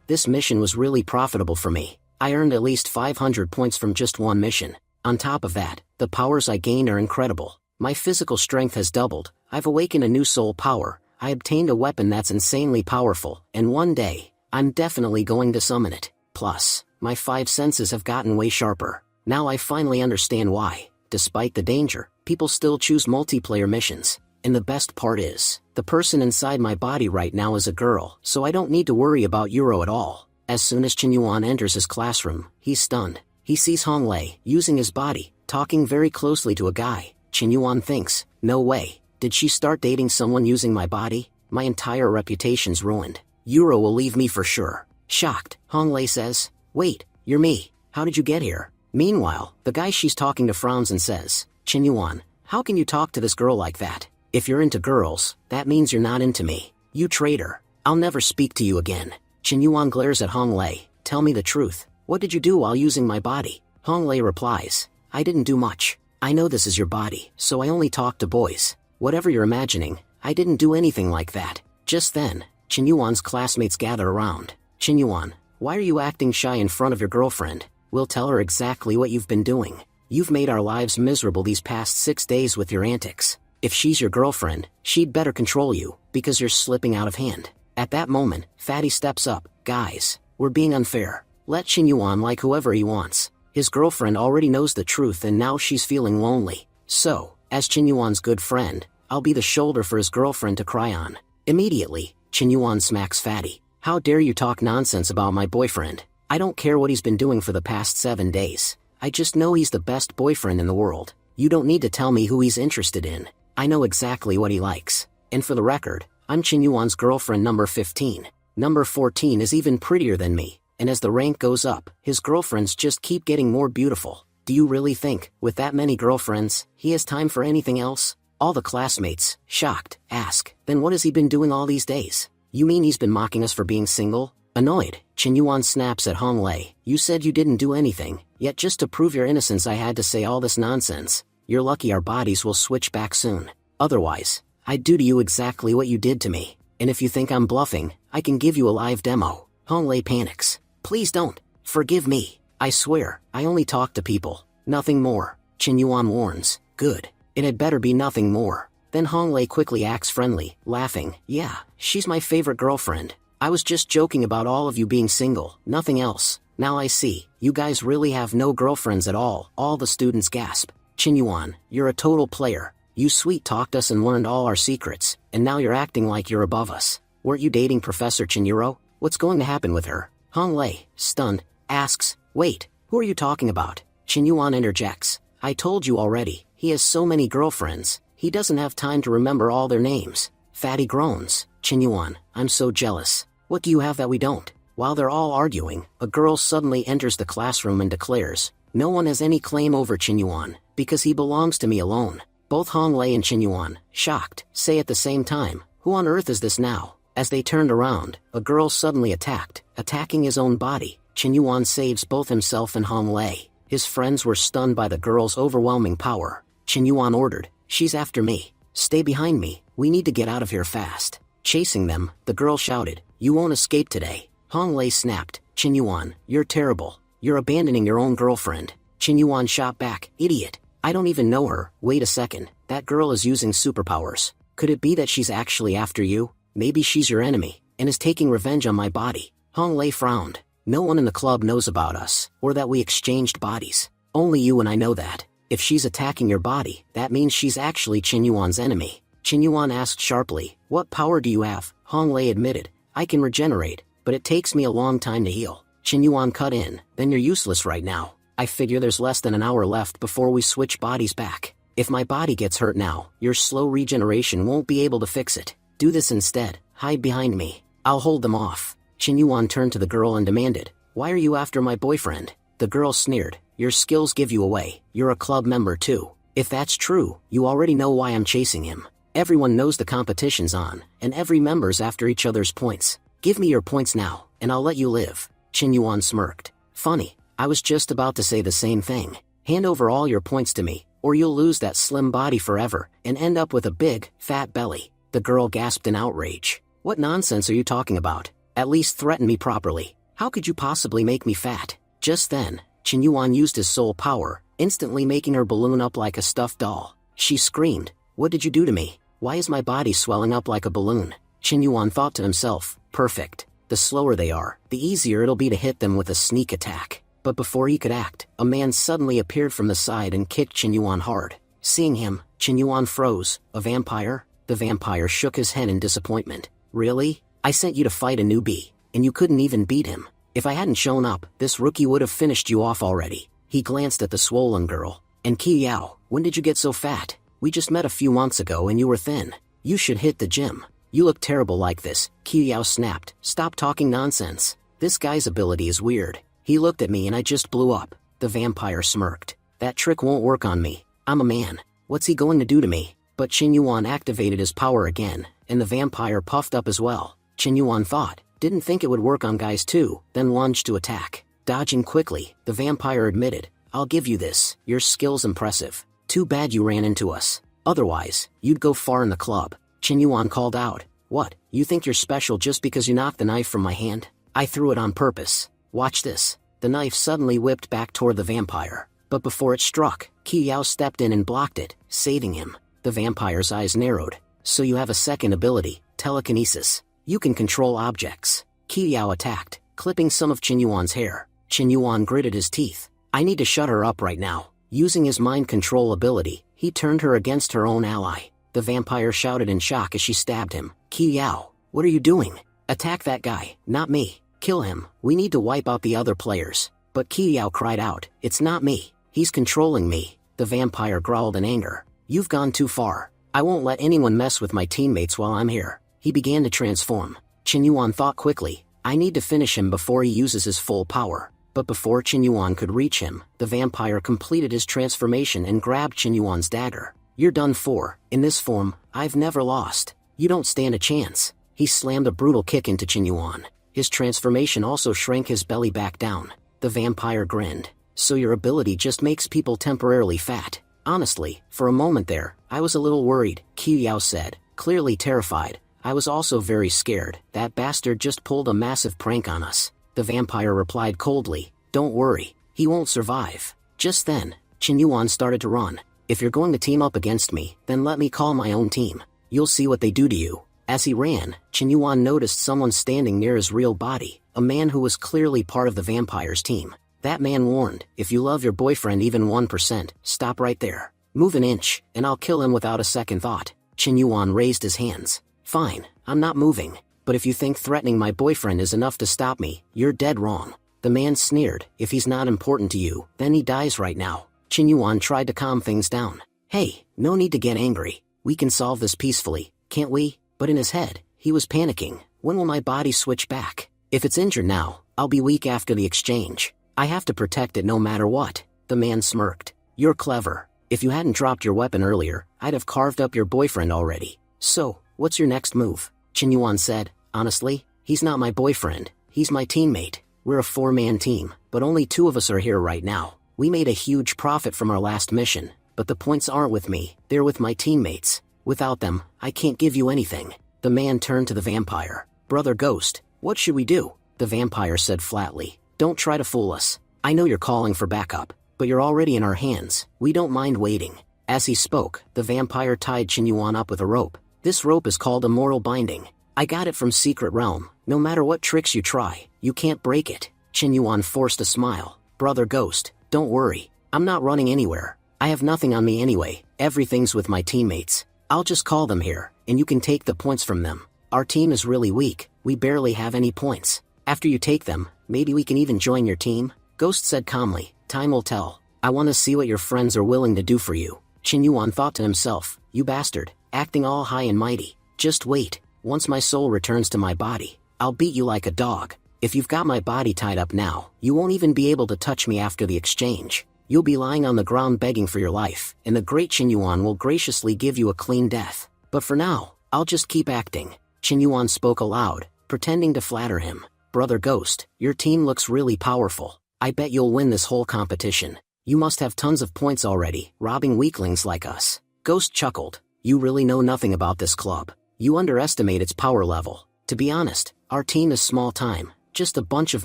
this mission was really profitable for me. I earned at least 500 points from just one mission. On top of that, the powers I gained are incredible. My physical strength has doubled. I've awakened a new soul power. I obtained a weapon that's insanely powerful, and one day, I'm definitely going to summon it. Plus, my 5 senses have gotten way sharper. Now I finally understand why, despite the danger, people still choose multiplayer missions. And the best part is, the person inside my body right now is a girl, so I don't need to worry about Euro at all. As soon as Qinyuan enters his classroom, he's stunned. He sees Honglei, using his body, talking very closely to a guy. Qinyuan thinks, no way, did she start dating someone using my body? My entire reputation's ruined. Euro will leave me for sure. Shocked, Honglei says, wait, you're me, how did you get here? Meanwhile, the guy she's talking to frowns and says, Qinyuan, how can you talk to this girl like that? If you're into girls, that means you're not into me. You traitor. I'll never speak to you again. Qinyuan glares at Honglei. Tell me the truth. What did you do while using my body? Honglei replies, I didn't do much. I know this is your body, so I only talk to boys. Whatever you're imagining, I didn't do anything like that. Just then, Qinyuan's classmates gather around. Qinyuan, why are you acting shy in front of your girlfriend? We'll tell her exactly what you've been doing. You've made our lives miserable these past 6 days with your antics. If she's your girlfriend, she'd better control you, because you're slipping out of hand. At that moment, Fatty steps up. Guys, we're being unfair. Let Qinyuan like whoever he wants. His girlfriend already knows the truth and now she's feeling lonely. So, as Qinyuan's good friend, I'll be the shoulder for his girlfriend to cry on. Immediately, Qinyuan smacks Fatty. How dare you talk nonsense about my boyfriend? I don't care what he's been doing for the past 7 days. I just know he's the best boyfriend in the world. You don't need to tell me who he's interested in. I know exactly what he likes. And for the record, I'm Qinyuan's girlfriend number 15. Number 14 is even prettier than me, and as the rank goes up, his girlfriends just keep getting more beautiful. Do you really think, with that many girlfriends, he has time for anything else? All the classmates, shocked, ask, then what has he been doing all these days? You mean he's been mocking us for being single? Annoyed, Qinyuan snaps at Honglei. You said you didn't do anything, yet just to prove your innocence I had to say all this nonsense. You're lucky our bodies will switch back soon. Otherwise, I'd do to you exactly what you did to me. And if you think I'm bluffing, I can give you a live demo. Honglei panics. Please don't. Forgive me. I swear, I only talk to people. Nothing more. Qinyuan warns. Good. It had better be nothing more. Then Honglei quickly acts friendly, laughing. Yeah, she's my favorite girlfriend. I was just joking about all of you being single, nothing else. Now I see, you guys really have no girlfriends at all. All the students gasp. Qinyuan, you're a total player. You sweet-talked us and learned all our secrets, and now you're acting like you're above us. Weren't you dating Professor Chinuro? What's going to happen with her? Honglei, stunned, asks, wait, who are you talking about? Qinyuan interjects. I told you already, he has so many girlfriends, he doesn't have time to remember all their names. Fatty groans. Qinyuan, I'm so jealous. What do you have that we don't? While they're all arguing, a girl suddenly enters the classroom and declares, no one has any claim over Qinyuan, because he belongs to me alone. Both Honglei and Qinyuan, shocked, say at the same time, who on earth is this now? As they turned around, a girl suddenly attacking his own body. Qinyuan saves both himself and Honglei. His friends were stunned by the girl's overwhelming power. Qinyuan ordered, she's after me. Stay behind me, we need to get out of here fast. Chasing them, the girl shouted, you won't escape today. Honglei snapped, Qinyuan, you're terrible. You're abandoning your own girlfriend. Qinyuan shot back, idiot. I don't even know her. Wait a second, that girl is using superpowers. Could it be that she's actually after you? Maybe she's your enemy, and is taking revenge on my body. Honglei frowned. No one in the club knows about us, or that we exchanged bodies. Only you and I know that. If she's attacking your body, that means she's actually Qinyuan's enemy. Qinyuan asked sharply, what power do you have? Hong Lei admitted, I can regenerate, but it takes me a long time to heal. Qinyuan cut in, then you're useless right now. I figure there's less than an hour left before we switch bodies back. If my body gets hurt now, your slow regeneration won't be able to fix it. Do this instead, hide behind me. I'll hold them off. Qinyuan turned to the girl and demanded, why are you after my boyfriend? The girl sneered, your skills give you away, you're a club member too. If that's true, you already know why I'm chasing him. Everyone knows the competition's on, and every member's after each other's points. Give me your points now, and I'll let you live. Qinyuan smirked. Funny, I was just about to say the same thing. Hand over all your points to me, or you'll lose that slim body forever, and end up with a big, fat belly. The girl gasped in outrage. What nonsense are you talking about? At least threaten me properly. How could you possibly make me fat? Just then, Qinyuan used his soul power, instantly making her balloon up like a stuffed doll. She screamed, what did you do to me? Why is my body swelling up like a balloon? Qinyuan thought to himself, perfect. The slower they are, the easier it'll be to hit them with a sneak attack. But before he could act, a man suddenly appeared from the side and kicked Qinyuan hard. Seeing him, Qinyuan froze. A vampire? The vampire shook his head in disappointment. Really? I sent you to fight a newbie, and you couldn't even beat him. If I hadn't shown up, this rookie would have finished you off already. He glanced at the swollen girl. And Qi Yao, when did you get so fat? We just met a few months ago and you were thin. You should hit the gym. You look terrible like this. Qi Yao snapped. Stop talking nonsense. This guy's ability is weird. He looked at me and I just blew up. The vampire smirked. That trick won't work on me. I'm a man. What's he going to do to me? But Qinyuan activated his power again, and the vampire puffed up as well. Qinyuan thought, didn't think it would work on guys too, then lunged to attack. Dodging quickly, the vampire admitted, I'll give you this, your skill's impressive. Too bad you ran into us. Otherwise, you'd go far in the club. Qinyuan called out, what, you think you're special just because you knocked the knife from my hand? I threw it on purpose. Watch this. The knife suddenly whipped back toward the vampire. But before it struck, Qi Yao stepped in and blocked it, saving him. The vampire's eyes narrowed. So you have a second ability, telekinesis. You can control objects. Qi Yao attacked, clipping some of Qinyuan's hair. Qinyuan gritted his teeth. I need to shut her up right now. Using his mind control ability, he turned her against her own ally. The vampire shouted in shock as she stabbed him. Qi Yao, what are you doing? Attack that guy, not me. Kill him, we need to wipe out the other players. But Qi Yao cried out, it's not me. He's controlling me. The vampire growled in anger. You've gone too far. I won't let anyone mess with my teammates while I'm here. He began to transform. Qinyuan thought quickly, I need to finish him before he uses his full power. But before Qinyuan could reach him, the vampire completed his transformation and grabbed Qinyuan's dagger. You're done for. In this form, I've never lost. You don't stand a chance. He slammed a brutal kick into Qinyuan. His transformation also shrank his belly back down. The vampire grinned. So your ability just makes people temporarily fat. Honestly, for a moment there, I was a little worried, Qi Yao said, clearly terrified. I was also very scared. That bastard just pulled a massive prank on us. The vampire replied coldly, don't worry, he won't survive. Just then, Qinyuan started to run. If you're going to team up against me, then let me call my own team. You'll see what they do to you. As he ran, Qinyuan noticed someone standing near his real body, a man who was clearly part of the vampire's team. That man warned, if you love your boyfriend even 1%, stop right there. Move an inch, and I'll kill him without a second thought. Qinyuan raised his hands. Fine, I'm not moving. But if you think threatening my boyfriend is enough to stop me, you're dead wrong. The man sneered, if he's not important to you, then he dies right now. Qinyuan tried to calm things down. Hey, no need to get angry. We can solve this peacefully, can't we? But in his head, he was panicking. When will my body switch back? If it's injured now, I'll be weak after the exchange. I have to protect it no matter what. The man smirked. You're clever. If you hadn't dropped your weapon earlier, I'd have carved up your boyfriend already. So, what's your next move? Qinyuan said, honestly, he's not my boyfriend, he's my teammate. We're a 4-man team, but only 2 of us are here right now. We made a huge profit from our last mission, but the points aren't with me, they're with my teammates. Without them, I can't give you anything. The man turned to the vampire. Brother Ghost, what should we do? The vampire said flatly. Don't try to fool us. I know you're calling for backup, but you're already in our hands. We don't mind waiting. As he spoke, the vampire tied Qinyuan up with a rope. This rope is called a mortal binding. I got it from Secret Realm. No matter what tricks you try, you can't break it. Qin Yuan forced a smile. Brother Ghost, don't worry. I'm not running anywhere. I have nothing on me anyway, everything's with my teammates. I'll just call them here, and you can take the points from them. Our team is really weak, we barely have any points. After you take them, maybe we can even join your team? Ghost said calmly, time will tell. I want to see what your friends are willing to do for you. Qin Yuan thought to himself, you bastard, acting all high and mighty. Just wait, once my soul returns to my body, I'll beat you like a dog. If you've got my body tied up now, you won't even be able to touch me after the exchange. You'll be lying on the ground begging for your life, and the great Qin Yuan will graciously give you a clean death. But for now, I'll just keep acting. Qin Yuan spoke aloud, pretending to flatter him. Brother Ghost, your team looks really powerful. I bet you'll win this whole competition. You must have tons of points already, robbing weaklings like us. Ghost chuckled. You really know nothing about this club. You underestimate its power level. To be honest, our team is small time, just a bunch of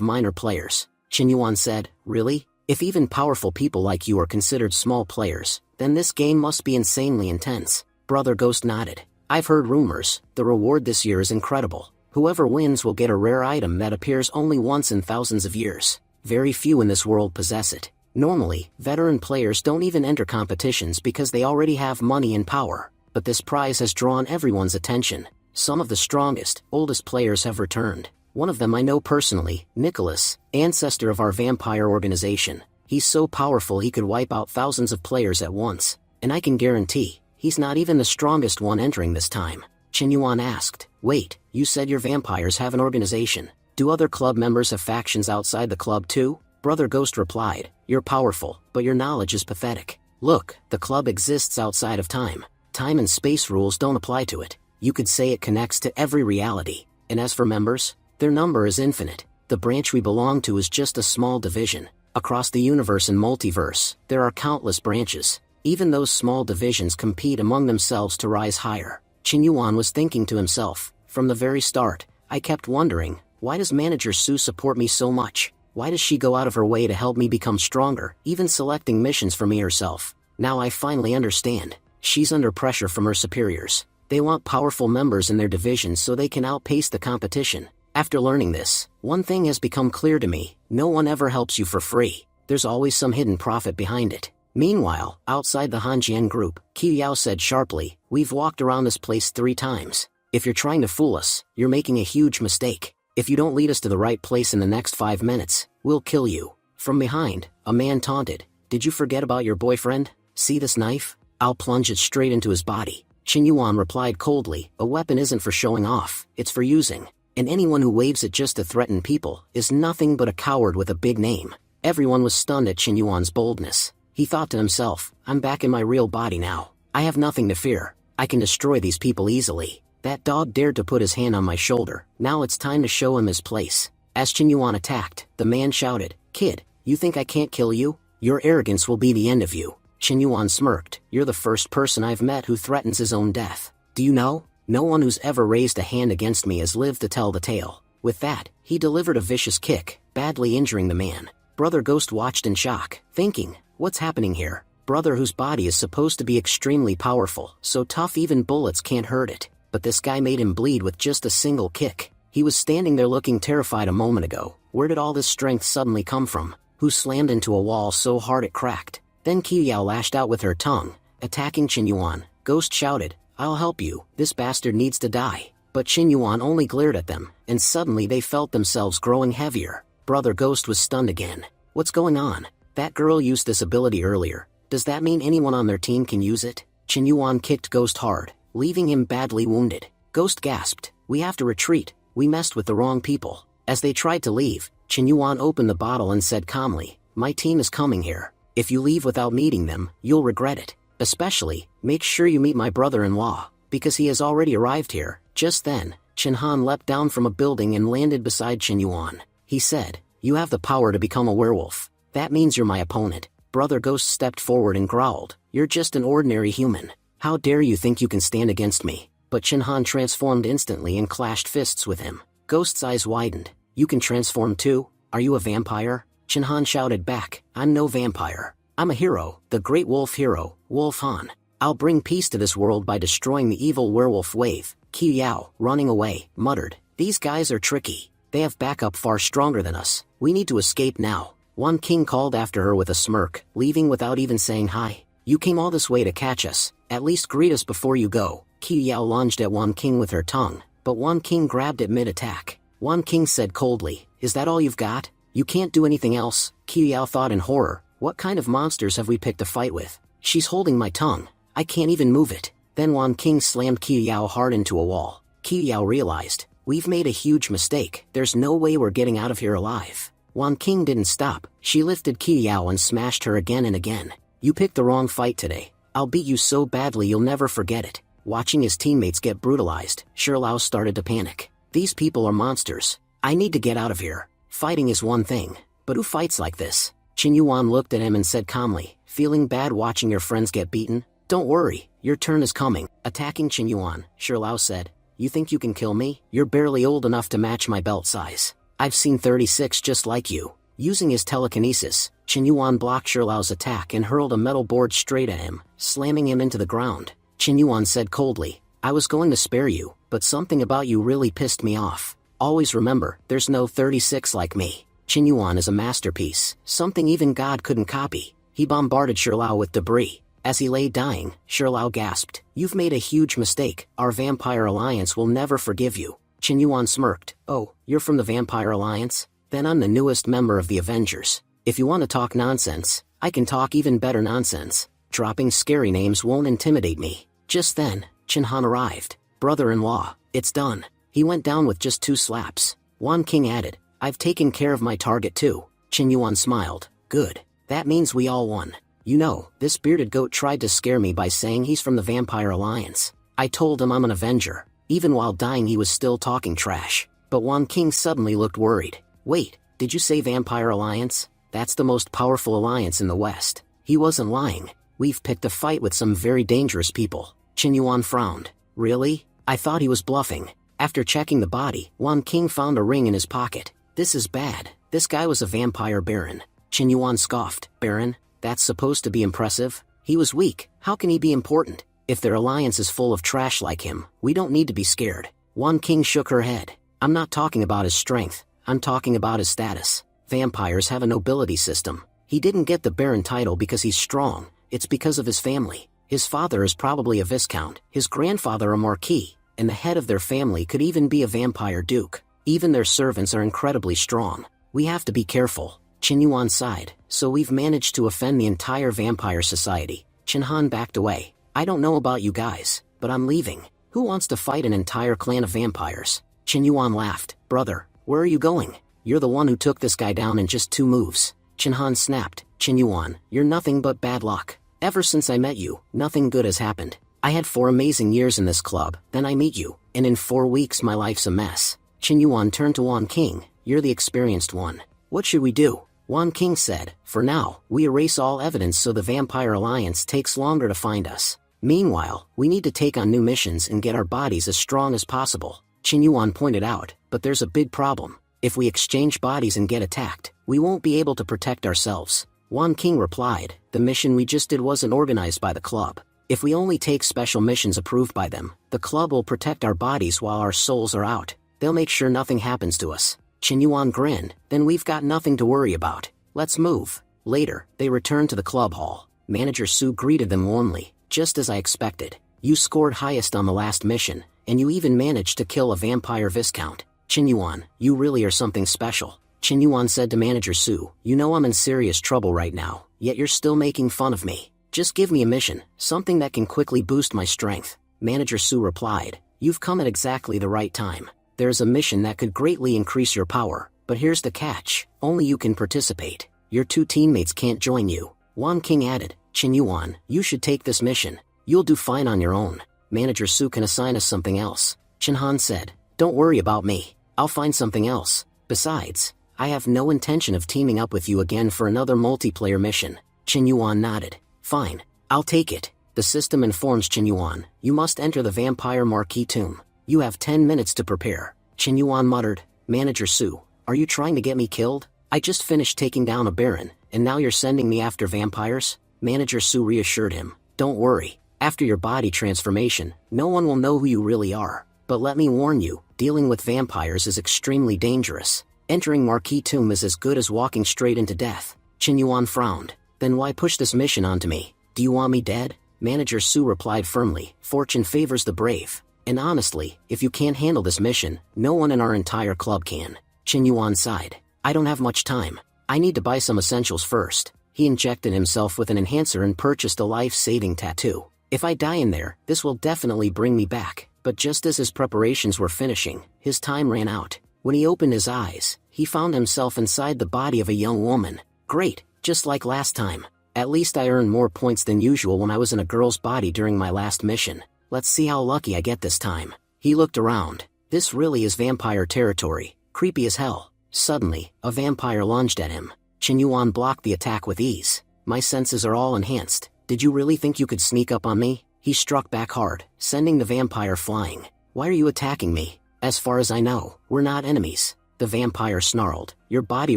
minor players. Qin Yuan said, really? If even powerful people like you are considered small players, then this game must be insanely intense. Brother Ghost nodded. I've heard rumors, the reward this year is incredible. Whoever wins will get a rare item that appears only once in thousands of years. Very few in this world possess it. Normally, veteran players don't even enter competitions because they already have money and power. But this prize has drawn everyone's attention. Some of the strongest, oldest players have returned. One of them I know personally, Nicholas, ancestor of our vampire organization. He's so powerful he could wipe out thousands of players at once. And I can guarantee, he's not even the strongest one entering this time. Qin Yuan asked, wait, you said your vampires have an organization. Do other club members have factions outside the club too? Brother Ghost replied, you're powerful, but your knowledge is pathetic. Look, the club exists outside of time. Time and space rules don't apply to it. You could say it connects to every reality. And as for members, their number is infinite. The branch we belong to is just a small division. Across the universe and multiverse, there are countless branches. Even those small divisions compete among themselves to rise higher. Qin Yuan was thinking to himself, from the very start, I kept wondering, why does Manager Su support me so much? Why does she go out of her way to help me become stronger, even selecting missions for me herself? Now I finally understand. She's under pressure from her superiors. They want powerful members in their divisions so they can outpace the competition. After learning this, one thing has become clear to me, no one ever helps you for free. There's always some hidden profit behind it. Meanwhile, outside the Hanjian group, Qi Yao said sharply, we've walked around this place 3 times. If you're trying to fool us, you're making a huge mistake. If you don't lead us to the right place in the next 5 minutes, we'll kill you. From behind, a man taunted, did you forget about your boyfriend? See this knife? I'll plunge it straight into his body. Qin Yuan replied coldly, a weapon isn't for showing off, it's for using. And anyone who waves it just to threaten people is nothing but a coward with a big name. Everyone was stunned at Qin Yuan's boldness. He thought to himself, I'm back in my real body now. I have nothing to fear. I can destroy these people easily. That dog dared to put his hand on my shoulder. Now it's time to show him his place. As Qin Yuan attacked, the man shouted, kid, you think I can't kill you? Your arrogance will be the end of you. Qin Yuan smirked, you're the first person I've met who threatens his own death. Do you know? No one who's ever raised a hand against me has lived to tell the tale. With that, he delivered a vicious kick, badly injuring the man. Brother Ghost watched in shock, thinking, what's happening here? Brother whose body is supposed to be extremely powerful, so tough even bullets can't hurt it. But this guy made him bleed with just a single kick. He was standing there looking terrified a moment ago. Where did all this strength suddenly come from? Who slammed into a wall so hard it cracked? Then Qi Yao lashed out with her tongue, attacking Qin Yuan. Ghost shouted, I'll help you, this bastard needs to die. But Qin Yuan only glared at them, and suddenly they felt themselves growing heavier. Brother Ghost was stunned again. What's going on? That girl used this ability earlier. Does that mean anyone on their team can use it? Qin Yuan kicked Ghost hard, leaving him badly wounded. Ghost gasped, we have to retreat, we messed with the wrong people. As they tried to leave, Qin Yuan opened the bottle and said calmly, my team is coming here. If you leave without meeting them, you'll regret it. Especially, make sure you meet my brother-in-law, because he has already arrived here. Just then, Qin Han leapt down from a building and landed beside Qin Yuan. He said, you have the power to become a werewolf. That means you're my opponent. Brother Ghost stepped forward and growled, you're just an ordinary human. How dare you think you can stand against me? But Qin Han transformed instantly and clashed fists with him. Ghost's eyes widened. You can transform too? Are you a vampire? Qin Han shouted back, I'm no vampire. I'm a hero, the great wolf hero, Wolf Han. I'll bring peace to this world by destroying the evil werewolf wave. Qi Yao, running away, muttered, these guys are tricky. They have backup far stronger than us. We need to escape now. Wan King called after her with a smirk, leaving without even saying hi. You came all this way to catch us. At least greet us before you go. Qiu Yao lunged at Wan King with her tongue, but Wan King grabbed it mid-attack. Wan King said coldly, "Is that all you've got? You can't do anything else?" Qiu Yao thought in horror, what kind of monsters have we picked a fight with? She's holding my tongue. I can't even move it. Then Wan King slammed Qiu Yao hard into a wall. Qiu Yao realized, we've made a huge mistake. There's no way we're getting out of here alive. Wan King didn't stop. She lifted Qiu Yao and smashed her again and again. You picked the wrong fight today. I'll beat you so badly you'll never forget it. Watching his teammates get brutalized, Shirlao started to panic. These people are monsters. I need to get out of here. Fighting is one thing, but who fights like this? Qin Yuan looked at him and said calmly, feeling bad watching your friends get beaten? Don't worry, your turn is coming. Attacking Qin Yuan, Shirlao said, you think you can kill me? You're barely old enough to match my belt size. I've seen 36 just like you. Using his telekinesis, Qin Yuan blocked Shirlao's attack and hurled a metal board straight at him, slamming him into the ground. Qin Yuan said coldly, I was going to spare you, but something about you really pissed me off. Always remember, there's no 36 like me. Qin Yuan is a masterpiece, something even God couldn't copy. He bombarded Shirlao with debris. As he lay dying, Shirlao gasped, You've made a huge mistake. Our Vampire Alliance will never forgive you. Qin Yuan smirked, Oh, you're from the Vampire Alliance? Then I'm the newest member of the Avengers. If you want to talk nonsense, I can talk even better nonsense. Dropping scary names won't intimidate me. Just then, Qin Han arrived. Brother-in-law, it's done. He went down with just 2 slaps. Wan King added, I've taken care of my target too. Qin Yuan smiled, Good. That means we all won. You know, this bearded goat tried to scare me by saying he's from the Vampire Alliance. I told him I'm an Avenger. Even while dying he was still talking trash. But Wan King suddenly looked worried. Wait, did you say Vampire Alliance? That's the most powerful alliance in the West. He wasn't lying. We've picked a fight with some very dangerous people. Qin Yuan frowned. Really? I thought he was bluffing. After checking the body, Wan King found a ring in his pocket. This is bad. This guy was a vampire baron. Qin Yuan scoffed. Baron? That's supposed to be impressive? He was weak. How can he be important? If their alliance is full of trash like him, we don't need to be scared. Wan King shook her head. I'm not talking about his strength. I'm talking about his status. Vampires have a nobility system. He didn't get the baron title because he's strong. It's because of his family. His father is probably a viscount, his grandfather a marquis, and the head of their family could even be a vampire duke. Even their servants are incredibly strong. We have to be careful. Qin Yuan sighed. So we've managed to offend the entire vampire society. Qin Han backed away. I don't know about you guys, but I'm leaving. Who wants to fight an entire clan of vampires? Qin Yuan laughed. Brother, where are you going? You're the one who took this guy down in just 2 moves. Qin Han snapped. Qin Yuan, you're nothing but bad luck. Ever since I met you, nothing good has happened. I had 4 amazing years in this club, then I meet you, and in 4 weeks my life's a mess. Qin Yuan turned to Wan King. You're the experienced one. What should we do? Wan King said, For now, we erase all evidence so the Vampire Alliance takes longer to find us. Meanwhile, we need to take on new missions and get our bodies as strong as possible. Qin Yuan pointed out, but there's a big problem. If we exchange bodies and get attacked, we won't be able to protect ourselves. Wan King replied, the mission we just did wasn't organized by the club. If we only take special missions approved by them, the club will protect our bodies while our souls are out. They'll make sure nothing happens to us. Qin Yuan grinned, then we've got nothing to worry about. Let's move. Later, they returned to the club hall. Manager Su greeted them warmly, just as I expected. You scored highest on the last mission, and you even managed to kill a vampire viscount. Qin Yuan, you really are something special. Qin Yuan said to Manager Su, you know I'm in serious trouble right now, yet you're still making fun of me. Just give me a mission, something that can quickly boost my strength. Manager Su replied, you've come at exactly the right time. There's a mission that could greatly increase your power, but here's the catch, only you can participate. Your 2 teammates can't join you. Wan King added, Qin Yuan, you should take this mission. You'll do fine on your own. Manager Su can assign us something else. Qin Han said, don't worry about me. I'll find something else. Besides, I have no intention of teaming up with you again for another multiplayer mission. Qin Yuan nodded. Fine, I'll take it. The system informs Qin Yuan, you must enter the Vampire Marquis tomb. You have 10 minutes to prepare. Qin Yuan muttered, Manager Su, are you trying to get me killed? I just finished taking down a baron, and now you're sending me after vampires? Manager Su reassured him, don't worry. After your body transformation, no one will know who you really are. But let me warn you, dealing with vampires is extremely dangerous. Entering Marquis Tomb is as good as walking straight into death. Qin Yuan frowned. Then why push this mission onto me? Do you want me dead? Manager Su replied firmly, fortune favors the brave. And honestly, if you can't handle this mission, no one in our entire club can. Qin Yuan sighed. I don't have much time. I need to buy some essentials first. He injected himself with an enhancer and purchased a life-saving tattoo. If I die in there, this will definitely bring me back. But just as his preparations were finishing, his time ran out. When he opened his eyes, he found himself inside the body of a young woman. Great, just like last time. At least I earned more points than usual when I was in a girl's body during my last mission. Let's see how lucky I get this time. He looked around. This really is vampire territory. Creepy as hell. Suddenly, a vampire lunged at him. Qin Yuan blocked the attack with ease. My senses are all enhanced. Did you really think you could sneak up on me? He struck back hard, sending the vampire flying. Why are you attacking me? As far as I know, we're not enemies. The vampire snarled. Your body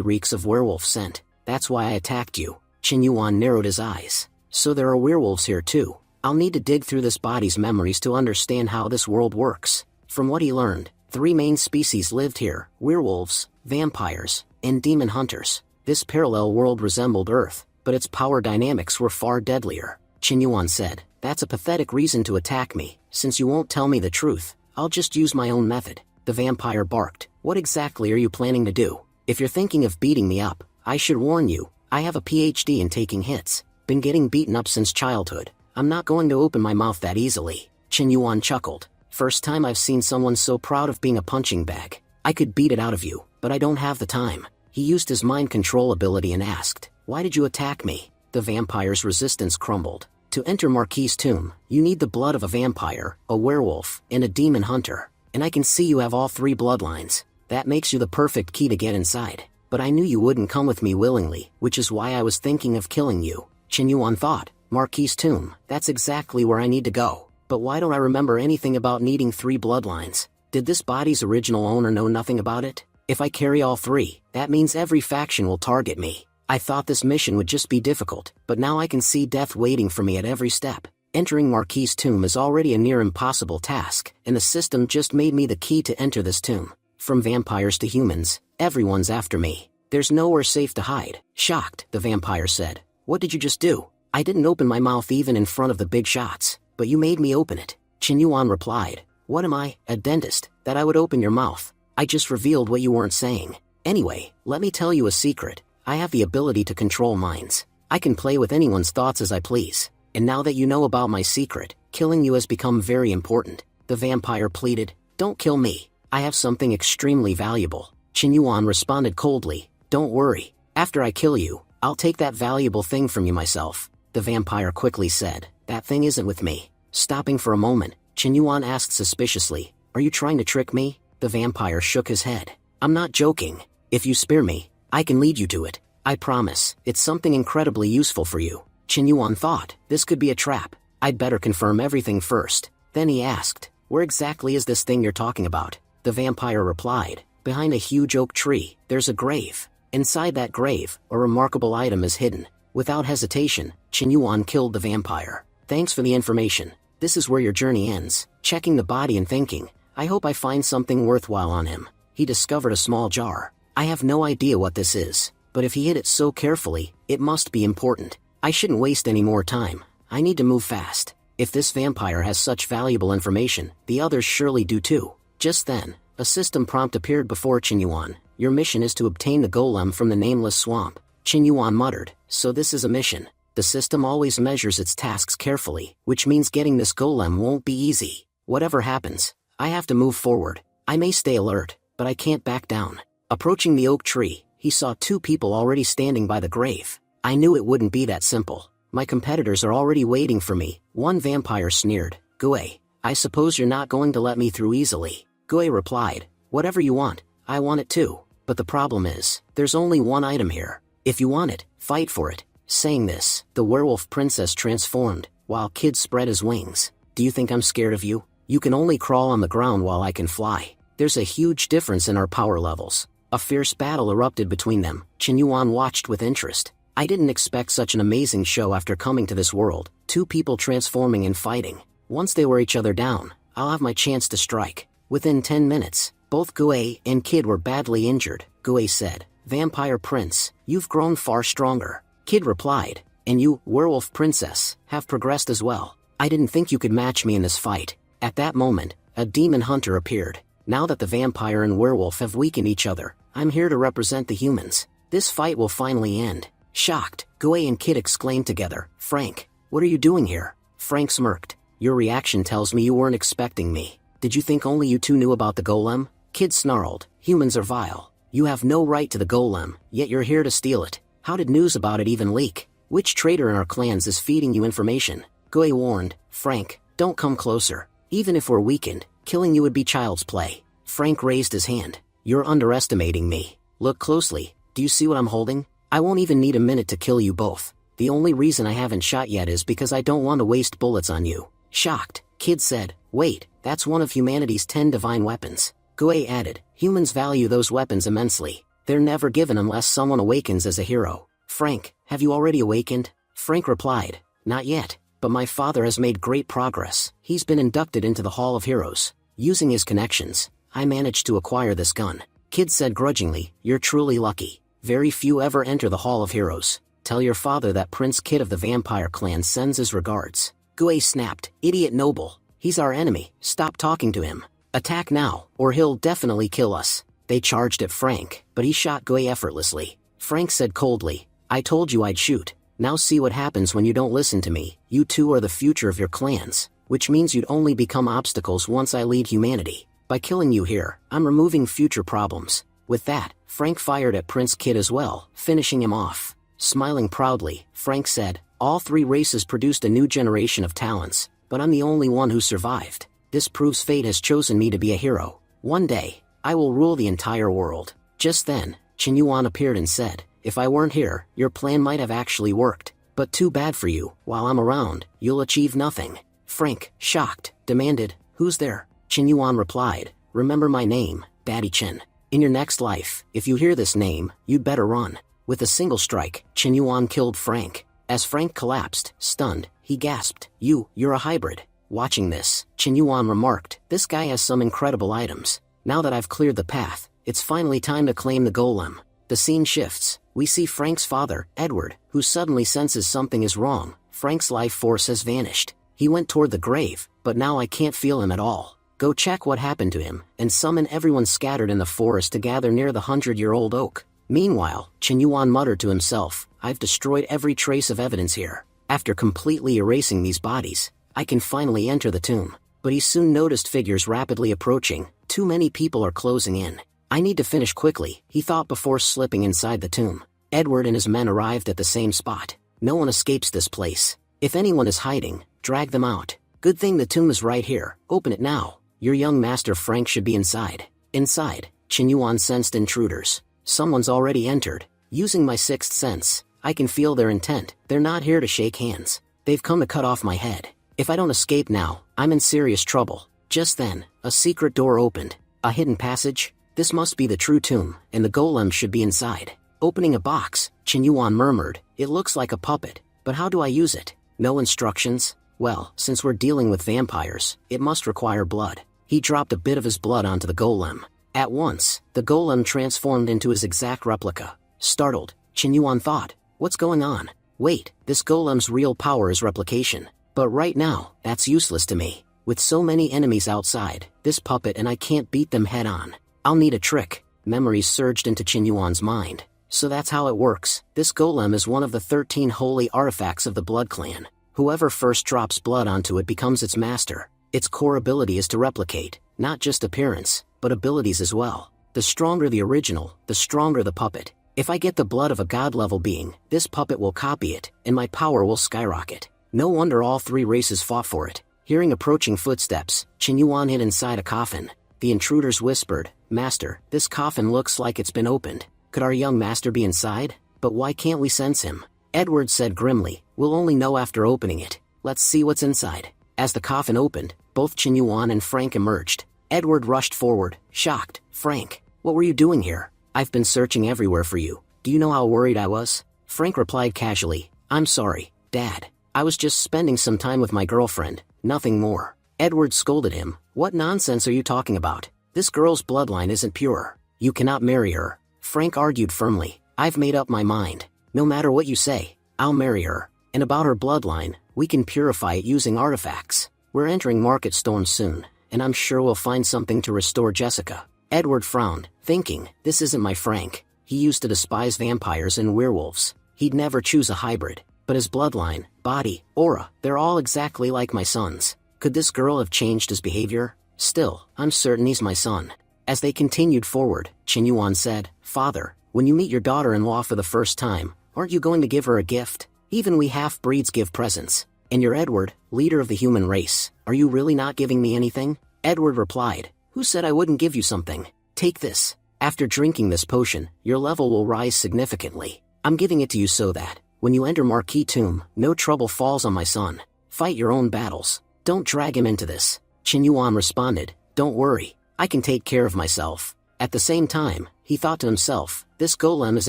reeks of werewolf scent. That's why I attacked you. Qin Yuan narrowed his eyes. So there are werewolves here too. I'll need to dig through this body's memories to understand how this world works. From what he learned, 3 main species lived here: werewolves, vampires, and demon hunters. This parallel world resembled Earth, but its power dynamics were far deadlier. Qin Yuan said, that's a pathetic reason to attack me. Since you won't tell me the truth, I'll just use my own method. The vampire barked. What exactly are you planning to do? If you're thinking of beating me up, I should warn you, I have a PhD in taking hits. Been getting beaten up since childhood. I'm not going to open my mouth that easily. Qin Yuan chuckled. First time I've seen someone so proud of being a punching bag. I could beat it out of you, but I don't have the time. He used his mind control ability and asked, why did you attack me? The vampire's resistance crumbled. To enter Marquis' tomb, you need the blood of a vampire, a werewolf, and a demon hunter. And I can see you have all 3 bloodlines. That makes you the perfect key to get inside. But I knew you wouldn't come with me willingly, which is why I was thinking of killing you. Qin Yuan thought, Marquis' tomb, that's exactly where I need to go. But why don't I remember anything about needing 3 bloodlines? Did this body's original owner know nothing about it? If I carry all 3, that means every faction will target me. I thought this mission would just be difficult, but now I can see death waiting for me at every step. Entering Marquis' tomb is already a near impossible task, and the system just made me the key to enter this tomb. From vampires to humans, everyone's after me. There's nowhere safe to hide. Shocked, the vampire said. What did you just do? I didn't open my mouth even in front of the big shots, but you made me open it. Qin Yuan replied. What am I, a dentist, that I would open your mouth? I just revealed what you weren't saying. Anyway, let me tell you a secret. I have the ability to control minds. I can play with anyone's thoughts as I please. And now that you know about my secret, killing you has become very important. The vampire pleaded. Don't kill me. I have something extremely valuable. Qin Yuan responded coldly. Don't worry. After I kill you, I'll take that valuable thing from you myself. The vampire quickly said. That thing isn't with me. Stopping for a moment, Qin Yuan asked suspiciously. Are you trying to trick me? The vampire shook his head. I'm not joking. If you spare me, I can lead you to it. I promise, it's something incredibly useful for you. Qin Yuan thought, this could be a trap. I'd better confirm everything first. Then he asked, where exactly is this thing you're talking about? The vampire replied, behind a huge oak tree, there's a grave. Inside that grave, a remarkable item is hidden. Without hesitation, Qin Yuan killed the vampire. Thanks for the information. This is where your journey ends. Checking the body and thinking, I hope I find something worthwhile on him. He discovered a small jar. I have no idea what this is, but if he hid it so carefully, it must be important. I shouldn't waste any more time. I need to move fast. If this vampire has such valuable information, the others surely do too. Just then, a system prompt appeared before Qin Yuan. Your mission is to obtain the golem from the nameless swamp. Qin Yuan muttered, so this is a mission. The system always measures its tasks carefully, which means getting this golem won't be easy. Whatever happens, I have to move forward. I may stay alert, but I can't back down. Approaching the oak tree, he saw 2 people already standing by the grave. I knew it wouldn't be that simple. My competitors are already waiting for me. One vampire sneered. Gue, I suppose you're not going to let me through easily. Gue replied, whatever you want, I want it too. But the problem is, there's only one item here. If you want it, fight for it. Saying this, the werewolf princess transformed, while Kid spread his wings. Do you think I'm scared of you? You can only crawl on the ground while I can fly. There's a huge difference in our power levels. A fierce battle erupted between them. Qin Yuan watched with interest. I didn't expect such an amazing show after coming to this world. 2 people transforming and fighting. Once they wear each other down, I'll have my chance to strike. Within 10 minutes, both Gue and Kid were badly injured. Gue said, "Vampire Prince, you've grown far stronger." Kid replied, "And you, Werewolf Princess, have progressed as well. I didn't think you could match me in this fight." At that moment, a demon hunter appeared. "Now that the vampire and werewolf have weakened each other, I'm here to represent the humans. This fight will finally end." Shocked, Gue and Kid exclaimed together, "Frank, what are you doing here?" Frank smirked. "Your reaction tells me you weren't expecting me. Did you think only you two knew about the golem?" Kid snarled, "Humans are vile. You have no right to the golem, yet you're here to steal it. How did news about it even leak? Which traitor in our clans is feeding you information?" Gue warned, "Frank, don't come closer. Even if we're weakened, killing you would be child's play." Frank raised his hand. "You're underestimating me. Look closely. Do you see what I'm holding? I won't even need a minute to kill you both. The only reason I haven't shot yet is because I don't want to waste bullets on you." Shocked, Kid said, "Wait, that's one of humanity's 10 divine weapons." Gue added, "Humans value those weapons immensely. They're never given unless someone awakens as a hero." "Frank, have you already awakened?" Frank replied, "Not yet, but my father has made great progress. He's been inducted into the Hall of Heroes. Using his connections, I managed to acquire this gun." Kid said grudgingly, "You're truly lucky. Very few ever enter the Hall of Heroes. Tell your father that Prince Kid of the Vampire Clan sends his regards." Gue snapped, "Idiot noble. He's our enemy. Stop talking to him. Attack now, or he'll definitely kill us." They charged at Frank, but he shot Gue effortlessly. Frank said coldly, "I told you I'd shoot. Now see what happens when you don't listen to me. You two are the future of your clans, which means you'd only become obstacles once I lead humanity. By killing you here, I'm removing future problems." With that, Frank fired at Prince Kid as well, finishing him off. Smiling proudly, Frank said, "All three races produced a new generation of talents, but I'm the only one who survived. This proves fate has chosen me to be a hero. One day, I will rule the entire world." Just then, Chen Yuan appeared and said, "If I weren't here, your plan might have actually worked. But too bad for you, while I'm around, you'll achieve nothing." Frank, shocked, demanded, "Who's there?" Chen Yuan replied, "Remember my name, Daddy Chen. In your next life, if you hear this name, you'd better run." With a single strike, Chen Yuan killed Frank. As Frank collapsed, stunned, he gasped, You're a hybrid." Watching this, Chen Yuan remarked, "This guy has some incredible items. Now that I've cleared the path, it's finally time to claim the golem." The scene shifts. We see Frank's father, Edward, who suddenly senses something is wrong. Frank's life force has vanished. He went toward the grave, but now I can't feel him at all. Go check what happened to him, and summon everyone scattered in the forest to gather near the 100-year-old oak. Meanwhile, Chen Yuan muttered to himself, "I've destroyed every trace of evidence here. After completely erasing these bodies, I can finally enter the tomb." But he soon noticed figures rapidly approaching. Too many people are closing in. "I need to finish quickly," he thought before slipping inside the tomb. Edward and his men arrived at the same spot. "No one escapes this place. If anyone is hiding, drag them out. Good thing the tomb is right here. Open it now. Your young master Frank should be inside." Inside, Chen Yuan sensed intruders. Someone's already entered. Using my sixth sense, I can feel their intent. They're not here to shake hands. They've come to cut off my head. If I don't escape now, I'm in serious trouble. Just then, a secret door opened. A hidden passage? This must be the true tomb, and the golem should be inside. Opening a box, Chen Yuan murmured, "It looks like a puppet, but how do I use it? No instructions? Well, since we're dealing with vampires, it must require blood." He dropped a bit of his blood onto the golem. At once, the golem transformed into his exact replica. Startled, Chen Yuan thought, "What's going on? Wait, this golem's real power is replication. But right now, that's useless to me. With so many enemies outside, this puppet and I can't beat them head on. I'll need a trick." Memories surged into Chen Yuan's mind. So that's how it works. This golem is one of the 13 holy artifacts of the Blood Clan. Whoever first drops blood onto it becomes its master. Its core ability is to replicate, not just appearance, but abilities as well. The stronger the original, the stronger the puppet. If I get the blood of a god-level being, this puppet will copy it, and my power will skyrocket. No wonder all three races fought for it. Hearing approaching footsteps, Chen Yuan hid inside a coffin. The intruders whispered, "Master, this coffin looks like it's been opened. Could our young master be inside? But why can't we sense him?" Edward said grimly, "We'll only know after opening it. Let's see what's inside." As the coffin opened, both Chen Yuan and Frank emerged. Edward rushed forward, shocked. "Frank, what were you doing here? I've been searching everywhere for you. Do you know how worried I was?" Frank replied casually, "I'm sorry, Dad. I was just spending some time with my girlfriend, nothing more." Edward scolded him, What nonsense are you talking about? This girl's bloodline isn't pure. You cannot marry her. Frank argued firmly. I've made up my mind. No matter what you say, I'll marry her. And about her bloodline, we can purify it using artifacts. We're entering Market Storm soon, and I'm sure we'll find something to restore Jessica. Edward frowned, thinking, this isn't my Frank. He used to despise vampires and werewolves. He'd never choose a hybrid. But his bloodline, body, aura, they're all exactly like my son's. Could this girl have changed his behavior? Still, I'm certain he's my son. As they continued forward, Qinyuan said, Father, when you meet your daughter-in-law for the first time, aren't you going to give her a gift? Even we half-breeds give presents. And you're Edward, leader of the human race. Are you really not giving me anything? Edward replied, Who said I wouldn't give you something? Take this. After drinking this potion, your level will rise significantly. I'm giving it to you so that, when you enter Marquis Tomb, no trouble falls on my son. Fight your own battles. Don't drag him into this. Qinyuan responded, Don't worry, I can take care of myself. At the same time, he thought to himself, this golem is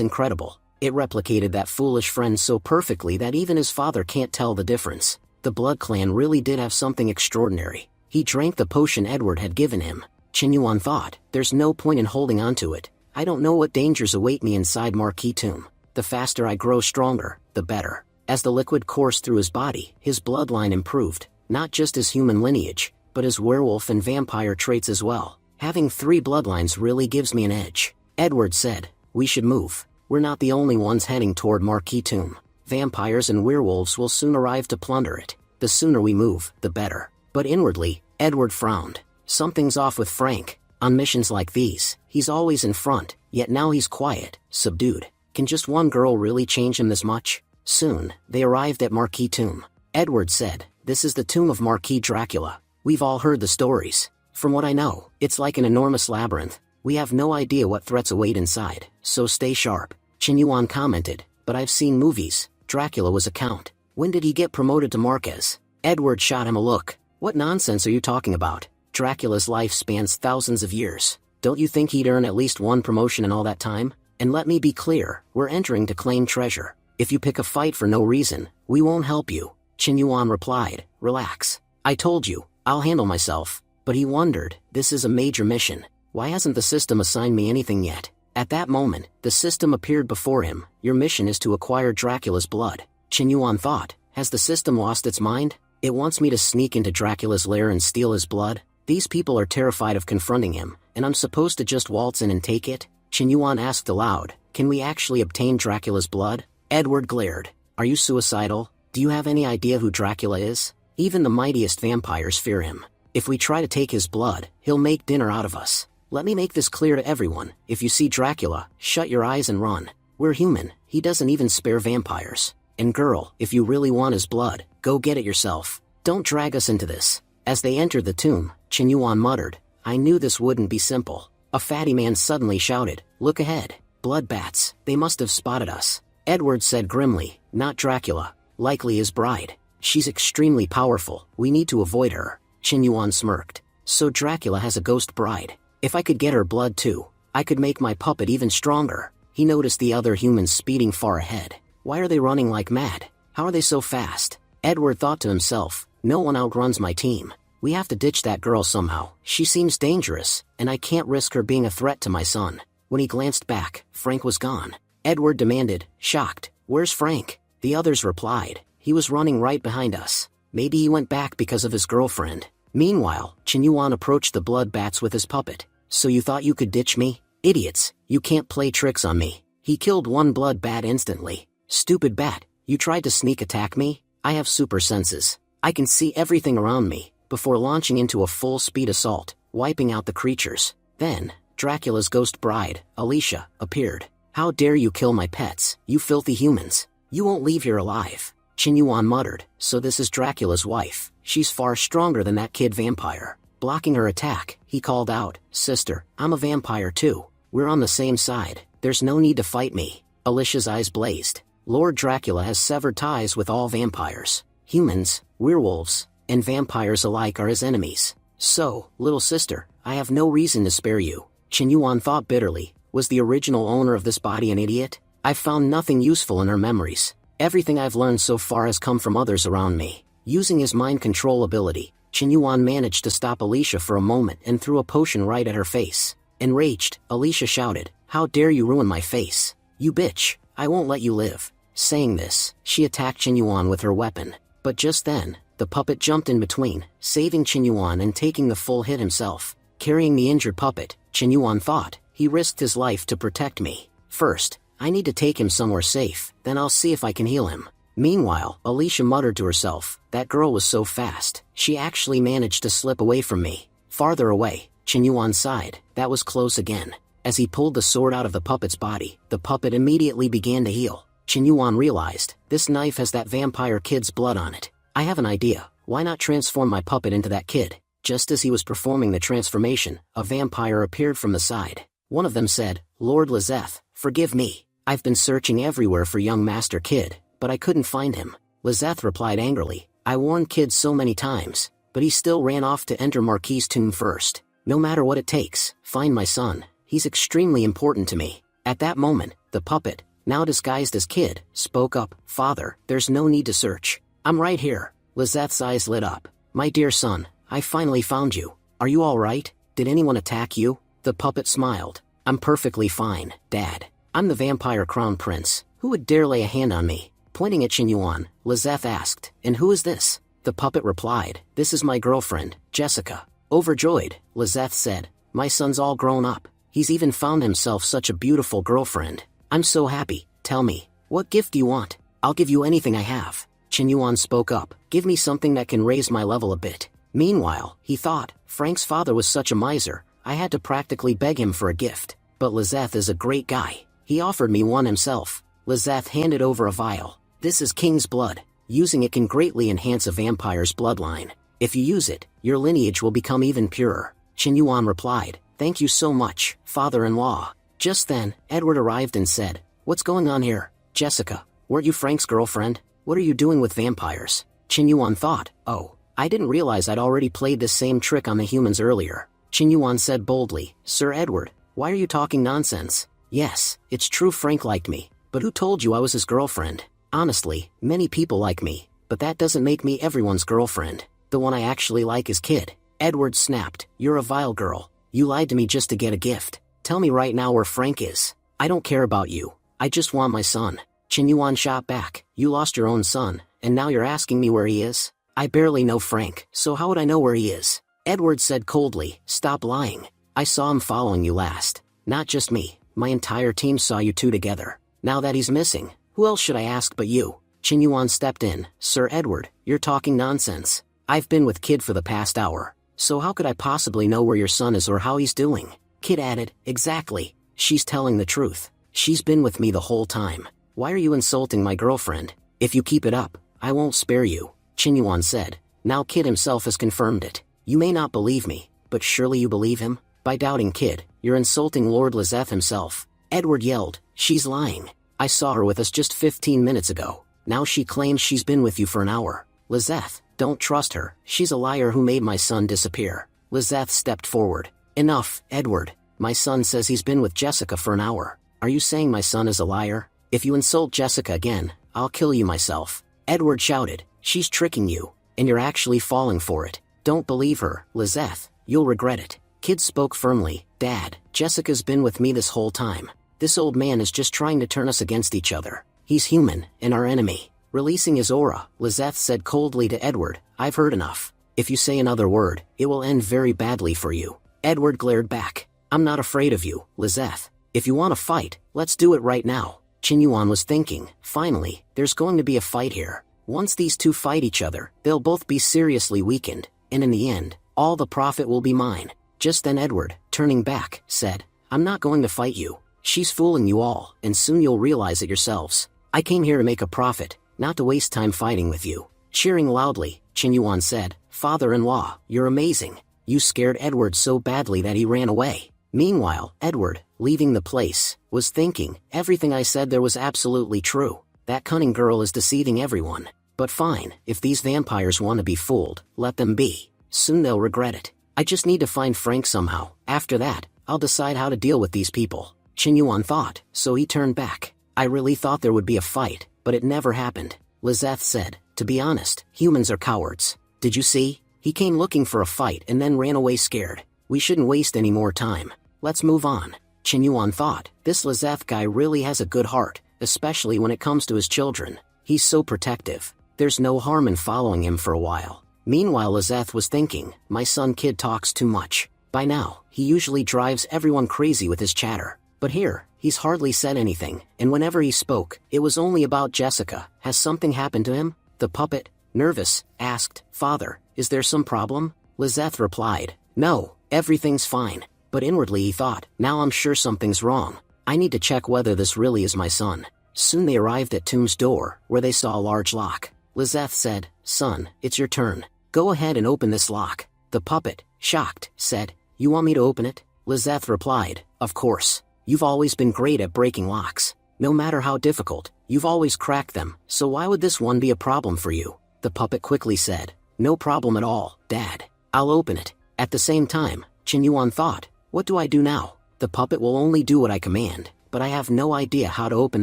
incredible. It replicated that foolish friend so perfectly that even his father can't tell the difference. The Blood Clan really did have something extraordinary. He drank the potion Edward had given him. Qinyuan thought, there's no point in holding on to it. I don't know what dangers await me inside Marquis Tomb. The faster I grow stronger, the better. As the liquid coursed through his body, his bloodline improved, not just his human lineage, but his werewolf and vampire traits as well. Having 3 bloodlines really gives me an edge. Edward said, we should move. We're not the only ones heading toward Marquis Tomb. Vampires and werewolves will soon arrive to plunder it. The sooner we move, the better. But inwardly, Edward frowned. Something's off with Frank. On missions like these, he's always in front, yet now he's quiet, subdued. Can just one girl really change him this much? Soon, they arrived at Marquis Tomb. Edward said, This is the tomb of Marquis Dracula. We've all heard the stories. From what I know, it's like an enormous labyrinth. We have no idea what threats await inside, so stay sharp. Qinyuan commented, But I've seen movies. Dracula was a count. When did he get promoted to Marquez? Edward shot him a look. What nonsense are you talking about? Dracula's life spans thousands of years. Don't you think he'd earn at least one promotion in all that time? And let me be clear, we're entering to claim treasure. If you pick a fight for no reason, we won't help you. Qinyuan replied, Relax. I told you, I'll handle myself. But he wondered, this is a major mission. Why hasn't the system assigned me anything yet? At that moment, the system appeared before him. Your mission is to acquire Dracula's blood. Qinyuan thought, has the system lost its mind? It wants me to sneak into Dracula's lair and steal his blood? These people are terrified of confronting him, and I'm supposed to just waltz in and take it? Qinyuan asked aloud, Can we actually obtain Dracula's blood? Edward glared. Are you suicidal? Do you have any idea who Dracula is? Even the mightiest vampires fear him. If we try to take his blood, he'll make dinner out of us. Let me make this clear to everyone. If you see Dracula, shut your eyes and run. We're human. He doesn't even spare vampires. And girl, if you really want his blood, go get it yourself. Don't drag us into this. As they entered the tomb, Qinyuan muttered, I knew this wouldn't be simple. A fatty man suddenly shouted, Look ahead. Blood bats, they must have spotted us. Edward said grimly, Not Dracula. Likely his bride. She's extremely powerful. We need to avoid her. Qinyuan smirked. So Dracula has a ghost bride. If I could get her blood too, I could make my puppet even stronger. He noticed the other humans speeding far ahead. Why are they running like mad? How are they so fast? Edward thought to himself, no one outruns my team. We have to ditch that girl somehow. She seems dangerous, and I can't risk her being a threat to my son. When he glanced back, Frank was gone. Edward demanded, shocked, Where's Frank? The others replied, He was running right behind us. Maybe he went back because of his girlfriend. Meanwhile, Qinyuan approached the blood bats with his puppet. So you thought you could ditch me? Idiots, you can't play tricks on me. He killed one blood bat instantly. Stupid bat, you tried to sneak attack me? I have super senses. I can see everything around me, before launching into a full-speed assault, wiping out the creatures. Then, Dracula's ghost bride, Alicia, appeared. How dare you kill my pets, you filthy humans. You won't leave here alive. Qinyuan muttered, So this is Dracula's wife. She's far stronger than that kid vampire. Blocking her attack, he called out, Sister, I'm a vampire too. We're on the same side. There's no need to fight me. Alicia's eyes blazed. Lord Dracula has severed ties with all vampires. Humans, werewolves, and vampires alike are his enemies. So, little sister, I have no reason to spare you. Qinyuan thought bitterly, was the original owner of this body an idiot? I've found nothing useful in her memories. Everything I've learned so far has come from others around me. Using his mind control ability, Chen Yuan managed to stop Alicia for a moment and threw a potion right at her face. Enraged, Alicia shouted, "How dare you ruin my face? You bitch, I won't let you live." Saying this, she attacked Chen Yuan with her weapon. But just then, the puppet jumped in between, saving Chen Yuan and taking the full hit himself. Carrying the injured puppet, Chen Yuan thought, he risked his life to protect me. First, I need to take him somewhere safe, then I'll see if I can heal him. Meanwhile, Alicia muttered to herself, that girl was so fast, she actually managed to slip away from me. Farther away, Chen Yuan sighed, that was close again. As he pulled the sword out of the puppet's body, the puppet immediately began to heal. Chen Yuan realized, this knife has that vampire kid's blood on it. I have an idea, why not transform my puppet into that kid? Just as he was performing the transformation, a vampire appeared from the side. One of them said, Lord Lizeth, forgive me. I've been searching everywhere for young Master Kid, but I couldn't find him. Lizeth replied angrily, I warned Kid so many times, but he still ran off to enter Marquis' tomb first. No matter what it takes, find my son. He's extremely important to me. At that moment, the puppet, now disguised as Kid, spoke up, Father, there's no need to search. I'm right here. Lizeth's eyes lit up. My dear son, I finally found you. Are you all right? Did anyone attack you? The puppet smiled. I'm perfectly fine, Dad. I'm the vampire crown prince. Who would dare lay a hand on me? Pointing at Chen Yuan, Lizeth asked, and who is this? The puppet replied, this is my girlfriend, Jessica. Overjoyed, Lizeth said, my son's all grown up. He's even found himself such a beautiful girlfriend. I'm so happy. Tell me, what gift do you want? I'll give you anything I have. Chen Yuan spoke up, give me something that can raise my level a bit. Meanwhile, he thought, Frank's father was such a miser, I had to practically beg him for a gift. But Lizeth is a great guy. He offered me one himself. Lizeth handed over a vial. This is King's blood. Using it can greatly enhance a vampire's bloodline. If you use it, your lineage will become even purer. Chen Yuan replied, thank you so much, father-in-law. Just then, Edward arrived and said, what's going on here? Jessica, weren't you Frank's girlfriend? What are you doing with vampires? Chen Yuan thought, oh, I didn't realize I'd already played this same trick on the humans earlier. Chen Yuan said boldly, Sir Edward, why are you talking nonsense? Yes, it's true Frank liked me, but who told you I was his girlfriend? Honestly, many people like me, but that doesn't make me everyone's girlfriend. The one I actually like is Kid. Edward snapped, you're a vile girl. You lied to me just to get a gift. Tell me right now where Frank is. I don't care about you. I just want my son. Chen Yuan shot back, you lost your own son, and now you're asking me where he is? I barely know Frank, so how would I know where he is? Edward said coldly, stop lying. I saw him following you last. Not just me, my entire team saw you two together. Now that he's missing, who else should I ask but you? Chen Yuan stepped in, Sir Edward, you're talking nonsense. I've been with Kid for the past hour, so how could I possibly know where your son is or how he's doing? Kid added, exactly. She's telling the truth. She's been with me the whole time. Why are you insulting my girlfriend? If you keep it up, I won't spare you. Chen Yuan said. Now Kid himself has confirmed it. You may not believe me, but surely you believe him? By doubting Kid, you're insulting Lord Lizeth himself. Edward yelled, she's lying. I saw her with us just 15 minutes ago. Now she claims she's been with you for an hour. Lizeth, don't trust her. She's a liar who made my son disappear. Lizeth stepped forward. Enough, Edward. My son says he's been with Jessica for an hour. Are you saying my son is a liar? If you insult Jessica again, I'll kill you myself. Edward shouted, she's tricking you, and you're actually falling for it. Don't believe her, Lizeth. You'll regret it. Kid spoke firmly, Dad, Jessica's been with me this whole time. This old man is just trying to turn us against each other. He's human, and our enemy. Releasing his aura, Lizeth said coldly to Edward, I've heard enough. If you say another word, it will end very badly for you. Edward glared back. I'm not afraid of you, Lizeth. If you want to fight, let's do it right now. Chen Yuan was thinking, finally, there's going to be a fight here. Once these two fight each other, they'll both be seriously weakened, and in the end, all the profit will be mine. Just then Edward, turning back, said, I'm not going to fight you. She's fooling you all, and soon you'll realize it yourselves. I came here to make a profit, not to waste time fighting with you. Cheering loudly, Chen Yuan said, Father-in-law, you're amazing. You scared Edward so badly that he ran away. Meanwhile, Edward, leaving the place, was thinking, everything I said there was absolutely true. That cunning girl is deceiving everyone. But fine, if these vampires want to be fooled, let them be. Soon they'll regret it. I just need to find Frank somehow. After that, I'll decide how to deal with these people. Chen Yuan thought, so he turned back. I really thought there would be a fight, but it never happened. Lizeth said, to be honest, humans are cowards. Did you see? He came looking for a fight and then ran away scared. We shouldn't waste any more time. Let's move on. Chin Yuan thought, this Lizeth guy really has a good heart, especially when it comes to his children. He's so protective. There's no harm in following him for a while. Meanwhile, Lizeth was thinking, my son kid talks too much. By now, he usually drives everyone crazy with his chatter. But here, he's hardly said anything, and whenever he spoke, it was only about Jessica. Has something happened to him? The puppet, nervous, asked, Father, is there some problem? Lizeth replied, no, everything's fine. But inwardly he thought, now I'm sure something's wrong. I need to check whether this really is my son. Soon they arrived at Tomb's door, where they saw a large lock. Lizeth said, son, it's your turn. Go ahead and open this lock. The puppet, shocked, said, you want me to open it? Lizeth replied, of course. You've always been great at breaking locks. No matter how difficult, you've always cracked them, so why would this one be a problem for you? The puppet quickly said, no problem at all, Dad. I'll open it. At the same time, Chin Yuan thought, what do I do now? The puppet will only do what I command, but I have no idea how to open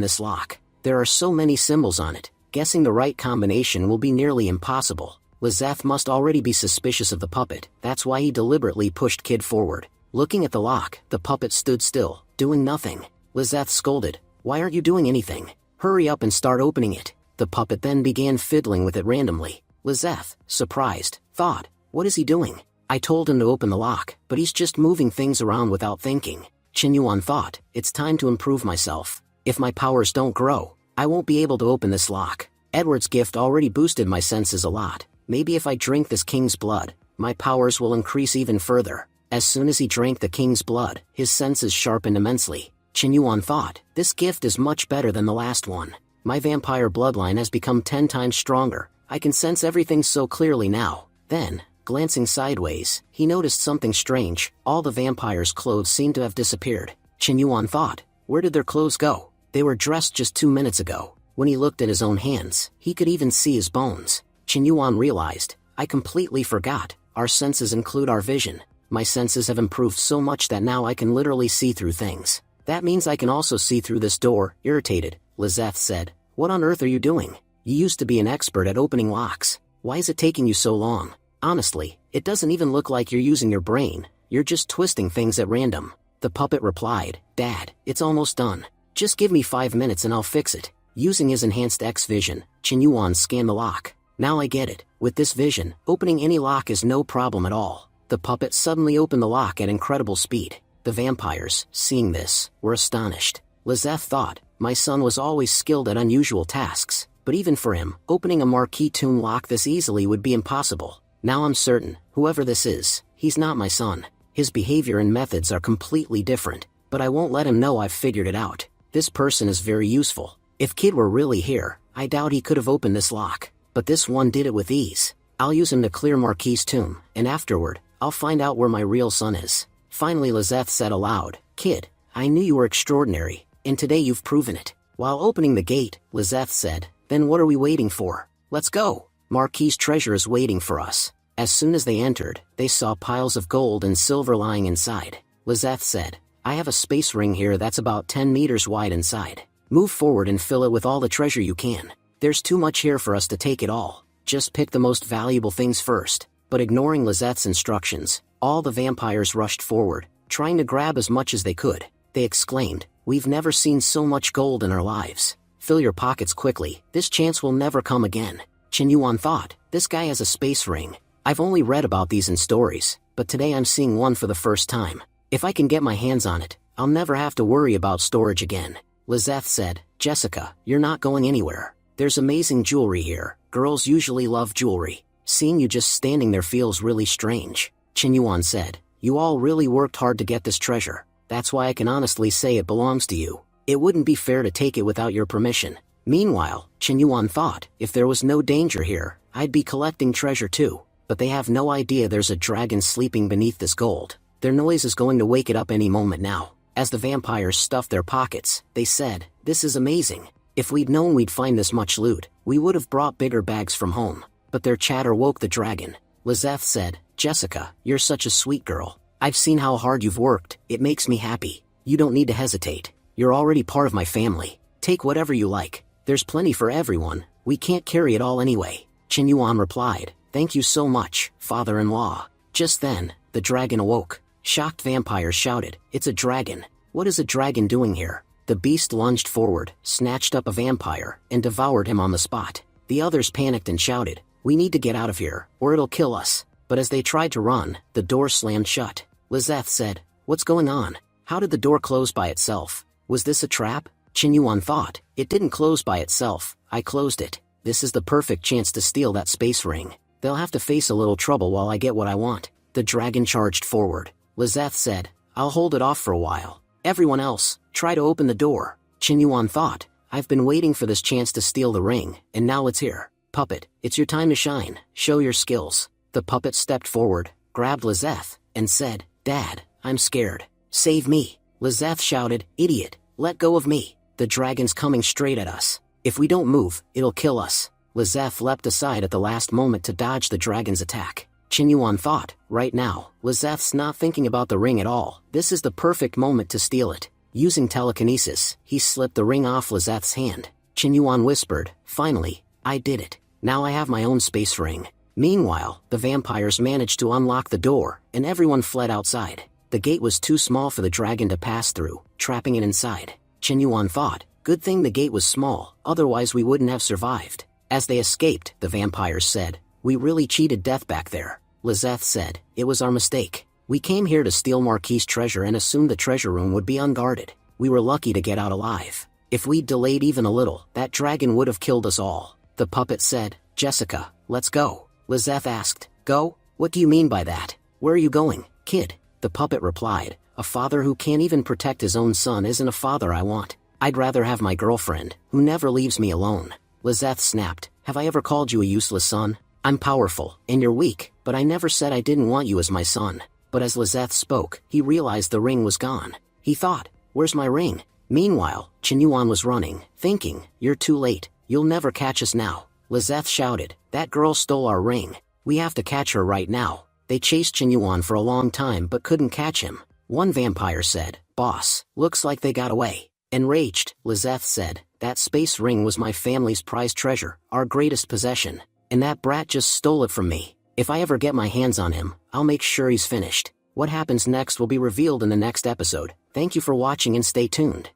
this lock. There are so many symbols on it. Guessing the right combination will be nearly impossible. Lizeth must already be suspicious of the puppet, that's why he deliberately pushed Kid forward. Looking at the lock, the puppet stood still, doing nothing. Lizeth scolded, why aren't you doing anything? Hurry up and start opening it. The puppet then began fiddling with it randomly. Lizeth, surprised, thought, what is he doing? I told him to open the lock, but he's just moving things around without thinking. Chin Yuan thought, it's time to improve myself. If my powers don't grow, I won't be able to open this lock. Edward's gift already boosted my senses a lot. Maybe if I drink this king's blood, my powers will increase even further. As soon as he drank the king's blood, his senses sharpened immensely. Chin Yuan thought, this gift is much better than the last one. My vampire bloodline has become 10 times stronger. I can sense everything so clearly now. Then, glancing sideways, he noticed something strange. All the vampires' clothes seemed to have disappeared. Chin Yuan thought, where did their clothes go? They were dressed just 2 minutes ago. When he looked at his own hands, he could even see his bones. Chin Yuan realized, I completely forgot. Our senses include our vision. My senses have improved so much that now I can literally see through things. That means I can also see through this door. Irritated, Lizeth said, what on earth are you doing? You used to be an expert at opening locks. Why is it taking you so long? Honestly, it doesn't even look like you're using your brain. You're just twisting things at random. The puppet replied, Dad, it's almost done. Just give me 5 minutes and I'll fix it. Using his enhanced X-vision, Chin Yuan scanned the lock. Now I get it. With this vision, opening any lock is no problem at all. The puppet suddenly opened the lock at incredible speed. The vampires, seeing this, were astonished. Lizeth thought, my son was always skilled at unusual tasks, but even for him, opening a marquee tomb lock this easily would be impossible. Now I'm certain, whoever this is, he's not my son. His behavior and methods are completely different, but I won't let him know I've figured it out. This person is very useful. If Kid were really here, I doubt he could have opened this lock, but this one did it with ease. I'll use him to clear Marquis's tomb, and afterward, I'll find out where my real son is. Finally Lizeth said aloud, Kid, I knew you were extraordinary, and today you've proven it. While opening the gate, Lizeth said, then what are we waiting for? Let's go. Marquis's treasure is waiting for us. As soon as they entered, they saw piles of gold and silver lying inside. Lizeth said, I have a space ring here that's about 10 meters wide inside. Move forward and fill it with all the treasure you can. There's too much here for us to take it all. Just pick the most valuable things first. But ignoring Lizeth's instructions, all the vampires rushed forward, trying to grab as much as they could. They exclaimed, we've never seen so much gold in our lives. Fill your pockets quickly, this chance will never come again. Chin Yuan thought, this guy has a space ring. I've only read about these in stories, but today I'm seeing one for the first time. If I can get my hands on it, I'll never have to worry about storage again. Lizeth said, Jessica, you're not going anywhere. There's amazing jewelry here. Girls usually love jewelry. Seeing you just standing there feels really strange. Chin Yuan said, you all really worked hard to get this treasure. That's why I can honestly say it belongs to you. It wouldn't be fair to take it without your permission. Meanwhile, Chin Yuan thought, if there was no danger here, I'd be collecting treasure too. But they have no idea there's a dragon sleeping beneath this gold. Their noise is going to wake it up any moment now. As the vampires stuffed their pockets, they said, this is amazing. If we'd known we'd find this much loot, we would have brought bigger bags from home. But their chatter woke the dragon. Lizeth said, Jessica, you're such a sweet girl. I've seen how hard you've worked. It makes me happy. You don't need to hesitate. You're already part of my family. Take whatever you like. There's plenty for everyone. We can't carry it all anyway. Chin Yuan replied, "Thank you so much, father-in-law." Just then, the dragon awoke. Shocked vampires shouted, "It's a dragon! What is a dragon doing here?" The beast lunged forward, snatched up a vampire, and devoured him on the spot. The others panicked and shouted, "We need to get out of here, or it'll kill us." But as they tried to run, the door slammed shut. Lizeth said, "What's going on? How did the door close by itself? Was this a trap?" Qinyuan thought, "It didn't close by itself, I closed it. This is the perfect chance to steal that space ring. They'll have to face a little trouble while I get what I want." The dragon charged forward. Lizeth said, "I'll hold it off for a while. Everyone else, try to open the door." Qinyuan thought, "I've been waiting for this chance to steal the ring, and now it's here. Puppet, it's your time to shine, show your skills." The puppet stepped forward, grabbed Lizeth, and said, "Dad, I'm scared. Save me." Lizeth shouted, "Idiot, let go of me. The dragon's coming straight at us. If we don't move, it'll kill us." Lizeth leapt aside at the last moment to dodge the dragon's attack. Qinyuan thought, "Right now, Lizeth's not thinking about the ring at all. This is the perfect moment to steal it." Using telekinesis, he slipped the ring off Lizeth's hand. Qinyuan whispered, "Finally, I did it. Now I have my own space ring." Meanwhile, the vampires managed to unlock the door, and everyone fled outside. The gate was too small for the dragon to pass through, trapping it inside. Qinyuan thought, "Good thing the gate was small, otherwise we wouldn't have survived." As they escaped, the vampires said, "We really cheated death back there." Lizeth said, "It was our mistake. We came here to steal Marquis' treasure and assumed the treasure room would be unguarded. We were lucky to get out alive. If we'd delayed even a little, that dragon would have killed us all." The puppet said, "Jessica, let's go." Lizeth asked, "Go? What do you mean by that? Where are you going, kid?" The puppet replied, "A father who can't even protect his own son isn't a father I want. I'd rather have my girlfriend, who never leaves me alone." Lizeth snapped, "Have I ever called you a useless son? I'm powerful, and you're weak, but I never said I didn't want you as my son." But as Lizeth spoke, he realized the ring was gone. He thought, "Where's my ring?" Meanwhile, Qinyuan was running, thinking, "You're too late, you'll never catch us now." Lizeth shouted, "That girl stole our ring. We have to catch her right now." They chased Qinyuan for a long time but couldn't catch him. One vampire said, "Boss, looks like they got away." Enraged, Lizeth said, "That space ring was my family's prized treasure, our greatest possession. And that brat just stole it from me. If I ever get my hands on him, I'll make sure he's finished." What happens next will be revealed in the next episode. Thank you for watching and stay tuned.